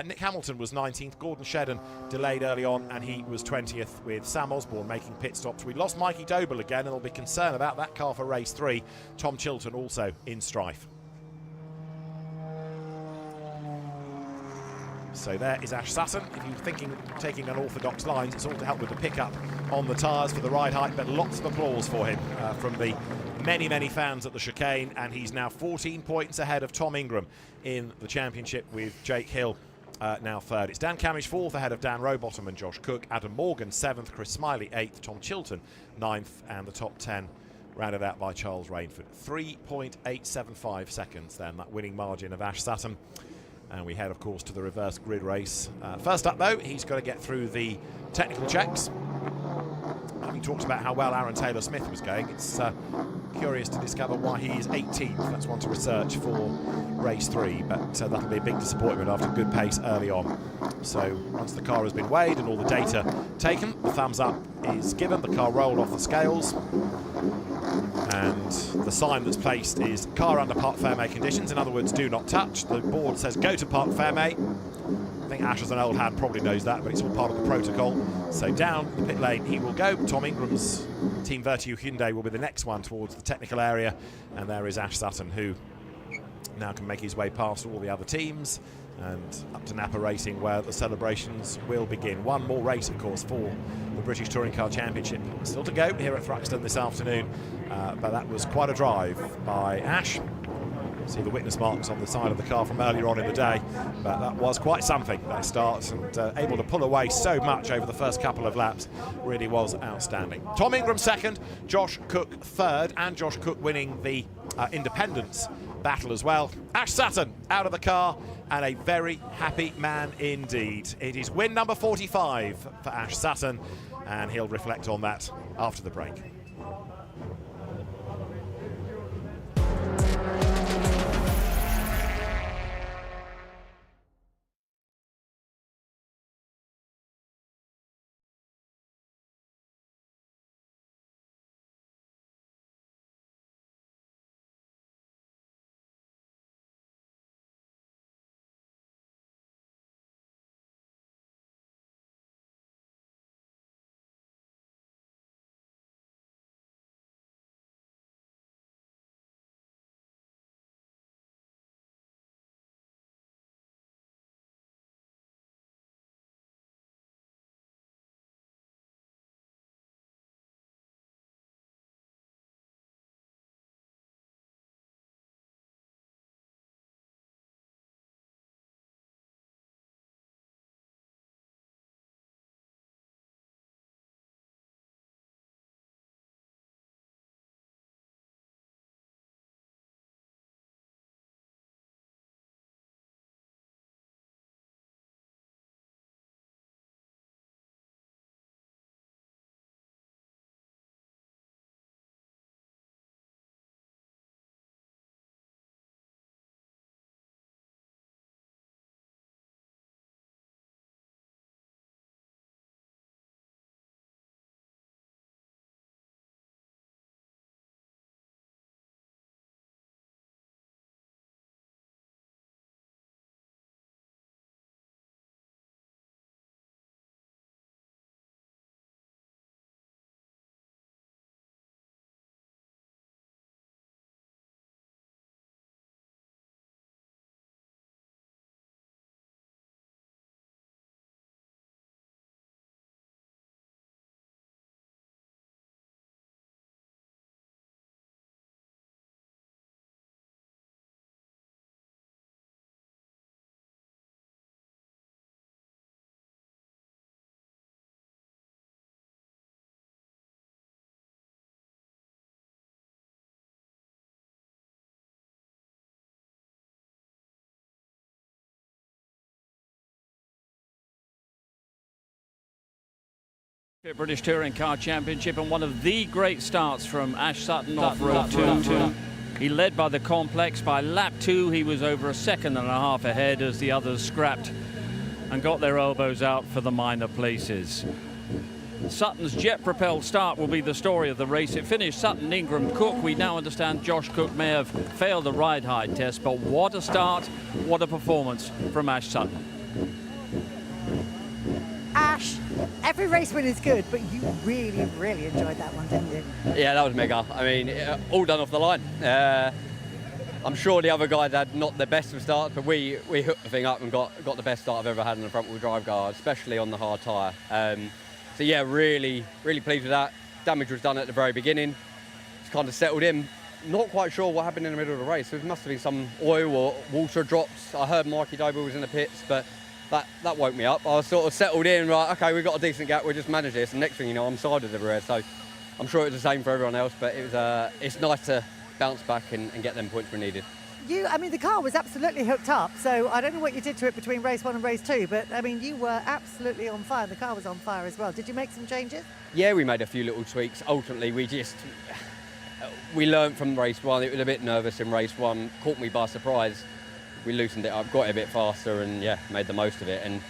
Nick Hamilton was 19th, Gordon Shedden delayed early on, and he was 20th, with Sam Osborne making pit stops. We lost Mikey Doble again, and there'll be concern about that car for race 3. Tom Chilton also in strife. So there is Ash Sutton. If you're thinking of taking unorthodox lines, it's all to help with the pickup on the tyres for the ride height, but lots of applause for him from the many, many fans at the chicane, and he's now 14 points ahead of Tom Ingram in the championship, with Jake Hill now 3rd. It's Dan Camish 4th ahead of Dan Rowbottom and Josh Cook. Adam Morgan 7th, Chris Smiley 8th, Tom Chilton 9th, and the top 10 rounded out by Charles Rainford. 3.875 seconds then, that winning margin of Ash Sutton. And we head, of course, to the reverse grid race. First up, though, he's got to get through the technical checks. Having talked about how well Aaron Taylor-Smith was going, it's curious to discover why he is 18th. That's one to research for race 3, but that'll be a big disappointment after good pace early on. So once the car has been weighed and all the data taken, the thumbs up is given. The car rolled off the scales, and the sign that's placed is car under parc fermé conditions. In other words, do not touch. The board says go to parc fermé. I think Ash, as an old hand, probably knows that, but it's all part of the protocol. So down the pit lane he will go. Tom Ingram's Team Vertu Hyundai will be the next one towards the technical area, and there is Ash Sutton, who now can make his way past all the other teams and up to Napa Racing, where the celebrations will begin. One more race, of course, for the British Touring Car Championship still to go here at Thruxton this afternoon, but that was quite a drive by Ash. See the witness marks on the side of the car from earlier on in the day, but that was quite something, that start, and able to pull away so much over the first couple of laps really was outstanding. Tom Ingram 2nd, Josh Cook 3rd, and Josh Cook winning the independence battle as well. Ash Sutton out of the car, and a very happy man indeed. It is win number 45 for Ash Sutton, and he'll reflect on that after the break. British Touring Car Championship, and one of the great starts from Ash Sutton off road 2. He led by the complex. By lap 2 he was over a second and a half ahead as the others scrapped and got their elbows out for the minor places. Sutton's jet-propelled start will be the story of the race. It finished Sutton, Ingram, Cook. We now understand Josh Cook may have failed the ride height test, but what a start, what a performance from Ash Sutton. Ash, every race win is good, but you really, really enjoyed that one, didn't you? Yeah, that was mega. I mean, all done off the line. I'm sure the other guys had not the best of starts, but we hooked the thing up and got the best start I've ever had in a front-wheel drive car, especially on the hard tyre. So yeah, really, really pleased with that. Damage was done at the very beginning. It's kind of settled in. Not quite sure what happened in the middle of the race. There must have been some oil or water drops. I heard Mikey Doble was in the pits, but that woke me up. I was sort of settled in, right, okay, we've got a decent gap, we'll just manage this. And next thing you know, I'm sided everywhere. So I'm sure it was the same for everyone else, but it's nice to bounce back and get them points we needed. I mean, the car was absolutely hooked up, so I don't know what you did to it between race 1 and race 2, but I mean, you were absolutely on fire. The car was on fire as well. Did you make some changes? Yeah, we made a few little tweaks. Ultimately, we learned from race 1. It was a bit nervous in race 1, caught me by surprise. We loosened it up, got it a bit faster, and yeah, made the most of it. And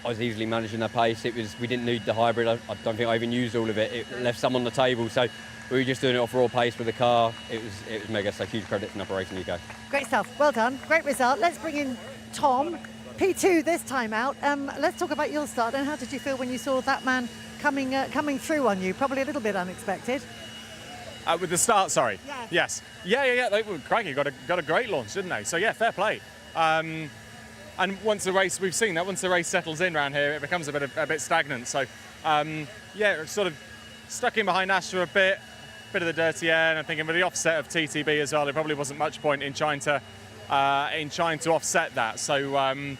I was easily managing the pace. We didn't need the hybrid. I don't think I even used all of it. It left some on the table, so we were just doing it off raw pace with the car. It was mega, so huge credit to Operation UK. Great stuff, well done, great result. Let's bring in Tom, P2 this time out. Let's talk about your start, and how did you feel when you saw that man coming through on you? Probably a little bit unexpected. With the start, sorry. Yeah. Yes. Yeah. They were cracking. Got a great launch, didn't they? So yeah, fair play. And once the race, we've seen that once the race settles in around here, it becomes a bit stagnant. So yeah, sort of stuck in behind Ash for a bit of the dirty air, and I'm thinking with the offset of TTB as well, there probably wasn't much point in trying to offset that. So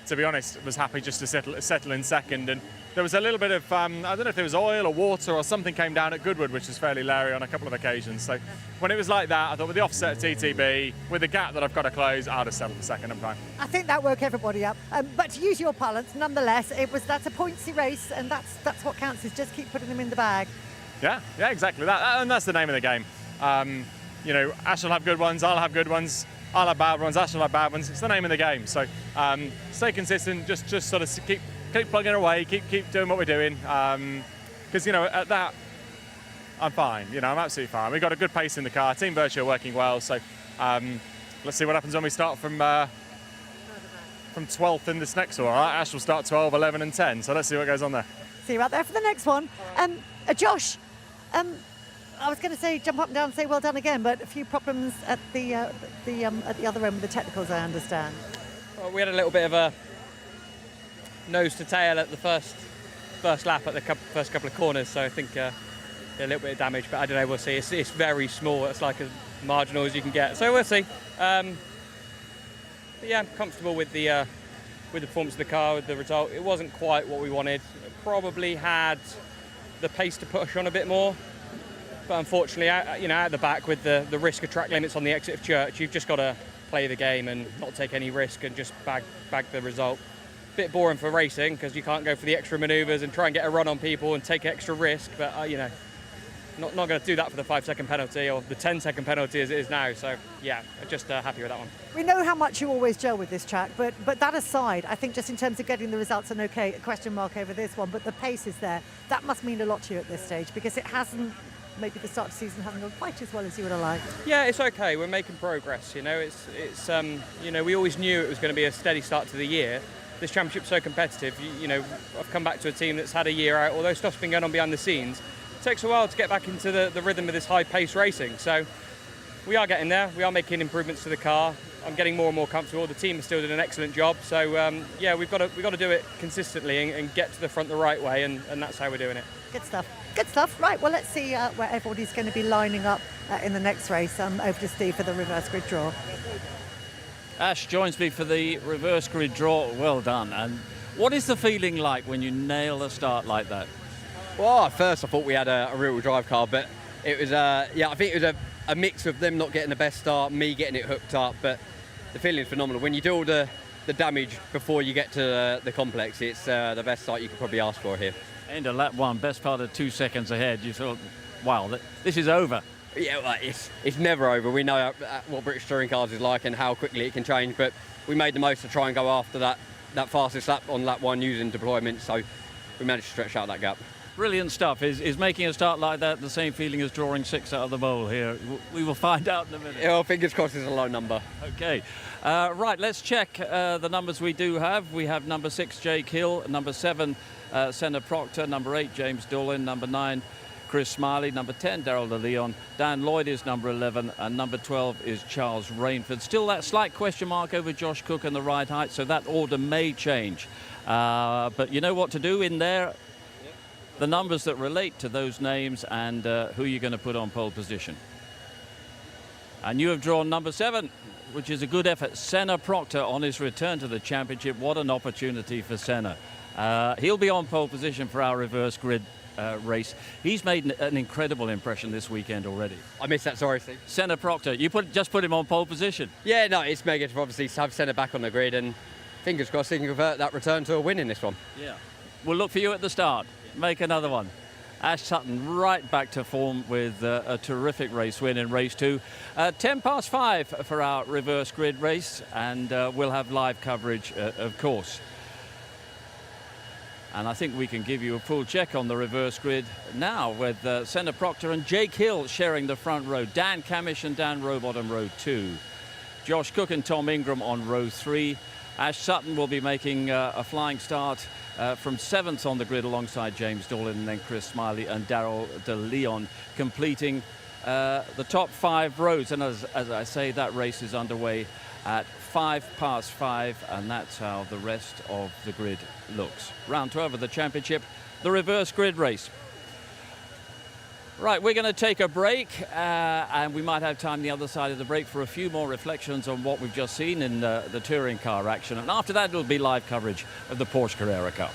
to be honest, was happy just to settle in second. And there was a little bit of, I don't know if there was oil or water or something came down at Goodwood, which is fairly leery on a couple of occasions. So when it was like that, I thought with the offset of TTB, with the gap that I've got to close, I'd have settled for second. I'm fine. I think that woke everybody up. But to use your parlance, nonetheless, that's a pointsy race, and that's what counts, is just keep putting them in the bag. Yeah, exactly that. And that's the name of the game. You know, Ash will have good ones, I'll have good ones, I'll have bad ones, Ash will have bad ones. It's the name of the game. So stay consistent, just sort of keep plugging away, keep doing what we're doing. Because, you know, at that, I'm fine. You know, I'm absolutely fine. We've got a good pace in the car. Team Vertu are working well. So let's see what happens when we start from 12th in this next one. All right, Ash will start 12, 11 and 10. So let's see what goes on there. See you out there for the next one. Josh, I was going to say jump up and down and say well done again, but a few problems at the other end with the technicals, I understand. Well, we had a little bit of a nose to tail at the first lap at the first couple of corners, so I think a little bit of damage, but I don't know, we'll see. It's very small. It's like as marginal as you can get, so we'll see. But yeah, I'm comfortable with the performance of the car, with the result. It wasn't quite what we wanted. It probably had the pace to push on a bit more, but unfortunately, at the back with the risk of track limits on the exit of Church, you've just got to play the game and not take any risk and just bag the result. Bit boring for racing because you can't go for the extra manoeuvres and try and get a run on people and take extra risk, but not going to do that for the 5-second penalty or the 10-second penalty as it is now. So yeah, just happy with that one. We know how much you always gel with this track, but that aside, I think just in terms of getting the results, an okay, a question mark over this one, but the pace is there. That must mean a lot to you at this stage, because it hasn't, maybe the start of the season hasn't gone quite as well as you would have liked. Yeah, it's okay. We're making progress. It's we always knew it was going to be a steady start to the year. This championship's so competitive. I've come back to a team that's had a year out, although stuff's been going on behind the scenes. It takes a while to get back into the rhythm of this high-paced racing. So we are getting there. We are making improvements to the car. I'm getting more and more comfortable. The team is still doing an excellent job. So yeah, we've got to do it consistently and get to the front the right way, and that's how we're doing it. Good stuff. Good stuff. Right, well, let's see where everybody's going to be lining up in the next race. Over to Steve for the reverse grid draw. Ash joins me for the reverse grid draw. Well done. And what is the feeling like when you nail a start like that? Well, at first I thought we had a rear-wheel drive car, but it was, I think it was a mix of them not getting the best start, me getting it hooked up, but the feeling is phenomenal. When you do all the damage before you get to the complex, it's the best start you could probably ask for here. Into lap one, best part of 2 seconds ahead. You thought, wow, this is over. Yeah, well, it's never over. We know what British touring cars is like and how quickly it can change, but we made the most to try and go after that fastest lap on lap one using deployment, so we managed to stretch out that gap. Brilliant stuff. Is making a start like that the same feeling as drawing 6 out of the bowl here? We will find out in a minute. Yeah, well, fingers crossed it's a low number. Okay. Right, let's check the numbers we do have. We have number 6, Jake Hill, number 7, Senna Proctor, number 8, James Doolin, number 9, Chris Smiley, number 10, Daryl De Leon, Dan Lloyd is number 11, and number 12 is Charles Rainford. Still that slight question mark over Josh Cook and the ride height, so that order may change. But you know what to do in there? The numbers that relate to those names and who you're going to put on pole position. And you have drawn number 7, which is a good effort. Senna Proctor on his return to the championship. What an opportunity for Senna. He'll be on pole position for our reverse grid race. He's made an incredible impression this weekend already. I missed that, sorry, Steve. Senna Proctor, you just put him on pole position. Yeah, no, it's mega to obviously have Senna back on the grid, and fingers crossed he can convert that return to a win in this one. Yeah. We'll look for you at the start. Make another one. Ash Sutton right back to form with a terrific race win in race 2. 10 past 5 for our reverse grid race, and we'll have live coverage, of course. And I think we can give you a full check on the reverse grid now with Senna Proctor and Jake Hill sharing the front row. Dan Camish and Dan Robot on row 2. Josh Cook and Tom Ingram on row 3. Ash Sutton will be making a flying start from 7th on the grid alongside James Doolin, and then Chris Smiley and Daryl De Leon completing the top 5 rows. And as I say, that race is underway at 5 past 5, and that's how the rest of the grid looks. Round 12 of the championship, the reverse grid race. Right, we're going to take a break, and we might have time the other side of the break for a few more reflections on what we've just seen in the touring car action. And after that, it'll be live coverage of the Porsche Carrera Cup.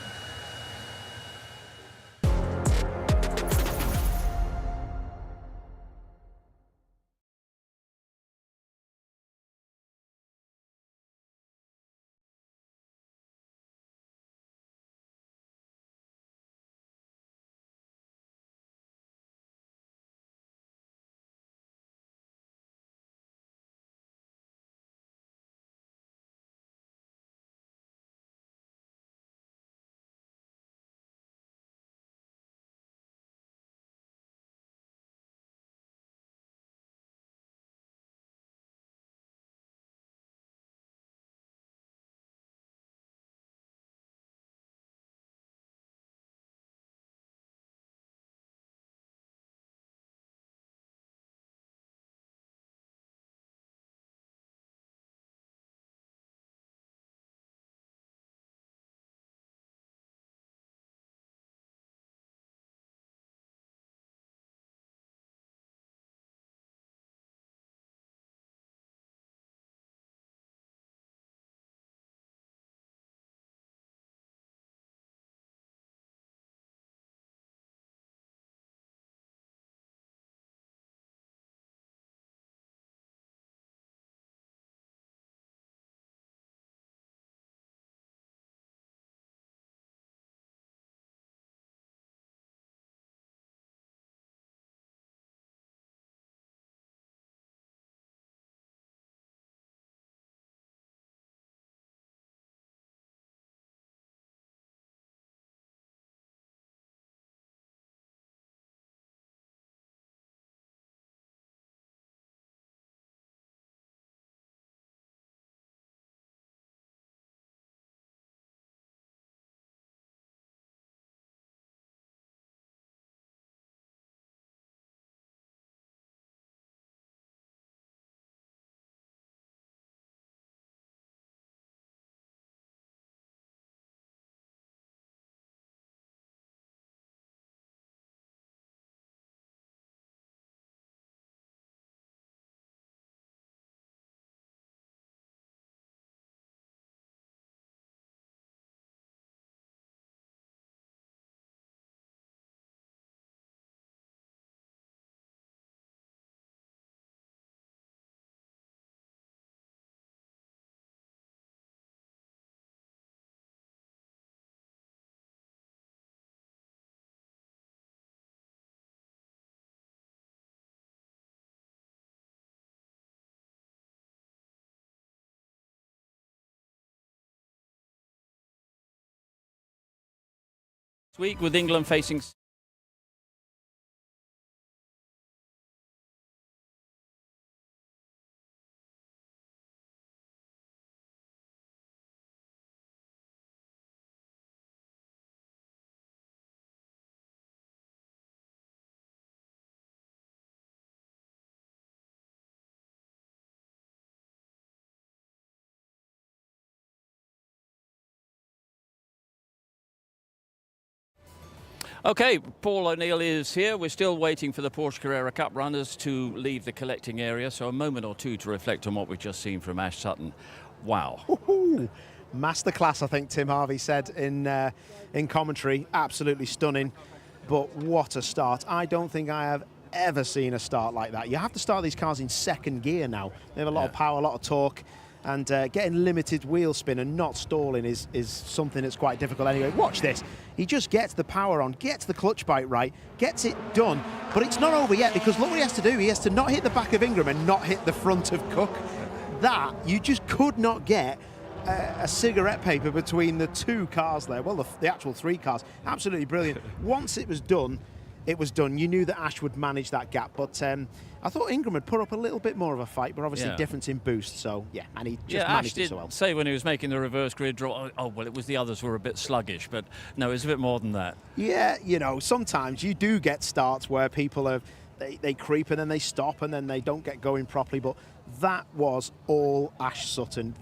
This week with England facing... Okay, Paul O'Neill is here. We're still waiting for the Porsche Carrera Cup runners to leave the collecting area, so a moment or two to reflect on what we've just seen from Ash Sutton. Wow. Masterclass, I think Tim Harvey said in commentary. Absolutely stunning, but what a start. I don't think I have ever seen a start like that. You have to start these cars in second gear now. They have a lot of power, a lot of torque, and getting limited wheel spin and not stalling is something that's quite difficult anyway. Watch this. He just gets the power on, gets the clutch bite right, gets it done, but it's not over yet, because look what he has to do. He has to not hit the back of Ingram and not hit the front of Cook. That, you just could not get a cigarette paper between the two cars there. Well, the actual three cars. Absolutely brilliant. Once it was done, it was done. You knew that Ash would manage that gap, but I thought Ingram had put up a little bit more of a fight, but obviously difference in boost, so yeah, and he just managed it so well. Say when he was making the reverse grid draw, oh well, it was the others were a bit sluggish, but no, it's a bit more than that. Yeah, you know, sometimes you do get starts where people are, they creep and then they stop and then they don't get going properly, but that was all Ash Sutton.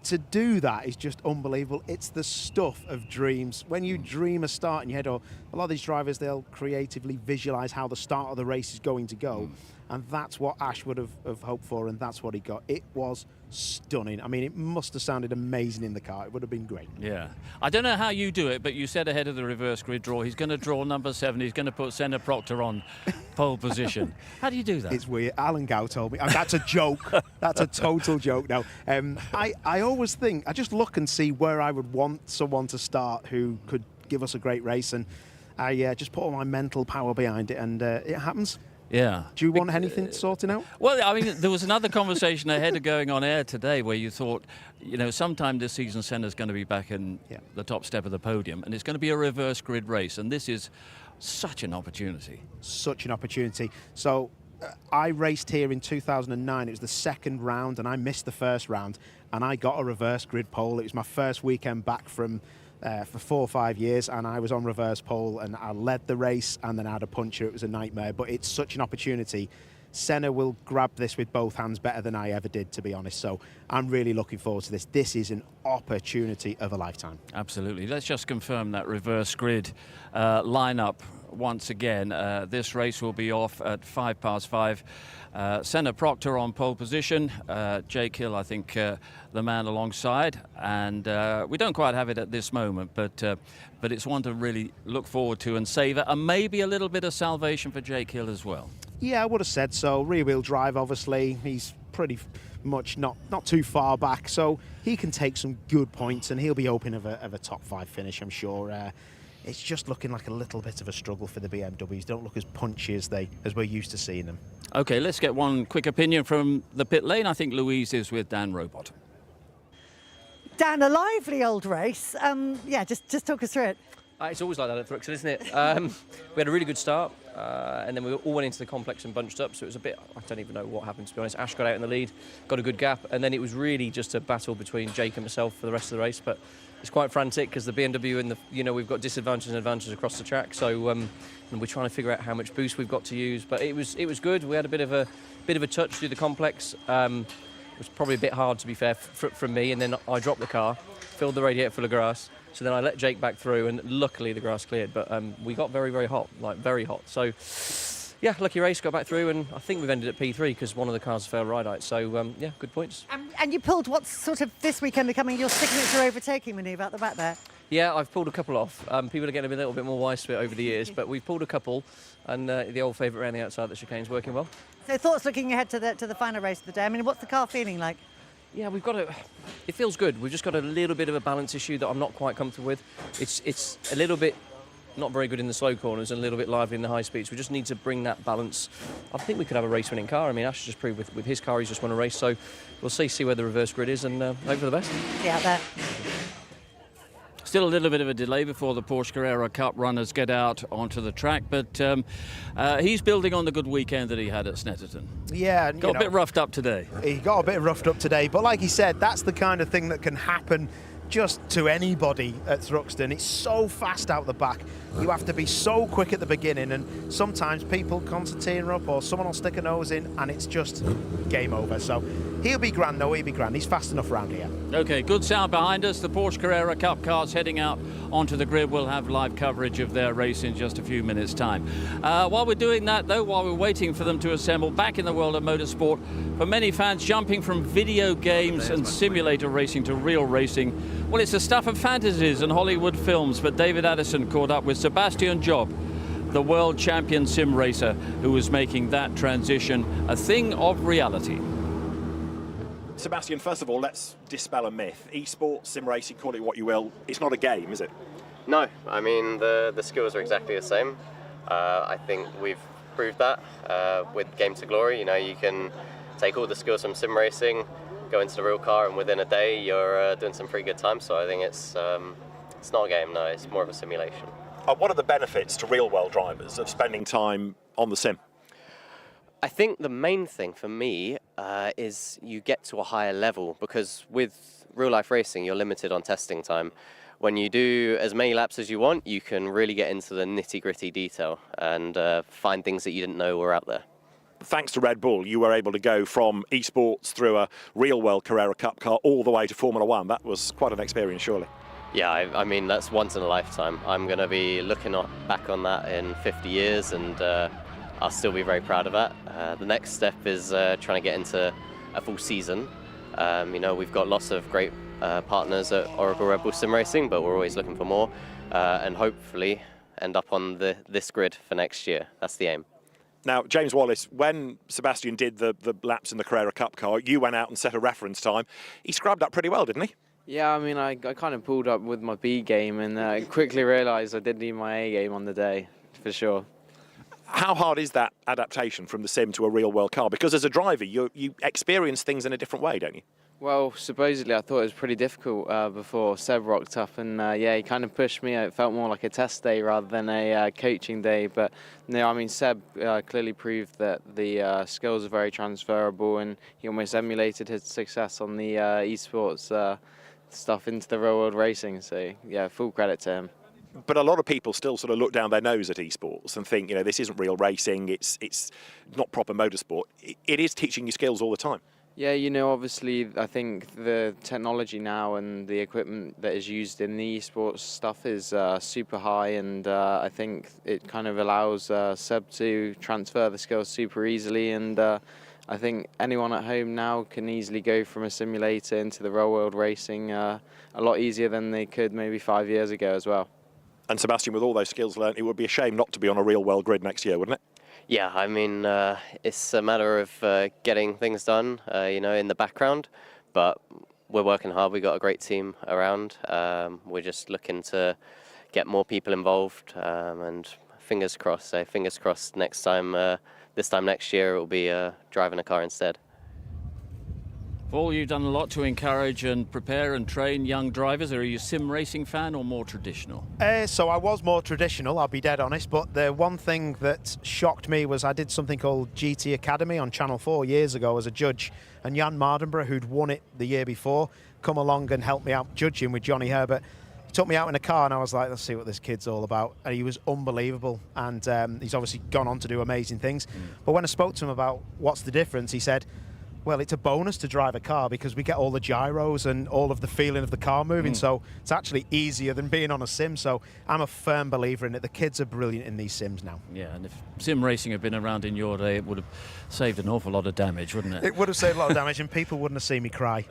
To do that is just unbelievable. It's the stuff of dreams. When you dream a start in your head, or a lot of these drivers, they'll creatively visualize how the start of the race is going to go. And that's what Ash would have hoped for, and that's what he got. It was stunning. I mean, it must have sounded amazing in the car. It would have been great. Yeah. I don't know how you do it, but you said ahead of the reverse grid draw, he's going to draw number 7. He's going to put Senna Proctor on pole position. How do you do that? It's weird. Alan Gow told me. That's a joke. That's a total joke now. I always think, I just look and see where I would want someone to start who could give us a great race, and I just put all my mental power behind it, and it happens. Yeah. Do you want anything sorting out? Well, I mean, there was another conversation ahead of going on air today where you thought, you know, sometime this season Senna's going to be back in the top step of the podium, and it's going to be a reverse grid race, and this is such an opportunity. Such an opportunity. So I raced here in 2009. It was the second round, and I missed the first round, and I got a reverse grid pole. It was my first weekend back from for 4 or 5 years, and I was on reverse pole, and I led the race, and then I had a puncture. It was a nightmare, but it's such an opportunity. Senna will grab this with both hands better than I ever did, to be honest, so I'm really looking forward to this. This is an opportunity of a lifetime. Absolutely. Let's just confirm that reverse grid lineup once again. This race will be off at 5:05. Senna Proctor on pole position, Jake Hill, I think, the man alongside, and we don't quite have it at this moment, but it's one to really look forward to and savour, and maybe a little bit of salvation for Jake Hill as well. Yeah, I would have said so. Rear-wheel drive, obviously, he's pretty much not too far back, so he can take some good points, and he'll be hoping of a top 5 finish, I'm sure. It's just looking like a little bit of a struggle for the BMWs. Don't look as punchy as we're used to seeing them. Okay, let's get one quick opinion from the pit lane. I think Louise is with Dan Robot. Dan, a lively old race. Yeah, just talk us through it. It's always like that at Thruxton, isn't it? We had a really good start, and then we all went into the complex and bunched up, so it was a bit, I don't even know what happened, to be honest. Ash got out in the lead, got a good gap, and then it was really just a battle between Jake and myself for the rest of the race, but it's quite frantic because the BMW and we've got disadvantages and advantages across the track, so and we're trying to figure out how much boost we've got to use, but it was good. We had a bit of a touch through the complex. It was probably a bit hard, to be fair, from me, and then I dropped the car, filled the radiator full of grass. So then I let Jake back through, and luckily the grass cleared. But we got very, very hot, like very hot. So, yeah, lucky race, got back through, and I think we've ended at P3 because one of the cars failed ride height. So, yeah, good points. And you pulled what's sort of this weekend becoming your signature overtaking manoeuvre out the back there. Yeah, I've pulled a couple off. People are getting a little bit more wise to it over the years, but we've pulled a couple, and the old favourite around the outside, the chicane's working well. So thoughts looking ahead to the final race of the day. I mean, what's the car feeling like? Yeah, it feels good. We've just got a little bit of a balance issue that I'm not quite comfortable with. It's a little bit not very good in the slow corners and a little bit lively in the high speeds. We just need to bring that balance. I think we could have a race-winning car. I mean, Ash just proved with his car he's just won a race, so we'll see where the reverse grid is, and hope for the best. Yeah, out there. Still a little bit of a delay before the Porsche Carrera Cup runners get out onto the track, but he's building on the good weekend that he had at Snetterton. Yeah. Got a bit roughed up today. He got a bit roughed up today, but like he said, that's the kind of thing that can happen just to anybody at Thruxton. It's so fast out the back. You have to be so quick at the beginning, and sometimes people concertina up or someone will stick a nose in and it's just game over. So he'll be grand though, he'll be grand. He's fast enough around here. Okay, good sound behind us. The Porsche Carrera Cup cars heading out onto the grid. We'll have live coverage of their race in just a few minutes' time. While we're doing that though, while we're waiting for them to assemble, back in the world of motorsport, for many fans jumping from video games and simulator racing to real racing, well, it's the stuff of fantasies and Hollywood films, but David Addison caught up with Sebastian Job, the world champion sim racer, who was making that transition a thing of reality. Sebastian, first of all, let's dispel a myth. Esports, sim racing, call it what you will, it's not a game, is it? No, I mean, the skills are exactly the same. I think we've proved that with Game to Glory. You know, you can take all the skills from sim racing, go into the real car, and within a day you're doing some pretty good time. So I think it's not a game, no, it's more of a simulation. What are the benefits to real-world drivers of spending time on the sim? I think the main thing for me is you get to a higher level, because with real-life racing you're limited on testing time. When you do as many laps as you want, you can really get into the nitty-gritty detail and find things that you didn't know were out there. Thanks to Red Bull, you were able to go from esports through a real-world Carrera Cup car all the way to Formula One. That was quite an experience, surely. Yeah, I mean, that's once in a lifetime. I'm going to be looking back on that in 50 years, and I'll still be very proud of that. The next step is trying to get into a full season. You know, we've got lots of great partners at Oracle Red Bull Sim Racing, but we're always looking for more, and hopefully end up on this grid for next year. That's the aim. Now, James Wallace, when Sebastian did the laps in the Carrera Cup car, you went out and set a reference time. He scrubbed up pretty well, didn't he? Yeah, I mean, I kind of pulled up with my B game and quickly realised I did need my A game on the day, for sure. How hard is that adaptation from the sim to a real-world car? Because as a driver, you experience things in a different way, don't you? Well, supposedly I thought it was pretty difficult before Seb rocked up, and yeah, he kind of pushed me. It felt more like a test day rather than a coaching day. But no, I mean, Seb clearly proved that the skills are very transferable, and he almost emulated his success on the esports stuff into the real world racing. So yeah, full credit to him. But a lot of people still sort of look down their nose at esports and think, you know, this isn't real racing. It's not proper motorsport. It is teaching you skills all the time. Yeah, you know, obviously, I think the technology now and the equipment that is used in the esports stuff is super high, and I think it kind of allows Seb to transfer the skills super easily, and I think anyone at home now can easily go from a simulator into the real world racing a lot easier than they could maybe 5 years ago as well. And Sebastian, with all those skills learned, it would be a shame not to be on a real world grid next year, wouldn't it? Yeah, I mean, it's a matter of getting things done, you know, in the background, but we're working hard. We've got a great team around. We're just looking to get more people involved, and fingers crossed, fingers crossed next time, this time next year, it will be driving a car instead. Paul, you've done a lot to encourage and prepare and train young drivers. Are you a sim racing fan or more traditional? So I was more traditional, I'll be dead honest, but the one thing that shocked me was I did something called GT Academy on Channel 4 years ago as a judge, and Jan Mardenborough, who'd won it the year before, come along and helped me out judging with Johnny Herbert. He took me out in a car and I was like, let's see what this kid's all about. And he was unbelievable, and he's obviously gone on to do amazing things. But when I spoke to him about what's the difference, he said, well, it's a bonus to drive a car because we get all the gyros and all of the feeling of the car moving, so it's actually easier than being on a sim. So I'm a firm believer in it. The kids are brilliant in these sims now. Yeah, and if sim racing had been around in your day, it would have saved an awful lot of damage, wouldn't it? It would have saved a lot of damage, and people wouldn't have seen me cry.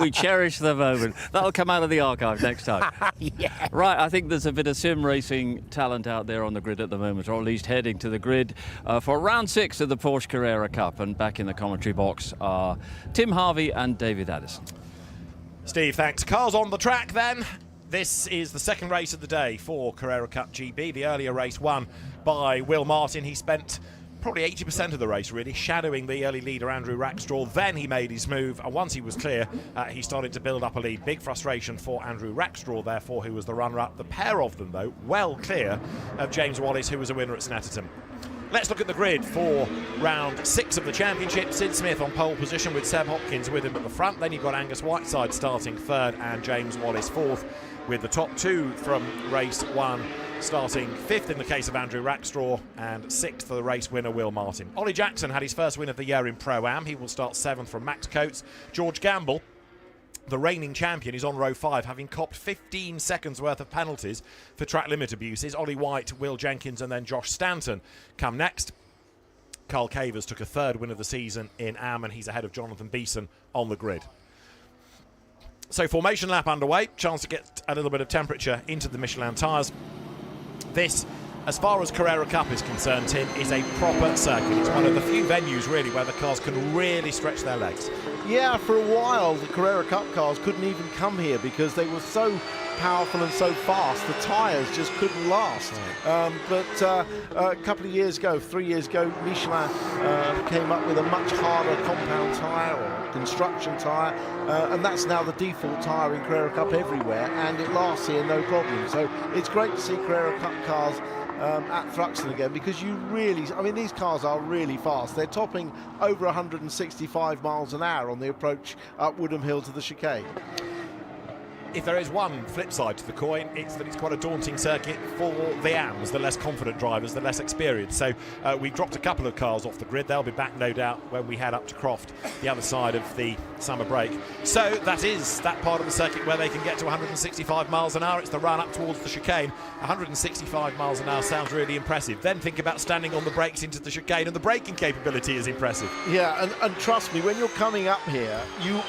We cherish the moment. That'll come out of the archive next time. Yeah. Right, I think there's a bit of sim racing talent out there on the grid at the moment, or at least heading to the grid for round 6 of the Porsche Carrera Cup. And back in the commentary box are Tim Harvey and David Addison. Steve, thanks. Cars on the track then. This is the second race of the day for Carrera Cup GB. The earlier race won by Will Martin. He spent probably 80% of the race, really, shadowing the early leader, Andrew Rackstraw. Then he made his move, and once he was clear, he started to build up a lead. Big frustration for Andrew Rackstraw, therefore, who was the runner-up. The pair of them, though, well clear of James Wallace, who was a winner at Snetterton. Let's look at the grid for round 6 of the championship. Sid Smith on pole position with Seb Hopkins with him at the front. Then you've got Angus Whiteside starting 3rd and James Wallace 4th, with the top 2 from race 1 starting 5th in the case of Andrew Rackstraw and 6th for the race winner Will Martin. Ollie Jackson had his first win of the year in Pro-Am. He will start 7th from Max Coates. George Gamble, the reigning champion, is on row 5, having copped 15 seconds worth of penalties for track limit abuses. Ollie White, Will Jenkins and then Josh Stanton come next. Carl Cavers took a 3rd win of the season in Am, and he's ahead of Jonathan Beeson on the grid. So formation lap underway, chance to get a little bit of temperature into the Michelin tyres. This, as far as Carrera Cup is concerned, Tim, is a proper circuit. It's one of the few venues, really, where the cars can really stretch their legs. Yeah, for a while, the Carrera Cup cars couldn't even come here because they were so powerful and so fast, the tyres just couldn't last. But a couple of years ago, 3 years ago, Michelin came up with a much harder compound tyre or construction tyre, and that's now the default tyre in Carrera Cup everywhere, and it lasts here no problem. So it's great to see Carrera Cup cars at Thruxton again, because you really, I mean, these cars are really fast. They're topping over 165 miles an hour on the approach up Woodham Hill to the chicane. If there is one flip side to the coin, it's that it's quite a daunting circuit for the AMs, the less confident drivers, the less experienced. So we've dropped a couple of cars off the grid. They'll be back, no doubt, when we head up to Croft, the other side of the summer break. So that is that part of the circuit where they can get to 165 miles an hour. It's the run up towards the chicane. 165 miles an hour sounds really impressive. Then think about standing on the brakes into the chicane, and the braking capability is impressive. Yeah, and trust me, when you're coming up here,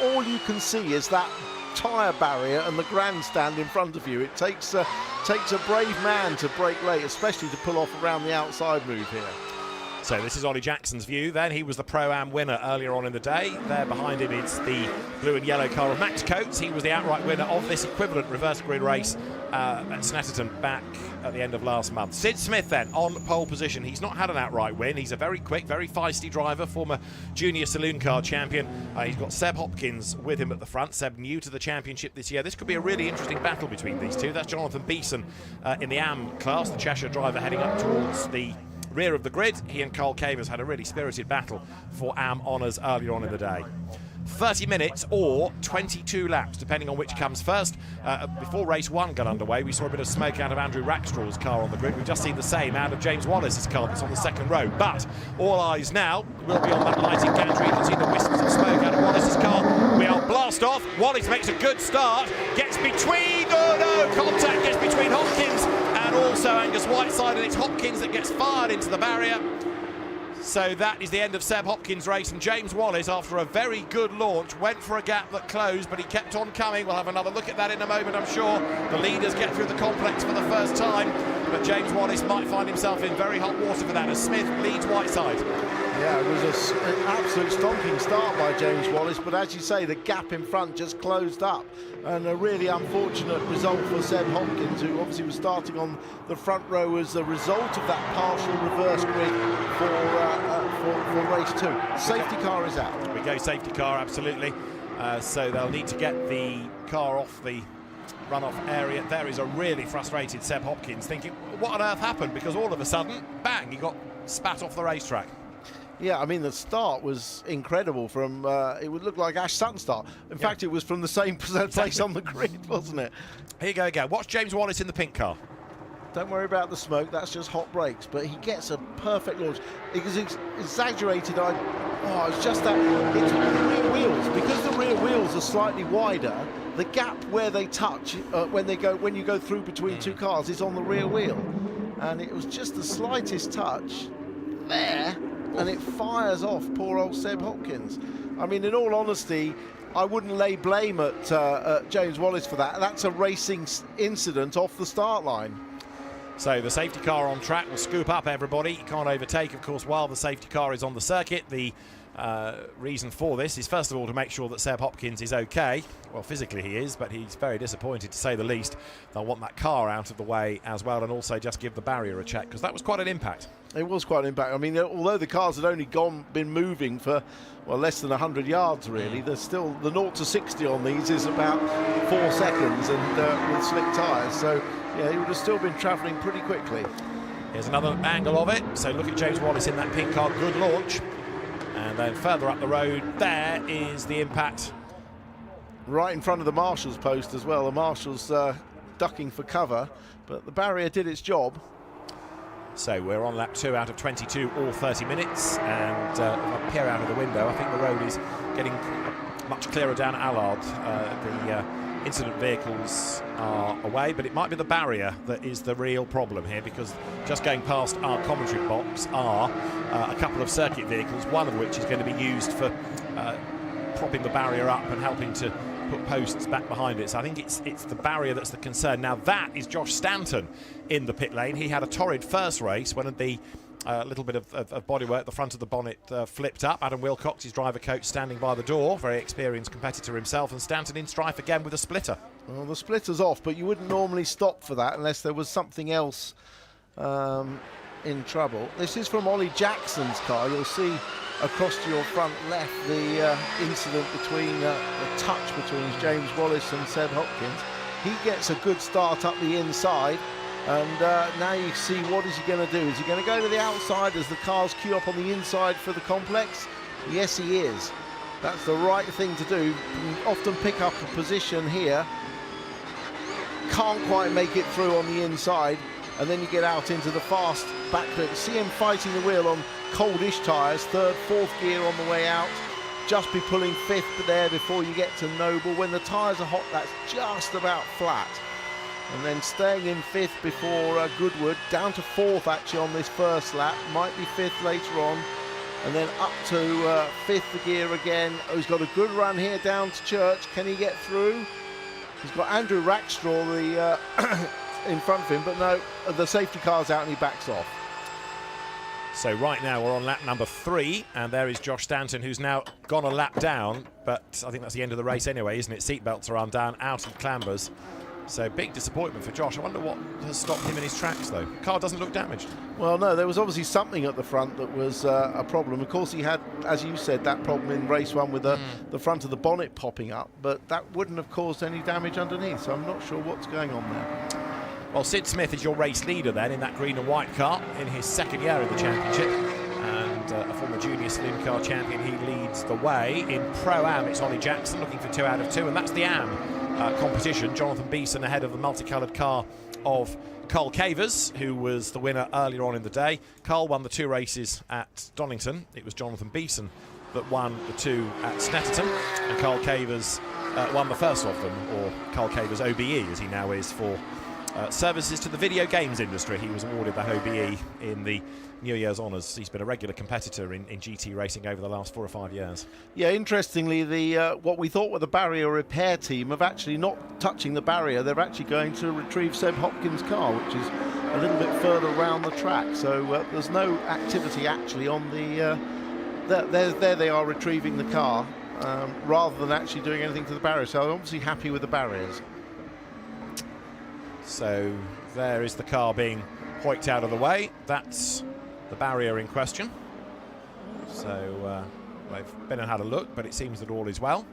all you can see is that tyre barrier and the grandstand in front of you. It takes a brave man to brake late, especially to pull off around the outside move here. So this is Ollie Jackson's view. Then he was the Pro-Am winner earlier on in the day. There behind him is the blue and yellow car of Max Coates. He was the outright winner of this equivalent reverse grid race at Snetterton back at the end of last month. Sid Smith then on pole position. He's not had an outright win. He's a very quick, very feisty driver, former junior saloon car champion. He's got Seb Hopkins with him at the front. Seb new to the championship this year. This could be a really interesting battle between these two. That's Jonathan Beeson in the Am class, the Cheshire driver heading up towards the rear of the grid. He and Carl Cavers had a really spirited battle for Am honours earlier on in the day. 30 minutes or 22 laps, depending on which comes first. Before race 1 got underway, we saw a bit of smoke out of Andrew Rackstraw's car on the grid. We've just seen the same out of James Wallace's car that's on the second row. But all eyes now will be on that lighting gantry. You can see the whistles of smoke out of Wallace's car. We are blast off. Wallace makes a good start. Gets between, oh no, contact gets between Hopkins and also Angus Whiteside, and it's Hopkins that gets fired into the barrier. So that is the end of Seb Hopkins' race, and James Wallace, after a very good launch, went for a gap that closed, but he kept on coming. We'll have another look at that in a moment, I'm sure. The leaders get through the complex for the first time, but James Wallace might find himself in very hot water for that as Smith leads Whiteside. Yeah, it was an absolute stonking start by James Wallace, but as you say, the gap in front just closed up, and a really unfortunate result for Seb Hopkins, who obviously was starting on the front row as a result of that partial reverse grid for race 2. Safety car is out. We go safety car, absolutely. So they'll need to get the car off the runoff area. There is a really frustrated Seb Hopkins thinking, what on earth happened? Because all of a sudden, bang, he got spat off the racetrack. Yeah, I mean, the start was incredible from, it would look like Ash Sutton's start. In fact, it was from the same place on the grid, wasn't it? Here you go again. Watch James Wallace in the pink car. Don't worry about the smoke, that's just hot brakes, but he gets a perfect launch. It was exaggerated. It's just that, it's the rear wheels. Because the rear wheels are slightly wider, the gap where they touch when you go through between two cars is on the rear wheel. And it was just the slightest touch there, and it fires off poor old Seb Hopkins. I mean, in all honesty, I wouldn't lay blame at James Wallace for that. That's a racing incident off the start line. So the safety car on track will scoop up everybody. You can't overtake, of course, while the safety car is on the circuit. The reason for this is, first of all, to make sure that Seb Hopkins is okay. Well, physically he is, but he's very disappointed, to say the least. They'll want that car out of the way as well, and also just give the barrier a check, because that was quite an impact. It was quite an impact. I mean, although the cars had only been moving for, well, less than 100 yards, really, there's still, the 0 to 60 on these is about 4 seconds, and with slick tyres. So, yeah, he would have still been travelling pretty quickly. Here's another angle of it. So look at James Wallace in that pink car. Good launch. And then further up the road, there is the impact. Right in front of the Marshalls post as well. The Marshalls ducking for cover, but the barrier did its job. So we're on lap 2 out of 22, all 30 minutes. And if I peer out of the window, I think the road is getting much clearer down at Allard. The incident vehicles are away, but it might be the barrier that is the real problem here, because just going past our commentary box are a couple of circuit vehicles, one of which is going to be used for propping the barrier up and helping to put posts back behind it. So I think it's the barrier that's the concern. Now that is Josh Stanton in the pit lane. He had a torrid first race when the little bit of bodywork at the front of the bonnet flipped up. Adam Wilcox, his driver coach, standing by the door, very experienced competitor himself, and Stanton in strife again with a splitter. Well, the splitter's off, but you wouldn't normally stop for that unless there was something else in trouble. This is from Ollie Jackson's car. You'll see across to your front left the incident between the touch between James Wallace and Seb Hopkins. He gets a good start up the inside, and now you see, what is he going to do? Is he going to go to the outside as the cars queue up on the inside for the complex? Yes, he is. That's the right thing to do. You can often pick up a position here, can't quite make it through on the inside, and then you get out into the fast back bit. See him fighting the wheel on coldish tyres, 3rd, 4th gear on the way out. Just be pulling 5th there before you get to Noble. When the tyres are hot, that's just about flat. And then staying in 5th before Goodwood, down to 4th actually on this first lap, might be 5th later on, and then up to 5th gear again. Oh, he's got a good run here down to Church. Can he get through? He's got Andrew Rackstraw in front of him, but no, the safety car's out and he backs off. So right now we're on lap number 3, and there is Josh Stanton, who's now gone a lap down, but I think that's the end of the race anyway, isn't it? Seatbelts are undone, out of clambers. So big disappointment for Josh. I wonder what has stopped him in his tracks, though. Car doesn't look damaged. Well, no, there was obviously something at the front that was a problem. Of course, he had, as you said, that problem in race 1 with the front of the bonnet popping up, but that wouldn't have caused any damage underneath, so I'm not sure what's going on there. Well, Sid Smith is your race leader then in that green and white car in his 2nd year in the championship, and a former junior slim car champion. He leads the way. In Pro-Am, it's Ollie Jackson looking for 2 out of 2, and that's the Am competition. Jonathan Beeson ahead of the multicoloured car of Carl Cavers, who was the winner earlier on in the day. Carl won the 2 races at Donington. It was Jonathan Beeson that won the 2 at Snetterton, and Carl Cavers won the first of them, or Carl Cavers OBE as he now is, for services to the video games industry. He was awarded that OBE in the New Year's Honours. He's been a regular competitor in GT racing over the last 4 or 5 years. Yeah, interestingly, the what we thought were the barrier repair team have actually not touching the barrier. They're actually going to retrieve Seb Hopkins' car, which is a little bit further around the track. So there's no activity actually on the... there they are retrieving the car rather than actually doing anything to the barrier. So I'm obviously happy with the barriers. So there is the car being hoiked out of the way. That's the barrier in question. So they've been and had a look, but it seems that all is well.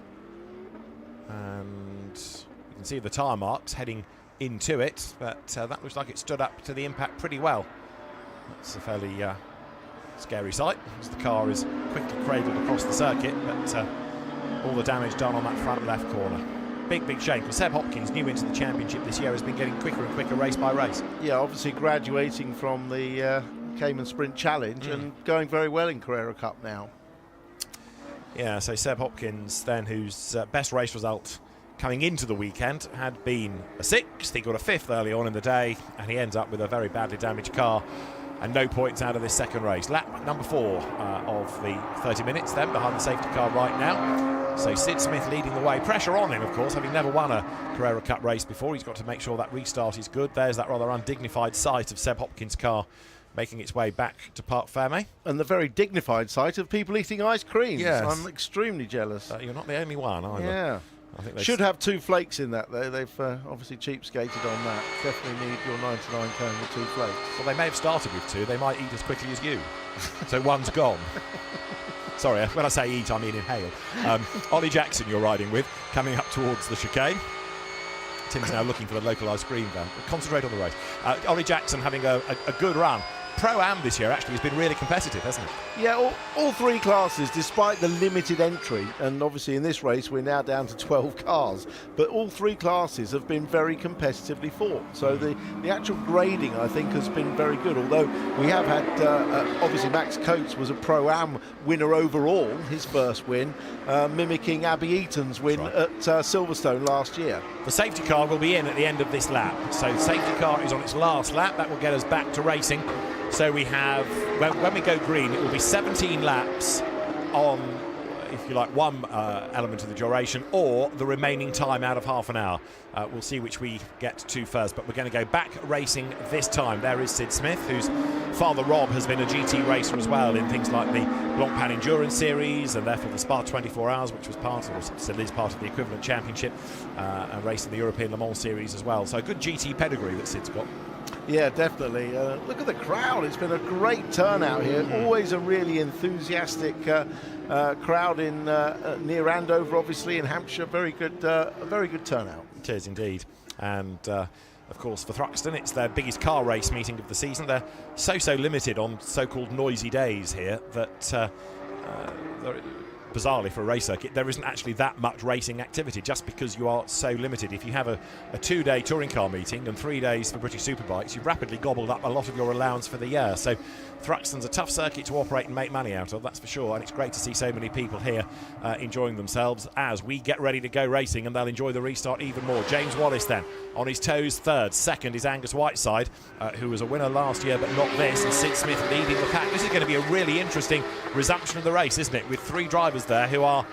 And you can see the tyre marks heading into it, but that looks like it stood up to the impact pretty well. That's a fairly scary sight, as the car is quickly cradled across the circuit, but all the damage done on that front left corner. Big shame, because Seb Hopkins, new into the championship this year, has been getting quicker and quicker race by race. Yeah, obviously graduating from the Cayman Sprint Challenge and going very well in Carrera Cup now. Yeah, so Seb Hopkins then, whose best race result coming into the weekend had been a 6th. He got a 5th early on in the day, and he ends up with a very badly damaged car and no points out of this 2nd race. Lap number 4 of the 30 minutes then, behind the safety car right now. So Sid Smith leading the way. Pressure on him, of course, having never won a Carrera Cup race before. He's got to make sure that restart is good. There's that rather undignified sight of Seb Hopkins' car making its way back to Parc Fermé. And the very dignified sight of people eating ice cream. Yes. I'm extremely jealous. You're not the only one either. Yeah. I think they should have 2 flakes in that, though. They've obviously cheapskated on that. Definitely need your 99 cone with 2 flakes. Well, they may have started with 2. They might eat as quickly as you. So one's gone. Sorry, when I say eat, I mean inhale. Ollie Jackson you're riding with, coming up towards the chicane. Tim's now looking for the local ice cream van. Concentrate on the race. Ollie Jackson having a good run. Pro-Am this year actually has been really competitive, hasn't it? Yeah, all 3 classes, despite the limited entry, and obviously in this race we're now down to 12 cars, but all 3 classes have been very competitively fought. So the actual grading, I think, has been very good, although we have had, obviously Max Coates was a Pro-Am winner overall, his first win, mimicking Abby Eaton's win at Silverstone last year. The safety car will be in at the end of this lap. So the safety car is on its last lap. That will get us back to racing. So we have, when we go green, it will be 17 laps on, if you like, one element of the duration, or the remaining time out of half an hour. We'll see which we get to first, but we're going to go back racing this time. There is Sid Smith, whose father Rob has been a GT racer as well in things like the Blancpain Endurance Series, and therefore the Spa 24 Hours, which was part of, or still is part of the equivalent championship, and racing the European Le Mans Series as well. So a good GT pedigree that Sid's got. Yeah, definitely. Look at the crowd. It's been a great turnout here. Always a really enthusiastic crowd in near Andover, obviously, in Hampshire. Very good turnout. It is indeed. And of course, for Thruxton, it's their biggest car race meeting of the season. They're so limited on so-called noisy days here that bizarrely for a race circuit, there isn't actually that much racing activity just because you are so limited. If you have a 2-day touring car meeting and 3 days for British Superbikes, you've rapidly gobbled up a lot of your allowance for the year. So Thruxton's a tough circuit to operate and make money out of, that's for sure, and it's great to see so many people here enjoying themselves as we get ready to go racing, and they'll enjoy the restart even more. James Wallace then on his toes, third. Second is Angus Whiteside, who was a winner last year but not this, and Sid Smith leading the pack. This is going to be a really interesting resumption of the race, isn't it, with 3 drivers there who are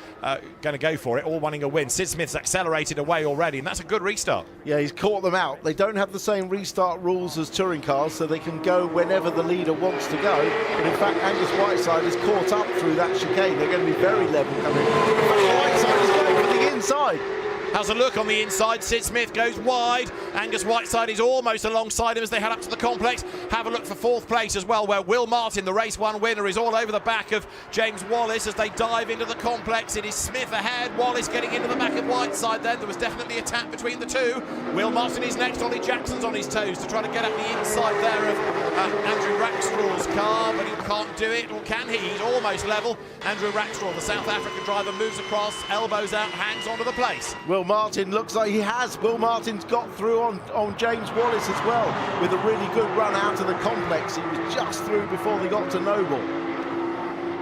going to go for it, all wanting a win. Sid Smith's accelerated away already, and that's a good restart. Yeah, he's caught them out. They don't have the same restart rules as touring cars, so they can go whenever the leader wants to go. But in fact, Angus Whiteside is caught up through that chicane. They're going to be very level coming. In fact, Whiteside is going for the inside. How's a look on the inside? Sid Smith goes wide. Angus Whiteside is almost alongside him as they head up to the complex. Have a look for 4th place as well, where Will Martin, the race 1 winner, is all over the back of James Wallace as they dive into the complex. It is Smith ahead, Wallace getting into the back of Whiteside then. There was definitely a tap between the 2. Will Martin is next. Ollie Jackson's on his toes to try to get up the inside there of Andrew Rackstraw's car, but he can't do it, or can he? He's almost level. Andrew Rackstraw, the South African driver, moves across, elbows out, hangs onto the place. Will Martin looks like he has. Will Martin's got through on James Wallace as well with a really good run out of the complex. He was just through before they got to Noble.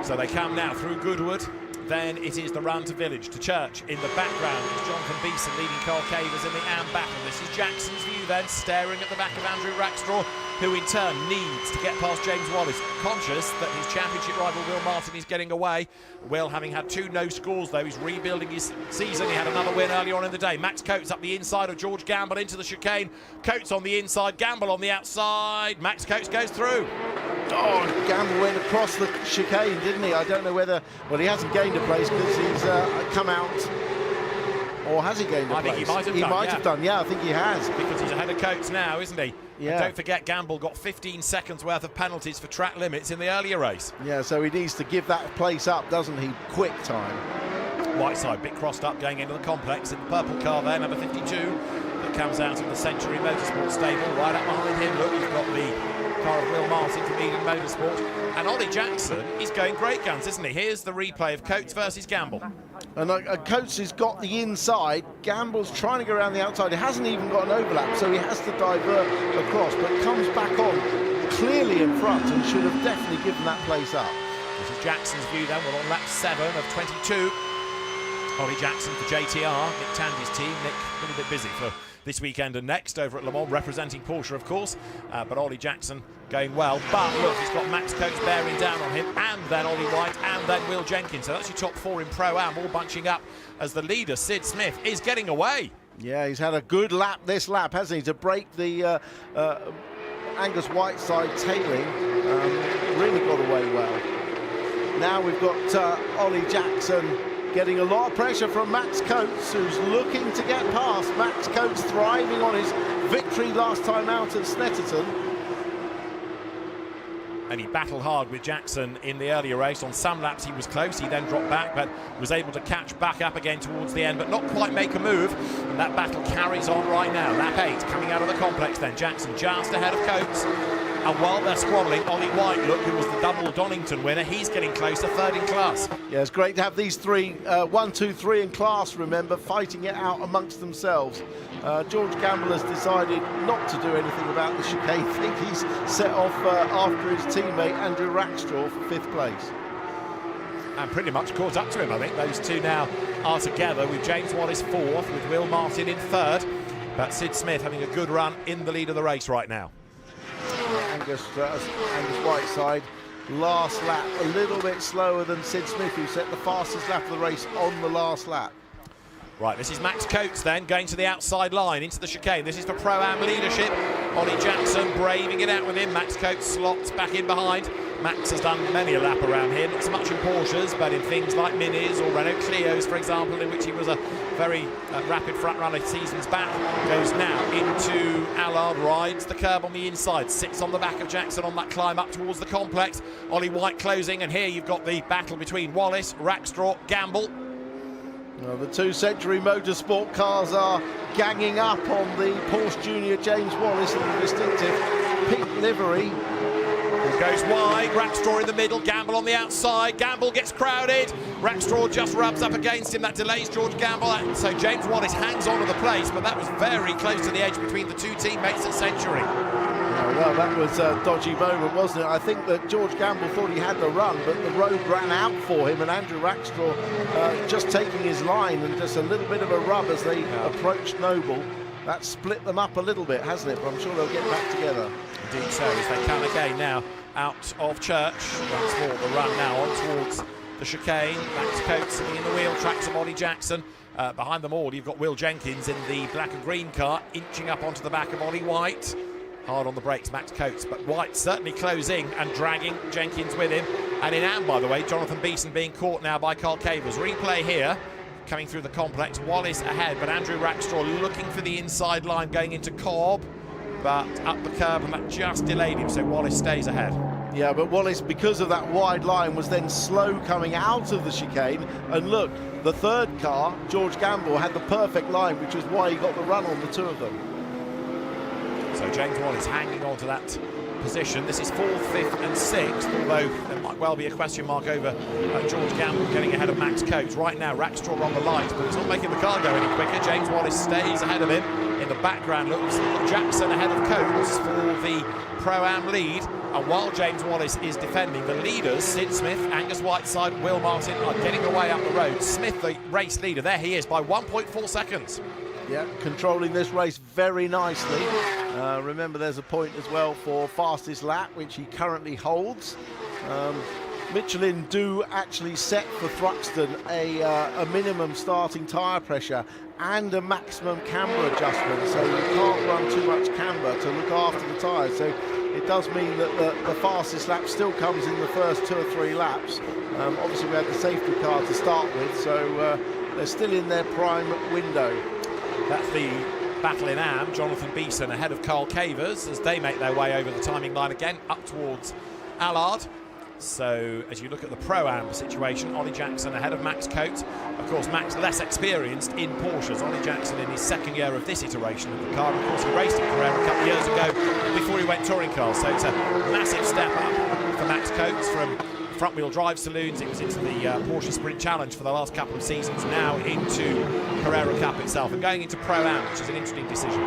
So they come now through Goodwood. Then it is the run to Village, to Church. In the background is Jonathan Beeson leading Carl Cavers in the Am battle. This is Jackson's view then, staring at the back of Andrew Rackstraw, who in turn needs to get past James Wallace, conscious that his championship rival Will Martin is getting away. Will, having had 2 no scores though, he's rebuilding his season. He had another win earlier on in the day. Max Coates up the inside of George Gamble into the chicane. Coates on the inside, Gamble on the outside. Max Coates goes through. Oh, Gamble went across the chicane, didn't he? I don't know whether... Well, he hasn't gained a place because he's come out... Or has he gained a place? I think he might have done. He might have done, yeah, I think he has. Because he's ahead of Coates now, isn't he? Yeah. And don't forget, Gamble got 15 seconds worth of penalties for track limits in the earlier race. Yeah, so he needs to give that place up, doesn't he? Quick time. Whiteside, bit crossed up, going into the complex in the purple car there, number 52, that comes out of the Century Motorsport stable. Right up behind him, look, you've got the car of Will Martin from Eden Motorsport. And Ollie Jackson is going great guns, isn't he? Here's the replay of Coates versus Gamble. And Coates has got the inside. Gamble's trying to go around the outside. He hasn't even got an overlap, so he has to divert across, but comes back on clearly in front and should have definitely given that place up. This is Jackson's view then. We're on lap 7 of 22. Ollie Jackson for JTR, Nick Tandy's team. Nick, a little bit busy for this weekend and next over at Le Mans, representing Porsche, of course. But Ollie Jackson going well. But look, he's got Max Coates bearing down on him, and then Ollie White, and then Will Jenkins. So that's your top 4 in Pro-Am, all bunching up as the leader, Sid Smith, is getting away. Yeah, he's had a good lap this lap, hasn't he, to break the Angus Whiteside tailing. Really got away well. Now we've got Ollie Jackson getting a lot of pressure from Max Coates, who's looking to get past. Max Coates thriving on his victory last time out at Snetterton. And he battled hard with Jackson in the earlier race. On some laps he was close, he then dropped back, but was able to catch back up again towards the end, but not quite make a move. And that battle carries on right now. Lap 8 coming out of the complex then. Jackson just ahead of Coates. And while they're squabbling, Ollie White, look, who was the double Donington winner, he's getting closer, third in class. Yeah, it's great to have these three, 1, 2, 3 in class, remember, fighting it out amongst themselves. George Gamble has decided not to do anything about the chicane. I think he's set off after his teammate Andrew Rackstraw for 5th place. And pretty much caught up to him, I think. Those two now are together, with James Wallace 4th, with Will Martin in 3rd. But Sid Smith having a good run in the lead of the race right now. Angus Whiteside, last lap, a little bit slower than Sid Smith, who set the fastest lap of the race on the last lap. Right, this is Max Coates then, going to the outside line, into the chicane. This is for Pro-Am leadership. Ollie Jackson braving it out with him. Max Coates slots back in behind. Max has done many a lap around here, not so much in Porsches, but in things like Minis or Renault Clios, for example, in which he was a very rapid front runner seasons back. Goes now into Allard, rides the curb on the inside, sits on the back of Jackson on that climb up towards the complex. Ollie White closing, and here you've got the battle between Wallace, Rackstraw, Gamble. Well, the 2 Century Motorsport cars are ganging up on the Porsche Junior James Wallace in the distinctive pink livery. Who goes wide, Rackstraw in the middle, Gamble on the outside. Gamble gets crowded, Rackstraw just rubs up against him. That delays George Gamble, and so James Wallace hangs on to the place, but that was very close to the edge between the 2 teammates at Century. Well, that was a dodgy moment, wasn't it? I think that George Gamble thought he had the run, but the road ran out for him, and Andrew Rackstraw just taking his line and just a little bit of a rub as they approached Noble. That split them up a little bit, hasn't it? But I'm sure they'll get back together. Indeed so, as they come again now out of Church. Once more the run now on towards the chicane. Max Coates sitting in the wheel tracks of Ollie Jackson. Behind them all, you've got Will Jenkins in the black and green car, inching up onto the back of Ollie White. Hard on the brakes, Max Coates, but White certainly closing and dragging Jenkins with him. And in Am, by the way, Jonathan Beeson being caught now by Carl Cavers. Replay here, coming through the complex. Wallace ahead, but Andrew Rackstraw looking for the inside line going into Cobb, but up the curb, and that just delayed him, so Wallace stays ahead. Yeah, but Wallace, because of that wide line, was then slow coming out of the chicane. And look, the 3rd car, George Gamble, had the perfect line, which is why he got the run on the 2 of them. So James Wallace hanging on to that position. This is 4th, 5th and 6th, although there might well be a question mark over George Gamble getting ahead of Max Coates. Right now, Rackstraw on the light, but it's not making the car go any quicker. James Wallace stays ahead of him. In the background, looks Jackson ahead of Coates for the Pro-Am lead. And while James Wallace is defending, the leaders, Sid Smith, Angus Whiteside, Will Martin, are getting away up the road. Smith, the race leader, there he is by 1.4 seconds. Yeah, controlling this race very nicely. Remember, there's a point as well for fastest lap, which he currently holds. Michelin do actually set for Thruxton a minimum starting tyre pressure and a maximum camber adjustment, so you can't run too much camber to look after the tyres. So it does mean that the fastest lap still comes in the first 2 or 3 laps. Obviously, we had the safety car to start with, so they're still in their prime window. That's the battle in Am. Jonathan Beeson ahead of Carl Cavers as they make their way over the timing line again up towards Allard. So as you look at the Pro-Am situation, Ollie Jackson ahead of Max Coates. Of course, Max less experienced in Porsches. Ollie Jackson in his 2nd year of this iteration of the car. Of course, he raced in Carrera a couple of years ago before he went touring cars. So it's a massive step up for Max Coates from front-wheel drive saloons. It was into the Porsche Sprint Challenge for the last couple of seasons, now into Carrera Cup itself, and going into Pro-Am, which is an interesting decision.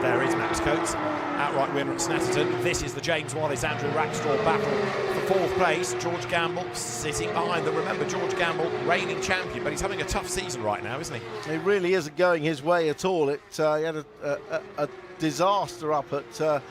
There is Max Coates, outright winner at Snetterton. This is the James Wallace, Andrew Rackstraw battle for 4th place. George Gamble sitting behind them. Remember, George Gamble, reigning champion, but he's having a tough season right now, isn't he? It really isn't going his way at all. He had a disaster up at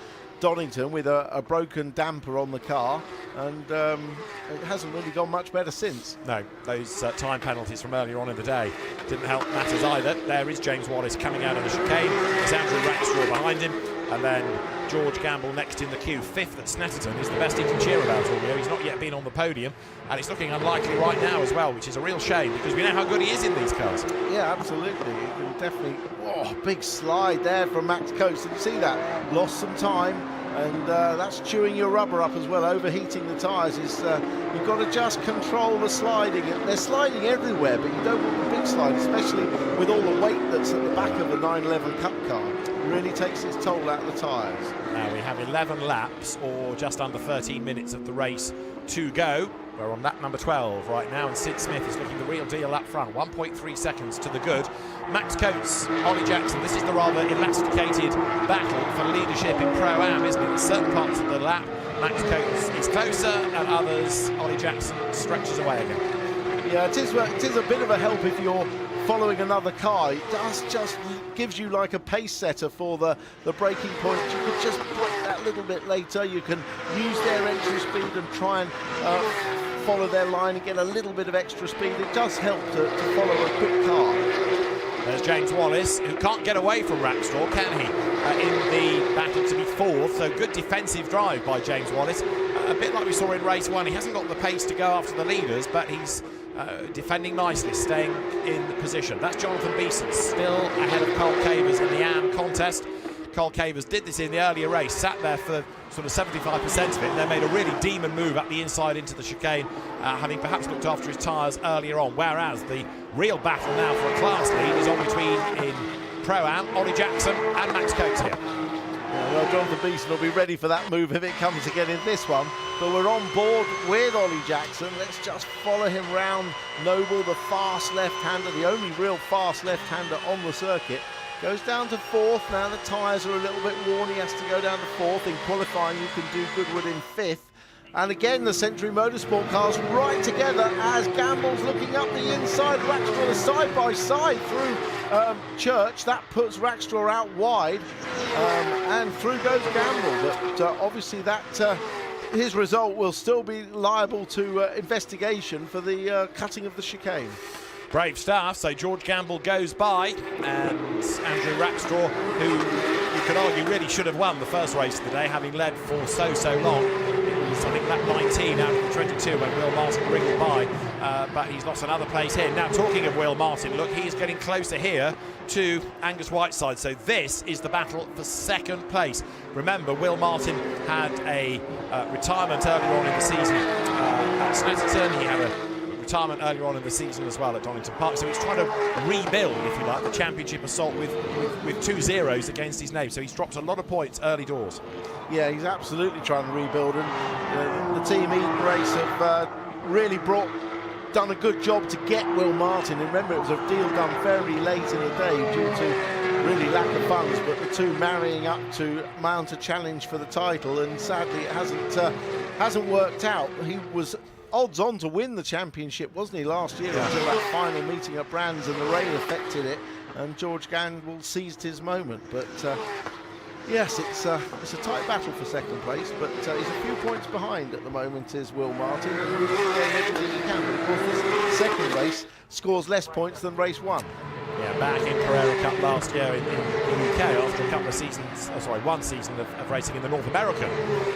Donington with a broken damper on the car, and it hasn't really gone much better since. No, those time penalties from earlier on in the day didn't help matters either. There is James Wallace coming out of the chicane. There's Andrew Rackstraw behind him, and then George Gamble next in the queue. 5th at Snetterton is the best he can cheer about all year. He's not yet been on the podium, and it's looking unlikely right now as well, which is a real shame because we know how good he is in these cars. Yeah, absolutely. You can definitely... Oh, big slide there from Max Coates. Did you see that? Lost some time, and that's chewing your rubber up as well. Overheating the tyres is... you've got to just control the sliding. They're sliding everywhere, but you don't want the big slide, especially with all the weight that's at the back of the 911 Cup car. It really takes its toll out of the tyres. Now we have 11 laps, or just under 13 minutes of the race to go. We're on lap number 12 right now, and Sid Smith is looking the real deal up front. 1.3 seconds to the good. Max Coates, Ollie Jackson. This is the rather elasticated battle for leadership in Pro-Am, isn't it? In certain parts of the lap, Max Coates is closer, and others, Ollie Jackson stretches away again. Yeah, it is a bit of a help if you're following another car. It does just gives you like a pace setter for the braking point. You could just brake that little bit later. You can use their entry speed and try and follow their line and get a little bit of extra speed. It does help to follow a quick car. There's James Wallace, who can't get away from Rackstraw, can he? In the battle to be 4th, so good defensive drive by James Wallace. A bit like we saw in race 1. He hasn't got the pace to go after the leaders, but he's defending nicely, staying in position. That's Jonathan Beeson, still ahead of Carl Cavers in the AM contest. Carl Cavers did this in the earlier race, sat there for sort of 75% of it, and then made a really demon move up the inside into the chicane, having perhaps looked after his tyres earlier on, whereas the real battle now for a class lead is on between, in Pro-Am, Ollie Jackson and Max Coates here. Well, Jonathan Beeson will be ready for that move if it comes again in this one. But we're on board with Ollie Jackson. Let's just follow him round. Noble, the fast left-hander, the only real fast left-hander on the circuit. Goes down to 4th. Now the tyres are a little bit worn. He has to go down to 4th. In qualifying, you can do Goodwood in 5th. And again, the Century Motorsport cars right together as Gamble's looking up the inside. Rackstraw side by side through Church. That puts Rackstraw out wide. And through goes Gamble. But obviously that his result will still be liable to investigation for the cutting of the chicane. Brave stuff. So George Gamble goes by, and Andrew Rackstraw, who you could argue really should have won the first race of the day, having led for so long. It was, I think, lap 19 out of the 22 when Will Martin wriggled by, but he's lost another place here. Now, talking of Will Martin, look, he's getting closer here to Angus Whiteside. So this is the battle for 2nd place. Remember, Will Martin had a retirement earlier on in the season at Snetterton. He had a retirement earlier on in the season as well at Donington Park, so he's trying to rebuild, if you like, the championship assault with 2 zeros against his name, so he's dropped a lot of points early doors. Yeah, he's absolutely trying to rebuild, and the Team Eden race have really done a good job to get Will Martin. And remember, it was a deal done very late in the day due to really lack of funds, but the two marrying up to mount a challenge for the title, and sadly it hasn't worked out. He was odds on to win the championship, wasn't he, last year, until that final meeting at Brands and the rain affected it, and George Gamble seized his moment. But yes, it's a tight battle for 2nd place, but he's a few points behind at the moment is Will Martin, and he's doing everything he can. But of course, this 2nd race scores less points than race 1. Yeah, back in Carrera Cup last year in the UK after a couple of seasons, one season of racing in the North American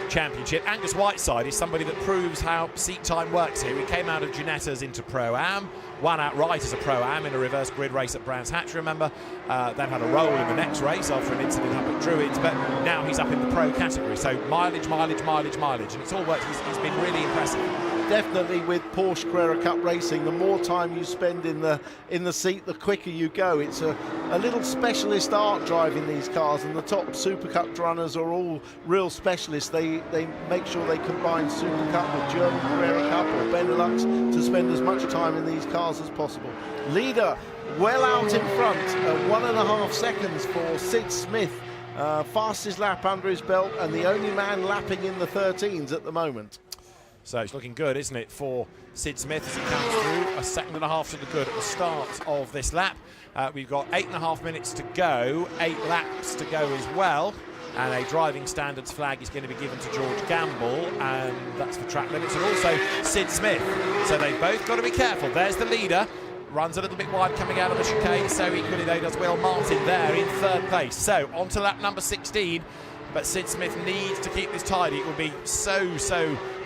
Championship. Angus Whiteside is somebody that proves how seat time works here. He came out of Ginettas into Pro-Am, won outright as a Pro-Am in a reverse grid race at Brands Hatch, remember, then had a role in the next race after an incident up at Druids, but now he's up in the Pro category, so mileage, and it's all worked. He's been really impressive. Definitely with Porsche Carrera Cup racing, the more time you spend in the seat, the quicker you go. It's a little specialist art driving these cars, and the top Super Cup runners are all real specialists. They make sure they combine Super Cup with German Carrera Cup or Benelux to spend as much time in these cars as possible. Leader well out in front, 1.5 seconds for Sid Smith. Fastest lap under his belt, and the only man lapping in the 13s at the moment. So it's looking good, isn't it, for Sid Smith as he comes through. 1.5 seconds to the good at the start of this lap. We've got 8.5 minutes to go, 8 laps to go as well. And a driving standards flag is going to be given to George Gamble, and that's for track limits, and also Sid Smith. So they've both got to be careful. There's the leader. Runs a little bit wide coming out of the chicane, so equally though does Will Martin there in 3rd place. So on to lap number 16. but Sid Smith needs to keep this tidy. It would be so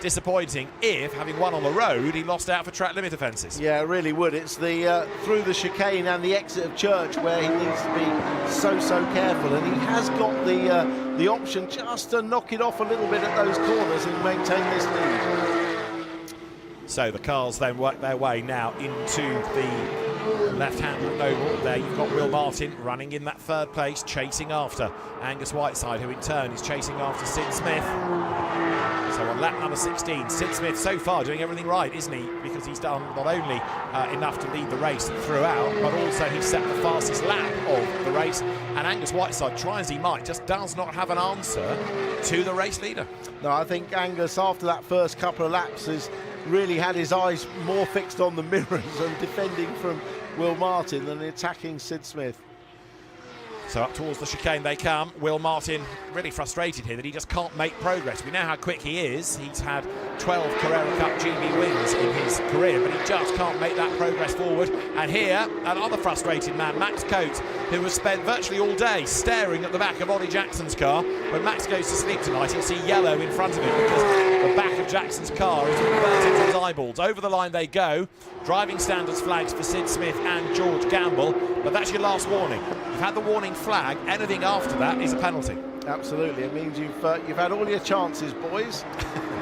disappointing if, having won on the road, he lost out for track limit offences. Yeah, it really would. It's the through the chicane and the exit of Church where he needs to be so careful, and he has got the option just to knock it off a little bit at those corners and maintain this lead. So the cars then work their way now into the left-hand oval. There you've got Will Martin running in that third place, chasing after Angus Whiteside, who in turn is chasing after Sid Smith. So on lap number 16, Sid Smith so far doing everything right, isn't he? Because he's done not only enough to lead the race throughout, but also he's set the fastest lap of the race. And Angus Whiteside, try as he might, just does not have an answer to the race leader. No, I think Angus, after that first couple of laps, has really had his eyes more fixed on the mirrors and defending from Will Martin than attacking Sid Smith. So up towards the chicane they come. Will Martin really frustrated here that he just can't make progress. We know how quick he is. He's had 12 Carrera Cup GB wins in his career, but he just can't make that progress forward. And here, another frustrated man, Max Coates, who has spent virtually all day staring at the back of Ollie Jackson's car. When Max goes to sleep tonight, he'll see yellow in front of him because the back of Jackson's car is burnt into his eyeballs. Over the line they go. Driving standards flags for Sid Smith and George Gamble, but that's your last warning. You've had the warning flag. Anything after that is a penalty. Absolutely. It means you've had all your chances, boys.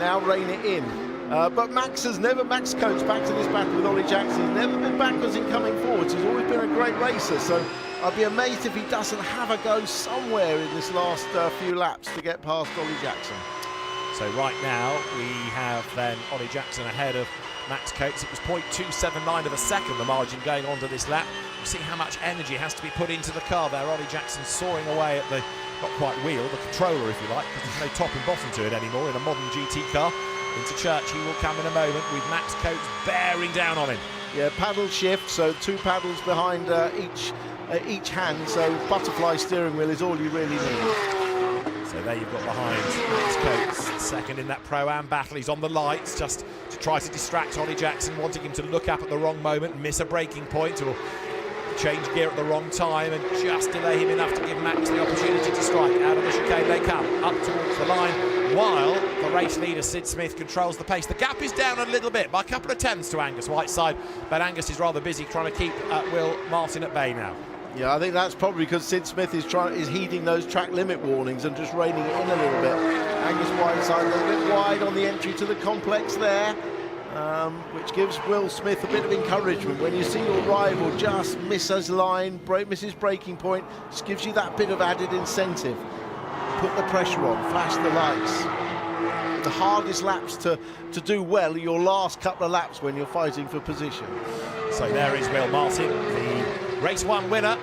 Now rein it in. But Max Coates back to this battle with Ollie Jackson. He's never been backwards in coming forwards. He's always been a great racer. So I'd be amazed if he doesn't have a go somewhere in this last few laps to get past Ollie Jackson. So right now we have then Ollie Jackson ahead of Max Coates. It was 0.279 of a second, the margin going on to this lap. You see how much energy has to be put into the car there. Ollie Jackson soaring away at the, not quite wheel, the controller if you like, because there's no top and bottom to it anymore in a modern GT car. Into Church he will come in a moment with Max Coates bearing down on him. Yeah, paddle shift, so 2 paddles behind each hand, so butterfly steering wheel is all you really need. So there you've got behind Max Coates, second in that Pro-Am battle. He's on the lights just to try to distract Ollie Jackson, wanting him to look up at the wrong moment, miss a braking point or change gear at the wrong time and just delay him enough to give Max the opportunity to strike. Out of the chicane they come, up towards the line, while the race leader Sid Smith controls the pace. The gap is down a little bit by a couple of tenths to Angus Whiteside, but Angus is rather busy trying to keep Will Martin at bay now. Yeah, I think that's probably because Sid Smith is heeding those track limit warnings and just reining it in a little bit. Angus Whiteside a little bit wide on the entry to the complex there, which gives Will Smith a bit of encouragement. When you see your rival just miss his line, miss his braking point, just gives you that bit of added incentive. Put the pressure on, flash the lights. The hardest laps to do well are your last couple of laps when you're fighting for position. So there is Will Martin, the Race 1 winner,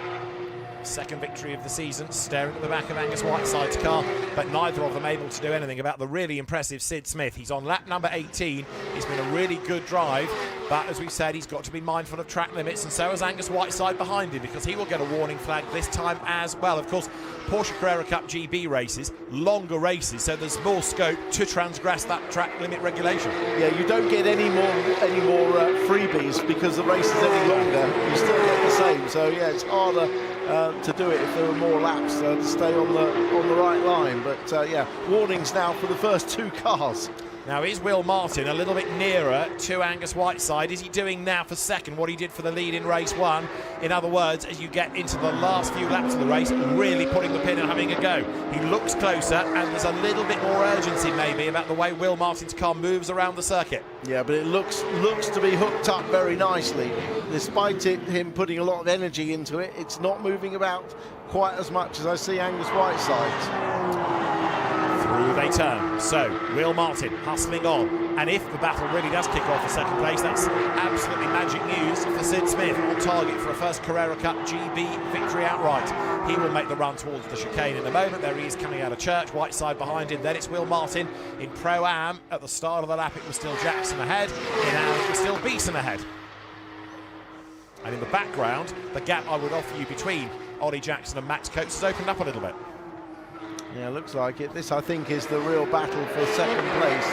second victory of the season, staring at the back of Angus Whiteside's car, but neither of them able to do anything about the really impressive Sid Smith. He's on lap number 18. It's been a really good drive, but as we've said, he's got to be mindful of track limits, and so has Angus Whiteside behind him, because he will get a warning flag this time as well. Of course, Porsche Carrera Cup GB races, longer races, so there's more scope to transgress that track limit regulation. Yeah, you don't get any more freebies because the race is any longer. You still get the same. So yeah, it's harder to do it if there are more laps to stay on the right line. But yeah, warnings now for the first 2 cars. Now, is Will Martin a little bit nearer to Angus Whiteside? Is he doing now for second what he did for the lead in race 1? In other words, as you get into the last few laps of the race, really putting the pin and having a go. He looks closer, and there's a little bit more urgency maybe about the way Will Martin's car moves around the circuit. Yeah, but it looks to be hooked up very nicely. Despite him putting a lot of energy into it, it's not moving about quite as much as I see Angus Whiteside. Through they turn. So, Will Martin hustling on. And if the battle really does kick off for second place, that's absolutely magic news for Sid Smith, on target for a first Carrera Cup GB victory outright. He will make the run towards the chicane in a moment. There he is coming out of Church, Whiteside behind him. Then it's Will Martin in Pro-Am. At the start of the lap, it was still Jackson ahead. In Am, it was still Beeson ahead. And in the background, the gap I would offer you between Ollie Jackson and Max Coates has opened up a little bit. Yeah, looks like it. This, I think, is the real battle for second place.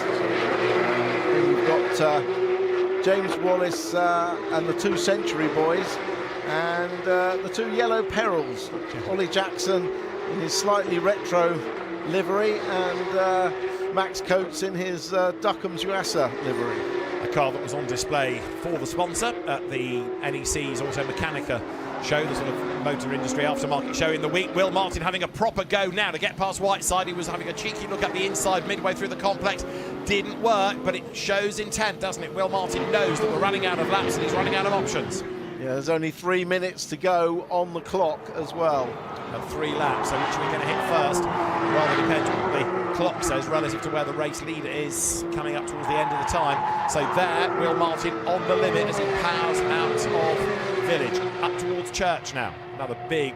You've got James Wallace and the 2 Century boys, and the 2 Yellow Perils. Ollie Jackson in his slightly retro livery, and Max Coates in his Duckham's USA livery. A car that was on display for the sponsor at the NEC's Auto Mechanica show, the sort of motor industry aftermarket show in the week. Will Martin having a proper go now to get past Whiteside. He was having a cheeky look at the inside midway through the complex. Didn't work, but it shows intent, doesn't it? Will Martin knows that we're running out of laps and he's running out of options. Yeah, there's only 3 minutes to go on the clock as well. And 3 laps, so which are we going to hit first? Rather depends what the clock says relative to where the race leader is coming up towards the end of the time. So there, Will Martin on the limit as he powers out of Village. Up towards Church now. Another big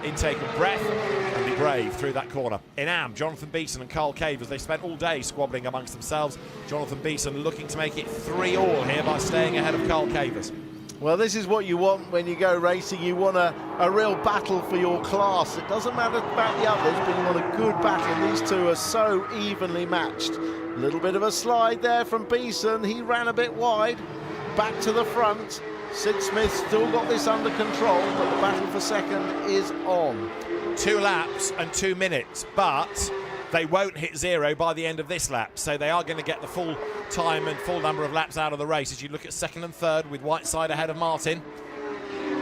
intake of breath and be brave through that corner. In Am, Jonathan Beeson and Carl Cavers, they spent all day squabbling amongst themselves. Jonathan Beeson looking to make it 3-all here by staying ahead of Carl Cavers. Well, this is what you want when you go racing. You want a real battle for your class. It doesn't matter about the others, but you want a good battle. These two are so evenly matched. A little bit of a slide there from Beeson. He ran a bit wide. Back to the front. Sid Smith still got this under control, but the battle for second is on. 2 laps and 2 minutes, but they won't hit 0 by the end of this lap, so they are going to get the full time and full number of laps out of the race. As you look at second and third with Whiteside ahead of Martin.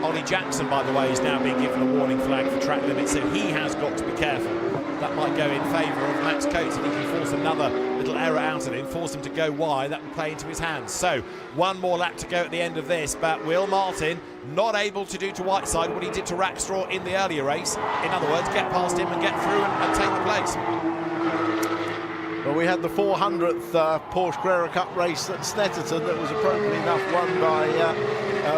Ollie Jackson, by the way, is now being given a warning flag for track limits, so he has got to be careful. That might go in favour of Max Coates, and he can force another little error out of him, force him to go wide. That will play into his hands. So 1 more lap to go at the end of this, but Will Martin not able to do to Whiteside what he did to Rackstraw in the earlier race. In other words, get past him and get through and take the place. Well, we had the 400th Porsche Carrera Cup race at Snetterton that was appropriately enough won by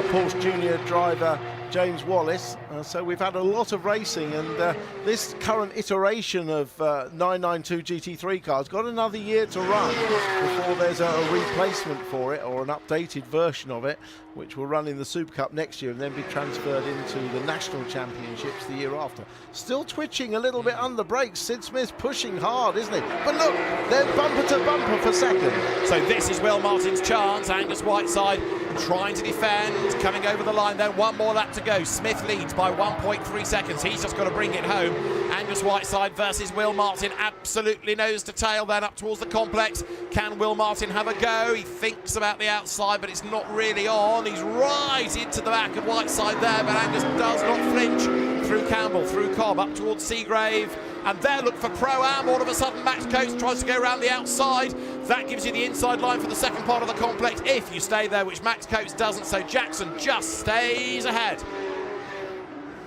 Porsche Junior driver James Wallace. So we've had a lot of racing, and this current iteration of 992 GT3 cars got another year to run before there's a replacement for it, or an updated version of it, which will run in the Super Cup next year and then be transferred into the National Championships the year after. Still twitching a little bit under brakes. Sid Smith pushing hard, isn't he? But look, they're bumper to bumper for second. So this is Will Martin's chance. Angus Whiteside trying to defend, coming over the line then. 1 more lap to go. Smith leads by 1.3 seconds. He's just got to bring it home. Angus Whiteside versus Will Martin, absolutely nose to tail then up towards the complex. Can Will Martin have a go? He thinks about the outside, but it's not really on. He's right into the back of Whiteside there, but Angus does not flinch through Campbell, through Cobb, up towards Seagrave. And there, look for Pro-Am. All of a sudden, Max Coates tries to go around the outside. That gives you the inside line for the second part of the complex, if you stay there, which Max Coates doesn't. So Jackson just stays ahead.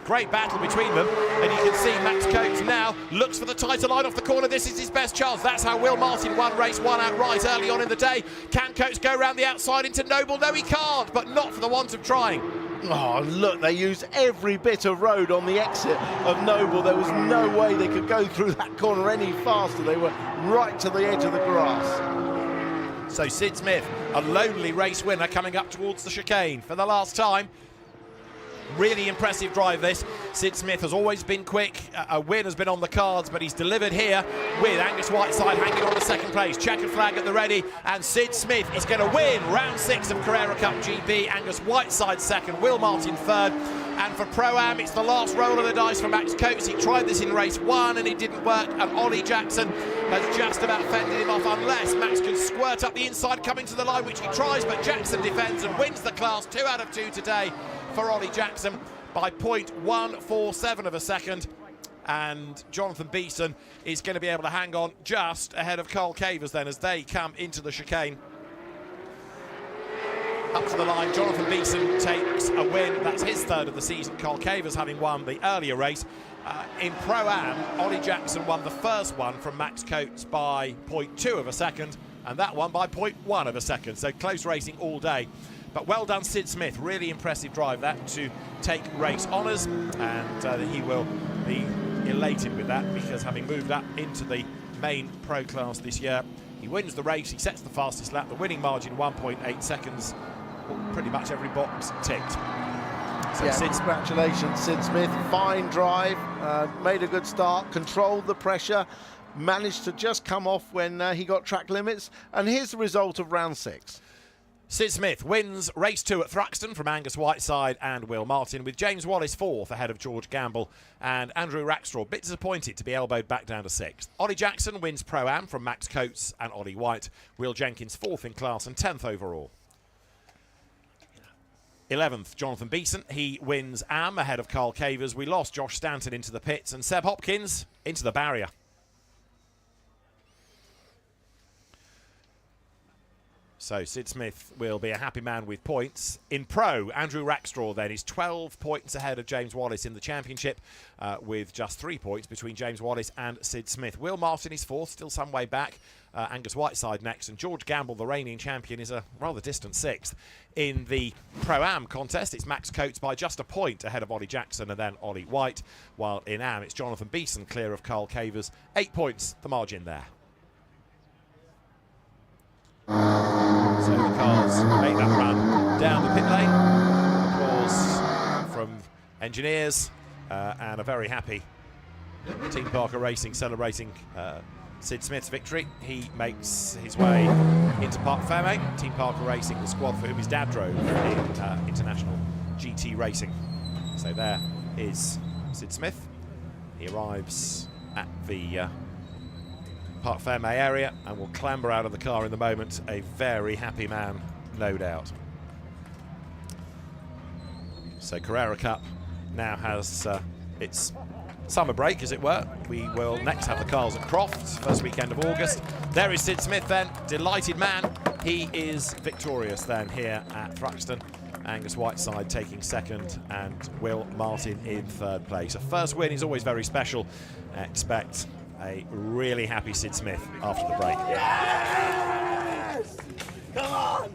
Great battle between them, and you can see Max Coates now looks for the tighter line off the corner. This is his best chance. That's how Will Martin won race 1 outright early on in the day. Can Coates go around the outside into Noble? No, he can't, but not for the want of trying. Oh, look, they used every bit of road on the exit of Noble. There was no way they could go through that corner any faster. They were right to the edge of the grass. So Sid Smith, a lonely race winner, coming up towards the chicane for the last time. Really impressive drive this. Sid Smith has always been quick. A win has been on the cards, but he's delivered here with Angus Whiteside hanging on the second place. Checkered flag at the ready, and Sid Smith is going to win round 6 of Carrera Cup GB. Angus Whiteside second, Will Martin third. And for Pro-Am, it's the last roll of the dice for Max Coates. He tried this in race 1 and it didn't work, and Ollie Jackson has just about fended him off, unless Max can squirt up the inside coming to the line, which he tries, but Jackson defends and wins the class. 2 out of 2 today for Ollie Jackson by 0.147 of a second. And Jonathan Beeson is going to be able to hang on just ahead of Carl Cavers then as they come into the chicane. Up to the line, Jonathan Beeson takes a win. That's his 3rd of the season. Carl Cavers having won the earlier race. In Pro-Am, Ollie Jackson won the first one from Max Coates by 0.2 of a second, and that one by 0.1 of a second. So close racing all day. But well done, Sid Smith. Really impressive drive that to take race honours, and he will be elated with that, because having moved up into the main pro class this year, he wins the race, he sets the fastest lap, the winning margin 1.8 seconds, pretty much every box ticked. So yeah, congratulations, Sid Smith. Fine drive, made a good start, controlled the pressure, managed to just come off when he got track limits, and here's the result of round 6. Sid Smith wins race 2 at Thruxton from Angus Whiteside and Will Martin, with James Wallace 4th ahead of George Gamble and Andrew Rackstraw, a bit disappointed to be elbowed back down to 6th. Ollie Jackson wins Pro-Am from Max Coates and Ollie White. Will Jenkins 4th in class and 10th overall. 11th, Jonathan Beeson. He wins Am ahead of Carl Cavers. We lost Josh Stanton into the pits and Seb Hopkins into the barrier. So Sid Smith will be a happy man with points. In Pro, Andrew Rackstraw then is 12 points ahead of James Wallace in the championship, with just 3 points between James Wallace and Sid Smith. Will Martin is 4th, still some way back. Angus Whiteside next, and George Gamble, the reigning champion, is a rather distant 6th. In the Pro-Am contest, it's Max Coates by just a point ahead of Ollie Jackson and then Ollie White, while in Am it's Jonathan Beeson clear of Carl Cavers. 8 points, the margin there. So the cars make that run down the pit lane. Applause from engineers and a very happy Team Parker Racing celebrating Sid Smith's victory. He makes his way into Parc Ferme. Team Parker Racing, the squad for whom his dad drove in international GT racing. So there is Sid Smith. He arrives at the Parc Ferme area and will clamber out of the car in the moment. A very happy man, no doubt. So Carrera Cup now has its summer break, as it were. We will next have the cars at Crofts, first weekend of August. There is Sid Smith then, delighted man. He is victorious then here at Thruxton. Angus Whiteside taking 2nd and Will Martin in 3rd place. A first win is always very special. Expect a really happy Sid Smith after the break. Yes! Come on!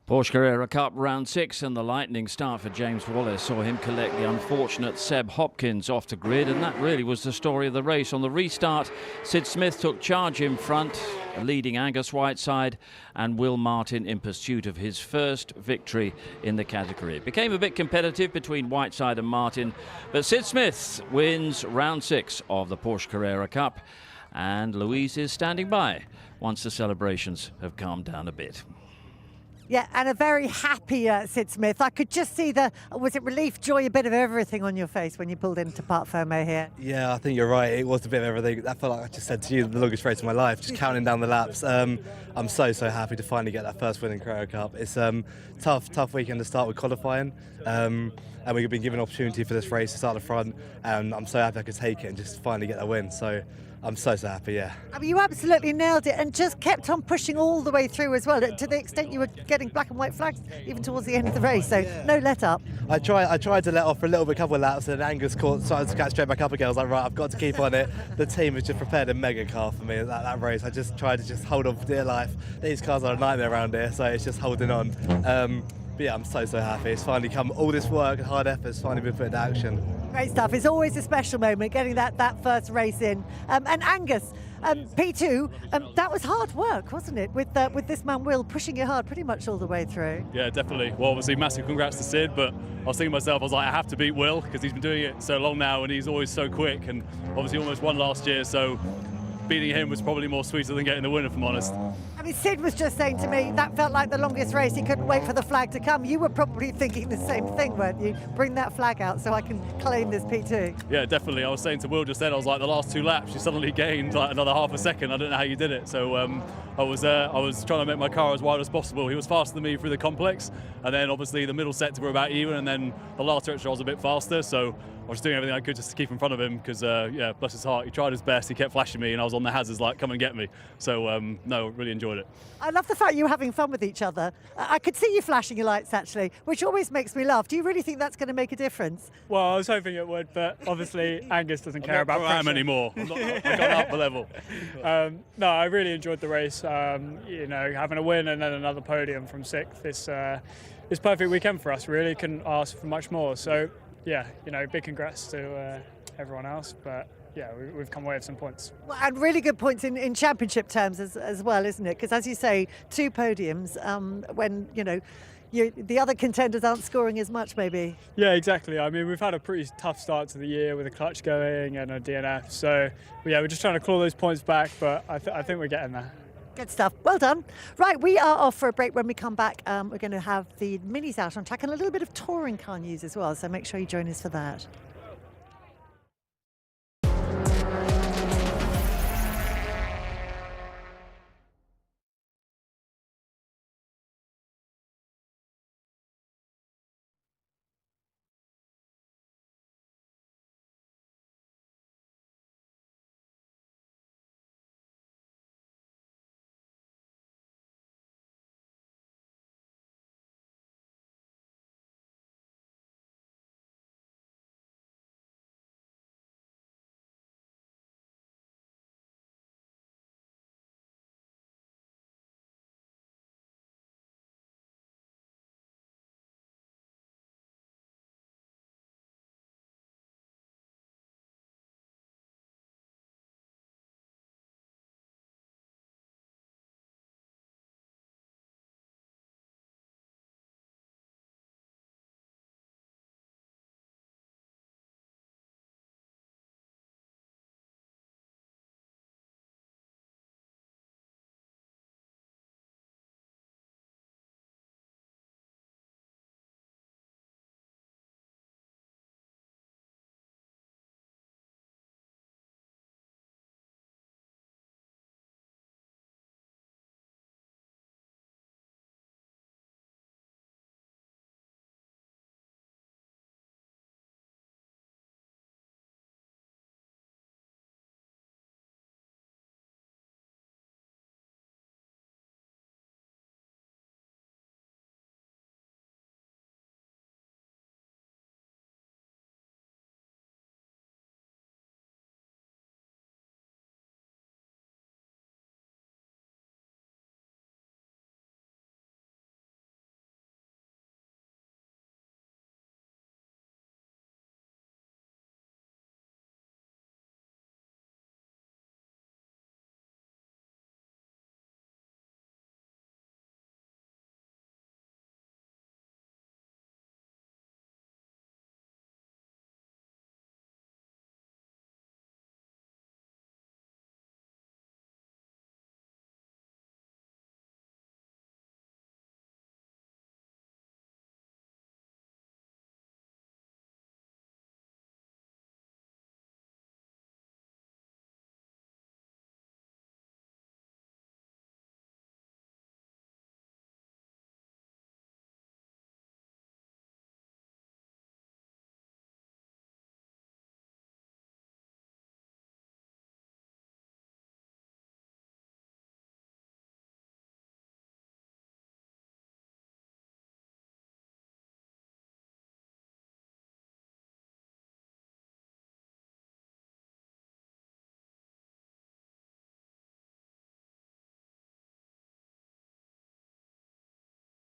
Porsche Carrera Cup round 6, and the lightning start for James Wallace saw him collect the unfortunate Seb Hopkins off the grid, and that really was the story of the race. On the restart, Sid Smith took charge in front, leading Angus Whiteside and Will Martin in pursuit of his first victory in the category. It became a bit competitive between Whiteside and Martin, but Sid Smith wins round 6 of the Porsche Carrera Cup, and Louise is standing by once the celebrations have calmed down a bit. Yeah, and a very happy Sid Smith. I could just see was it relief, joy, a bit of everything on your face when you pulled into Parc Fermé here? Yeah, I think you're right. It was a bit of everything. I felt like I just said to you, the longest race of my life, just counting down the laps. I'm so happy to finally get that first win in Carrera Cup. It's tough weekend to start with qualifying. And we've been given an opportunity for this race to start at the front, and I'm so happy I could take it and just finally get that win. So I'm so happy, yeah. I mean, you absolutely nailed it and just kept on pushing all the way through as well, to the extent you were getting black and white flags even towards the end of the race, so no let up. I tried to let off for a little bit, couple of laps, and Angus started to catch straight back up again. I was like, right, I've got to keep on it. The team has just prepared a mega car for me at that race. I just tried to hold on for dear life. These cars are a nightmare around here, so it's just holding on. But yeah, I'm so happy. It's finally come, all this work and hard effort has finally been put into action. Great stuff. It's always a special moment getting that first race in. And Angus, P2, that was hard work, wasn't it? With this man Will pushing you hard pretty much all the way through. Yeah, definitely. Well, obviously massive congrats to Sid, but I was thinking to myself, I was like, I have to beat Will because he's been doing it so long now and he's always so quick, and obviously almost won last year, so beating him was probably more sweeter than getting the win, if I'm honest. I mean, Sid was just saying to me that felt like the longest race. He couldn't wait for the flag to come. You were probably thinking the same thing, weren't you? Bring that flag out so I can claim this P2. Yeah, definitely. I was saying to Will just then, I was like, the last 2 laps, you suddenly gained like another half a second. I don't know how you did it. So I was trying to make my car as wide as possible. He was faster than me through the complex, and then obviously the middle sector were about even, and then the last stretch I was a bit faster. So I was doing everything I could just to keep in front of him because, yeah, bless his heart, he tried his best. He kept flashing me, and I was on the hazards like, come and get me. So no, really enjoyed it. I love the fact you were having fun with each other. I could see you flashing your lights actually, which always makes me laugh. Do you really think that's going to make a difference? Well, I was hoping it would, but obviously Angus doesn't care about pressure. pressure Anymore. I've gone up the level. No, I really enjoyed the race. You know, having a win and then another podium from 6th is perfect weekend for us. Really, couldn't ask for much more. So, yeah, you know, big congrats to everyone else, but. Yeah, we've come away with some points. Well, and really good points in championship terms as well, isn't it? Because as you say, 2 podiums when, you know, the other contenders aren't scoring as much maybe. Yeah, exactly. I mean, we've had a pretty tough start to the year with a clutch going and a DNF. So, yeah, we're just trying to claw those points back, but I think we're getting there. Good stuff. Well done. Right, we are off for a break. When we come back, we're going to have the minis out on track and a little bit of touring car news as well. So make sure you join us for that.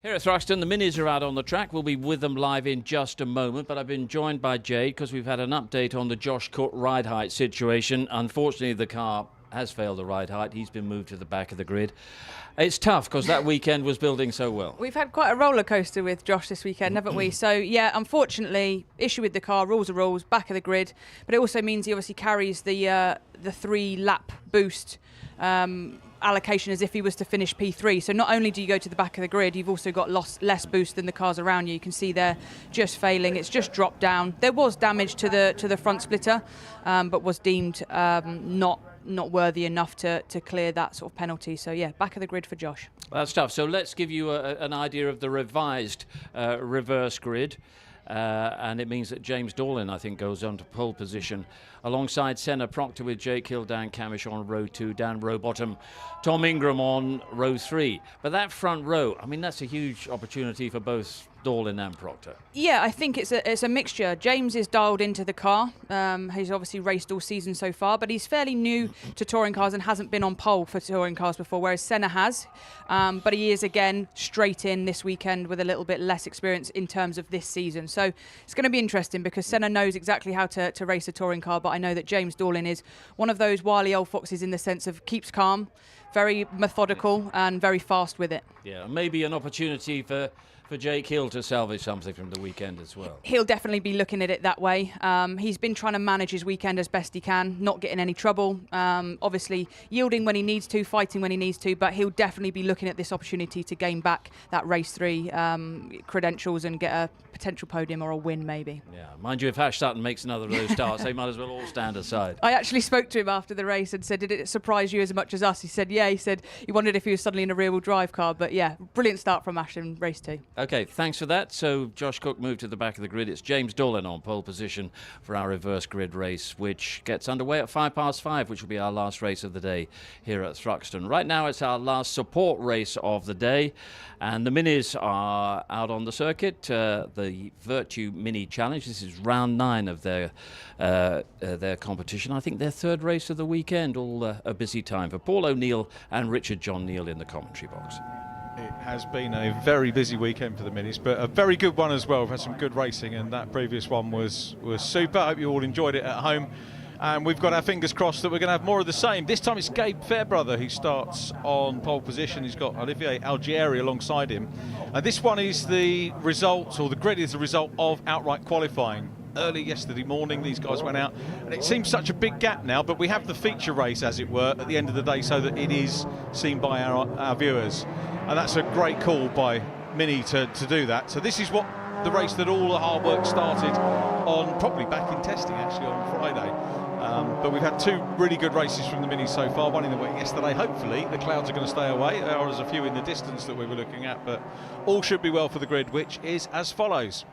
Here at Thruxton, the Minis are out on the track. We'll be with them live in just a moment, but I've been joined by Jade because we've had an update on the Josh Cook ride height situation. Unfortunately, the car has failed the ride height. He's been moved to the back of the grid. It's tough because that weekend was building so well. We've had quite a roller coaster with Josh this weekend, haven't we? So, yeah, unfortunately, issue with the car, rules are rules, back of the grid. But it also means he obviously carries the 3-lap boost allocation as if he was to finish P3. So not only do you go to the back of the grid, you've also got less boost than the cars around you. You can see they're just failing. It's just dropped down. There was damage to the front splitter, but was deemed not worthy enough to clear that sort of penalty. So yeah, back of the grid for Josh. That's tough. So let's give you an idea of the revised reverse grid. And it means that James Dorlin, I think, goes on to pole position alongside Senna Proctor with Jake Hill, Dan Camish on row 2, Dan Rowbottom, Tom Ingram on row 3. But that front row, I mean, that's a huge opportunity for both Dorlin and Proctor. Yeah, I think it's a mixture. James is dialed into the car. He's obviously raced all season so far, but he's fairly new to touring cars and hasn't been on pole for touring cars before, whereas Senna has. But he is, again, straight in this weekend with a little bit less experience in terms of this season. So it's going to be interesting because Senna knows exactly how to race a touring car, but I know that James Dorlin is one of those wily old foxes in the sense of keeps calm, very methodical and very fast with it. Yeah, maybe an opportunity for Jake Hill to salvage something from the weekend as well. He'll definitely be looking at it that way. He's been trying to manage his weekend as best he can, not getting any trouble, obviously yielding when he needs to, fighting when he needs to, but he'll definitely be looking at this opportunity to gain back that race 3 credentials and get a potential podium or a win maybe. Yeah, mind you, if Ash Sutton makes another of those starts, they might as well all stand aside. I actually spoke to him after the race and said, did it surprise you as much as us? He said, yeah. He said he wondered if he was suddenly in a rear-wheel drive car, but yeah, brilliant start from Ash in race 2. Okay, thanks for that. So Josh Cook moved to the back of the grid. It's James Dorlin on pole position for our reverse grid race, which gets underway at 5:05, which will be our last race of the day here at Thruxton. Right now, it's our last support race of the day, and the Minis are out on the circuit. The Vertu Mini Challenge. This is round 9 of their competition. I think their 3rd race of the weekend. All a busy time for Paul O'Neill and Richard John Neal in the commentary box. It has been a very busy weekend for the Minis, but a very good one as well. We've had some good racing, and that previous one was super. I hope you all enjoyed it at home. And we've got our fingers crossed that we're going to have more of the same. This time it's Gabe Fairbrother who starts on pole position. He's got Olivier Algieri alongside him. And this one is the result, or the grid is the result of outright qualifying. Early yesterday morning, these guys went out, and it seems such a big gap now, but we have the feature race, as it were, at the end of the day so that it is seen by our viewers. And that's a great call by Mini to do that. So this is what the race that all the hard work started on, probably back in testing actually on Friday. But we've had 2 really good races from the Minis so far, one in the wet yesterday. Hopefully the clouds are going to stay away. There are a few in the distance that we were looking at, but all should be well for the grid, which is as follows.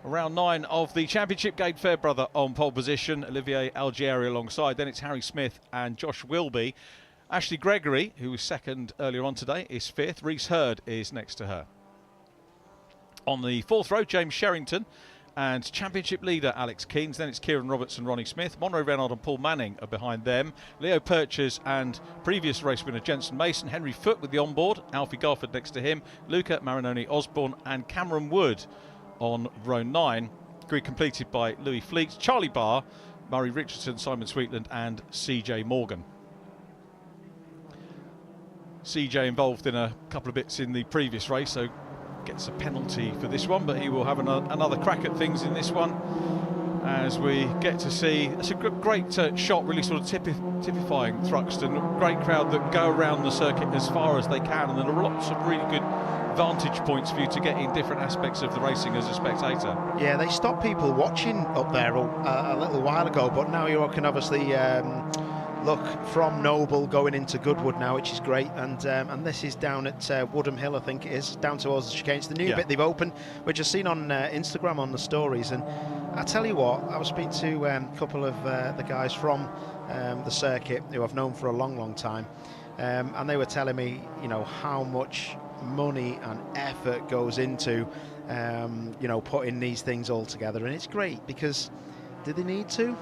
Round 9 of the championship, Gabe Fairbrother on pole position, Olivier Algieri alongside. Then it's Harry Smith and Josh Wilby. Ashley Gregory, who was 2nd earlier on today, is 5th. Reese Hurd is next to her. On the 4th row, James Sherrington and championship leader Alex Keynes. Then it's Kieran Roberts and Ronnie Smith. Monroe Reynard and Paul Manning are behind them. Leo Purchase and previous race winner Jensen Mason. Henry Foote with the onboard. Alfie Garford next to him. Luca Marinoni Osborne and Cameron Wood on row 9. Grid completed by Louis Fleet, Charlie Barr, Murray Richardson, Simon Sweetland and CJ Morgan. CJ involved in a couple of bits in the previous race, so gets a penalty for this one, but he will have another crack at things in this one as we get to see. It's a great shot, really sort of typifying Thruxton. Great crowd that go around the circuit as far as they can, and there are lots of really good vantage points for you to get in different aspects of the racing as a spectator. Yeah, they stopped people watching up there a little while ago, but now you can obviously look from Noble going into Goodwood now, which is great, and this is down at Woodham Hill, I think it is, down towards the chicane. It's the new bit they've opened, which I've seen on Instagram on the stories, and I tell you what, I was speaking to a couple of the guys from the circuit who I've known for a long time, and they were telling me, you know, how much money and effort goes into you know, putting these things all together, and it's great because do they need to?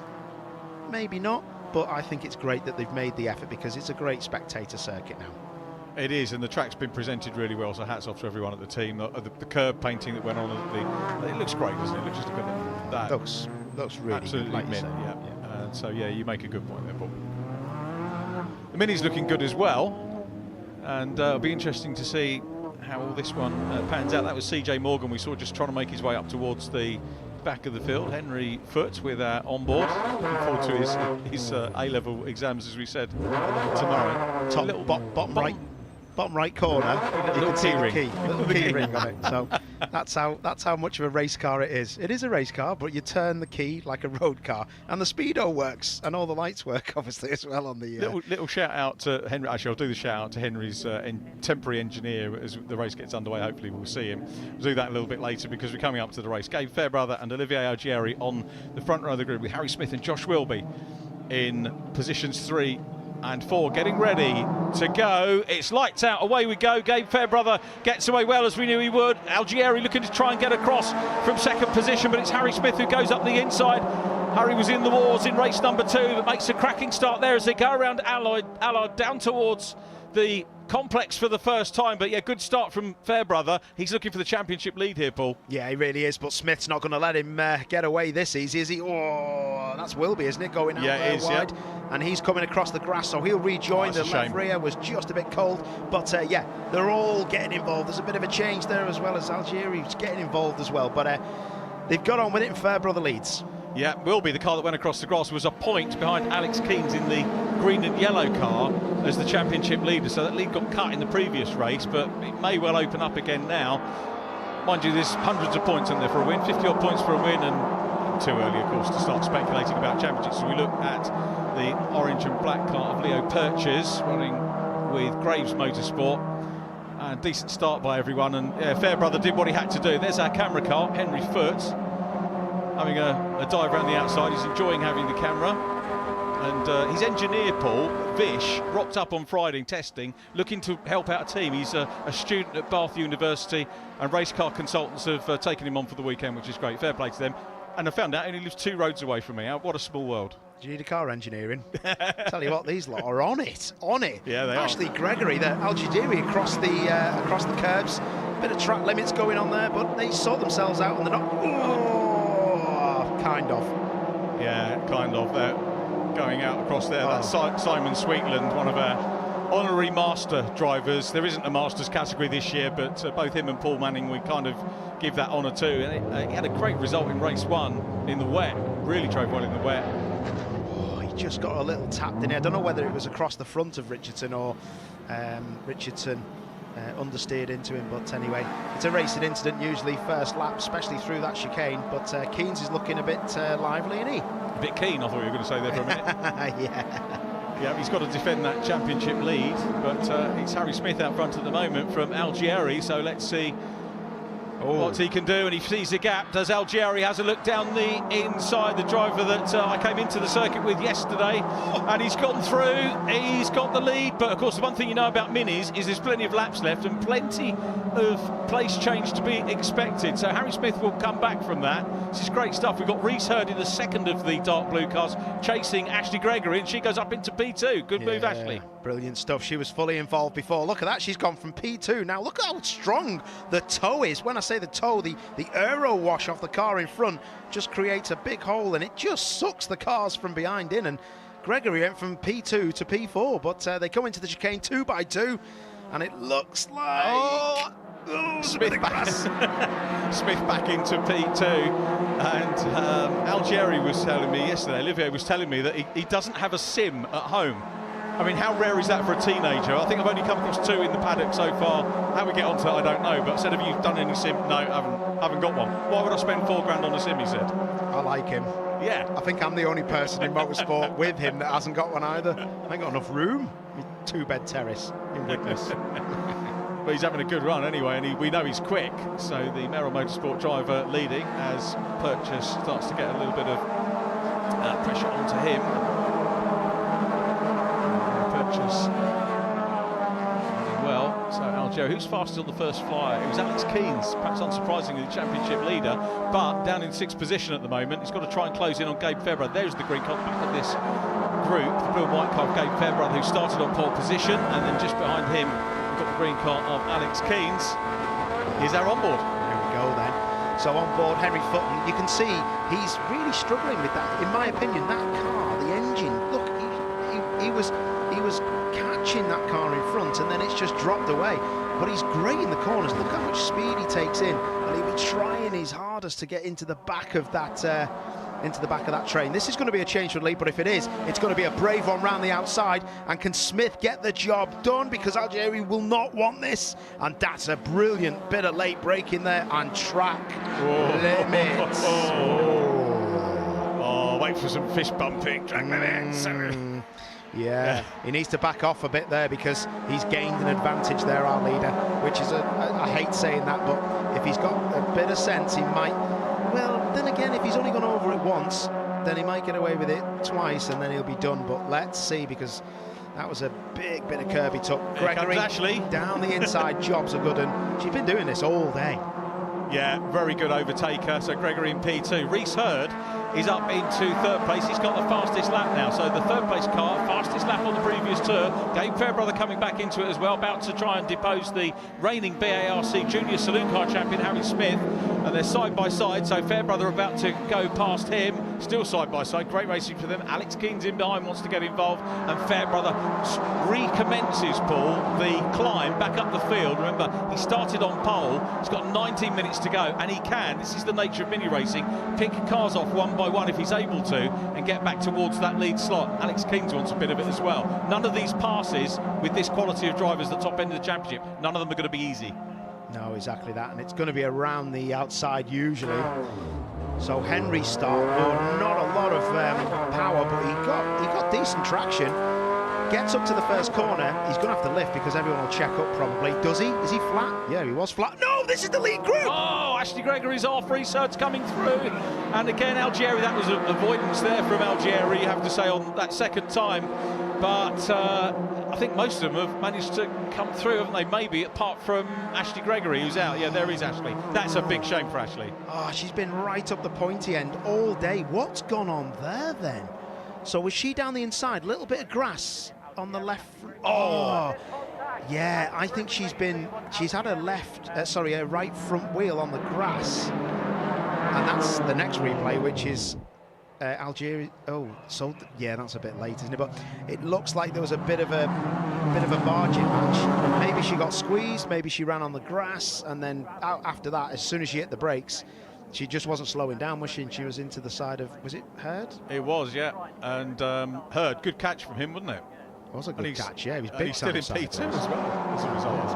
Maybe not. But I think it's great that they've made the effort because it's a great spectator circuit now. It is, and the track's been presented really well, so hats off to everyone at the team. The curb painting that went on at it looks great, doesn't it? It looks just a bit of that. Looks really absolutely good, like mint, you say. yeah. So yeah, you make a good point there, Paul. The Mini's looking good as well, and it'll be interesting to see how all this one pans out. That was CJ Morgan we saw just trying to make his way up towards the back of the field. Henry Foot with on board. Looking forward to his A-level exams, as we said, tomorrow. Top little bottom right corner, you can see the key ring on it. So that's how much of a race car it is. It is a race car, but you turn the key like a road car, and the speedo works, and all the lights work obviously as well on the. Little shout out to Henry. Actually, I'll do the shout out to Henry's temporary engineer as the race gets underway. Hopefully, we'll see him. We'll do that a little bit later because we're coming up to the race. Gabe Fairbrother and Olivier Algieri on the front row of the grid with Harry Smith and Josh Wilby in positions 3 and 4, getting ready to go. It's lights out, away we go. Gabe Fairbrother gets away well, as we knew he would. Algieri looking to try and get across from second position, but it's Harry Smith who goes up the inside. Harry was in the wars in race number 2, but makes a cracking start there as they go around Allard down towards the complex for the first time. But yeah, good start from Fairbrother. He's looking for the championship lead here, Paul. Yeah, he really is, but Smith's not going to let him get away this easy, is he? Oh, that's Wilby, isn't it, going out there wide? Yeah. And he's coming across the grass, so he'll rejoin. The left rear was just a bit cold, but yeah, they're all getting involved. There's a bit of a change there as well, as Algieri's getting involved as well, but they've got on with it, and Fairbrother leads. Yeah, Wilby, the car that went across the grass, was a point behind Alex Keens in the green and yellow car as the championship leader. So that lead got cut in the previous race, but it may well open up again now. Mind you, there's hundreds of points in there for a win, 50-odd points for a win, and too early, of course, to start speculating about championships. So we look at the orange and black car of Leo Purchase running with Graves Motorsport. And decent start by everyone, and Fairbrother did what he had to do. There's our camera car, Henry Foot, having a dive around the outside. He's enjoying having the camera. And his engineer, Paul, Vish, rocked up on Friday testing, looking to help out a team. He's a student at Bath University, and race car consultants have taken him on for the weekend, which is great. Fair play to them. And I found out he only lives 2 roads away from me. What a small world. Do you need a car engineering? Tell you what, these lot are on it. Yeah, they Ashley Gregory, the Algieri across the curbs. Bit of track limits going on there, but they sort themselves out and they're not. Oh, kind of. Yeah, kind of. They're going out across there. That's Simon Sweetland, one of our honorary master drivers. There isn't a masters category this year, but both him and Paul Manning, we kind of give that honour to. And he had a great result in race 1 in the wet. Really drove well in the wet. Just got a little tapped in here. I don't know whether it was across the front of Richardson or Richardson understeered into him, but anyway, it's a racing incident usually, first lap, especially through that chicane, but Keens is looking a bit lively, isn't he? A bit keen, I thought you were going to say there for a minute. Yeah, he's got to defend that championship lead, but it's Harry Smith out front at the moment from Algieri, so let's see what he can do, and he sees a gap. Does Algieri? Has a look down the inside, the driver that I came into the circuit with yesterday, and he's gone through. He's got the lead, but of course the one thing you know about minis is there's plenty of laps left and plenty of place change to be expected, so Harry Smith will come back from that. This is great stuff. We've got Reese Hurd in the second of the dark blue cars chasing Ashley Gregory, and she goes up into P2. Good move, Ashley. Brilliant stuff. She was fully involved before. Look at that, she's gone from P2. Now look how strong the toe is. When I say the toe, the aero wash off the car in front just creates a big hole, and it just sucks the cars from behind in. And Gregory went from P2 to P4, but they come into the chicane 2 by 2, and it looks like Smith back into P2, and Algieri was telling me yesterday, Olivier was telling me that he doesn't have a sim at home. I mean, how rare is that for a teenager? I think I've only come across 2 in the paddock so far. How we get onto it, I don't know. But I said, have you done any sim? No, I haven't got one. Why would I spend $4 grand on a sim, he said. I like him. Yeah. I think I'm the only person in motorsport with him that hasn't got one either. I ain't got enough room. 2-bed terrace in Widnes. But he's having a good run anyway, and we know he's quick. So the Merrill Motorsport driver leading as Purchase starts to get a little bit of pressure onto him. Purchase well. So Algieri, who's fastest on the first flyer? It was Alex Keens, perhaps unsurprisingly the championship leader, but down in 6th position at the moment. He's got to try and close in on Gabe Fairbrother. There's the green car back of this group, the blue and white car of Gabe Fairbrother, who started on pole position, and then just behind him green car of Alex Keynes. Here's our onboard. Here we go then. So on board Henry Futton, you can see he's really struggling with that. In my opinion, that car, the engine, look, he was catching that car in front, and then it's just dropped away. But he's great in the corners. Look how much speed he takes in, and he'll be trying his hardest to get into the back of that train. This is going to be a change for the lead, but if it is, it's going to be a brave one round the outside. And can Smith get the job done? Because Algieri will not want this. And that's a brilliant bit of late braking there on track limits. Oh, wait for some fist bumping, track limits. Yeah, he needs to back off a bit there because he's gained an advantage there, our leader, which is I hate saying that, but if he's got a bit of sense, he might. Well, then again, if he's only gone over it once, then he might get away with it twice, and then he'll be done. But let's see, because that was a big bit of curb he took. Gregory down the inside, jobs are good, and she's been doing this all day. Yeah, very good overtaker. So Gregory in P2. Reese Hurd is up into third place. He's got the fastest lap now. So the third place car, fastest lap on the previous tour. Gabe Fairbrother coming back into it as well, about to try and depose the reigning BARC Junior Saloon Car champion Harry Smith. And they're side by side. So Fairbrother about to go past him. Still side by side. Great racing for them. Alex Keynes in behind, wants to get involved. And Fairbrother recommences, Paul, the climb back up the field. Remember, he started on pole. He's got 19 minutes to go, and he can, this is the nature of mini racing, pick cars off one by one if he's able to and get back towards that lead slot. Alex Keynes wants a bit of it as well. None of these passes with this quality of drivers at the top end of the championship, none of them are going to be easy. No, exactly that, and it's going to be around the outside usually. So Henry start, not a lot of power, but he got decent traction. Gets up to the first corner. He's going to have to lift because everyone will check up probably. Does he? Is he flat? Yeah, he was flat. No, this is the lead group. Oh, Ashley Gregory's off. Research coming through. And again, Algieri, that was an avoidance there from Algieri, you have to say, on that second time. But I think most of them have managed to come through, haven't they? Maybe, apart from Ashley Gregory, who's out. Yeah, there is Ashley. That's a big shame for Ashley. Oh, she's been right up the pointy end all day. What's gone on there then? So was she down the inside? A little bit of grass on the left. Oh, yeah, I think she's had a a right front wheel on the grass, and that's the next replay, which is Algieri. Oh, so yeah, that's a bit late, isn't it? But it looks like there was a bit of a barging match. Maybe she got squeezed, maybe she ran on the grass, and then after that, as soon as she hit the brakes, she just wasn't slowing down, was she? And she was into the side of, was it Hurd? It was, yeah. And Hurd, good catch from him, wasn't it? It was a good catch, yeah. He was big. He's still in P2 as well, as a result.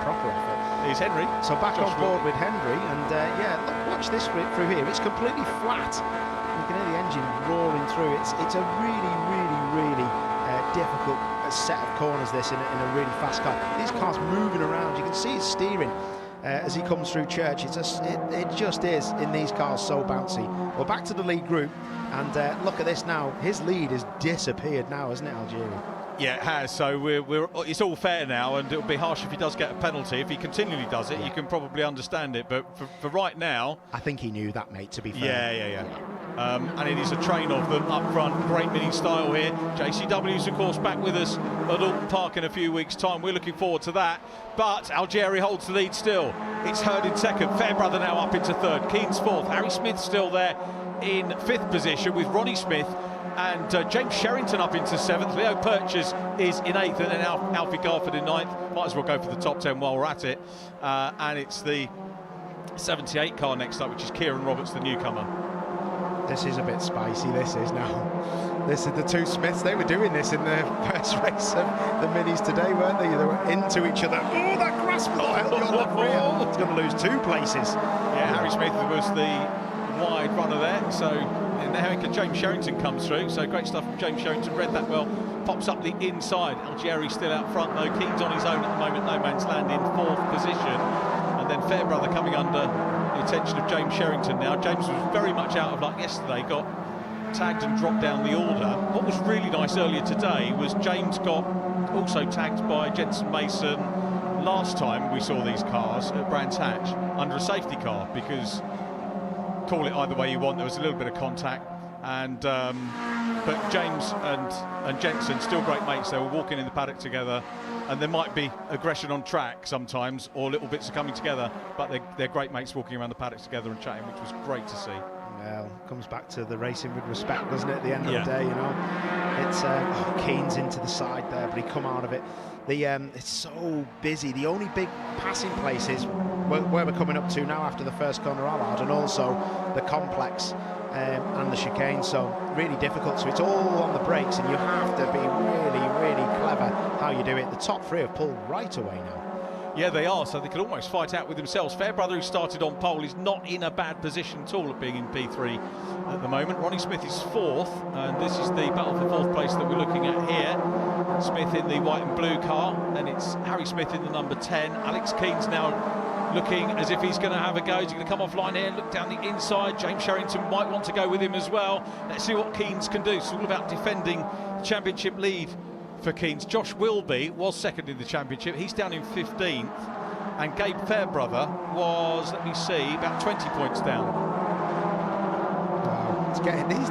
Proper effort. Here's Henry. So back on board with Henry, and yeah, look, watch this through here. It's completely flat. You can hear the engine roaring through. It's a really difficult set of corners, this, in a really fast car. These cars moving around. You can see his steering as he comes through Church. It just is, in these cars, so bouncy. Well, back to the lead group, and look at this now. His lead has disappeared now, hasn't it, Algieri? Yeah, it has. So it's all fair now, and it'll be harsh if he does get a penalty. If he continually does it, you can probably understand it. But for right now, I think he knew that, mate, to be fair. Yeah. And it is a train of them up front. Great mini style here. JCW's, of course, back with us at Alton Park in a few weeks' time. We're looking forward to that. But Algieri holds the lead still. It's Hurd in second. Fairbrother now up into third. Keynes fourth. Harry Smith still there in fifth position with Ronnie Smith. And James Sherrington up into seventh. Leo Purchase is in eighth, and then Alfie Garford in ninth. Might as well go for the top 10 while we're at it. And it's the 78 car next up, which is Kieran Roberts, the newcomer. This is a bit spicy, this is now. This is the two Smiths. They were doing this in the first race of the minis today, weren't they? They were into each other. Oh, that grass will help your left rear. It's going to lose two places. Yeah, Harry Smith was the wide runner there. So now James Sherrington comes through. So great stuff from James Sherrington. Read that well. Pops up the inside. Algieri still out front though. Keynes on his own at the moment. No man's land in fourth position. And then Fairbrother coming under the attention of James Sherrington now. James was very much out of luck yesterday. Got tagged and dropped down the order. What was really nice earlier today was James got also tagged by Jensen Mason last time we saw these cars at Brands Hatch under a safety car, because call it either way you want, there was a little bit of contact. And but James and Jensen, still great mates. They were walking in the paddock together, and there might be aggression on track sometimes, or little bits of coming together, but they're great mates walking around the paddock together and chatting, which was great to see. Well, comes back to the racing with respect, doesn't it, at the end of the day, you know. It's Keynes into the side there, but he come out of it. It's so busy. The only big passing place is where we're coming up to now after the first corner Allard, and also the complex and the chicane, so really difficult. So it's all on the brakes, and you have to be really, really clever how you do it. The top three have pulled right away now. Yeah, they are, so they could almost fight out with themselves. Fairbrother, who started on pole, is not in a bad position at all at being in P3 at the moment. Ronnie Smith is 4th, and this is the battle for 4th place that we're looking at here. Smith in the white and blue car, and it's Harry Smith in the number 10. Alex Keynes now looking as if he's going to have a go. He's going to come offline here, look down the inside. James Sherrington might want to go with him as well. Let's see what Keynes can do. It's all about defending the championship lead for Keynes. Josh Wilby was 2nd in the championship. He's down in 15th. And Gabe Fairbrother was, let me see, about 20 points down. Wow. It's getting these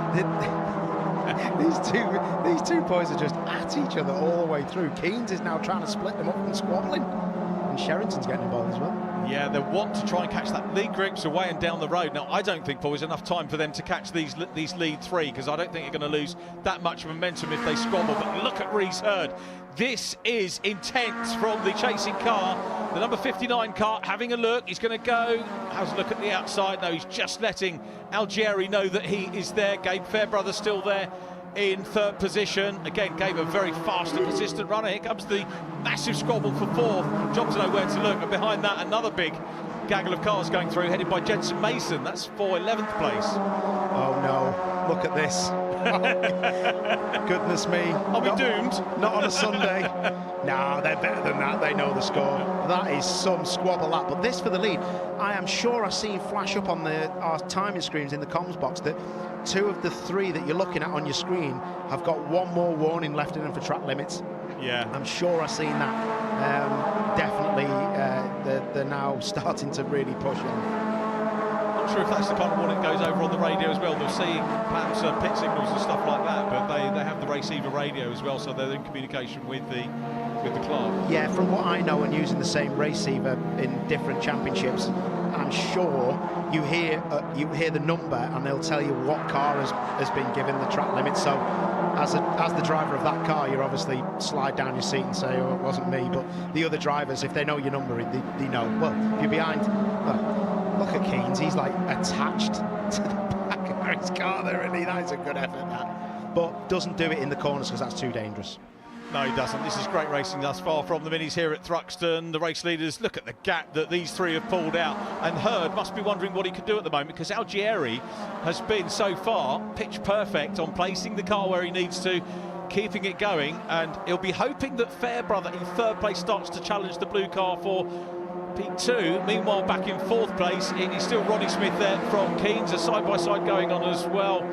two boys are just at each other all the way through. Keynes is now trying to split them up and squabbling. And Sherrington's getting involved as well. Yeah, they want to try and catch that lead groups away and down the road. Now, I don't think, Paul, there's enough time for them to catch these lead 3, because I don't think they're going to lose that much momentum if they squabble. But look at Reese Hurd. This is intense from the chasing car. The number 59 car having a look. He's going to go. Has a look at the outside. No, he's just letting Algieri know that he is there. Gabe Fairbrother still there in 3rd position. Again, Gabe a very fast and persistent runner. Here comes the massive squabble for 4th. Job to know where to look. And behind that, another big gaggle of cars going through, headed by Jensen Mason. That's for 11th place. Oh no, look at this. Goodness me. Are we doomed? Not on a Sunday. No, they're better than that. They know the score. That is some squabble, that. But this for the lead. I am sure I've seen flash up on our timing screens in the comms box that 2 of the 3 that you're looking at on your screen have got 1 more warning left in them for track limits. Yeah. I'm sure I've seen that. Definitely, they're now starting to really push on. Not sure if that's the kind of warning that goes over on the radio as well. They'll see perhaps pit signals and stuff like that, but they have the race Eva radio as well, so they're in communication with the clerk. Yeah, from what I know, and using the same race Eva in different championships, I'm sure you hear the number, and they'll tell you what car has been given the track limit. So as the driver of that car, you're obviously slide down your seat and say, oh, it wasn't me. But the other drivers, if they know your number, they know. Well, if you're behind, look at Keynes. He's like attached to the back of his car there, and that is a good effort, that. But doesn't do it in the corners because that's too dangerous. No, he doesn't. This is great racing thus far from the minis here at Thruxton. The race leaders, look at the gap that these 3 have pulled out. And Hurd must be wondering what he can do at the moment, because Algieri has been so far pitch perfect on placing the car where he needs to, keeping it going. And he'll be hoping that Fairbrother in 3rd place starts to challenge the blue car for P2. Meanwhile, back in 4th place, it is still Ronnie Smith there from Keynes. A side-by-side going on as well.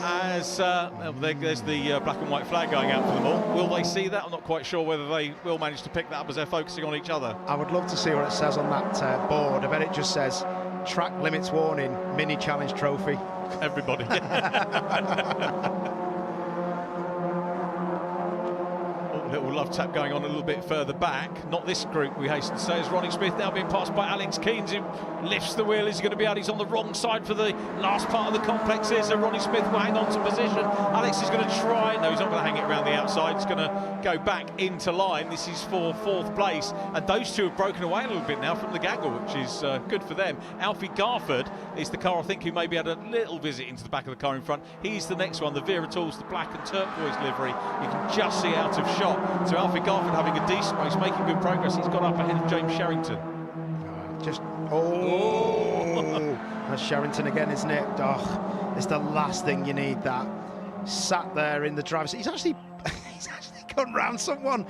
As there's the black and white flag going out for them all. Will they see that? I'm not quite sure whether they will manage to pick that up as they're focusing on each other. I would love to see what it says on that board. I bet it just says track limits warning, mini challenge trophy. Everybody. Little love tap going on a little bit further back. Not this group, we hasten to say, as Ronnie Smith now being passed by Alex Keynes, who lifts the wheel. Is he going to be out? He's on the wrong side for the last part of the complex here, so Ronnie Smith will hang on to position. Alex is going to try. No, he's not going to hang it around the outside. He's going to go back into line. This is for 4th place, and those 2 have broken away a little bit now from the gaggle, which is good for them. Alfie Garford is the car, I think, who maybe had a little visit into the back of the car in front. He's the next one, the Vera Tools, the black and turquoise livery. You can just see out of shot. So Alfie Garford having a decent race, making good progress. He's got up ahead of James Sherrington. That's Sherrington again, isn't it? Oh, it's the last thing you need, that. Sat there in the driver's seat. He's actually gone round someone.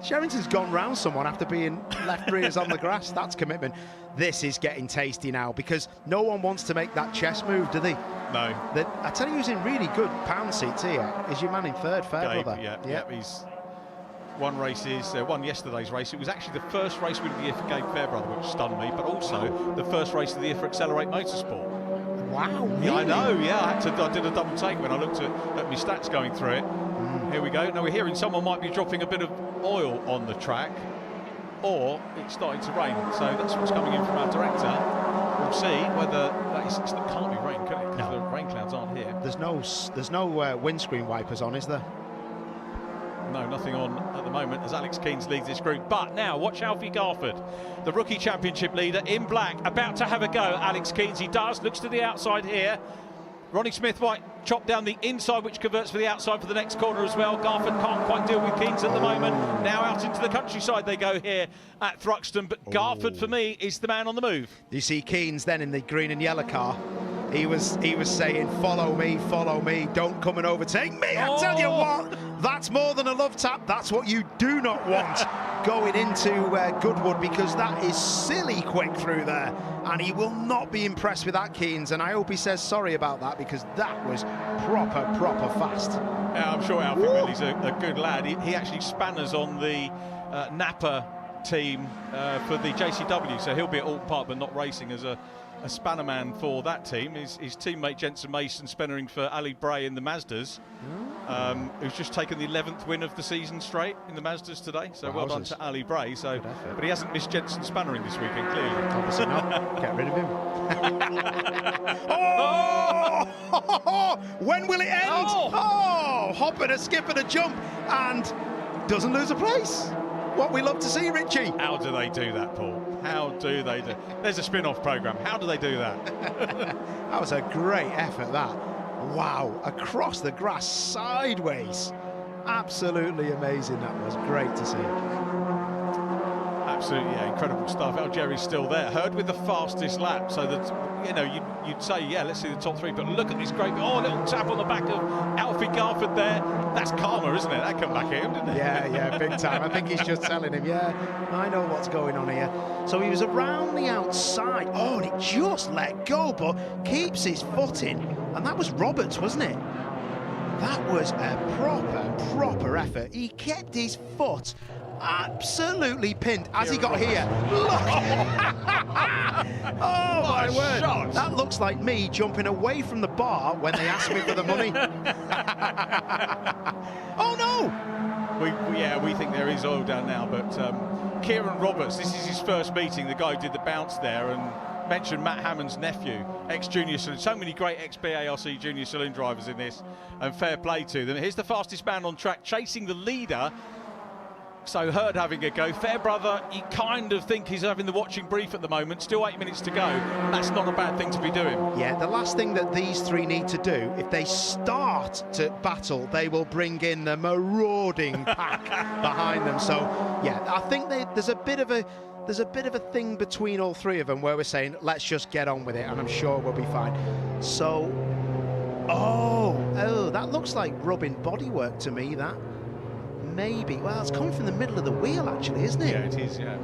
Sherrington's gone round someone after being left rears on the grass. That's commitment. This is getting tasty now, because no one wants to make that chest move, do they? No. I tell you who's in really good pound seats here is your man in 3rd, Fairbrother. Yeah, he's won yesterday's race. It was actually the first race win of the year for Gabe Fairbrother, which stunned me, but also the first race of the year for Accelerate Motorsport. Wow. Yeah, I know. Yeah, I did a double take when I looked at my stats going through it. Here we go. Now we're hearing someone might be dropping a bit of oil on the track, or it's starting to rain. So that's what's coming in from our director. We'll see whether that is. It can't be rain, can it? Because the rain clouds aren't here. There's no windscreen wipers on, is there? No, nothing on at the moment as Alex Keynes leads this group. But now, watch Alfie Garford, the rookie championship leader in black, about to have a go. Alex Keynes, he does, looks to the outside here. Ronnie Smith-White chopped down the inside, which converts for the outside for the next corner as well. Garford can't quite deal with Keynes at the moment. Now out into the countryside they go here at Thruxton. But Garford, for me, is the man on the move. You see Keynes then in the green and yellow car. He was saying, follow me, don't come and overtake me. I tell you what, that's more than a love tap. That's what you do not want going into Goodwood, because that is silly quick through there. And he will not be impressed with that, Keynes. And I hope he says sorry about that, because that was proper fast. Yeah, I'm sure Alfie Willie's a good lad. He actually spanners on the Napa team for the JCW, so he'll be at Alton Park but not racing as a spanner man for that team. His teammate Jensen Mason spannering for Ali Bray in the Mazdas, who's just taken the 11th win of the season straight in the Mazdas today. So well done to Ali Bray. So, but he hasn't missed Jensen spannering this weekend, clearly. Obviously not. Get rid of him. When will it end? Oh, hop and a skip and a jump, and doesn't lose a place. What we love to see, Richie. How do they do that, Paul? How do they do? There's a spin-off program. How do they do that? That was a great effort, that. Wow, across the grass, sideways. Absolutely amazing. That was great to see. Absolutely, yeah, incredible stuff. Algeri's still there. Hurd with the fastest lap, so that, you know, you'd say, yeah, let's see the top three, but look at this great, a little tap on the back of Alfie Garford there. That's karma, isn't it? That come back at him, didn't it? Yeah, big time. I think he's just telling him, yeah, I know what's going on here. So he was around the outside. Oh, and it just let go, but keeps his foot in. And that was Roberts, wasn't it? That was a proper effort. He kept his foot absolutely pinned as he got here. Look! Oh my word! Shot. That looks like me jumping away from the bar when they asked me for the money. Oh no! We think there is oil down now, but Kieran Roberts, this is his first meeting. The guy who did the bounce there and mentioned Matt Hammond's nephew, ex-junior saloon. So many great ex-BARC junior saloon drivers in this, and fair play to them. Here's the fastest man on track, chasing the leader. So Hurd having a go. Fairbrother, you kind of think he's having the watching brief at the moment. Still 8 minutes to go. That's not a bad thing to be doing. Yeah, the last thing that these three need to do, if they start to battle, they will bring in the marauding pack behind them. So, yeah, I think there's a bit of a thing between all three of them where we're saying, let's just get on with it, and I'm sure we'll be fine. So, oh, that looks like rubbing bodywork to me, that. Maybe. Well, it's coming from the middle of the wheel, actually, isn't it? Yeah, it is, yeah.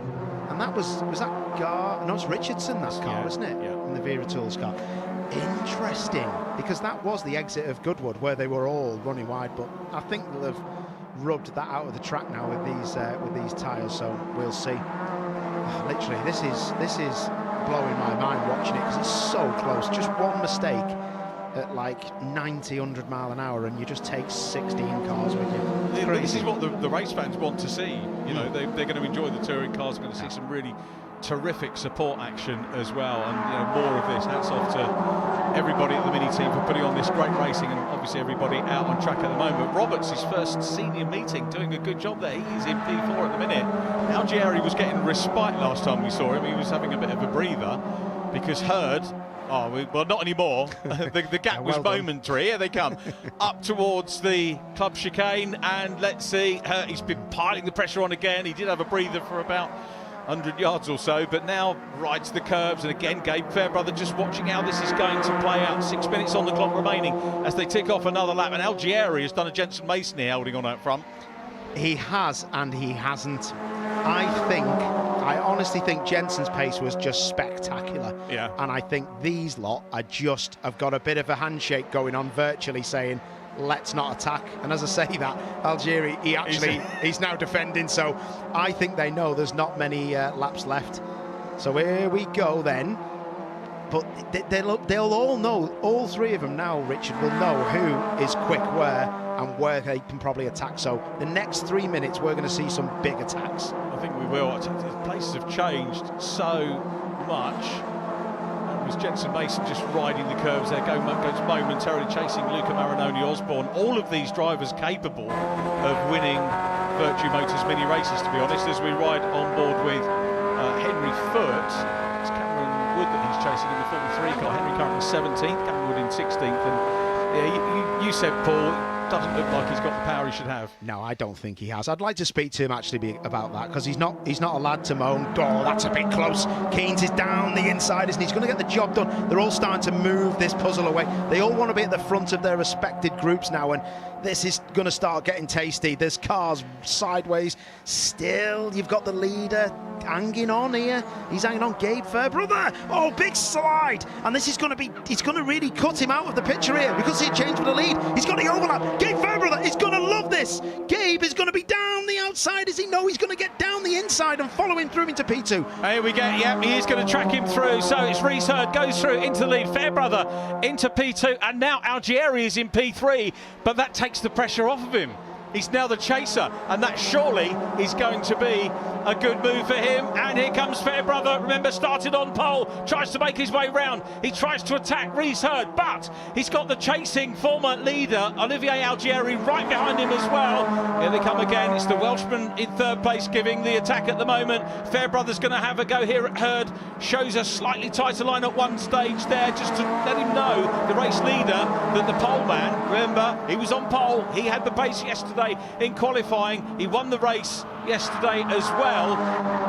And that was that Gar? No, it's Richardson, that car, isn't it? Yeah. In the Vera Tools car. Interesting, because that was the exit of Goodwood where they were all running wide, but I think they'll have rubbed that out of the track now with these tyres, so we'll see. Literally, this is blowing my mind watching it, because it's so close. Just one mistake at like 90, 100 mile an hour, and you just take 16 cars with you. This is what the race fans want to see. You know, they're going to enjoy the touring cars. They're going to see some really terrific support action as well, and you know, more of this. Hats off to everybody at the mini team for putting on this great racing, and obviously everybody out on track at the moment. Roberts, his first senior meeting, doing a good job there. He's in P4 at the minute. Algieri was getting respite last time we saw him. He was having a bit of a breather because Hurd. Well, not anymore. The gap was momentary. Here they come up towards the club chicane, and let's see. He's been piling the pressure on again. He did have a breather for about 100 yards or so, but now rides the curbs. And again, Gabe Fairbrother just watching how this is going to play out. 6 minutes on the clock remaining as they tick off another lap. And Algieri has done a Jensen Mason here, holding on out front. He has, and he hasn't. I honestly think Jensen's pace was just spectacular. Yeah. And I think these lot have got a bit of a handshake going on, virtually saying, let's not attack. And as I say that, Algieri, he's now defending, so I think they know there's not many laps left. So here we go then. but they'll all know, all three of them now, Richard, will know who is Kwik where and where they can probably attack. So the next 3 minutes, we're going to see some big attacks. I think we will. The places have changed so much. It was Jensen Mason just riding the curves there, goes momentarily chasing Luca Marinoni Osborne. All of these drivers capable of winning Vertu Motors mini races, to be honest, as we ride on board with Henry Foote. It's Cameron Wood that he's chasing in the 43 car. Henry currently 17th, Cameron Wood in 16th. And yeah, you said, Paul, doesn't look like he's got the power he should have. No, I don't think he has. I'd like to speak to him actually about that, because he's not a lad to moan. Oh, that's a bit close. Keynes is down the inside, and he's going to get the job done. They're all starting to move this puzzle away. They all want to be at the front of their respected groups now, and this is going to start getting tasty. There's cars sideways. Still, you've got the leader hanging on here. He's hanging on. Gabe Fairbrother. Oh, big slide. And this is going to be, it's going to really cut him out of the picture here. We could see a change for the lead. He's got the overlap. Gabe Fairbrother is going to love this. Gabe is going to be down the outside. Does he know he's going to get down the inside and follow him through into P2? Here we go. Yep, he is going to track him through. So it's Rhys Hurd goes through into the lead. Fairbrother into P2. And now Algieri is in P3. But that takes the pressure off of him. He's now the chaser, and that surely is going to be a good move for him. And here comes Fairbrother. Remember, started on pole, tries to make his way round. He tries to attack Rhys Hurd, but he's got the chasing former leader, Olivier Algieri, right behind him as well. Here they come again. It's the Welshman in third place giving the attack at the moment. Fairbrother's going to have a go here at Hurd. Shows a slightly tighter line at one stage there, just to let him know, the race leader, that the pole man, remember, he was on pole. He had the pace yesterday in qualifying. He won the race yesterday as well.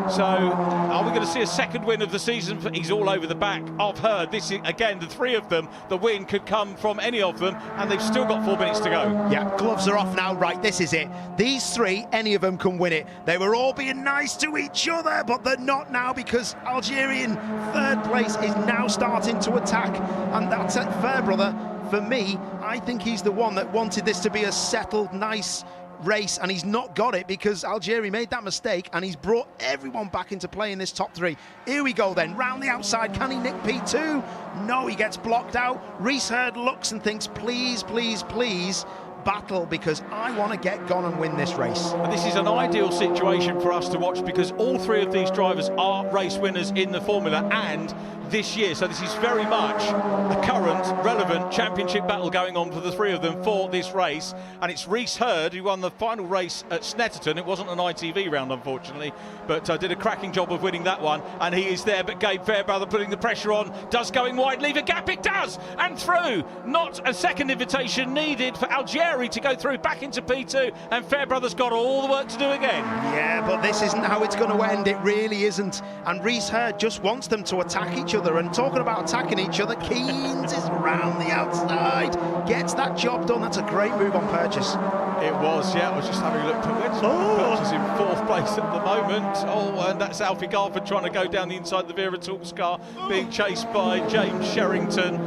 So are we going to see a second win of the season? He's all over the back of Hurd. This is, again, the three of them. The win could come from any of them, and they've still got 4 minutes to go. Yeah, gloves are off now. Right, this is it. These three, any of them can win it. They were all being nice to each other, but they're not now, because Algieri in third place is now starting to attack, and that's it. Fairbrother, for me, I think he's the one that wanted this to be a settled, nice race, and he's not got it, because Algieri made that mistake and he's brought everyone back into play in this top three. Here we go then, round the outside. Can he nick P2? No, he gets blocked out. Rhys Hurd looks and thinks, please, please, please battle, because I want to get gone and win this race. And this is an ideal situation for us to watch, because all three of these drivers are race winners in the Formula and this year. So this is very much a current, relevant championship battle going on for the three of them for this race. And it's Rhys Hurd who won the final race at Snetterton. It wasn't an ITV round, unfortunately, but did a cracking job of winning that one. And he is there, but Gabe Fairbrother putting the pressure on. Does going wide leave a gap? It does! And through! Not a second invitation needed for Algieri to go through back into P2, and Fairbrother's got all the work to do again. Yeah, but this isn't how it's going to end. It really isn't. And Rhys Hurd just wants them to attack each other. And talking about attacking each other, Keynes is round the outside, gets that job done. That's a great move on Purchase. It was, yeah. I was just having a look. Purchase in fourth place at the moment. Oh, and that's Alfie Garford trying to go down the inside of the Vera Tools car, being chased by James Sherrington.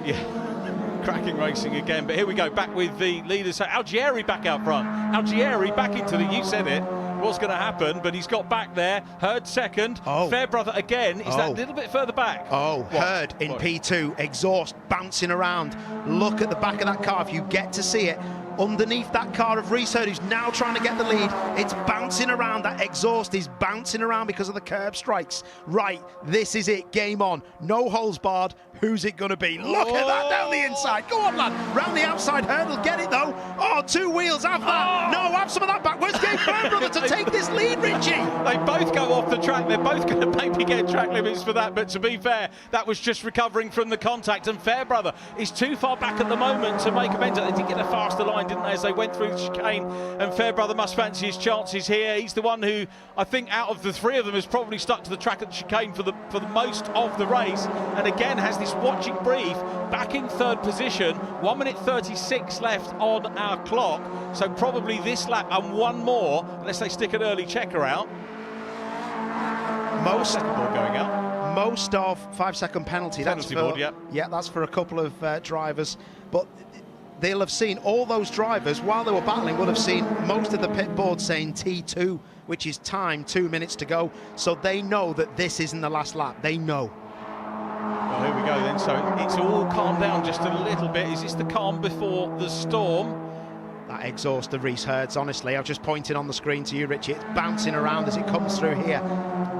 Yeah. Cracking racing again, but here we go, back with the leaders. So Algieri back out front. Algieri back into the, you said it, what's going to happen, but he's got back there. Hurd second. Fairbrother again is that little bit further back. Hurd in P2, exhaust bouncing around. Look at the back of that car if you get to see it. Underneath that car of Rhys Hurd, who's now trying to get the lead, it's bouncing around. That exhaust is bouncing around because of the curb strikes. Right, this is it, game on. No holes barred. Who's it going to be? Look at that down the inside. Go on, lad. Round the outside. Hurd will get it, though. Oh, two wheels. Have that. No, have some of that back. Where's Gabe Fairbrother to take this lead, Richie? They both go off the track. They're both going to maybe get track limits for that, but to be fair, that was just recovering from the contact, and Fairbrother is too far back at the moment to make amends. They did get a faster line, didn't they, as they went through the chicane, and Fairbrother must fancy his chances here. He's the one who, I think, out of the three of them has probably stuck to the track at the chicane for the most of the race, and again has this watching brief, back in third position. 1 minute 36 left on our clock, so probably this lap and one more, unless they stick an early checker out. Most second board going out. Most of 5 second penalty. Penalty board, yeah. Yeah, that's for a couple of drivers, but they'll have seen, all those drivers while they were battling would have seen most of the pit board saying T2, which is time, 2 minutes to go, so they know that this isn't the last lap. They know. Well, here we go then. So it's all calmed down just a little bit. Is this the calm before the storm? That exhaust of Reese Hurd's, honestly, I've just pointed on the screen to you, Richie. It's bouncing around as it comes through here.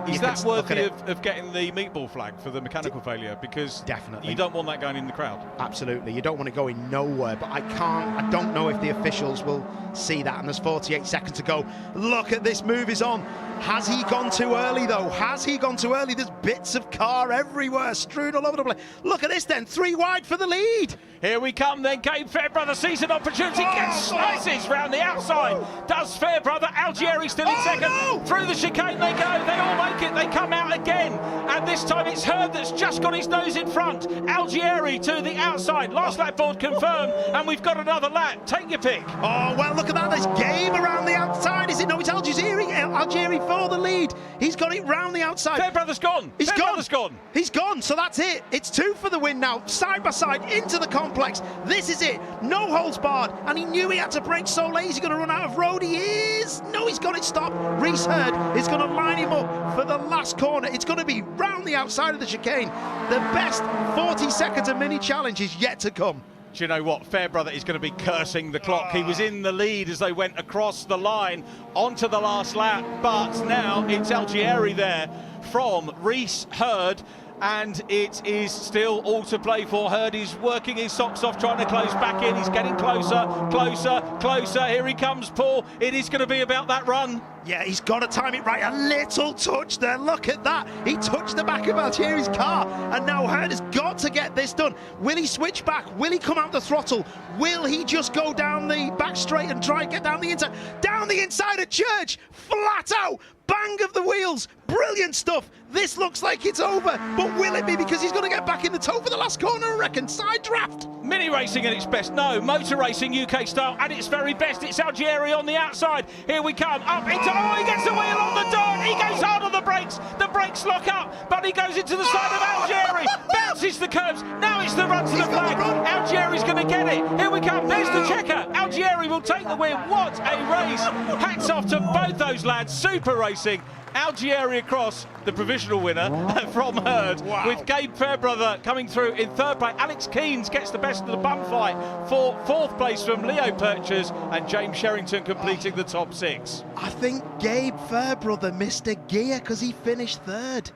Is that worthy of getting the meatball flag for the mechanical failure? Because definitely you don't want that going in the crowd. Absolutely, you don't want it going nowhere, but I don't know if the officials will see that, and there's 48 seconds to go. Look at this move is on. Has he gone too early though? Has he gone too early? There's bits of car everywhere, strewn all over the place. Look at this then, 3 wide for the lead. Here we come then, Gabe Fairbrother sees an opportunity, gets slices round the outside. Does Fairbrother, Algieri still in second. No! Through the chicane they go, they all make it, they come out again. And this time it's Hurd that's just got his nose in front. Algieri to the outside, last lap board confirmed, and we've got another lap. Take your pick. Oh, well, look at that, there's Gabe around the outside. Is it? No, it's Algieri for the lead. He's got it round the outside. Fairbrother's gone. Fairbrother's gone. He's gone, so that's it. It's 2 for the win now, side by side into the complex. This is it. No holds barred, and he knew he had to brake so late. He's going to run out of road. He is. No, he's got it stopped. Reese Hurd is going to line him up for the last corner. It's going to be round the outside of the chicane. The best 40 seconds of mini challenge is yet to come. Do you know what? Fairbrother is going to be cursing the clock. He was in the lead as they went across the line onto the last lap, but now it's Algieri there from Reese Hurd, and it is still all to play for. Hurd is working his socks off, trying to close back in. He's getting closer, closer, closer. Here he comes, Paul. It is going to be about that run. Yeah, he's got to time it right. A little touch there. Look at that. He touched the back of Algieri's car, and now Hurd has got to get this done. Will he switch back? Will he come out the throttle? Will he just go down the back straight and try and get down the inside? Down the inside of Church, flat out. Bang of the wheels. Brilliant stuff. This looks like it's over, but will it be? Because he's going to get back in the toe for the last corner, I reckon. Side draft. Mini racing at its best. No, motor racing UK style at its very best. It's Algieri on the outside. Here we come. Up into... Oh, he gets the wheel on the dirt. He goes hard on the brakes. The brakes lock up, but he goes into the side of Algieri. Bounces the curbs. Now it's the run to the flag. Algieri's going to get it. Here we come. There's the checker. Algieri will take the win. What a race. Hats off to both those lads. Super racing. Algieri across, the provisional winner from Hurd, with Gabe Fairbrother coming through in 3rd place. Alex Keynes gets the best of the bum fight for 4th place from Leo Purchase, and James Sherrington completing the top 6. I think Gabe Fairbrother missed a gear because he finished 3rd.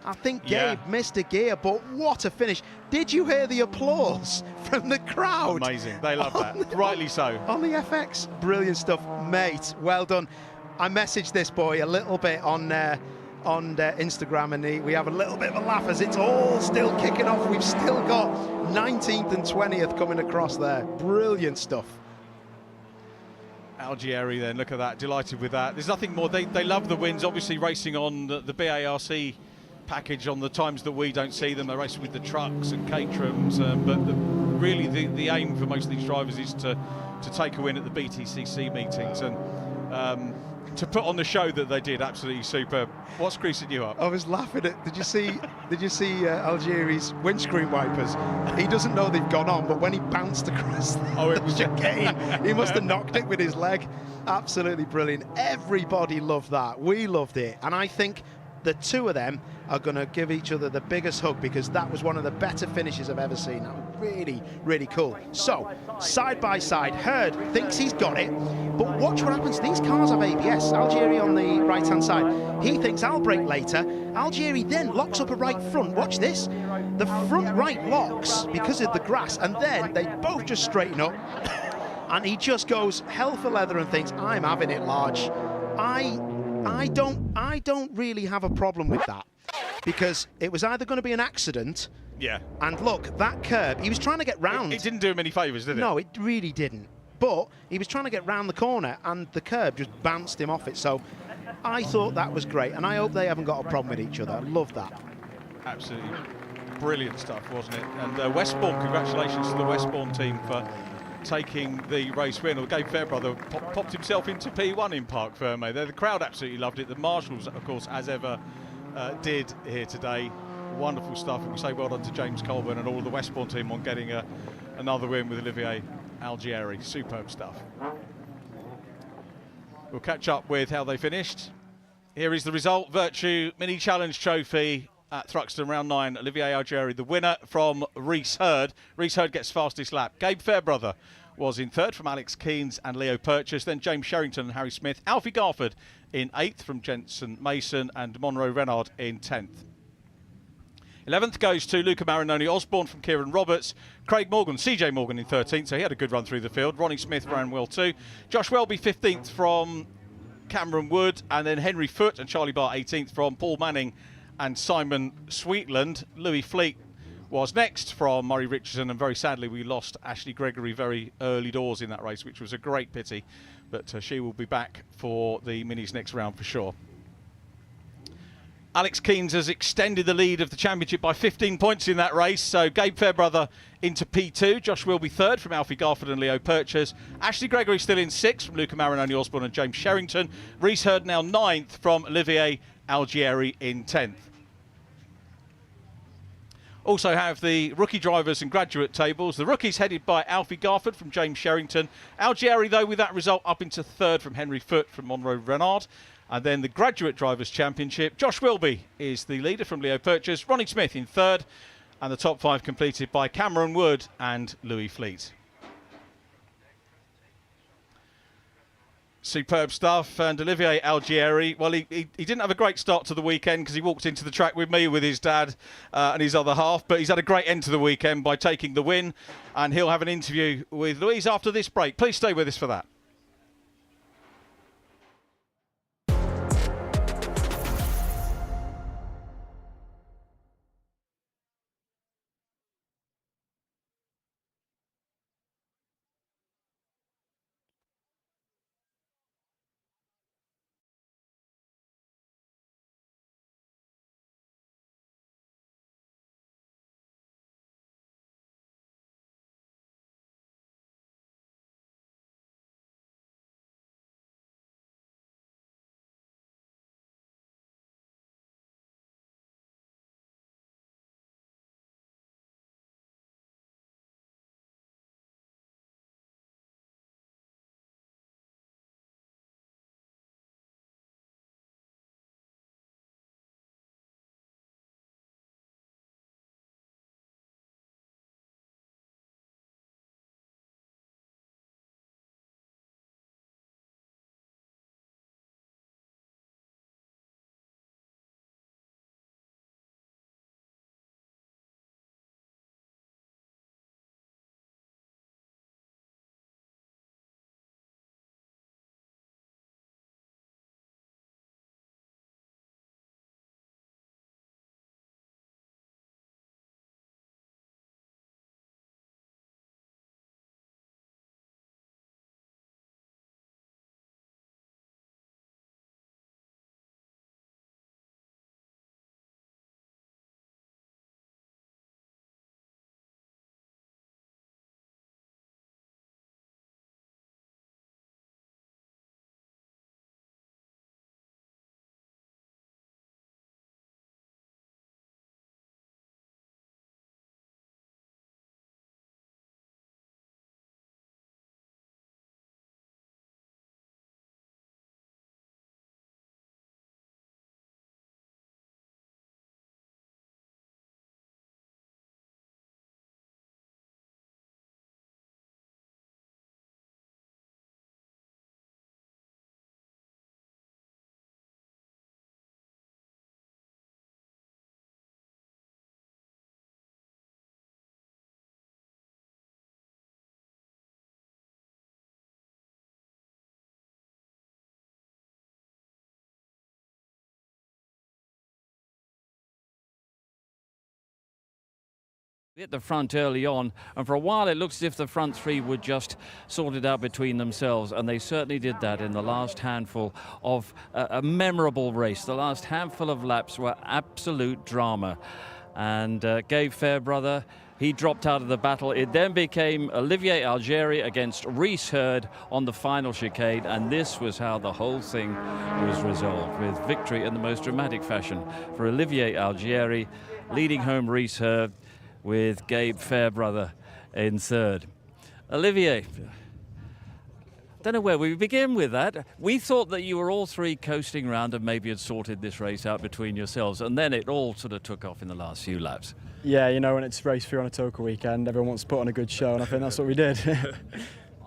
I think Gabe missed a gear, but what a finish. Did you hear the applause from the crowd? Amazing, they love that, rightly so. On the FX, brilliant stuff, mate, well done. I messaged this boy a little bit on Instagram, and we have a little bit of a laugh as it's all still kicking off. We've still got 19th and 20th coming across there. Brilliant stuff. Algieri then, look at that, delighted with that. There's nothing more, they love the wins, obviously racing on the BARC package on the times that we don't see them. They're racing with the trucks and Caterhams, but really the aim for most of these drivers is to take a win at the BTCC meetings, and to put on the show that they did, absolutely superb. What's creasing you up? I was laughing at. Did you see Algieri's windscreen wipers? He doesn't know they've gone on, but when he bounced across the chicane, he must have knocked it with his leg. Absolutely brilliant. Everybody loved that. We loved it, and I think the two of them are going to give each other the biggest hug, because that was one of the better finishes I've ever seen. That was really, really cool. So, side by side, Hurd thinks he's got it, but watch what happens. These cars have ABS. Algieri on the right-hand side. He thinks I'll brake later. Algieri then locks up a right front. Watch this. The front right locks because of the grass, and then they both just straighten up, and he just goes hell for leather and thinks, I'm having it large. I don't really have a problem with that, because it was either going to be an accident. Yeah. And look, that curb, he was trying to get round. It didn't do him any favours, did it? No, it really didn't. But he was trying to get round the corner, and the curb just bounced him off it. So I thought that was great, and I hope they haven't got a problem with each other. I love that. Absolutely brilliant stuff, wasn't it? And Westbourne, congratulations to the Westbourne team for taking the race win. Or Gabe Fairbrother popped himself into P1 in Parc Ferme there. The crowd absolutely loved it. The marshals, of course, as ever, did here today. Wonderful stuff, and we say well done to James Colburn and all of the Westbourne team on getting another win with Olivier Algieri. Superb stuff. We'll catch up with how they finished. Here is the result. Vertu Mini Challenge Trophy at Thruxton, round 9. Olivier Algieri, the winner from Reese Hurd. Reese Hurd gets fastest lap. Gabe Fairbrother was in 3rd from Alex Keynes and Leo Purchase. Then James Sherrington and Harry Smith. Alfie Garford in 8th from Jensen Mason, and Monroe Renard in 10th. 11th goes to Luca Marinoni Osborne from Kieran Roberts. Craig Morgan, CJ Morgan in 13th, so he had a good run through the field. Ronnie Smith ran well too. Josh Welby 15th from Cameron Wood, and then Henry Foote and Charlie Barr 18th from Paul Manning and Simon Sweetland. Louis Fleet was next from Murray Richardson, and very sadly we lost Ashley Gregory very early doors in that race, which was a great pity, but she will be back for the Minis next round for sure. Alex Keynes has extended the lead of the championship by 15 points in that race. So Gabe Fairbrother into P2. Josh Wilby 3rd from Alfie Garford and Leo Purchase. Ashley Gregory still in 6th from Luca Marinoni Osborne and James Sherrington. Reese Hurd now 9th from Olivier Algieri in 10th. Also have the rookie drivers and graduate tables. The rookies headed by Alfie Garford from James Sherrington. Algieri, though, with that result up into 3rd from Henry Foote from Monroe Renard. And then the Graduate Drivers' Championship, Josh Wilby is the leader from Leo Purchase, Ronnie Smith in 3rd, and the top 5 completed by Cameron Wood and Louis Fleet. Superb stuff. And Olivier Algieri, well, he didn't have a great start to the weekend because he walked into the track with me with his dad and his other half, but he's had a great end to the weekend by taking the win, and he'll have an interview with Louise after this break. Please stay with us for that. Hit the front early on, and for a while it looks as if the front three would just sort it out between themselves, and they certainly did that in the last handful of a memorable race. The last handful of laps were absolute drama, and Gabe Fairbrother, he dropped out of the battle. It then became Olivier Algieri against Reese Hurd on the final chicane, and this was how the whole thing was resolved, with victory in the most dramatic fashion for Olivier Algieri, leading home Reese Hurd, with Gabe Fairbrother in 3rd. Olivier, Don't know where we begin with that. We thought that you were all three coasting round and maybe had sorted this race out between yourselves, and then it all sort of took off in the last few laps. Yeah, you know, when it's race 3 on a Toka weekend, everyone wants to put on a good show, and I think that's what we did.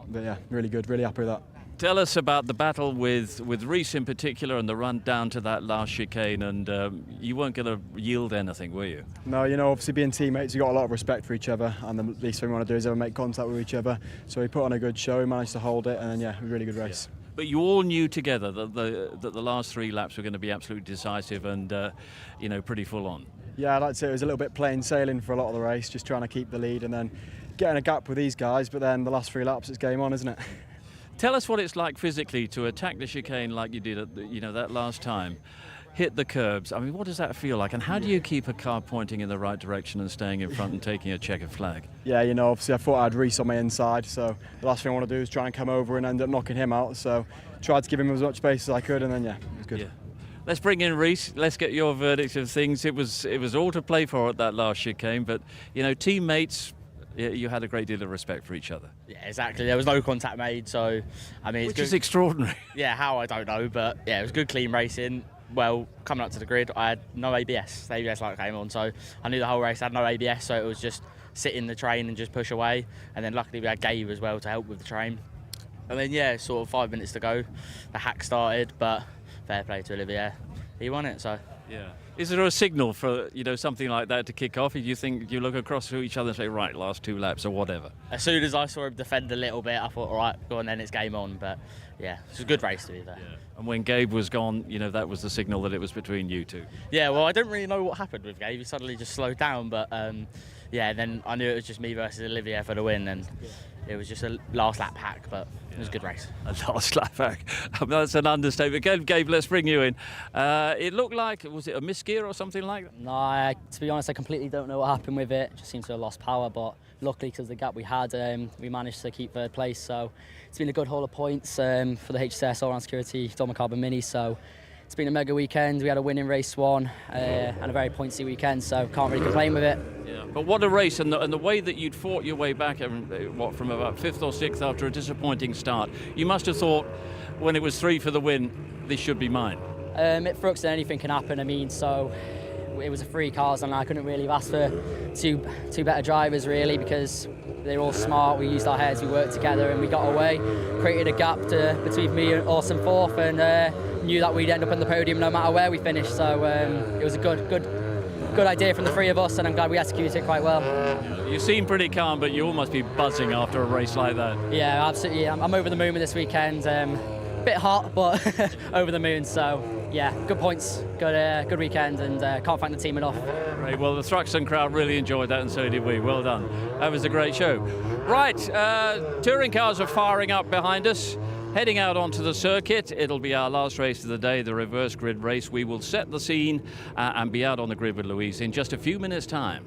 But yeah, really good, really happy with that. Tell us about the battle with Reese in particular and the run down to that last chicane, and you weren't going to yield anything, were you? No, you know, obviously being teammates, we've got a lot of respect for each other, and the least thing we want to do is ever make contact with each other. So we put on a good show, we managed to hold it, and then, yeah, a really good race. Yeah. But you all knew together that the last 3 laps were going to be absolutely decisive and, you know, pretty full on. Yeah, I'd like to say it was a little bit plain sailing for a lot of the race, just trying to keep the lead and then getting a gap with these guys, but then the last 3 laps, it's game on, isn't it? Tell us what it's like physically to attack the chicane like you did at that last time, hit the curbs. I mean, what does that feel like? And how do you keep a car pointing in the right direction and staying in front and taking a checkered flag? Yeah, you know, obviously I thought I had Reese on my inside, so the last thing I want to do is try and come over and end up knocking him out. So tried to give him as much space as I could, and then, yeah, it was good. Yeah. Let's bring in Reese. Let's get your verdict of things. It was all to play for at that last chicane, but, you know, teammates, you had a great deal of respect for each other. Yeah, exactly. There was no contact made, so I mean, which is extraordinary. Yeah, how I don't know, but yeah, it was good, clean racing. Well, coming up to the grid, I had no ABS. The ABS light came on, so I knew the whole race had no ABS, so it was just sit in the train and just push away. And then luckily we had Gabe as well to help with the train. And then yeah, sort of 5 minutes to go, the hack started, but fair play to Olivier. He won it, so. Yeah. Is there a signal for, you know, something like that to kick off? If you think you look across to each other and say, right, last 2 laps or whatever? As soon as I saw him defend a little bit, I thought, all right, go on then, it's game on. But yeah, it's a good race to be there. Yeah. And when Gabe was gone, you know, that was the signal that it was between you two. Yeah, well, I don't really know what happened with Gabe. He suddenly just slowed down, but yeah, then I knew it was just me versus Olivier for the win, and it was just a last lap hack, but it was a good race. A last lap hack. That's an understatement. Gabe, let's bring you in. It looked like, was it a misgear or something like that? No, to be honest, I completely don't know what happened with it. Just seems to have lost power, but luckily, because of the gap we had, we managed to keep 3rd place. So it's been a good haul of points for the HSS All-Round Security Dolman Carbon Mini. So it's been a mega weekend. We had a win in race 1 and a very pointsy weekend, so can't really complain with it. Yeah, but what a race, and the way that you'd fought your way back, from about 5th or 6th after a disappointing start, you must have thought when it was 3 for the win, this should be mine. At Thruxton, anything can happen. I mean, so it was a 3 cars, and I couldn't really have asked for two better drivers really, because they're all smart. We used our heads, we worked together, and we got away, created a gap between me and Austin 4th, and knew that we'd end up on the podium no matter where we finished. So it was a good idea from the 3 of us, and I'm glad we executed it quite well. You seem pretty calm, but you all must be buzzing after a race like that. Yeah, absolutely. I'm over the moon with this weekend. Bit hot, but over the moon. So yeah, good points, good weekend, and can't thank the team enough. Right, well, the Thruxton crowd really enjoyed that, and so did we. Well done. That was a great show. Right, touring cars are firing up behind us. Heading out onto the circuit, it'll be our last race of the day, the reverse grid race. We will set the scene and be out on the grid with Louise in just a few minutes' time.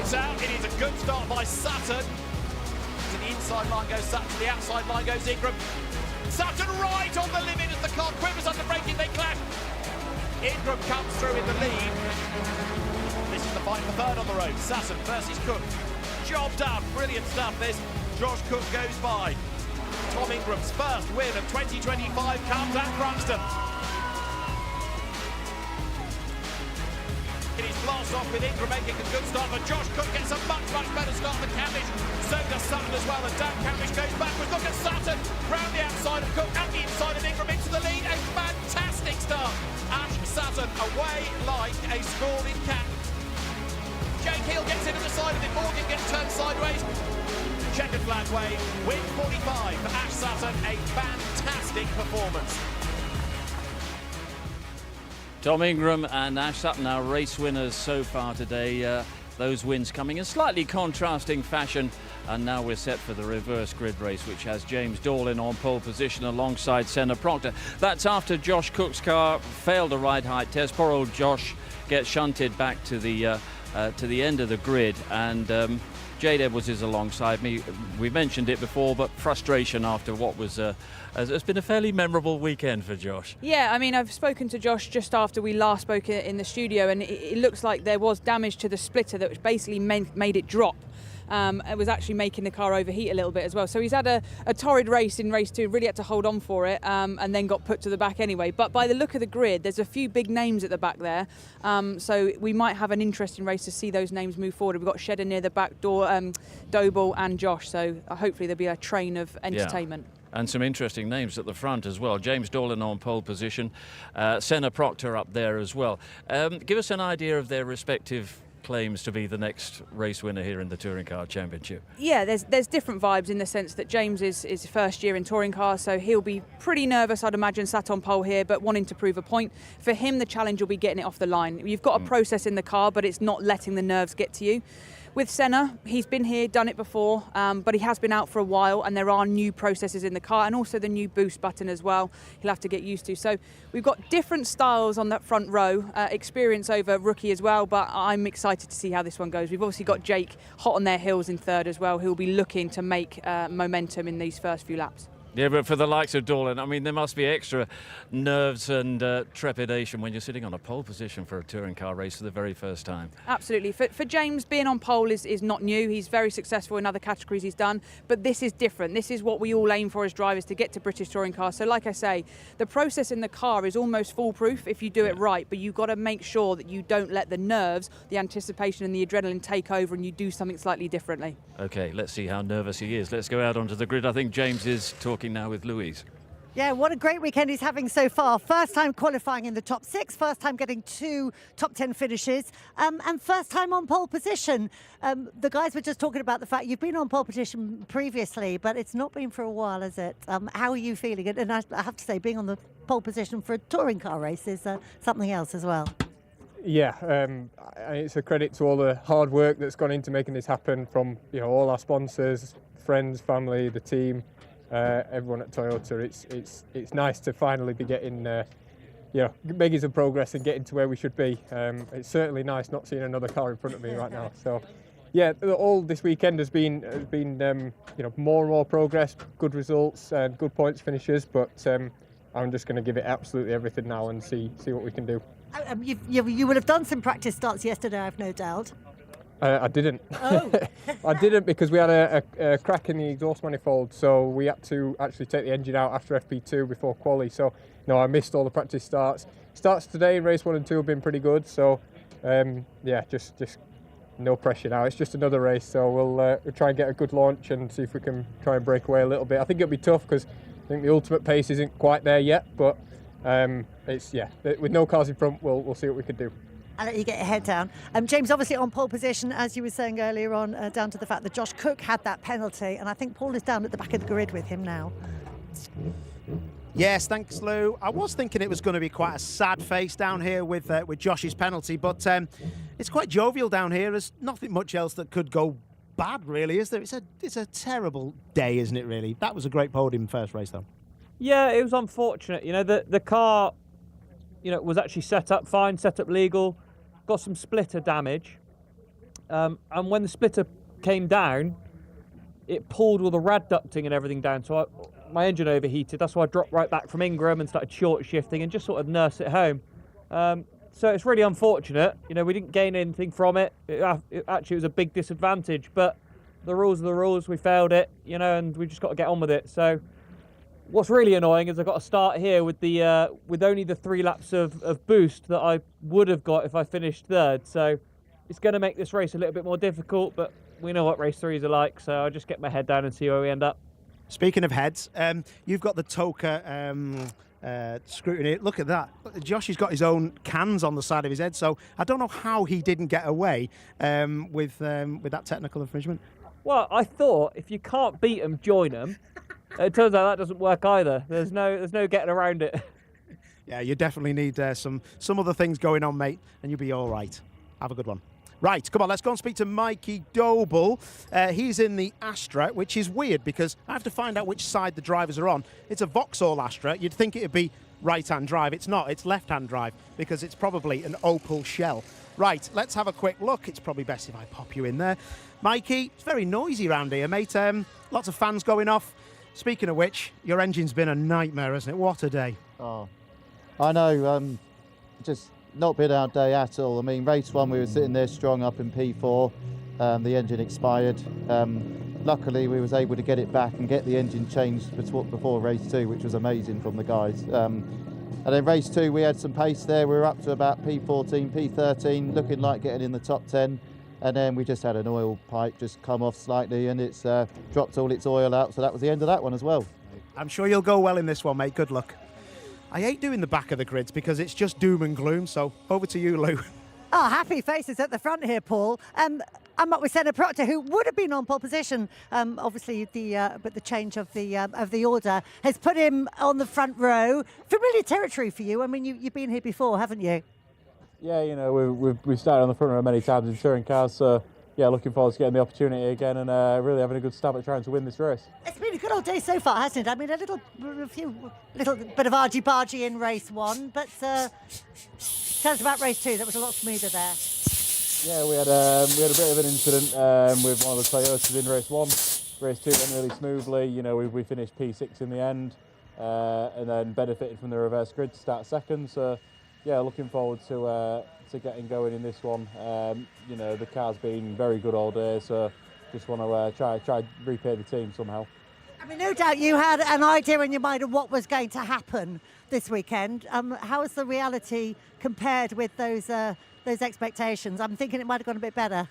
race out. It is a good start by Sutton. To the inside line goes Sutton, to the outside line goes Ingram. Sutton right on the limit as the car quivers under braking, they clash. Ingram comes through in the lead. This is the fight for third on the road. Sutton versus Cook. Job done, brilliant stuff this. Josh Cook goes by. Tom Ingram's first win of 2025 comes at Thruxton. It is blast off with Ingram making a good start, but Josh Cook gets a much better start than Cavendish. So does Sutton as well, and Dan Cavendish goes backwards. Look at Sutton, round the outside of Cook, at the inside of Ingram, into the lead. A fantastic start. Ash Sutton away like a scalding cat. Jake Hill gets in at the side of it, Morgan gets turned sideways. Checkered flag wave, win 45 for Ash Sutton, a fantastic performance. Tom Ingram and Ash Sutton, our race winners so far today. Those wins coming in slightly contrasting fashion. And now we're set for the reverse grid race, which has James Dorlin on pole position alongside Senna Proctor. That's after Josh Cook's car failed a ride height test. Poor old Josh gets shunted back to the end of the grid, and Jade Edwards is alongside me. We mentioned it before, but frustration after what was has been a fairly memorable weekend for Josh. Yeah, I mean, I've spoken to Josh just after we last spoke in the studio, and it looks like there was damage to the splitter that basically made it drop. It was actually making the car overheat a little bit as well. So he's had a torrid race in race 2, really had to hold on for it, and then got put to the back anyway. But by the look of the grid, there's a few big names at the back there. So we might have an interesting race to see those names move forward. We've got Shedder near the back door, Doble and Josh. So hopefully there'll be a train of entertainment. Yeah. And some interesting names at the front as well. James Dorlin on pole position, Senna Proctor up there as well. Give us an idea of their respective claims to be the next race winner here in the Touring Car Championship. Yeah, there's different vibes in the sense that James is first year in touring cars, so he'll be pretty nervous, I'd imagine, sat on pole here, but wanting to prove a point. For him, the challenge will be getting it off the line. You've got a process in the car, but it's not letting the nerves get to you. With Senna, he's been here, done it before, but he has been out for a while, and there are new processes in the car, and also the new boost button as well he'll have to get used to. So we've got different styles on that front row, experience over rookie as well, but I'm excited to see how this one goes. We've obviously got Jake hot on their heels in third as well, who'll be looking to make momentum in these first few laps. Yeah, but for the likes of Dorlin, I mean, there must be extra nerves and trepidation when you're sitting on a pole position for a touring car race for the very first time. Absolutely. For James, being on pole is not new. He's very successful in other categories he's done, but this is different. This is what we all aim for as drivers, to get to British touring cars. So like I say, the process in the car is almost foolproof if you do it right, but you've got to make sure that you don't let the nerves, the anticipation and the adrenaline take over, and you do something slightly differently. Okay, let's see how nervous he is. Let's go out onto the grid. I think James is talking now with Louise. Yeah, what a great weekend he's having so far. First time qualifying in the top 6, first time getting 2 top 10 finishes, and first time on pole position. The guys were just talking about the fact you've been on pole position previously, but it's not been for a while, is it? How are you feeling? And I have to say, being on the pole position for a touring car race is something else as well. Yeah, it's a credit to all the hard work that's gone into making this happen, from all our sponsors, friends, family, the team. Everyone at Toyota. It's nice to finally be getting making some progress and getting to where we should be. It's certainly nice not seeing another car in front of me right now. So yeah, all this weekend has been more and more progress, good results and good points finishes, but I'm just going to give it absolutely everything now and see what we can do. You will have done some practice starts yesterday, I've no doubt. I didn't. Oh. I didn't, because we had a crack in the exhaust manifold, so we had to actually take the engine out after FP2 before quali. So no, I missed all the practice starts. Starts today in race 1 and 2 have been pretty good. So yeah, just no pressure now. It's just another race, so we'll try and get a good launch and see if we can try and break away a little bit. I think it'll be tough because I think the ultimate pace isn't quite there yet, but with no cars in front, we'll see what we can do. I'll let you get your head down. James, obviously on pole position, as you were saying earlier on, down to the fact that Josh Cook had that penalty, and I think Paul is down at the back of the grid with him now. Yes, thanks, Lou. I was thinking it was going to be quite a sad face down here with Josh's penalty, but it's quite jovial down here. There's nothing much else that could go bad, really, is there? It's a terrible day, isn't it, really? That was a great podium first race, though. Yeah, it was unfortunate. The car, was actually set up fine, set up legal. Got some splitter damage, and when the splitter came down, it pulled all the rad ducting and everything down, so my engine overheated. That's why I dropped right back from Ingram and started short shifting and just sort of nursed it home. So it's really unfortunate. You know, we didn't gain anything from it. Actually, it was a big disadvantage, but the rules are the rules. We failed it, you know, and we've just got to get on with it. So what's really annoying is I've got to start here with the with only the 3 laps of boost that I would have got if I finished third. So it's going to make this race a little bit more difficult, but we know what race 3s are like, so I'll just get my head down and see where we end up. Speaking of heads, you've got the Toka scrutiny. Look at that. Josh has got his own cans on the side of his head, so I don't know how he didn't get away with that technical infringement. Well, I thought if you can't beat them, join them. It turns out that doesn't work either. There's no getting around it. Yeah, you definitely need some other things going on, mate, and you'll be all right. Have a good one. Right, come on, let's go and speak to Mikey Doble. He's in the Astra, which is weird because I have to find out which side the drivers are on. It's a Vauxhall Astra. You'd think it would be right-hand drive. It's not. It's left-hand drive because it's probably an Opel shell. Right, let's have a quick look. It's probably best if I pop you in there. Mikey, it's very noisy around here, mate. Lots of fans going off. Speaking of which, your engine's been a nightmare, hasn't it? What a day. Oh, I know. Just not been our day at all. I mean, race 1 we were sitting there strong up in P4. The engine expired. Luckily, we was able to get it back and get the engine changed before race 2, which was amazing from the guys. And then race 2, we had some pace there. We were up to about P14, P13, looking like getting in the top 10. And then we just had an oil pipe just come off slightly, and it's dropped all its oil out. So that was the end of that one as well. I'm sure you'll go well in this one, mate. Good luck. I hate doing the back of the grids because it's just doom and gloom. So over to you, Lou. Oh, happy faces at the front here, Paul. I'm up with Senna Proctor, who would have been on pole position. Obviously, but the change of the order has put him on the front row. Familiar territory for you. I mean, you've been here before, haven't you? Yeah, you know, we've started on the front row many times in touring cars, so yeah, looking forward to getting the opportunity again and really having a good stab at trying to win this race. It's been a good old day so far, hasn't it? I mean, a little bit of argy-bargy in race 1, but tell us about race 2. That was a lot smoother there. Yeah, we had a bit of an incident with one of the Toyotas in race 1. Race 2 went really smoothly. You know, we finished P6 in the end, and then benefited from the reverse grid to start second. So yeah, looking forward to getting going in this one. You know, the car's been very good all day, so just want to try repay the team somehow. I mean, no doubt you had an idea in your mind of what was going to happen this weekend. How has the reality compared with those expectations? I'm thinking it might have gone a bit better.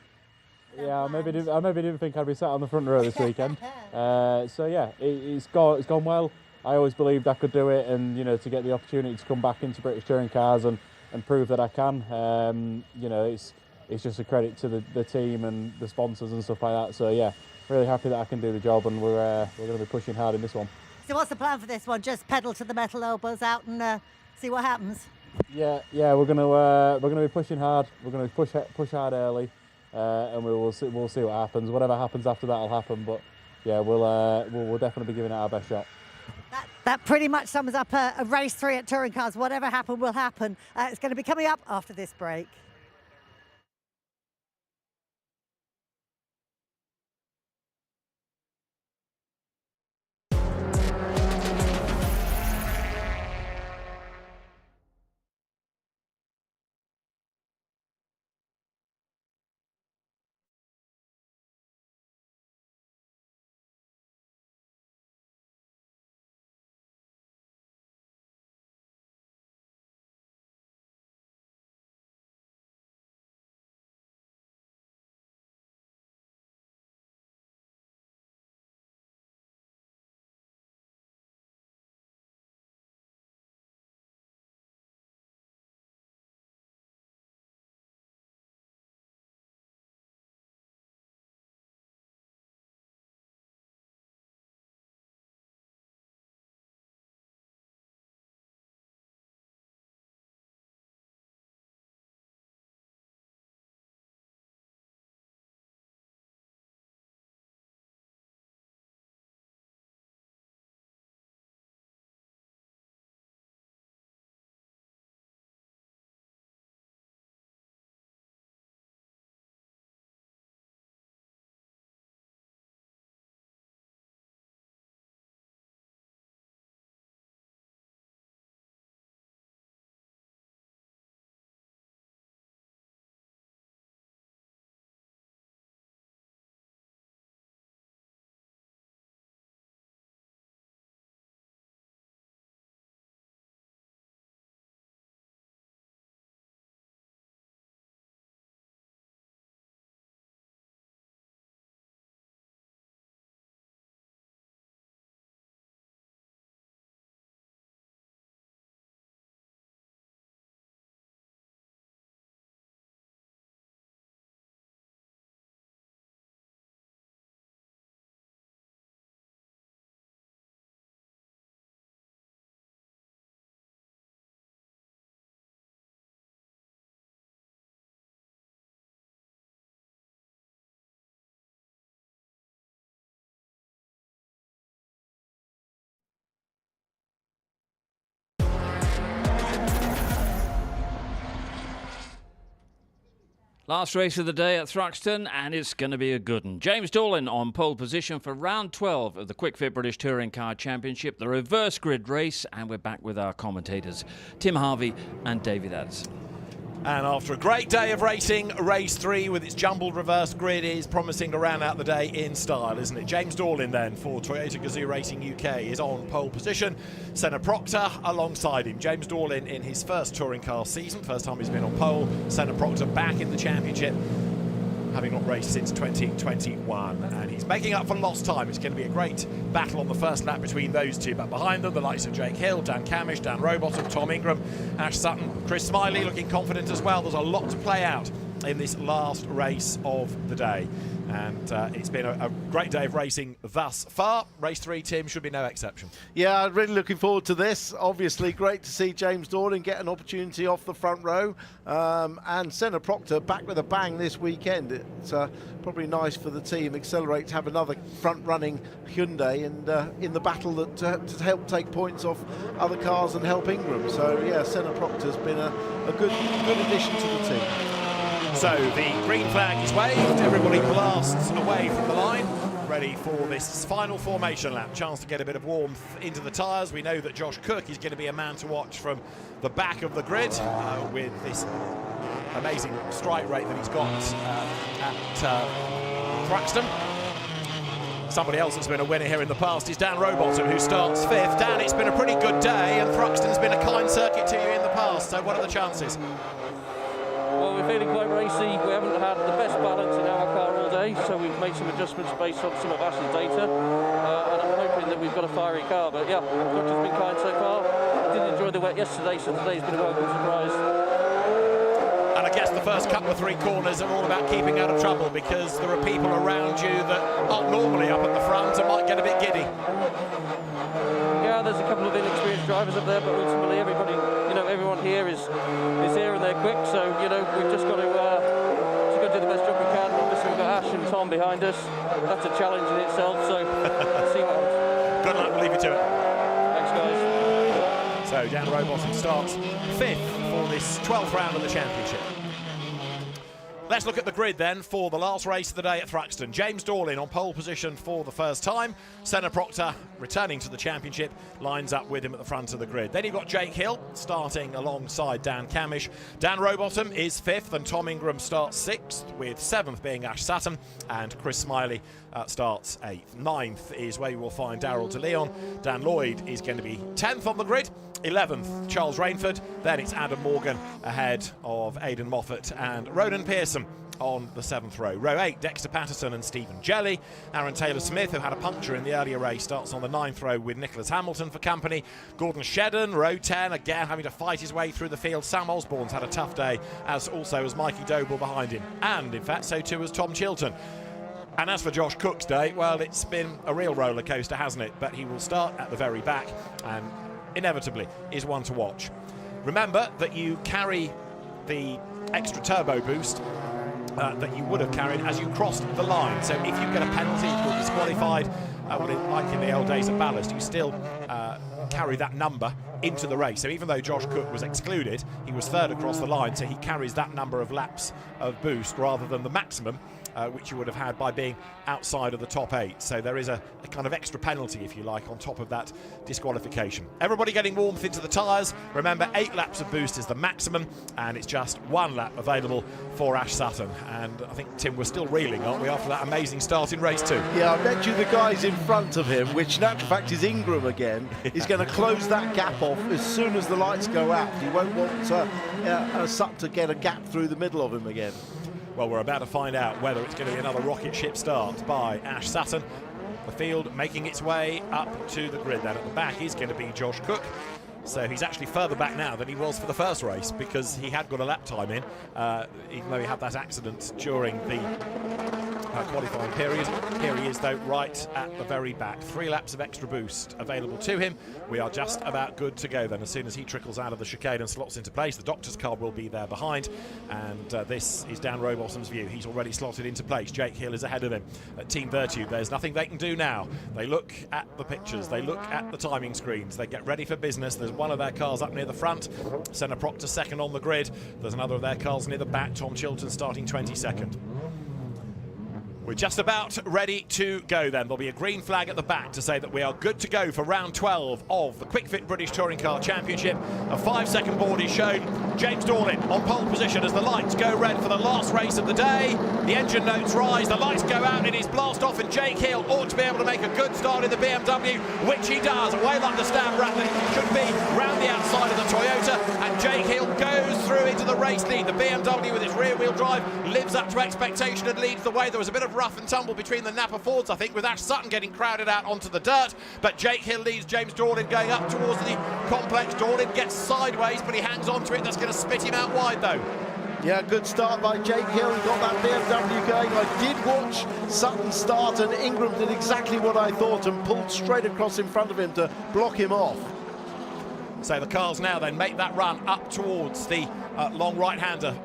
Yeah, I maybe didn't think I'd be sat on the front row this weekend. So yeah, it's gone well. I always believed I could do it, and you know, to get the opportunity to come back into British touring cars and prove that I can, you know, it's just a credit to the team and the sponsors and stuff like that. So yeah, really happy that I can do the job, and we're going to be pushing hard in this one. So what's the plan for this one? Just pedal to the metal, elbows out, and see what happens. Yeah, we're going to be pushing hard. We're going to push hard early, and we'll see what happens. Whatever happens after that will happen. But yeah, we'll definitely be giving it our best shot. That pretty much sums up a race 3 at touring cars. Whatever happened will happen. It's going to be coming up after this break. Last race of the day at Thruxton, and it's going to be a good one. James Dorlin on pole position for round 12 of the Kwik Fit British Touring Car Championship, the reverse grid race, and we're back with our commentators, Tim Harvey and David Addison. And after a great day of racing, race 3 with its jumbled reverse grid is promising to round out the day in style, isn't it? James Dorlin then for Toyota Gazoo Racing UK is on pole position. Senna Proctor alongside him. James Dorlin in his first touring car season, first time he's been on pole. Senna Proctor back in the championship, having not raced since 2021, and he's making up for lost time. It's going to be a great battle on the first lap between those two, but behind them the likes of Jake Hill, Dan Camish, Dan Rowbottom, Tom Ingram, Ash Sutton, Chris Smiley looking confident as well. There's a lot to play out in this last race of the day, and it's been a great day of racing thus far. Race 3, Tim, should be no exception. Yeah, I'm really looking forward to this. Obviously great to see James Dorlin get an opportunity off the front row, and Senna Proctor back with a bang this weekend. It's probably nice for the team, Accelerate, to have another front-running Hyundai and in the battle that to help take points off other cars and help Ingram. So yeah, Senna Proctor's been a good addition to the team. So the green flag is waved, everybody blasts away from the line, ready for this final formation lap. Chance to get a bit of warmth into the tyres. We know that Josh Cook is going to be a man to watch from the back of the grid with this amazing strike rate that he's got at Thruxton. Somebody else that's been a winner here in the past is Dan Rowbottom, who starts 5th. Dan, it's been a pretty good day, and Thruxton's been a kind circuit to you in the past, so what are the chances? Well, we're feeling quite racy. We haven't had the best balance in our car all day, so we've made some adjustments based on some of Ash's data, and I'm hoping that we've got a fiery car. But yeah, Thruxton's been kind so far. I did enjoy the wet yesterday, so today's been a welcome surprise. And I guess the first couple of 3 corners are all about keeping out of trouble, because there are people around you that aren't normally up at the front and might get a bit giddy. Yeah, there's a couple of inexperienced drivers up there, but ultimately everybody, everyone here is here and they're quick. So we've just got to do the best job we can. Obviously we've got Ash and Tom behind us. That's a challenge in itself. So let's see what happens. Good luck. We'll leave you to it. Thanks, guys. So Dan Rowbottom starts 5th for this 12th round of the championship. Let's look at the grid then for the last race of the day at Thruxton. James Dorlin on pole position for the first time. Senna Proctor, returning to the championship, lines up with him at the front of the grid. Then you've got Jake Hill starting alongside Dan Camish. Dan Rowbottom is 5th, and Tom Ingram starts 6th, with 7th being Ash Sutton, and Chris Smiley starts 8th. 9th is where you will find Daryl De Leon. Dan Lloyd is going to be 10th on the grid. 11th, Charles Rainford. Then it's Adam Morgan ahead of Aidan Moffat and Ronan Pearson on the 7th row. Row 8, Dexter Patterson and Stephen Jelly. Aaron Taylor-Smith, who had a puncture in the earlier race, starts on the 9th row with Nicholas Hamilton for company. Gordon Shedden, row 10, again having to fight his way through the field. Sam Osborne's had a tough day, as Mikey Doble behind him. And, in fact, so too has Tom Chilton. And as for Josh Cook's day, well, it's been a real roller coaster, hasn't it? But he will start at the very back and inevitably is one to watch. Remember that you carry the extra turbo boost that you would have carried as you crossed the line. So if you get a penalty, if you're disqualified, like in the old days at Ballast, you still carry that number into the race. So even though Josh Cook was excluded, he was 3rd across the line, so he carries that number of laps of boost rather than the maximum which you would have had by being outside of the top 8. So there is a kind of extra penalty, if you like, on top of that disqualification. Everybody getting warmth into the tyres. Remember, 8 laps of boost is the maximum, and it's just 1 lap available for Ash Sutton. And I think, Tim, we're still reeling, aren't we, after that amazing start in race 2? Yeah, I bet you the guys in front of him, which in actual fact is Ingram again, is going to close that gap off as soon as the lights go out. You won't want Sutton to get a gap through the middle of him again. Well, we're about to find out whether it's going to be another rocket ship start by Ash Sutton. The field making its way up to the grid. Then at the back is going to be Josh Cook. So he's actually further back now than he was for the first race, because he had got a lap time in, even though he had that accident during the qualifying period. Here he is, though, right at the very back. 3 laps of extra boost available to him. We are just about good to go then. As soon as he trickles out of the chicane and slots into place, the doctor's car will be there behind. And this is Dan Rowbottom's view. He's already slotted into place. Jake Hill is ahead of him at Team Vertu. There's nothing they can do now. They look at the pictures. They look at the timing screens. They get ready for business. There's one of their cars up near the front. Senna Proctor second on the grid. There's another of their cars near the back. Tom Chilton starting 22nd. We're just about ready to go then. There'll be a green flag at the back to say that we are good to go for round 12 of the Kwik Fit British Touring Car Championship. A 5-second board is shown. James Dorlin on pole position as the lights go red for the last race of the day. The engine notes rise, the lights go out, it is blast off, and Jake Hill ought to be able to make a good start in the BMW, which he does. Well understand Rattler should be round the outside of the Toyota, and Jake Hill goes through into the race lead. The BMW with its rear-wheel drive lives up to expectation and leads the way. There was a bit of rough and tumble between the Napa Fords, I think, with Ash Sutton getting crowded out onto the dirt, but Jake Hill leads James Dorlin going up towards the complex. Dorlin gets sideways, but he hangs on to it. That's going to spit him out wide, though. Yeah, good start by Jake Hill. He got that BMW going. I did watch Sutton start, and Ingram did exactly what I thought and pulled straight across in front of him to block him off. So the cars now then make that run up towards the long right-hander,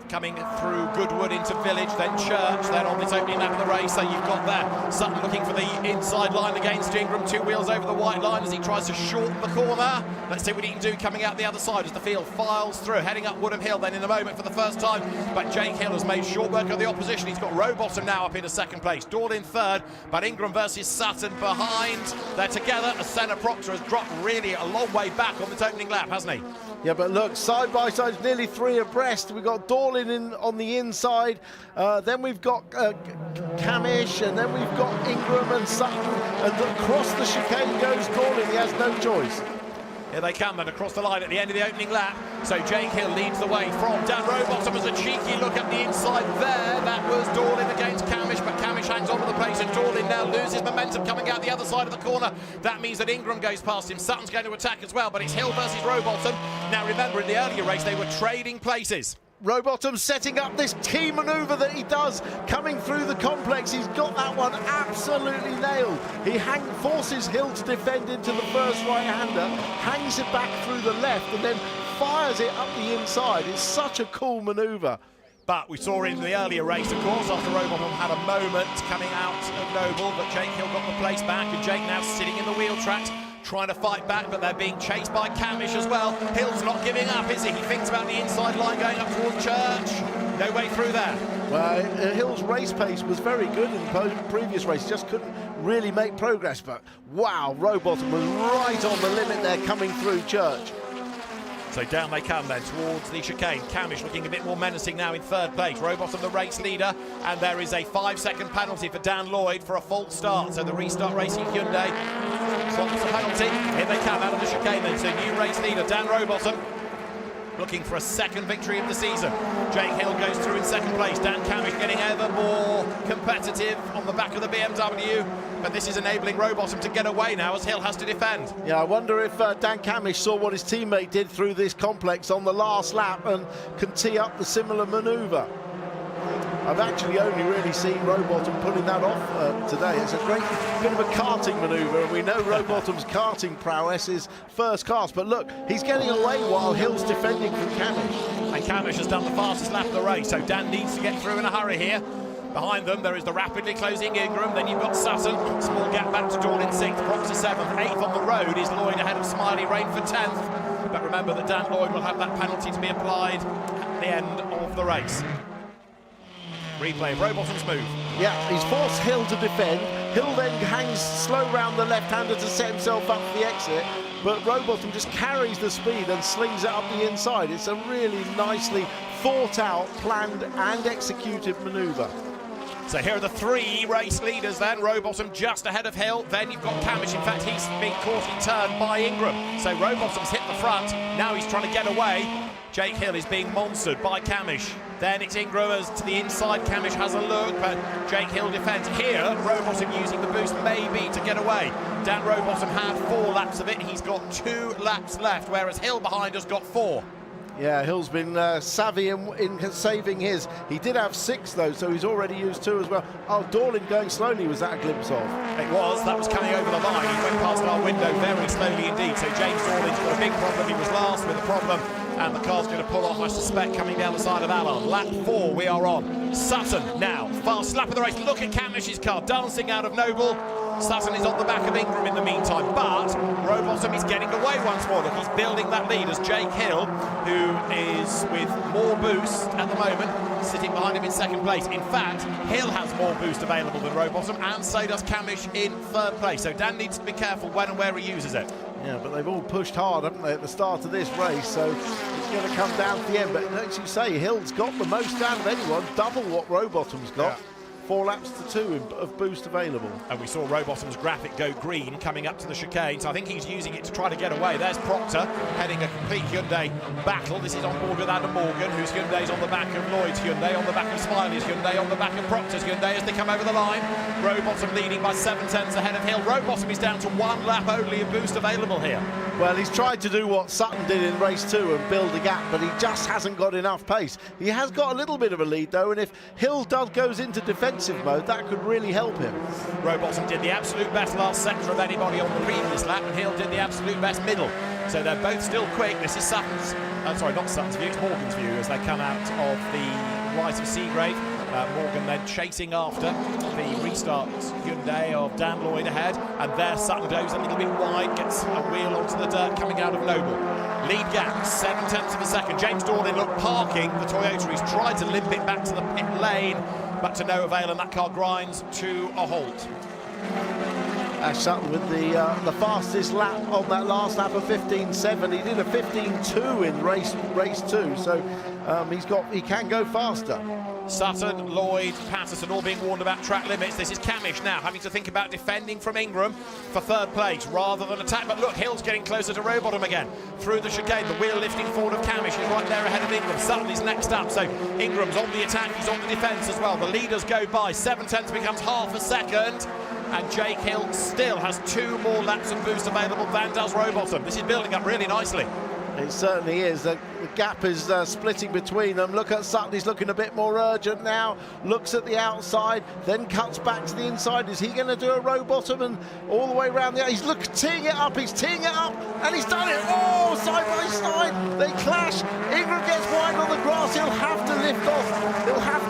coming through Goodwood into Village, then Church, then on this opening lap of the race. So you've got there Sutton looking for the inside line against Ingram, 2 wheels over the white line as he tries to shorten the corner. Let's see what he can do coming out the other side as the field files through, heading up Woodham Hill then in a moment for the first time. But Jake Hill has made short work of the opposition. He's got Rowbottom now up into second place, Dorlin third, but Ingram versus Sutton behind. They're together as Senna Proctor has dropped really a long way back on this opening lap, hasn't he? Yeah, but look, side by side, nearly 3 abreast. We've got Dorlin in on the inside, then we've got Camish, and then we've got Ingram and Sutton, and across the chicane goes Dorlin. He has no choice. Here they come then across the line at the end of the opening lap. So Jake Hill leads the way from Dan Rowbottom as a cheeky look at the inside there. That was Dorlin against Camish, but Camish hangs on to the place, and Dorlin now loses momentum coming out the other side of the corner. That means that Ingram goes past him. Sutton's going to attack as well, but it's Hill versus Rowbottom. Now remember, in the earlier race they were trading places. Rowbottom setting up this key manoeuvre that he does coming through the complex. He's got that one absolutely nailed. He forces Hill to defend into the first right-hander, hangs it back through the left, and then fires it up the inside. It's such a cool manoeuvre. But we saw in the earlier race, of course, after Rowbottom had a moment coming out of Noble, but Jake Hill got the place back, and Jake now sitting in the wheel tracks, trying to fight back, but they're being chased by Camish as well. Hill's not giving up, is he? He thinks about the inside line going up towards Church. No way through there. Well, Hill's race pace was very good in the previous race, just couldn't really make progress, but wow, Rowbottom was right on the limit there coming through Church. So down they come then towards the chicane. Camish looking a bit more menacing now in third place. Rowbottom the race leader, and there is a 5-second penalty for Dan Lloyd for a false start. So the Restart Racing Hyundai slots the penalty. Here they come out of the chicane then. So new race leader Dan Rowbottom looking for a second victory of the season. Jake Hill goes through in second place. Dan Camish getting ever more competitive on the back of the BMW, but this is enabling Rowbottom to get away now as Hill has to defend. Yeah, I wonder if Dan Camish saw what his teammate did through this complex on the last lap and can tee up the similar manoeuvre. I've actually only really seen Rowbottom pulling that off today. It's a great bit of a karting manoeuvre, and we know Rowbottom's karting prowess is first class. But look, he's getting away while Hill's defending from Camish. And Camish has done the fastest lap of the race, so Dan needs to get through in a hurry here. Behind them, there is the rapidly closing Ingram. Then you've got Sutton. Small gap back to Dorlin, 6th. Proctor 7th. 8th on the road is Lloyd ahead of Smiley Rain for 10th. But remember that Dan Lloyd will have that penalty to be applied at the end of the race. Replay of Rowbottom's move. Yeah, he's forced Hill to defend. Hill then hangs slow round the left-hander to set himself up for the exit, but Rowbottom just carries the speed and slings it up the inside. It's a really nicely thought-out, planned and executed manoeuvre. So here are the 3 race leaders then. Rowbottom just ahead of Hill. Then you've got Camish. In fact, he's been caught in turn by Ingram. So Rowbottom's hit the front. Now he's trying to get away. Jake Hill is being monstered by Camish. Then it's Ingram as to the inside. Camish has a look, but Jake Hill defends. Here, Rowbottom using the boost maybe to get away. Dan Rowbottom had 4 laps of it. He's got 2 laps left, whereas Hill behind has got 4. Yeah, Hill's been savvy in saving his. He did have 6 though, so he's already used 2 as well. Oh, Dorling going slowly, was that a glimpse of? It was. That was coming over the line. He went past our window very slowly indeed. So James Dorling's got a big problem. He was last with a problem, and the car's going to pull off, I suspect, coming down the side of Allard. Lap 4 we are on. Sutton now, fast lap of the race. Look at Camish's car dancing out of Noble. Sutton is on the back of Ingram in the meantime, but Rowbottom is getting away once more. Look, he's building that lead as Jake Hill, who is with more boost at the moment, sitting behind him in second place. In fact, Hill has more boost available than Rowbottom, and so does Camish in third place. So Dan needs to be careful when and where he uses it. Yeah, but they've all pushed hard, haven't they, at the start of this race, so it's going to come down to the end. But as you say, Hill's got the most out of anyone, double what Rowbottom's got. Yeah. 4 laps to 2 of boost available. And we saw Rowbottom's graphic go green coming up to the chicane, so I think he's using it to try to get away. There's Proctor heading a complete Hyundai battle. This is on board with Adam Morgan, whose Hyundai's on the back of Lloyd's Hyundai, on the back of Smiley's Hyundai, on the back of Proctor's Hyundai as they come over the line. Rowbottom leading by 7 tenths ahead of Hill. Rowbottom is down to 1 lap only of boost available here. Well, he's tried to do what Sutton did in race 2 and build a gap, but he just hasn't got enough pace. He has got a little bit of a lead though, and if Hill goes into defensive mode, that could really help him. Rowbottom did the absolute best last sector of anybody on the previous lap, and Hill did the absolute best middle. So they're both still quick. This is Sutton's, sorry, not Sutton's view, it's Morgan's view as they come out of the right of Seagrave. Morgan then chasing after the restart Hyundai of Dan Lloyd ahead, and there Sutton goes a little bit wide, gets a wheel onto the dirt coming out of Noble. Lead gap, 7 tenths of a second. James Dorling looked parking the Toyota. He's tried to limp it back to the pit lane, but to no avail, and that car grinds to a halt. Ash Sutton with the fastest lap on that last lap of 15.7. He did a 15.2 in race 2, so he can go faster. Sutton, Lloyd, Patterson all being warned about track limits. This is Camish now having to think about defending from Ingram for third place rather than attack. But look, Hill's getting closer to Rowbottom again through the chicane. The wheel lifting forward of Camish is right there ahead of Ingram. Sutton is next up, so Ingram's on the attack, he's on the defence as well. The leaders go by. 7 tenths becomes half a second. And Jake Hill still has 2 more laps of boost available than does Rowbottom. This is building up really nicely. It certainly is. The gap is splitting between them. Look at Sutton, he's looking a bit more urgent now. Looks at the outside, then cuts back to the inside. Is he going to do a Rowbottom and all the way around the... He's teeing it up, and he's done it. Oh, side by side, they clash. Ingram gets wide on the grass, he'll have to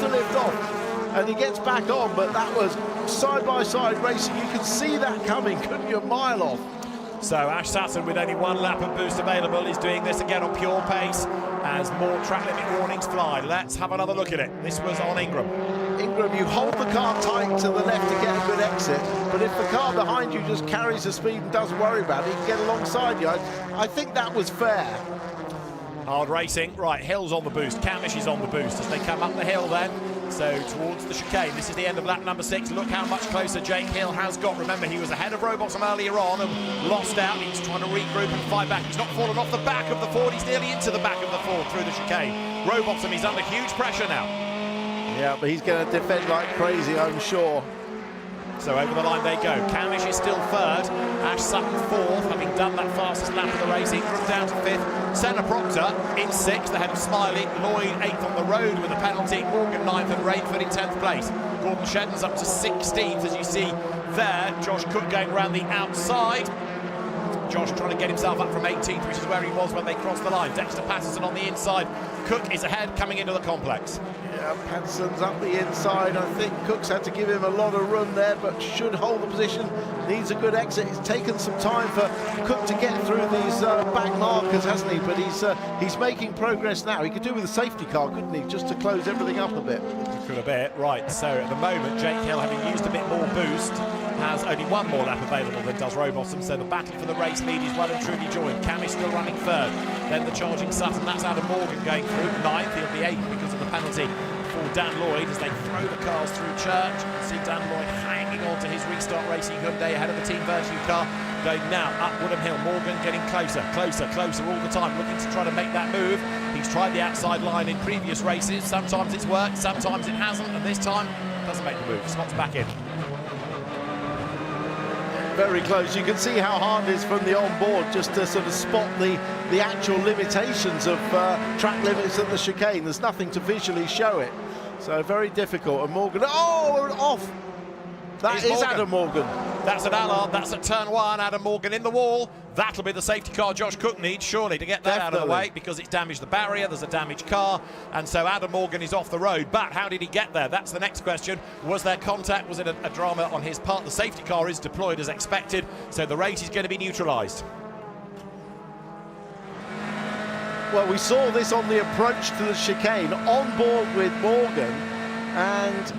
lift off. And he gets back on, but that was side-by-side racing. You could see that coming, couldn't you, a mile off. So Ash Sutton, with only 1 lap of boost available, is doing this again on pure pace as more track limit warnings fly. Let's have another look at it. This was on Ingram. Ingram, you hold the car tight to the left to get a good exit, but if the car behind you just carries the speed and doesn't worry about it, he can get alongside you. I think that was fair. Hard racing. Right, Hill's on the boost. Camish is on the boost as they come up the hill then. So towards the chicane. This is the end of lap number 6. Look how much closer Jake Hill has got. Remember, he was ahead of Rowbottom earlier on and lost out. He's trying to regroup and fight back. He's not fallen off the back of the Ford. He's nearly into the back of the Ford through the chicane. Rowbottom, he's under huge pressure now. Yeah, but he's going to defend like crazy, I'm sure. So over the line they go. Camish is still third. Ash Sutton fourth, having done that fastest lap of the race. Ingram down to 5th. Senna Proctor in 6th, ahead of Smiley. Lloyd 8th on the road with a penalty. Morgan 9th and Rainford in 10th place. Gordon Shedden's up to 16th, as you see there. Josh Cook going around the outside. Josh trying to get himself up from 18th, which is where he was when they crossed the line. Dexter Patterson on the inside. Cook is ahead, coming into the complex. Yeah, Patterson's up the inside. I think Cook's had to give him a lot of room there, but should hold the position. Needs a good exit. It's taken some time for Cook to get through these back markers, hasn't he? But he's making progress now. He could do with a safety car, couldn't he? Just to close everything up a bit. Could a bit, right. So at the moment, Jake Hill, having used a bit more boost, has only 1 more lap available than does Rowbottom. So the battle for the race lead is well and truly joined. Camish still running third. Then the charging Sutton. That's Adam Morgan going through 9th. He'll be 8th because of the penalty for Dan Lloyd as they throw the cars through Church. You can see Dan Lloyd hanging on to his restart racing Hyundai ahead of the Team Vertu car. Going now up Woodham Hill. Morgan getting closer all the time, looking to try to make that move. He's tried the outside line in previous races. Sometimes it's worked, sometimes it hasn't, and this time doesn't make the move. Slots back in. Very close. You can see how hard it is from the on-board just to sort of spot the actual limitations of track limits at the chicane. There's nothing to visually show it. So very difficult. And Morgan, oh, off. That is Adam Morgan. That's at Allard, that's at turn 1, Adam Morgan in the wall. That'll be the safety car Josh Cook needs, surely, to get that out of the way, because it's damaged the barrier, there's a damaged car, and so Adam Morgan is off the road. But how did he get there? That's the next question. Was there contact? Was it a drama on his part? The safety car is deployed as expected, so the race is going to be neutralised. Well, we saw this on the approach to the chicane, on board with Morgan, and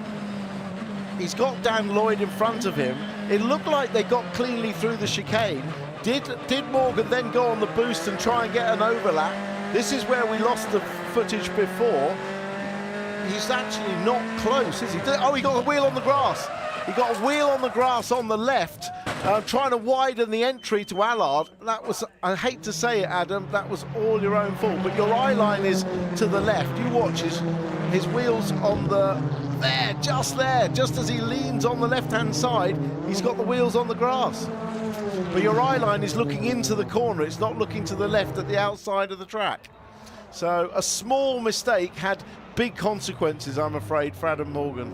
he's got Dan Lloyd in front of him. It looked like they got cleanly through the chicane. Did Morgan then go on the boost and try and get an overlap? This is where we lost the footage before. He's actually not close, is he? Oh, he got a wheel on the grass. He got a wheel on the grass on the left, trying to widen the entry to Allard. That was, I hate to say it, Adam, that was all your own fault. But your eye line is to the left. You watch his wheels on the... there, just as he leans on the left-hand side, he's got the wheels on the grass. But your eye line is looking into the corner, it's not looking to the left at the outside of the track. So a small mistake had big consequences, I'm afraid, for Adam Morgan.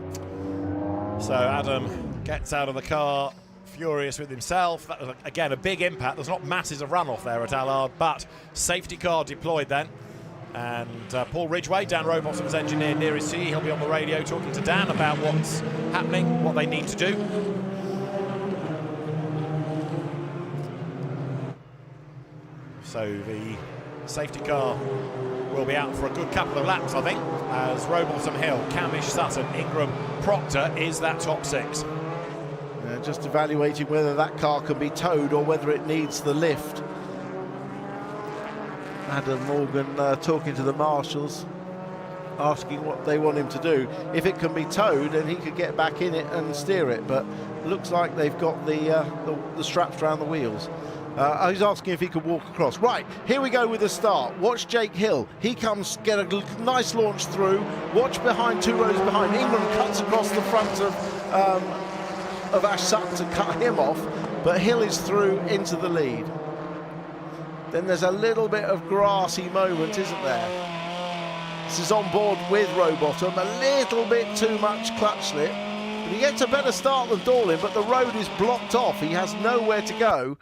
So Adam gets out of the car, furious with himself. That was, again, a big impact. There's not masses of runoff there at Allard, but safety car deployed then. And Paul Ridgway, Dan Rowbottom's engineer nearest to you, he'll be on the radio talking to Dan about what's happening, what they need to do. So the safety car will be out for a good couple of laps, I think, as Rowbottom, Hill, Camish, Sutton, Ingram, Proctor is that top 6. Just evaluating whether that car can be towed or whether it needs the lift. Adam Morgan talking to the marshals, asking what they want him to do. If it can be towed, then he could get back in it and steer it, but looks like they've got the straps around the wheels. He's asking if he could walk across. Right, here we go with the start. Watch Jake Hill. He comes, get a nice launch through. Watch behind, 2 rows behind. Ingram cuts across the front of Ash Sutton to cut him off, but Hill is through into the lead. Then there's a little bit of grassy moment, isn't there? This is on board with Rowbottom, a little bit too much clutch slip. But he gets a better start than Dorlin, but the road is blocked off. He has nowhere to go.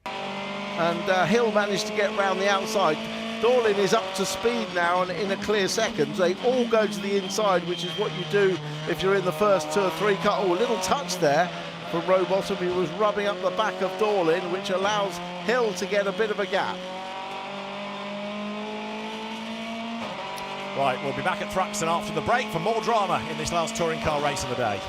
And Hill managed to get round the outside. Dorlin is up to speed now and in a clear second. They all go to the inside, which is what you do if you're in the first 2 or 3 cut. Oh, a little touch there from Rowbottom. He was rubbing up the back of Dorlin, which allows Hill to get a bit of a gap. Right, we'll be back at Thruxton after the break for more drama in this last touring car race of the day.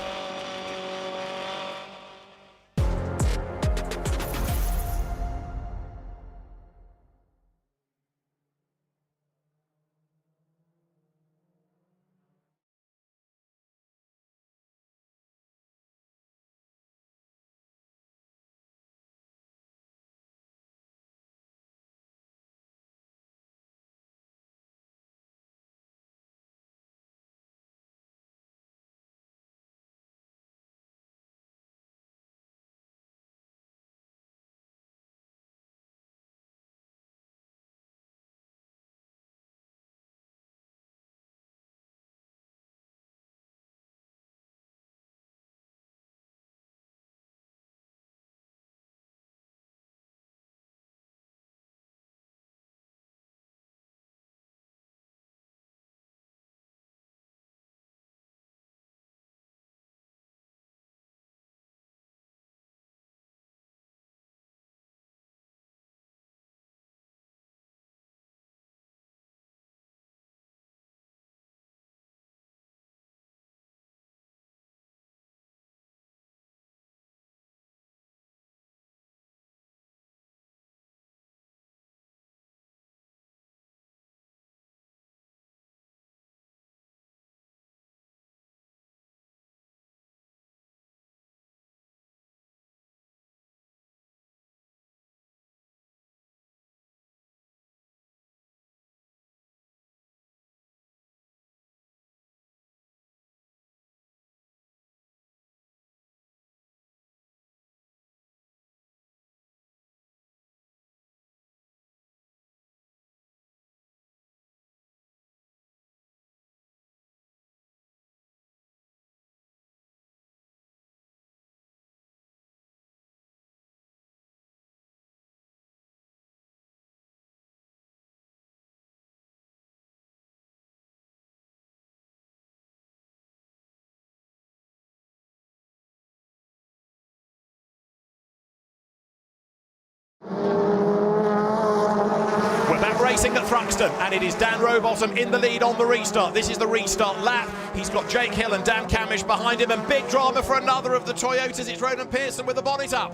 racing at Thruxton, and it is Dan Rowbottom in the lead on the restart. This is the restart lap. He's got Jake Hill and Dan Camish behind him, and big drama for another of the Toyotas. It's Ronan Pearson with the bonnet up.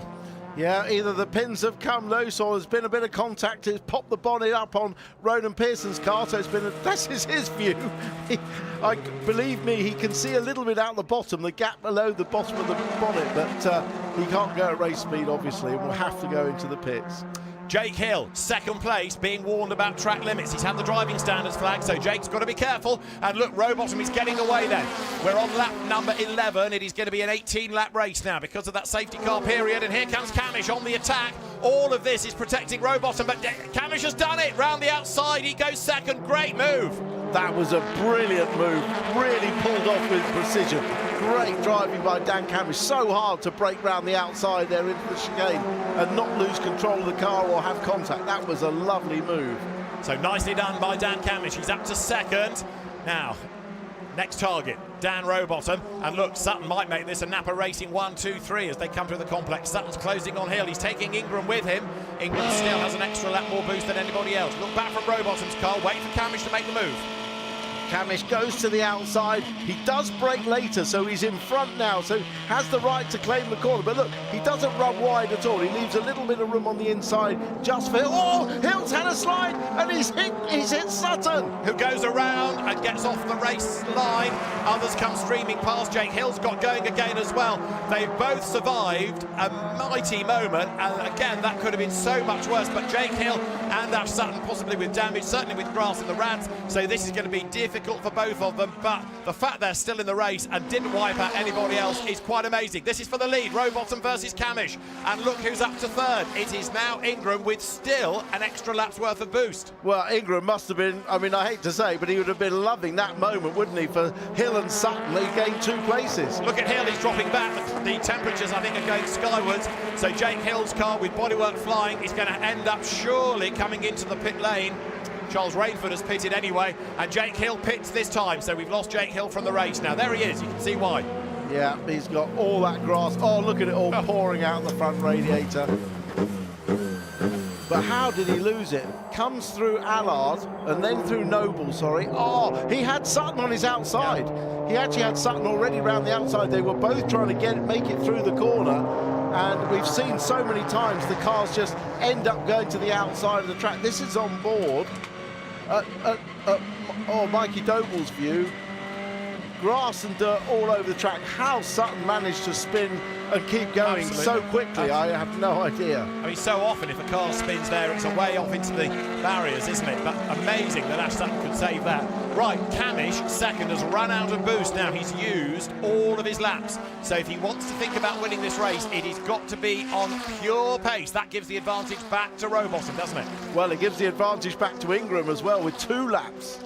Yeah, either the pins have come loose or there's been a bit of contact. It's popped the bonnet up on Ronan Pearson's car, so it's been that's his view. Believe me, he can see a little bit out the bottom, the gap below the bottom of the bonnet, but he can't go at race speed, obviously, and will have to go into the pits. Jake Hill, second place, being warned about track limits. He's had the driving standards flag, so Jake's got to be careful. And look, Rowbottom is getting away then. We're on lap number 11. It is going to be an 18-lap race now because of that safety car period. And here comes Camish on the attack. All of this is protecting Rowbottom, but Camish has done it. Round the outside, he goes second. Great move. That was a brilliant move. Really pulled off with precision. Great driving by Dan Camish. So hard to break round the outside there into the chicane and not lose control of the car or have contact. That was a lovely move. So nicely done by Dan Camish. He's up to second. Now, next target, Dan Rowbottom. And look, Sutton might make this a Napa Racing 1, 2, 3 as they come through the complex. Sutton's closing on Hill. He's taking Ingram with him. Ingram still has an extra lap more boost than anybody else. Look back from Rowbottom's car. Wait for Camish to make the move. Camish goes to the outside. He does brake later, so he's in front now, so has the right to claim the corner. But look, he doesn't run wide at all. He leaves a little bit of room on the inside just for Hill. Oh, Hill's had a slide, and he's hit Sutton, who goes around and gets off the race line. Others come streaming past. Jake Hill's got going again as well. They've both survived a mighty moment, and again, that could have been so much worse. But Jake Hill and Ash Sutton possibly with damage, certainly with grass in the rads. So this is going to be difficult for both of them, but the fact they're still in the race and didn't wipe out anybody else is quite amazing. This is for the lead, Rowbottom versus Camish, and look who's up to third. It is now Ingram with still an extra lap's worth of boost. Well, Ingram must have been, I mean, I hate to say, but he would have been loving that moment, wouldn't he, for Hill and Sutton. They gained 2 places. Look at Hill, he's dropping back. The temperatures, I think, are going skywards, so Jake Hill's car with bodywork flying is going to end up surely coming into the pit lane. Charles Rainford has pitted anyway, and Jake Hill pits this time, so we've lost Jake Hill from the race. Now, there he is, you can see why. Yeah, he's got all that grass. Oh, look at it all pouring out the front radiator. But how did he lose it? Comes through Allard, and then through Noble, sorry. Oh, he had Sutton on his outside. Yeah. He actually had Sutton already round the outside. They were both trying to make it through the corner. And we've seen so many times the cars just end up going to the outside of the track. This is on board. Mikey Doble's view. Grass and dirt all over the track. How Sutton managed to spin and keep going so quickly, I have no idea. I mean, so often if a car spins there, it's away off into the barriers, isn't it? But amazing that Ash Sutton could save that. Right, Camish, second, has run out of boost now. He's used all of his laps. So if he wants to think about winning this race, it has got to be on pure pace. That gives the advantage back to Rowbottom, doesn't it? Well, it gives the advantage back to Ingram as well with 2 laps.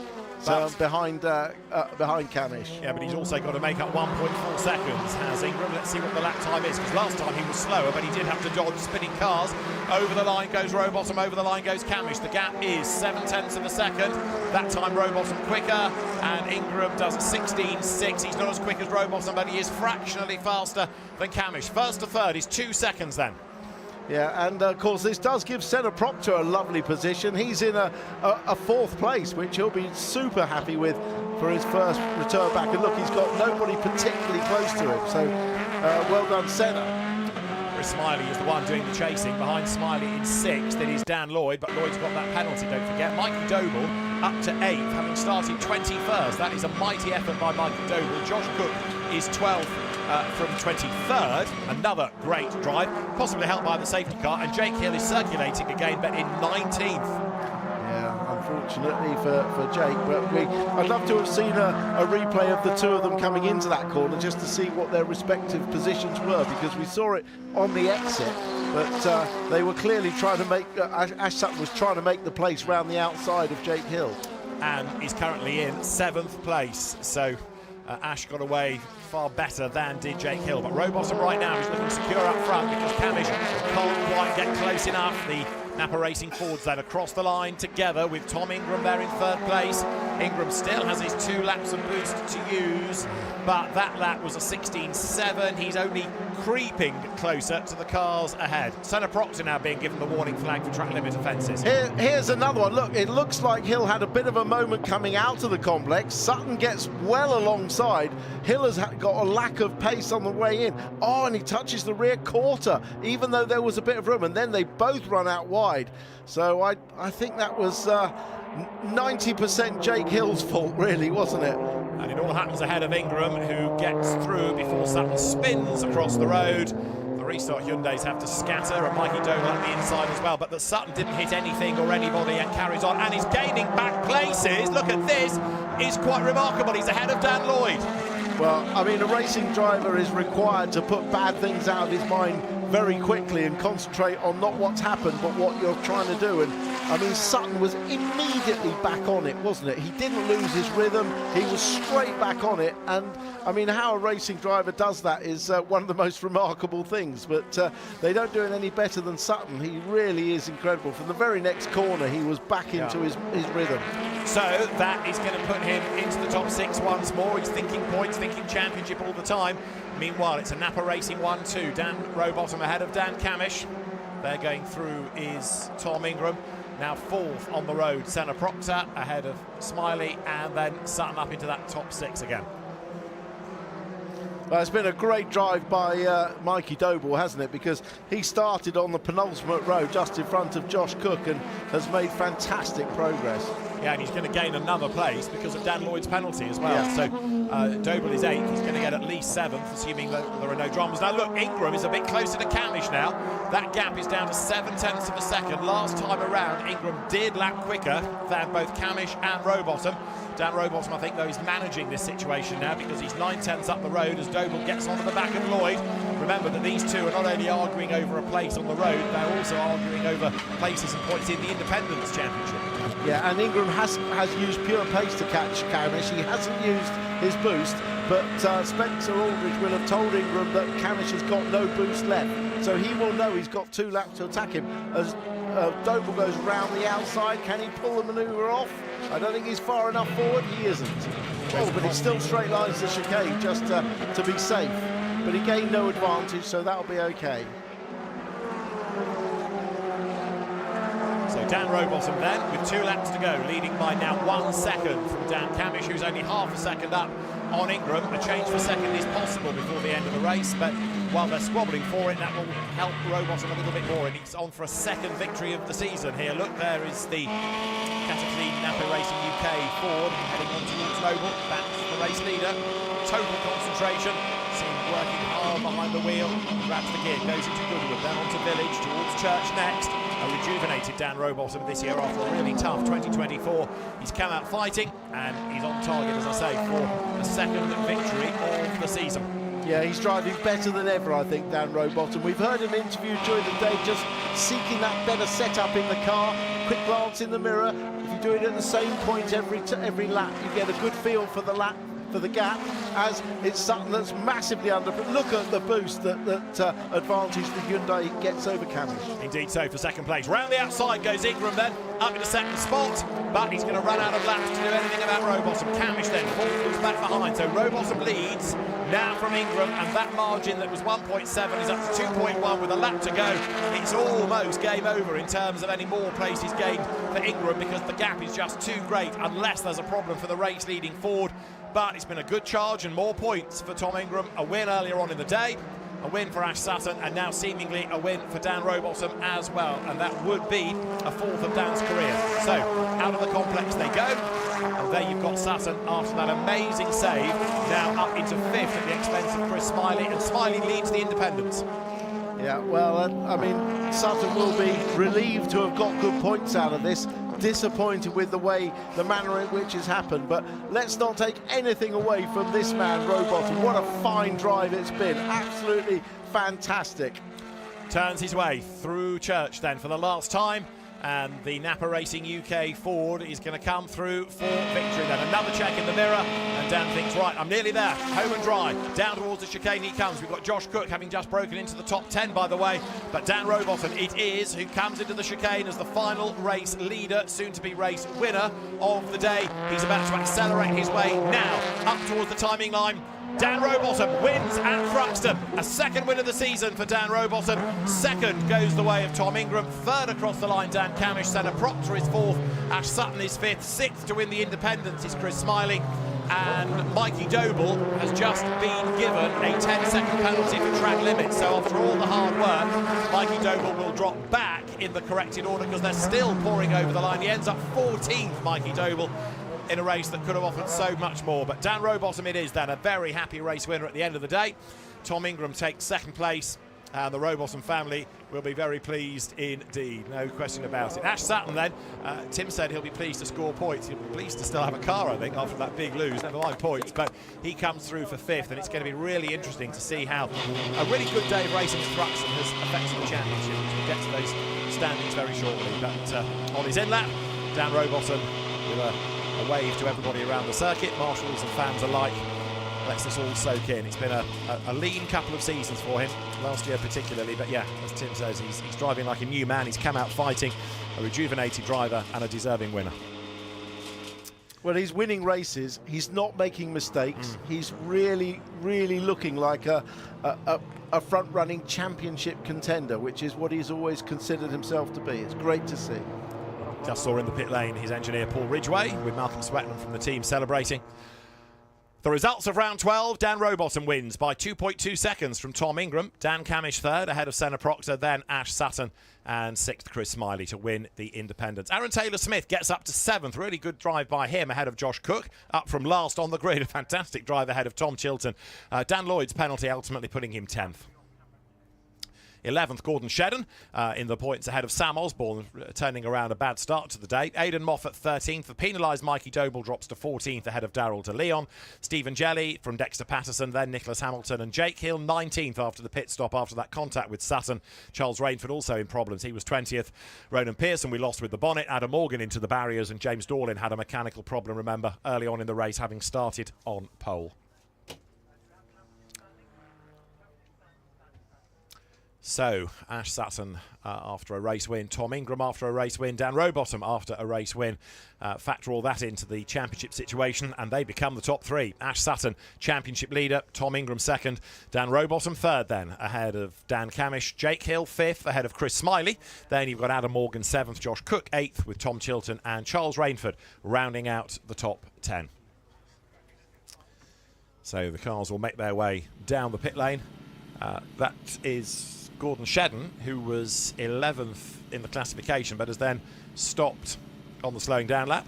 Behind Camish. Yeah, but he's also got to make up 1.4 seconds, has Ingram. Let's see what the lap time is, because last time he was slower, but he did have to dodge spinning cars. Over the line goes Rowbottom, over the line goes Camish. The gap is 7/10 of a second. That time Rowbottom quicker, and Ingram does 16.6. He's not as quick as Rowbottom, but he is fractionally faster than Camish. First to third is 2 seconds then. Yeah, and of course this does give Senna Proctor a lovely position. He's in a 4th place, which he'll be super happy with for his first return back. And look, he's got nobody particularly close to him, so well done, Senna. Chris Smiley is the one doing the chasing. Behind Smiley in 6th, it is Dan Lloyd, but Lloyd's got that penalty, don't forget. Mikey Doble up to 8th, having started 21st. That is a mighty effort by Mikey Doble. Josh Cook is 12th. From 23rd, another great drive, possibly helped by the safety car, and Jake Hill is circulating again, but in 19th. Yeah, unfortunately for Jake, but I'd love to have seen a replay of the 2 of them coming into that corner just to see what their respective positions were, because we saw it on the exit, but they were clearly trying to make, Ash Sutton was trying to make the place round the outside of Jake Hill. And he's currently in 7th place, so Ash got away far better than did Jake Hill, but Rowbottom right now is looking secure up front because Camish can't quite get close enough. The Napa Racing Fords then across the line together with Tom Ingram there in 3rd place. Ingram still has his 2 laps of boost to use, but that lap was a 16.7. He's only creeping closer to the cars ahead. Snetterton now being given the warning flag for track limit offences. Here's another one. Look, it looks like Hill had a bit of a moment coming out of the complex. Sutton gets well alongside. Hill has got a lack of pace on the way in. Oh, and he touches the rear quarter, even though there was a bit of room, and then they both run out wide. So I think that was 90% Jake Hill's fault, really, wasn't it? And it all happens ahead of Ingram, who gets through before Sutton spins across the road. The restart Hyundais have to scatter, and Mikey Doble at the inside as well, but that Sutton didn't hit anything or anybody and carries on, and he's gaining back places. Look at this, is quite remarkable. He's ahead of Dan Lloyd. Well, I mean, a racing driver is required to put bad things out of his mind very quickly and concentrate on not what's happened, but what you're trying to do. And I mean, Sutton was immediately back on it, wasn't it? He didn't lose his rhythm. He was straight back on it. And I mean, how a racing driver does that is one of the most remarkable things. But they don't do it any better than Sutton. He really is incredible. From the very next corner, he was back into his rhythm. So that is going to put him into the top 6 once more. He's thinking points, thinking championship all the time. Meanwhile, it's a Napa Racing 1-2. Dan Rowbottom ahead of Dan Camish. They're going through is Tom Ingram. Now 4th on the road, Senna Proctor ahead of Smiley, and then Sutton up into that top 6 again. Well, it's been a great drive by Mikey Doble, hasn't it? Because he started on the penultimate row just in front of Josh Cook and has made fantastic progress. Yeah, and he's going to gain another place because of Dan Lloyd's penalty as well. Yeah. So Doble is 8th. He's going to get at least 7th, assuming that there are no dramas. Now look, Ingram is a bit closer to Camish now. That gap is down to 7/10 of a second. Last time around, Ingram did lap quicker than both Camish and Rowbottom. Dan Rowbottom, I think, though, is managing this situation now because he's 9/10 up the road as Doble gets onto the back of Lloyd. Remember that these two are not only arguing over a place on the road, they're also arguing over places and points in the Independence Championship. Yeah, and Ingram has used pure pace to catch Camish. He hasn't used his boost, but Spencer Aldridge will have told Ingram that Camish has got no boost left. So he will know he's got 2 laps to attack him. As Doble goes round the outside, can he pull the manoeuvre off? I don't think he's far enough forward. He isn't. Oh, but he still straight lines the chicane just to be safe. But he gained no advantage, so that'll be okay. So Dan Rowbottom then, with 2 laps to go, leading by now 1 second from Dan Camish, who's only half a second up on Ingram. A change for second is possible before the end of the race, but while they're squabbling for it, that will help Rowbottom a little bit more, and he's on for a 2nd victory of the season here. Look, there is the Caterpillar Napa Racing UK Ford heading on towards Noble. That's the race leader. Total concentration. See him working hard behind the wheel. Grabs the gear, goes into Goodwood, then onto Village, towards Church next. A rejuvenated Dan Rowbottom this year after a really tough 2024. He's come out fighting, and he's on target, as I say, for the 2nd victory of the season. Yeah, he's driving better than ever, I think, Dan Rowbottom. We've heard him interviewed during the day, just seeking that better setup in the car. Quick glance in the mirror. If you do it at the same point every lap, you get a good feel for the lap, for the gap, as it's Sutton that's massively under. But look at the boost that advantage the Hyundai gets over Camish. Indeed so, for 2nd place. Round the outside goes Ingram then, up in a 2nd spot, but he's going to run out of laps to do anything about Rowbottom. Camish then falls back behind, so Rowbottom leads now from Ingram, and that margin that was 1.7 is up to 2.1 with a lap to go. It's almost game over in terms of any more places gained for Ingram because the gap is just too great unless there's a problem for the race leading Ford. But it's been a good charge and more points for Tom Ingram. A win earlier on in the day, a win for Ash Sutton, and now seemingly a win for Dan Rowbottom as well. And that would be a 4th of Dan's career. So out of the complex they go. And there you've got Sutton after that amazing save, now up into 5th at the expense of Chris Smiley, and Smiley leads the Independents. Yeah, well, I mean, Sutton will be relieved to have got good points out of this. Disappointed with the manner in which it's happened, but let's not take anything away from this man, Rowbottom. What a fine drive it's been, absolutely fantastic. Turns his way through Church then for the last time. And the Napa Racing UK Ford is going to come through for victory then. Another check in the mirror, and Dan thinks, right, I'm nearly there. Home and dry. Down towards the chicane he comes. We've got Josh Cook having just broken into the top 10, by the way. But Dan Rowbottom, it is, who comes into the chicane as the final race leader, soon to be race winner of the day. He's about to accelerate his way now up towards the timing line. Dan Rowbottom wins at Thruxton. A second win of the season for Dan Rowbottom. Second goes the way of Tom Ingram. Third across the line, Dan Camish. Senna Proctor is fourth. Ash Sutton is fifth. Sixth to win the Independence is Chris Smiley. And Mikey Doble has just been given a 10-second penalty for track limits. So after all the hard work, Mikey Doble will drop back in the corrected order because they're still pouring over the line. He ends up 14th, Mikey Doble, in a race that could have offered so much more. But Dan Rowbottom it is then, a very happy race winner at the end of the day. Tom Ingram takes second place, and the Rowbottom family will be very pleased indeed, no question about it. Ash Sutton then, Tim said he'll be pleased to score points. He'll be pleased to still have a car, I think, after that big lose, never mind points, but he comes through for fifth, and it's going to be really interesting to see how a really good day of racing at Thruxton has affected the championship, which we'll get to those standings very shortly. But on his in-lap, Dan Rowbottom with a wave to everybody around the circuit, marshals and fans alike, lets us all soak in. It's been a lean couple of seasons for him, last year particularly, but yeah, as Tim says, he's driving like a new man. He's come out fighting, a rejuvenated driver and a deserving winner. Well, he's winning races, he's not making mistakes, he's really, really looking like a front-running championship contender, which is what he's always considered himself to be. It's great to see. Just saw in the pit lane his engineer Paul Ridgway with Malcolm Swetnam from the team celebrating. The results of round 12, Dan Rowbottom wins by 2.2 seconds from Tom Ingram. Dan Camish third, ahead of Senna Proctor, then Ash Sutton, and sixth Chris Smiley to win the Independence. Aaron Taylor-Smith gets up to seventh. Really good drive by him ahead of Josh Cook, up from last on the grid. A fantastic drive ahead of Tom Chilton. Dan Lloyd's penalty ultimately putting him 10th. 11th, Gordon Shedden in the points ahead of Sam Osborne, turning around a bad start to the day. Aidan Moffat 13th. The penalised Mikey Doble drops to 14th ahead of Darrell de Leon. Stephen Jelly from Dexter Patterson, then Nicholas Hamilton and Jake Hill 19th after the pit stop after that contact with Sutton. Charles Rainford also in problems. He was 20th. Ronan Pearson we lost with the bonnet. Adam Morgan into the barriers, and James Dorlin had a mechanical problem, remember, early on in the race, having started on pole. So, Ash Sutton after a race win, Tom Ingram after a race win, Dan Rowbottom after a race win. Factor all that into the championship situation, and they become the top three. Ash Sutton, championship leader, Tom Ingram second, Dan Rowbottom third then, ahead of Dan Camish, Jake Hill fifth, ahead of Chris Smiley. Then you've got Adam Morgan seventh, Josh Cook eighth, with Tom Chilton and Charles Rainford rounding out the top 10. So the cars will make their way down the pit lane. That is Gordon Shedden, who was 11th in the classification, but has then stopped on the slowing down lap,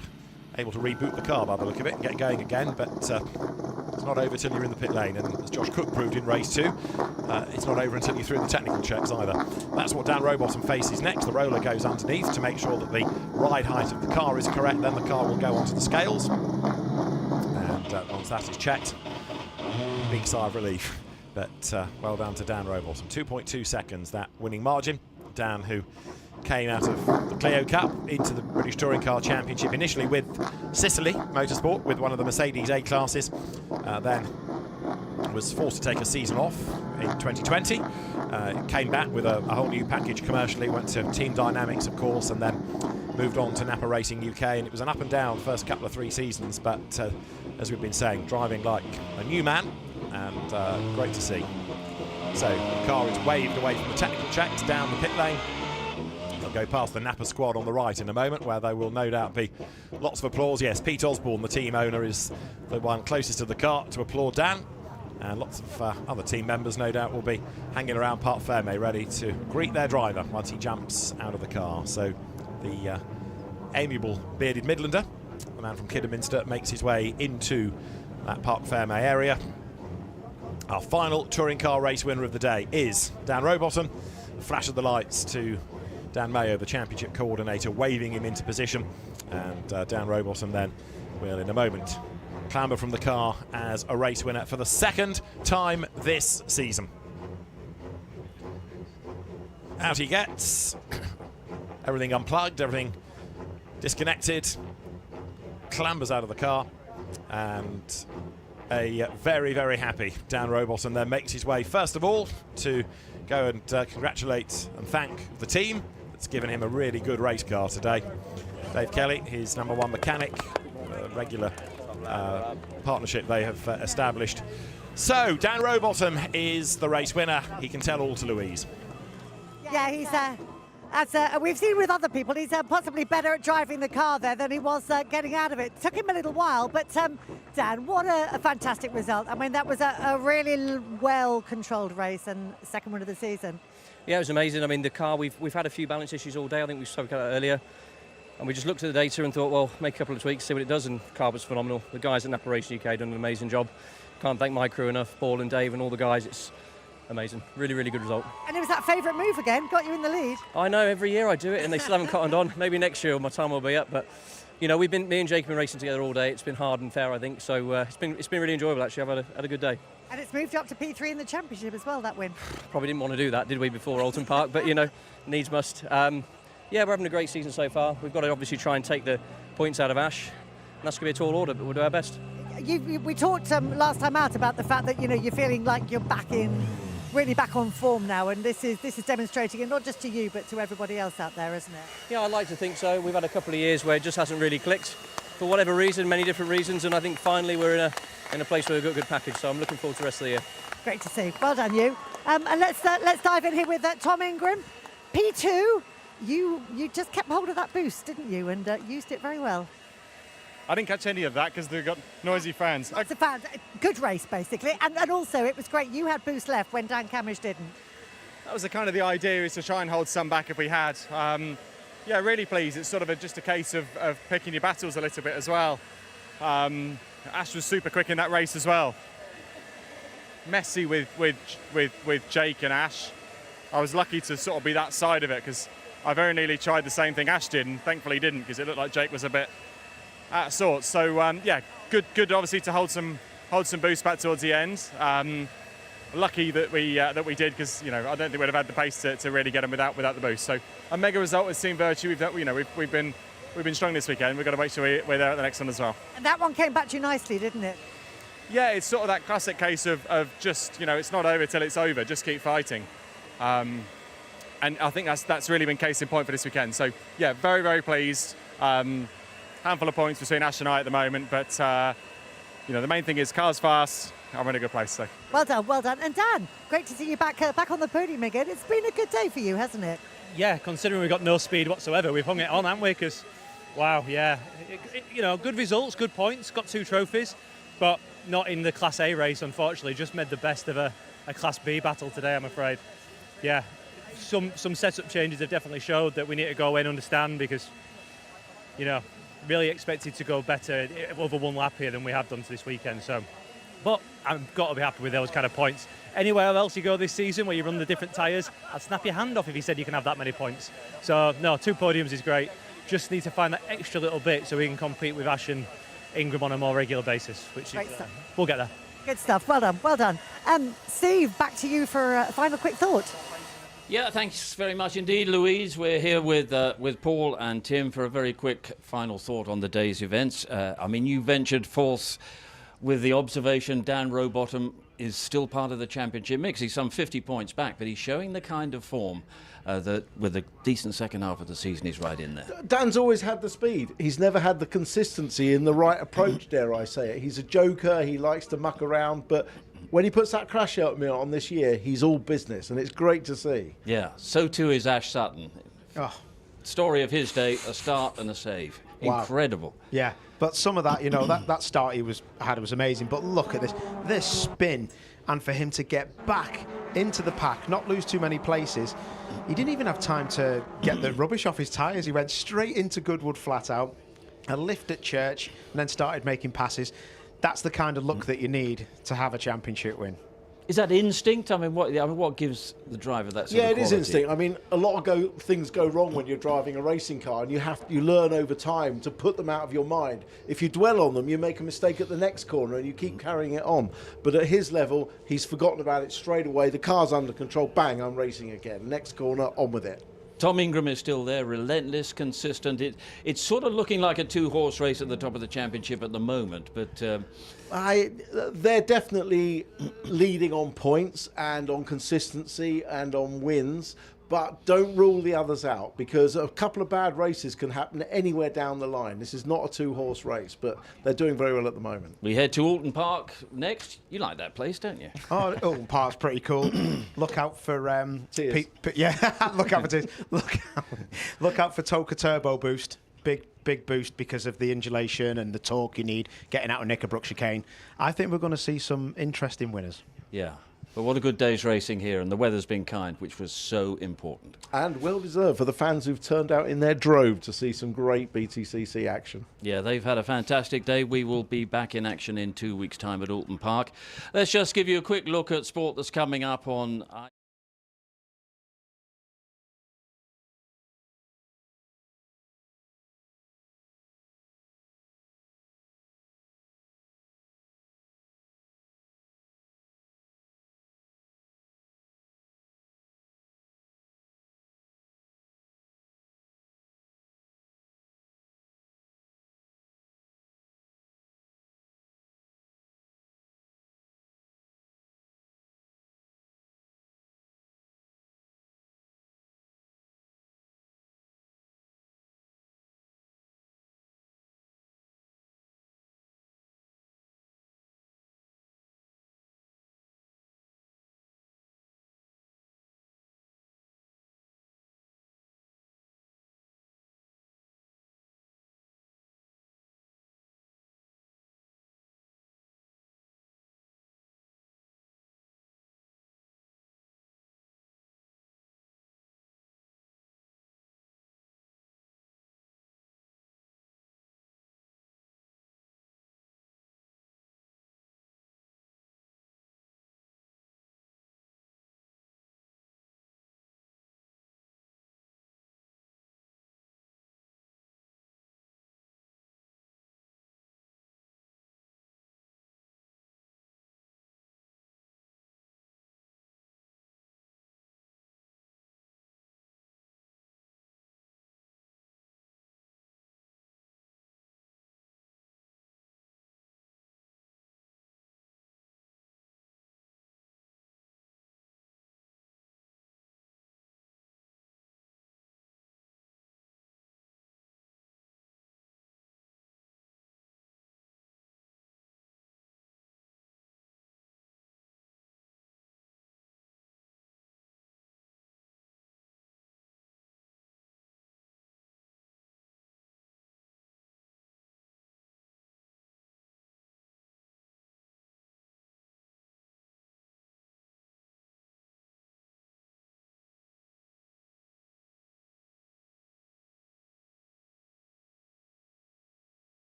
able to reboot the car by the look of it and get going again, but it's not over till you're in the pit lane, and as Josh Cook proved in race 2, it's not over until you're through the technical checks either. That's what Dan Rowbottom faces next. The roller goes underneath to make sure that the ride height of the car is correct, then the car will go onto the scales, and once that is checked, big sigh of relief. But well done to Dan Rowbottom. 2.2 seconds, that winning margin. Dan, who came out of the Clio Cup into the British Touring Car Championship, initially with Sicily Motorsport, with one of the Mercedes A-classes. Then was forced to take a season off in 2020. Came back with a whole new package commercially, went to Team Dynamics, of course, and then moved on to Napa Racing UK. And it was an up and down first couple of 3 seasons, but as we've been saying, driving like a new man. And great to see. So the car is waved away from the technical checks down the pit lane. They'll go past the Napa squad on the right in a moment, where there will no doubt be lots of applause. Yes, Pete Osborne, the team owner, is the one closest to the car to applaud Dan. And lots of other team members, no doubt, will be hanging around Parc Fermé ready to greet their driver once he jumps out of the car. So the amiable bearded Midlander, the man from Kidderminster, makes his way into that Parc Fermé area. Our final touring car race winner of the day is Dan Rowbottom. A flash of the lights to Dan Mayo, the championship coordinator, waving him into position. And Dan Rowbottom then will, in a moment, clamber from the car as a race winner for the second time this season. Out he gets. everything unplugged, everything disconnected, clambers out of the car, and a very, very happy Dan Rowbottom then makes his way, first of all, to go and congratulate and thank the team that's given him a really good race car today. Dave Kelly, his #1 mechanic, regular partnership they have established. So, Dan Rowbottom is the race winner. He can tell all to Louise. Yeah, he's, as we've seen with other people, he's possibly better at driving the car there than he was getting out of it. Took him a little while, but Dan, what a fantastic result. I mean, that was a really well-controlled race and second win of the season. Yeah, it was amazing. I mean, the car, we've had a few balance issues all day. I think we spoke about that earlier. And we just looked at the data and thought, well, make a couple of tweaks, see what it does, and the car was phenomenal. The guys at Napa Racing UK done an amazing job. Can't thank my crew enough, Paul and Dave and all the guys. It's amazing. Really, really good result. And it was that favourite move again, got you in the lead. I know, every year I do it and they still haven't cottoned on. Maybe next year my time will be up, but you know, me and Jake have been racing together all day. It's been hard and fair, I think, so it's been really enjoyable actually. I've had a good day. And it's moved up to P3 in the championship as well, that win. Probably didn't want to do that, did we, before Alton Park, but you know, needs must. Yeah, we're having a great season so far. We've got to obviously try and take the points out of Ash, and that's going to be a tall order, but we'll do our best. We talked last time out about the fact that, you know, you're feeling like you're really back on form now, and this is demonstrating it not just to you but to everybody else out there, isn't it? Yeah, I'd like to think so. We've had a couple of years where it just hasn't really clicked for whatever reason, many different reasons, and I think finally we're in a place where we've got a good package, so I'm looking forward to the rest of the year. Great to see. Well done, you. And let's dive in here with Tom Ingram. P2, you just kept hold of that boost, didn't you, and used it very well. I didn't catch any of that because they've got noisy fans. Lots of fans. Good race, basically. And also, it was great. You had boost left when Dan Camish didn't. That was the idea, is to try and hold some back if we had. Yeah, really pleased. It's sort of just a case of picking your battles a little bit as well. Ash was super quick in that race as well. Messy with Jake and Ash. I was lucky to sort of be that side of it because I very nearly tried the same thing Ash did and thankfully didn't because it looked like Jake was a bit out of sorts. So yeah, good obviously to hold some boost back towards the end. Lucky that we did because you know I don't think we'd have had the pace to really get them without the boost. So a mega result with Team Vertu. We've been strong this weekend. We've got to make sure we're there at the next one as well. And that one came back to you nicely, didn't it? Yeah, it's sort of that classic case of just it's not over till it's over. Just keep fighting. And I think that's really been case in point for this weekend. So yeah, very, very pleased. Handful of points between Ash and I at the moment, but the main thing is car's fast. I'm in a good place. So. Well done. And Dan, great to see you back on the podium again. It's been a good day for you, hasn't it? Yeah, considering we've got no speed whatsoever, we've hung it on, haven't we? Because, wow, yeah, good results, good points, got 2 trophies, but not in the Class A race, unfortunately. Just made the best of a Class B battle today, I'm afraid. Yeah, some setup changes have definitely showed that we need to go away and understand because, really expected to go better over one lap here than we have done this weekend. So, but I've got to be happy with those kind of points. Anywhere else you go this season where you run the different tyres, I'd snap your hand off if you said you can have that many points. So, no, 2 podiums is great. Just need to find that extra little bit so we can compete with Ash and Ingram on a more regular basis, which is, we'll get there. Good stuff. Well done. Steve, back to you for a final quick thought. Yeah, thanks very much indeed, Louise. We're here with Paul and Tim for a very quick final thought on the day's events. I mean, you ventured forth with the observation Dan Rowbottom is still part of the championship mix. He's some 50 points back, but he's showing the kind of form that with a decent second half of the season he's right in there. Dan's always had the speed. He's never had the consistency in the right approach, dare I say it. He's a joker. He likes to muck around, but when he puts that crash out on this year, he's all business, and it's great to see. Yeah, so too is Ash Sutton. Oh. Story of his day, a start and a save. Wow. Incredible. Yeah, but some of that, that start he had was amazing. But look at this spin, and for him to get back into the pack, not lose too many places. He didn't even have time to get the rubbish off his tyres. He went straight into Goodwood flat out, a lift at Church, and then started making passes. That's the kind of luck that you need to have a championship win. Is that instinct? I mean, what gives the driver that sort of quality? Yeah, it is instinct. I mean, a lot of things go wrong when you're driving a racing car, and you learn over time to put them out of your mind. If you dwell on them, you make a mistake at the next corner, and you keep carrying it on. But at his level, he's forgotten about it straight away. The car's under control. Bang! I'm racing again. Next corner, on with it. Tom Ingram is still there, relentless, consistent. It's sort of looking like a two-horse race at the top of the championship at the moment, but they're definitely leading on points and on consistency and on wins, but don't rule the others out, because a couple of bad races can happen anywhere down the line. This is not a two-horse race, but they're doing very well at the moment. We head to Alton Park next. You like that place, don't you? Oh, Alton Park's pretty cool. Look out for tears. Yeah, look out for tears. Look out for Toka Turbo Boost. Big boost because of the undulation and the torque you need getting out of Knickerbrook chicane. I think we're going to see some interesting winners. Yeah. But what a good day's racing here, and the weather's been kind, which was so important. And well deserved for the fans who've turned out in their drove to see some great BTCC action. Yeah, they've had a fantastic day. We will be back in action in 2 weeks' time at Alton Park. Let's just give you a quick look at sport that's coming up on...